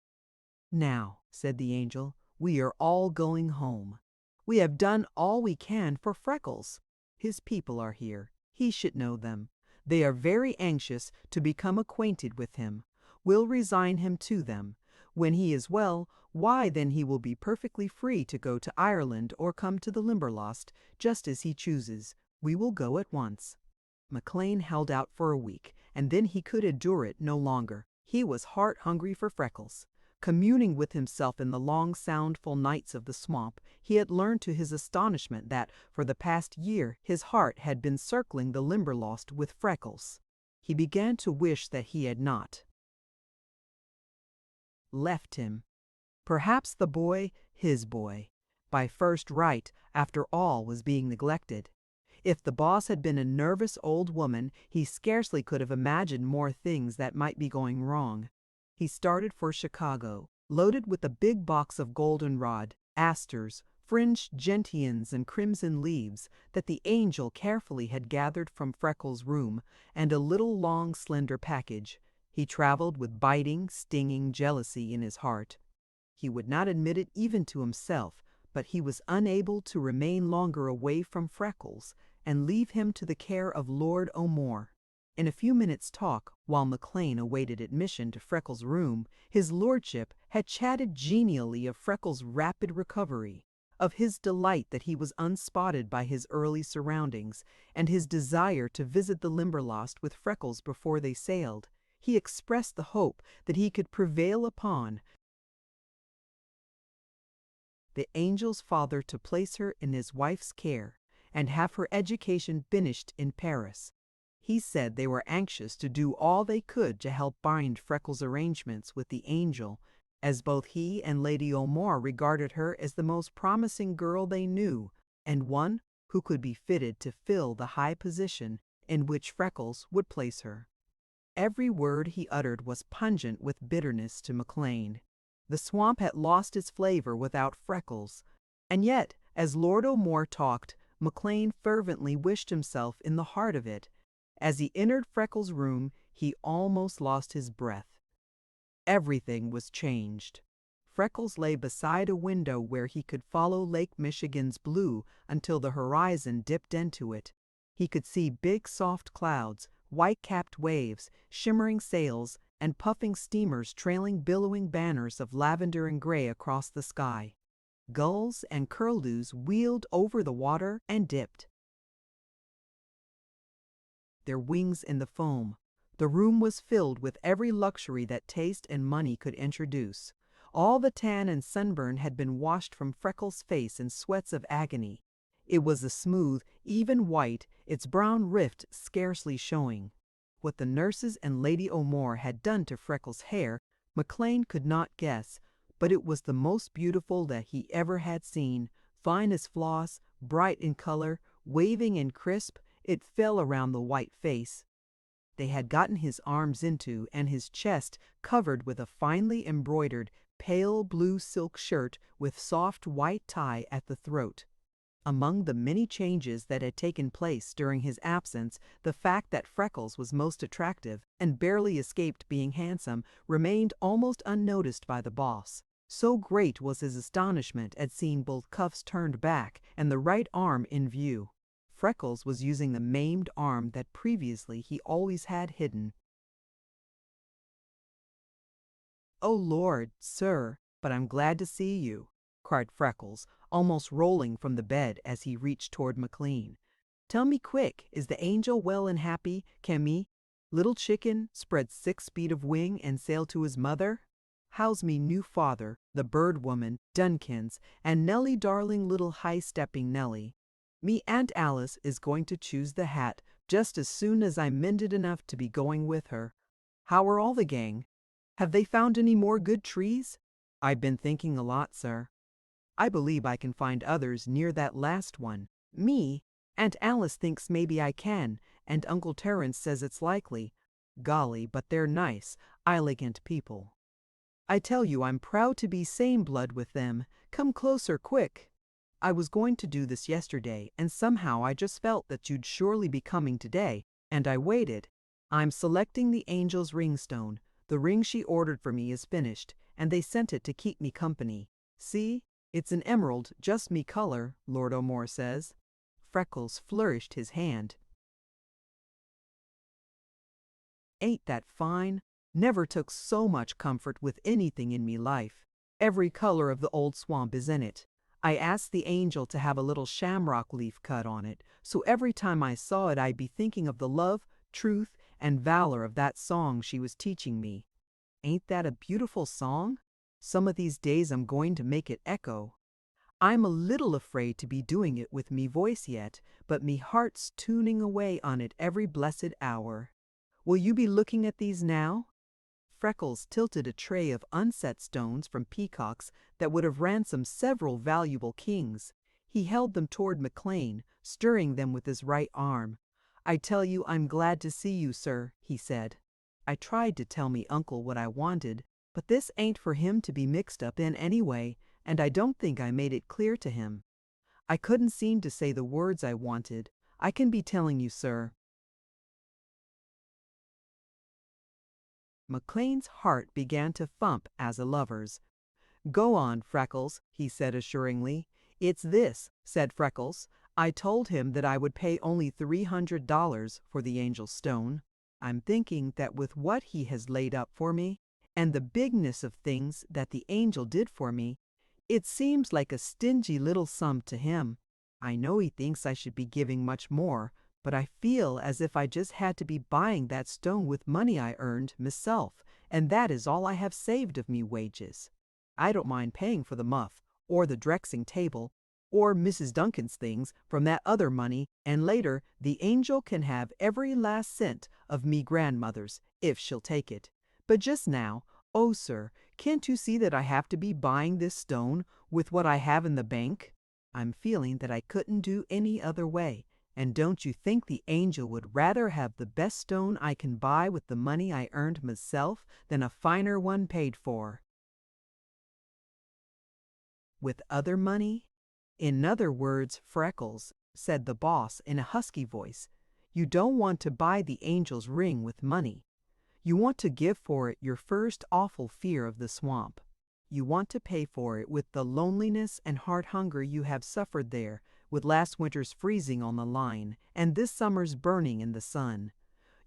A: "Now," said the angel, "we are all going home. We have done all we can for Freckles. His people are here. He should know them. They are very anxious to become acquainted with him. We'll resign him to them. When he is well, why then he will be perfectly free to go to Ireland or come to the Limberlost, just as he chooses. We will go at once." McLean held out for a week, and then he could endure it no longer. He was heart hungry for Freckles. Communing with himself in the long soundful nights of the swamp, he had learned to his astonishment that, for the past year, his heart had been circling the Limberlost with Freckles. He began to wish that he had not left him. Perhaps the boy, his boy, by first right, after all, was being neglected. If the boss had been a nervous old woman, he scarcely could have imagined more things that might be going wrong. He started for Chicago, loaded with a big box of goldenrod, asters, fringed gentians and crimson leaves that the angel carefully had gathered from Freckles' room, and a little long slender package. He traveled with biting, stinging jealousy in his heart. He would not admit it even to himself, but he was unable to remain longer away from Freckles and leave him to the care of Lord O'More. In a few minutes' talk, while McLean awaited admission to Freckles' room, his lordship had chatted genially of Freckles' rapid recovery, of his delight that he was unspotted by his early surroundings, and his desire to visit the Limberlost with Freckles before they sailed. He expressed the hope that he could prevail upon the angel's father to place her in his wife's care and have her education finished in Paris. He said they were anxious to do all they could to help bind Freckles' arrangements with the angel, as both he and Lady O'More regarded her as the most promising girl they knew, and one who could be fitted to fill the high position in which Freckles would place her. Every word he uttered was pungent with bitterness to McLean. The swamp had lost its flavor without Freckles, and yet, as Lord O'More talked, McLean fervently wished himself in the heart of it. As he entered Freckles' room, he almost lost his breath. Everything was changed. Freckles lay beside a window where he could follow Lake Michigan's blue until the horizon dipped into it. He could see big soft clouds, white-capped waves, shimmering sails, and puffing steamers trailing billowing banners of lavender and gray across the sky. Gulls and curlews wheeled over the water and dipped their wings in the foam. The room was filled with every luxury that taste and money could introduce. All the tan and sunburn had been washed from Freckles' face in sweats of agony. It was a smooth, even white, its brown rift scarcely showing. What the nurses and Lady O'More had done to Freckles' hair, McLean could not guess, but it was the most beautiful that he ever had seen, fine as floss, bright in color, waving and crisp. It fell around the white face they had gotten his arms into, and his chest covered with a finely embroidered, pale blue silk shirt with soft white tie at the throat. Among the many changes that had taken place during his absence, the fact that Freckles was most attractive and barely escaped being handsome remained almost unnoticed by the boss. So great was his astonishment at seeing both cuffs turned back and the right arm in view. Freckles was using the maimed arm that previously he always had hidden. "Oh, Lord, sir, but I'm glad to see you," cried Freckles, almost rolling from the bed as he reached toward McLean. "Tell me quick, is the angel well and happy? Can me little chicken spread 6 feet of wing and sail to his mother? How's me new father, the bird woman, Dunkins, and Nellie darling little high-stepping Nellie? Me Aunt Alice is going to choose the hat just as soon as I'm mended enough to be going with her. How are all the gang? Have they found any more good trees? I've been thinking a lot, sir. I believe I can find others near that last one. Me? Aunt Alice thinks maybe I can, and Uncle Terence says it's likely. Golly, but they're nice, elegant people. I tell you I'm proud to be same blood with them. Come closer, quick. I was going to do this yesterday, and somehow I just felt that you'd surely be coming today, and I waited. I'm selecting the angel's ringstone. The ring she ordered for me is finished, and they sent it to keep me company. See? It's an emerald, just me color, Lord O'More says." Freckles flourished his hand. "Ain't that fine? Never took so much comfort with anything in me life. Every color of the old swamp is in it. I asked the angel to have a little shamrock leaf cut on it, so every time I saw it I'd be thinking of the love, truth, and valor of that song she was teaching me. Ain't that a beautiful song? Some of these days I'm going to make it echo. I'm a little afraid to be doing it with me voice yet, but me heart's tuning away on it every blessed hour. Will you be looking at these now?" Freckles tilted a tray of unset stones from peacocks that would have ransomed several valuable kings. He held them toward McLean, stirring them with his right arm. "I tell you I'm glad to see you, sir," he said. "I tried to tell me uncle what I wanted, but this ain't for him to be mixed up in anyway, and I don't think I made it clear to him. I couldn't seem to say the words I wanted. I can be telling you, sir." McLean's heart began to thump as a lover's. "Go on, Freckles," he said assuringly. "It's this," said Freckles. "I told him that I would pay only $300 for the angel stone. I'm thinking that with what he has laid up for me, and the bigness of things that the angel did for me, it seems like a stingy little sum to him. I know he thinks I should be giving much more, but I feel as if I just had to be buying that stone with money I earned myself, and that is all I have saved of me wages. I don't mind paying for the muff, or the dressing table, or Mrs. Duncan's things from that other money, and later the angel can have every last cent of me grandmother's, if she'll take it. But just now, oh sir, can't you see that I have to be buying this stone with what I have in the bank? I'm feeling that I couldn't do any other way. And don't you think the angel would rather have the best stone I can buy with the money I earned myself than a finer one paid for?" "With other money? In other words, Freckles," said the boss in a husky voice, "you don't want to buy the angel's ring with money. You want to give for it your first awful fear of the swamp. You want to pay for it with the loneliness and heart hunger you have suffered there, with last winter's freezing on the line and this summer's burning in the sun.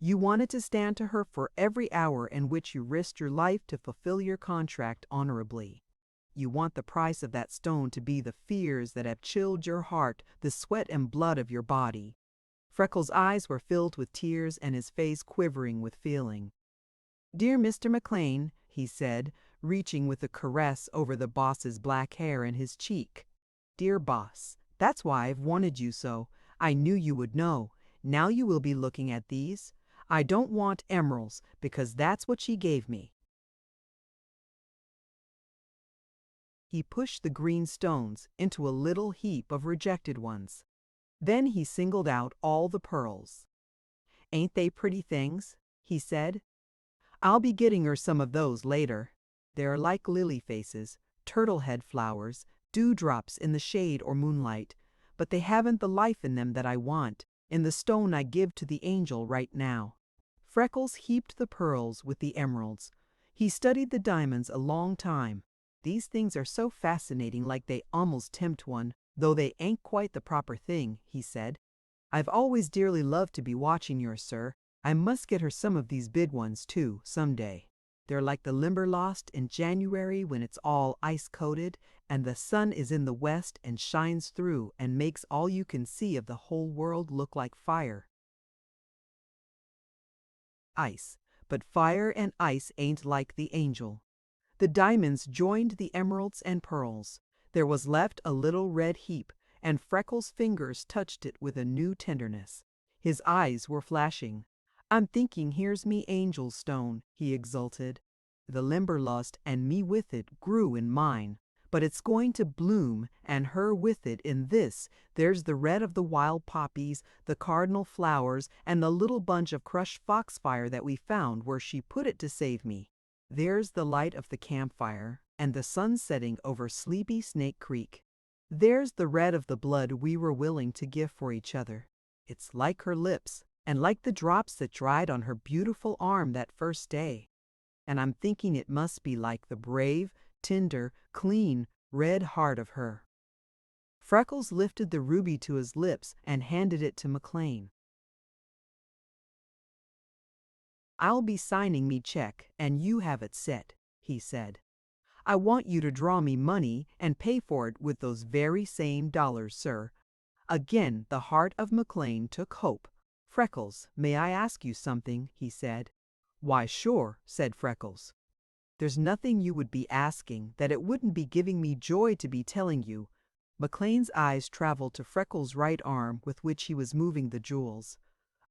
A: You wanted to stand to her for every hour in which you risked your life to fulfill your contract honorably. You want the price of that stone to be the fears that have chilled your heart, the sweat and blood of your body." Freckles' eyes were filled with tears and his face quivering with feeling. "Dear Mr. McLean," he said, reaching with a caress over the boss's black hair and his cheek. "Dear boss, that's why I've wanted you so. I knew you would know. Now you will be looking at these. I don't want emeralds, because that's what she gave me." He pushed the green stones into a little heap of rejected ones. Then he singled out all the pearls. "Ain't they pretty things?" he said. "I'll be getting her some of those later. They're like lily faces, turtle head flowers, dewdrops in the shade or moonlight, but they haven't the life in them that I want, in the stone I give to the angel right now." Freckles heaped the pearls with the emeralds. He studied the diamonds a long time. "These things are so fascinating, like they almost tempt one, though they ain't quite the proper thing," he said. "I've always dearly loved to be watching yours, sir. I must get her some of these big ones, too, some day. They're like the Limberlost in January when it's all ice-coated and the sun is in the west and shines through and makes all you can see of the whole world look like fire." Ice, but fire and ice ain't like the angel. The diamonds joined the emeralds and pearls. There was left a little red heap, and Freckles' fingers touched it with a new tenderness. His eyes were flashing. "I'm thinking here's me angel stone," he exulted. "The Limberlost and me with it grew in mine, but it's going to bloom and her with it in this. There's the red of the wild poppies, the cardinal flowers, and the little bunch of crushed foxfire that we found where she put it to save me. There's the light of the campfire and the sun setting over sleepy Snake Creek. There's the red of the blood we were willing to give for each other. It's like her lips, and like the drops that dried on her beautiful arm that first day. And I'm thinking it must be like the brave, tender, clean, red heart of her." Freckles lifted the ruby to his lips and handed it to McLean. "I'll be signing me check, and you have it set," he said. "I want you to draw me money and pay for it with those very same dollars, sir." Again the heart of McLean took hope. "Freckles, may I ask you something?" he said. "Why, sure," said Freckles. There's nothing you would be asking that it wouldn't be giving me joy to be telling you." McLean's eyes traveled to Freckles' right arm with which he was moving the jewels.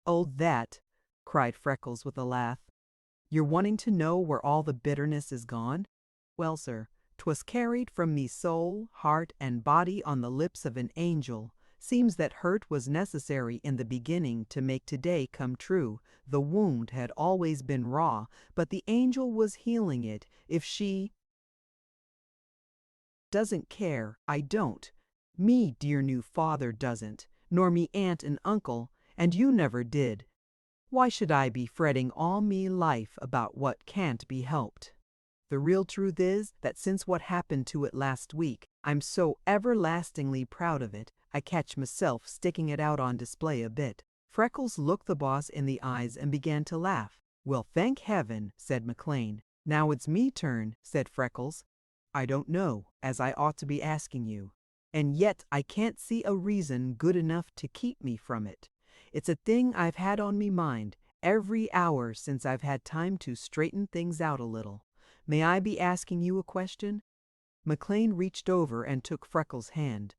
A: "Oh, that!" cried Freckles with a laugh. "You're wanting to know where all the bitterness is gone? Well, sir, 'twas carried from me soul, heart, and body on the lips of an angel. Seems that hurt was necessary in the beginning to make today come true. The wound had always been raw, but the angel was healing it. If she doesn't care, I don't. Me dear new father doesn't, nor me aunt and uncle, and you never did. Why should I be fretting all me life about what can't be helped? The real truth is that since what happened to it last week, I'm so everlastingly proud of it, I catch myself sticking it out on display a bit." Freckles looked the boss in the eyes and began to laugh. "Well, thank heaven," said McLean. "Now it's me turn," said Freckles. "I don't know, as I ought to be asking you. And yet I can't see a reason good enough to keep me from it. It's a thing I've had on me mind every hour since I've had time to straighten things out a little. May I be asking you a question?" McLean reached over and took Freckles' hand.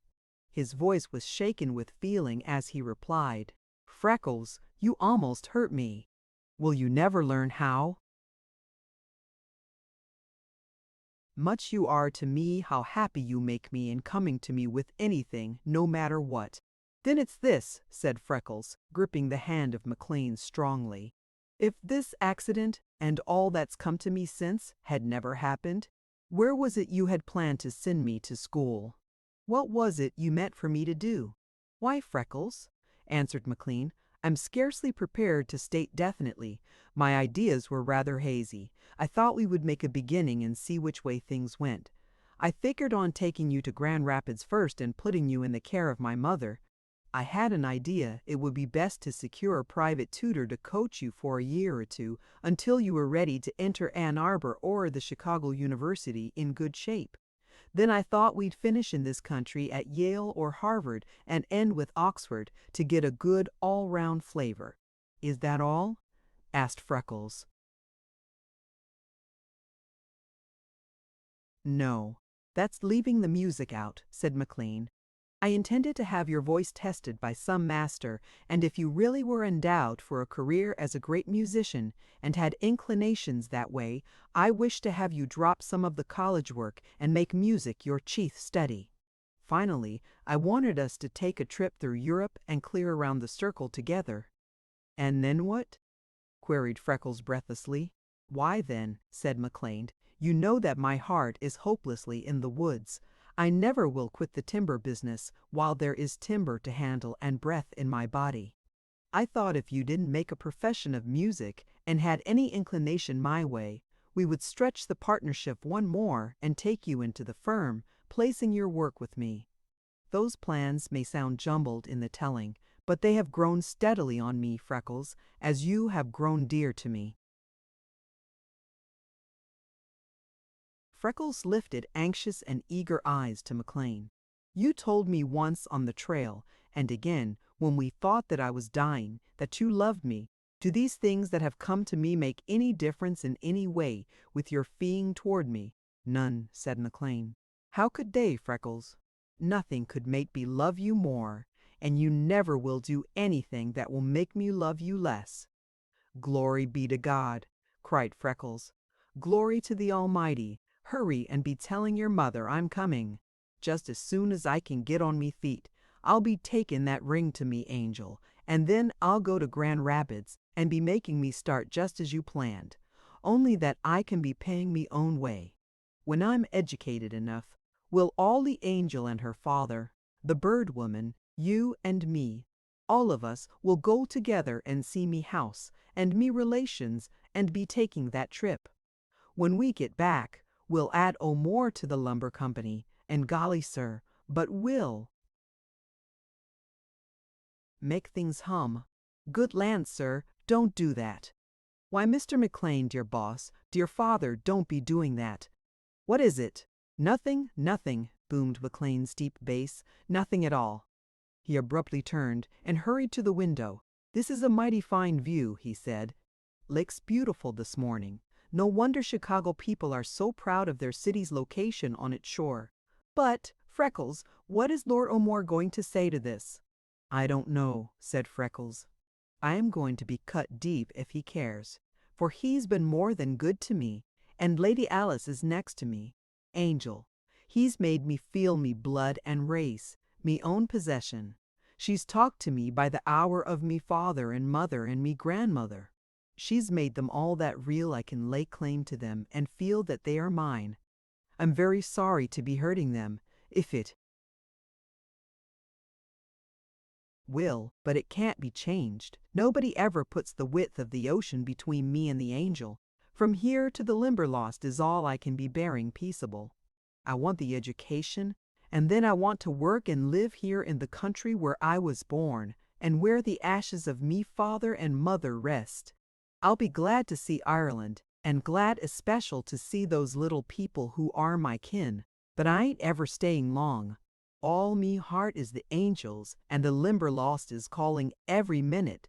A: His voice was shaken with feeling as he replied, "Freckles, you almost hurt me. Will you never learn how? Much you are to me, how happy you make me in coming to me with anything, no matter what." "Then it's this," said Freckles, gripping the hand of McLean strongly. "If this accident, and all that's come to me since, had never happened, where was it you had planned to send me to school? What was it you meant for me to do?" "Why, Freckles," answered McLean, "I'm scarcely prepared to state definitely. My ideas were rather hazy. I thought we would make a beginning and see which way things went. I figured on taking you to Grand Rapids first and putting you in the care of my mother. I had an idea it would be best to secure a private tutor to coach you for a year or two until you were ready to enter Ann Arbor or the Chicago University in good shape. Then I thought we'd finish in this country at Yale or Harvard and end with Oxford to get a good all-round flavor." "Is that all?" asked Freckles. "No, that's leaving the music out," said McLean. "I intended to have your voice tested by some master, and if you really were endowed for a career as a great musician and had inclinations that way, I wished to have you drop some of the college work and make music your chief study. Finally, I wanted us to take a trip through Europe and clear around the circle together." "And then what?" queried Freckles breathlessly. "Why then," said McLean, "you know that my heart is hopelessly in the woods. I never will quit the timber business while there is timber to handle and breath in my body. I thought if you didn't make a profession of music and had any inclination my way, we would stretch the partnership one more and take you into the firm, placing your work with me. Those plans may sound jumbled in the telling, but they have grown steadily on me, Freckles, as you have grown dear to me." Freckles lifted anxious and eager eyes to McLean. "You told me once on the trail, and again when we thought that I was dying, that you loved me. Do these things that have come to me make any difference in any way with your feeling toward me?" "None," said McLean. "How could they, Freckles?" "Nothing could make me love you more, and you never will do anything that will make me love you less." "Glory be to God!" cried Freckles. "Glory to the Almighty! Hurry and be telling your mother I'm coming. Just as soon as I can get on me feet, I'll be taking that ring to me, Angel, and then I'll go to Grand Rapids and be making me start just as you planned, only that I can be paying me own way. When I'm educated enough, we'll all the Angel and her father, the bird woman, you and me, all of us will go together and see me house and me relations and be taking that trip. When we get back, we'll add more to the lumber company, and golly, sir, but we'll make things hum. Good land, sir, don't do that. Why, Mr. McLean, dear boss, dear father, don't be doing that. What is it?" "Nothing, nothing," boomed McLean's deep bass, "nothing at all." He abruptly turned and hurried to the window. "This is a mighty fine view," he said. "Lake's beautiful this morning. No wonder Chicago people are so proud of their city's location on its shore. But, Freckles, what is Lord O'More going to say to this? I don't know, said Freckles. I am going to be cut deep if he cares, for he's been more than good to me, and Lady Alice is next to me. Angel, he's made me feel me blood and race, me own possession. She's talked to me by the hour of me father and mother and me grandmother. She's made them all that real I can lay claim to them and feel that they are mine. I'm very sorry to be hurting them, if it will, but it can't be changed. Nobody ever puts the width of the ocean between me and the angel. From here to the Limberlost is all I can be bearing peaceable. I want the education, and then I want to work and live here in the country where I was born, and where the ashes of me father and mother rest. I'll be glad to see Ireland, and glad especial to see those little people who are my kin, but I ain't ever staying long. All me heart is the angels, and the Limberlost is calling every minute.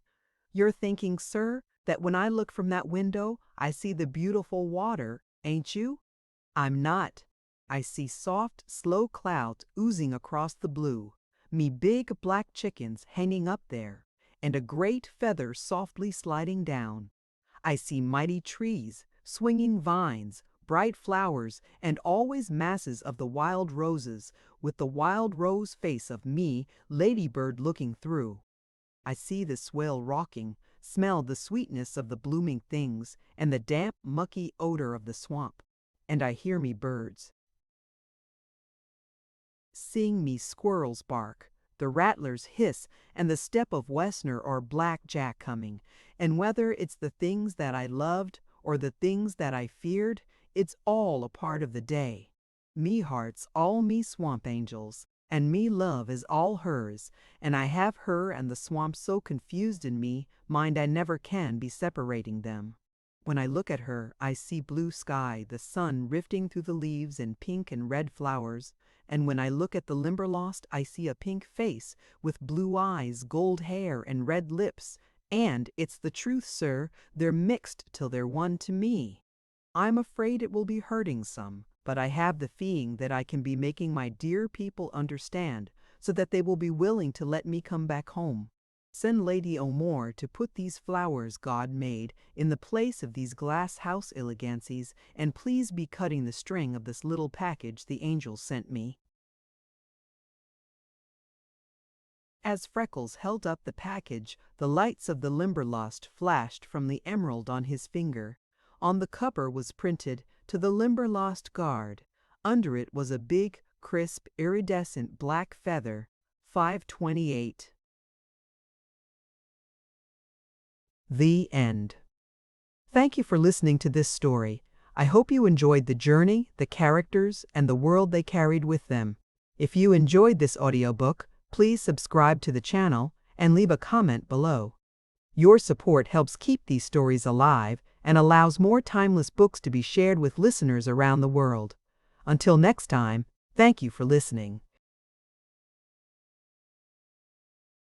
A: You're thinking, sir, that when I look from that window, I see the beautiful water, ain't you? I'm not. I see soft, slow clouds oozing across the blue, me big black chickens hanging up there, and a great feather softly sliding down. I see mighty trees, swinging vines, bright flowers, and always masses of the wild roses, with the wild rose face of me, ladybird, looking through. I see the swell rocking, smell the sweetness of the blooming things, and the damp, mucky odor of the swamp, and I hear me birds sing, me squirrels bark, the rattlers hiss, and the step of Westner or Black Jack coming, and whether it's the things that I loved or the things that I feared, it's all a part of the day. Me heart's all me swamp angels, and me love is all hers, and I have her and the swamp so confused in me, mind I never can be separating them. When I look at her, I see blue sky, the sun rifting through the leaves and pink and red flowers, and when I look at the Limberlost, I see a pink face with blue eyes, gold hair, and red lips, and it's the truth, sir, they're mixed till they're one to me. I'm afraid it will be hurting some, but I have the feeling that I can be making my dear people understand, so that they will be willing to let me come back home. Send Lady O'More to put these flowers God made in the place of these glass house elegancies, and please be cutting the string of this little package the angel sent me. As Freckles held up the package, the lights of the Limberlost flashed from the emerald on his finger. On the cover was printed, "To the Limberlost Guard." Under it was a big, crisp, iridescent black feather, 528. The end. Thank you for listening to this story. I hope you enjoyed the journey, the characters, and the world they carried with them. If you enjoyed this audiobook, please subscribe to the channel and leave a comment below. Your support helps keep these stories alive and allows more timeless books to be shared with listeners around the world. Until next time, thank you for listening.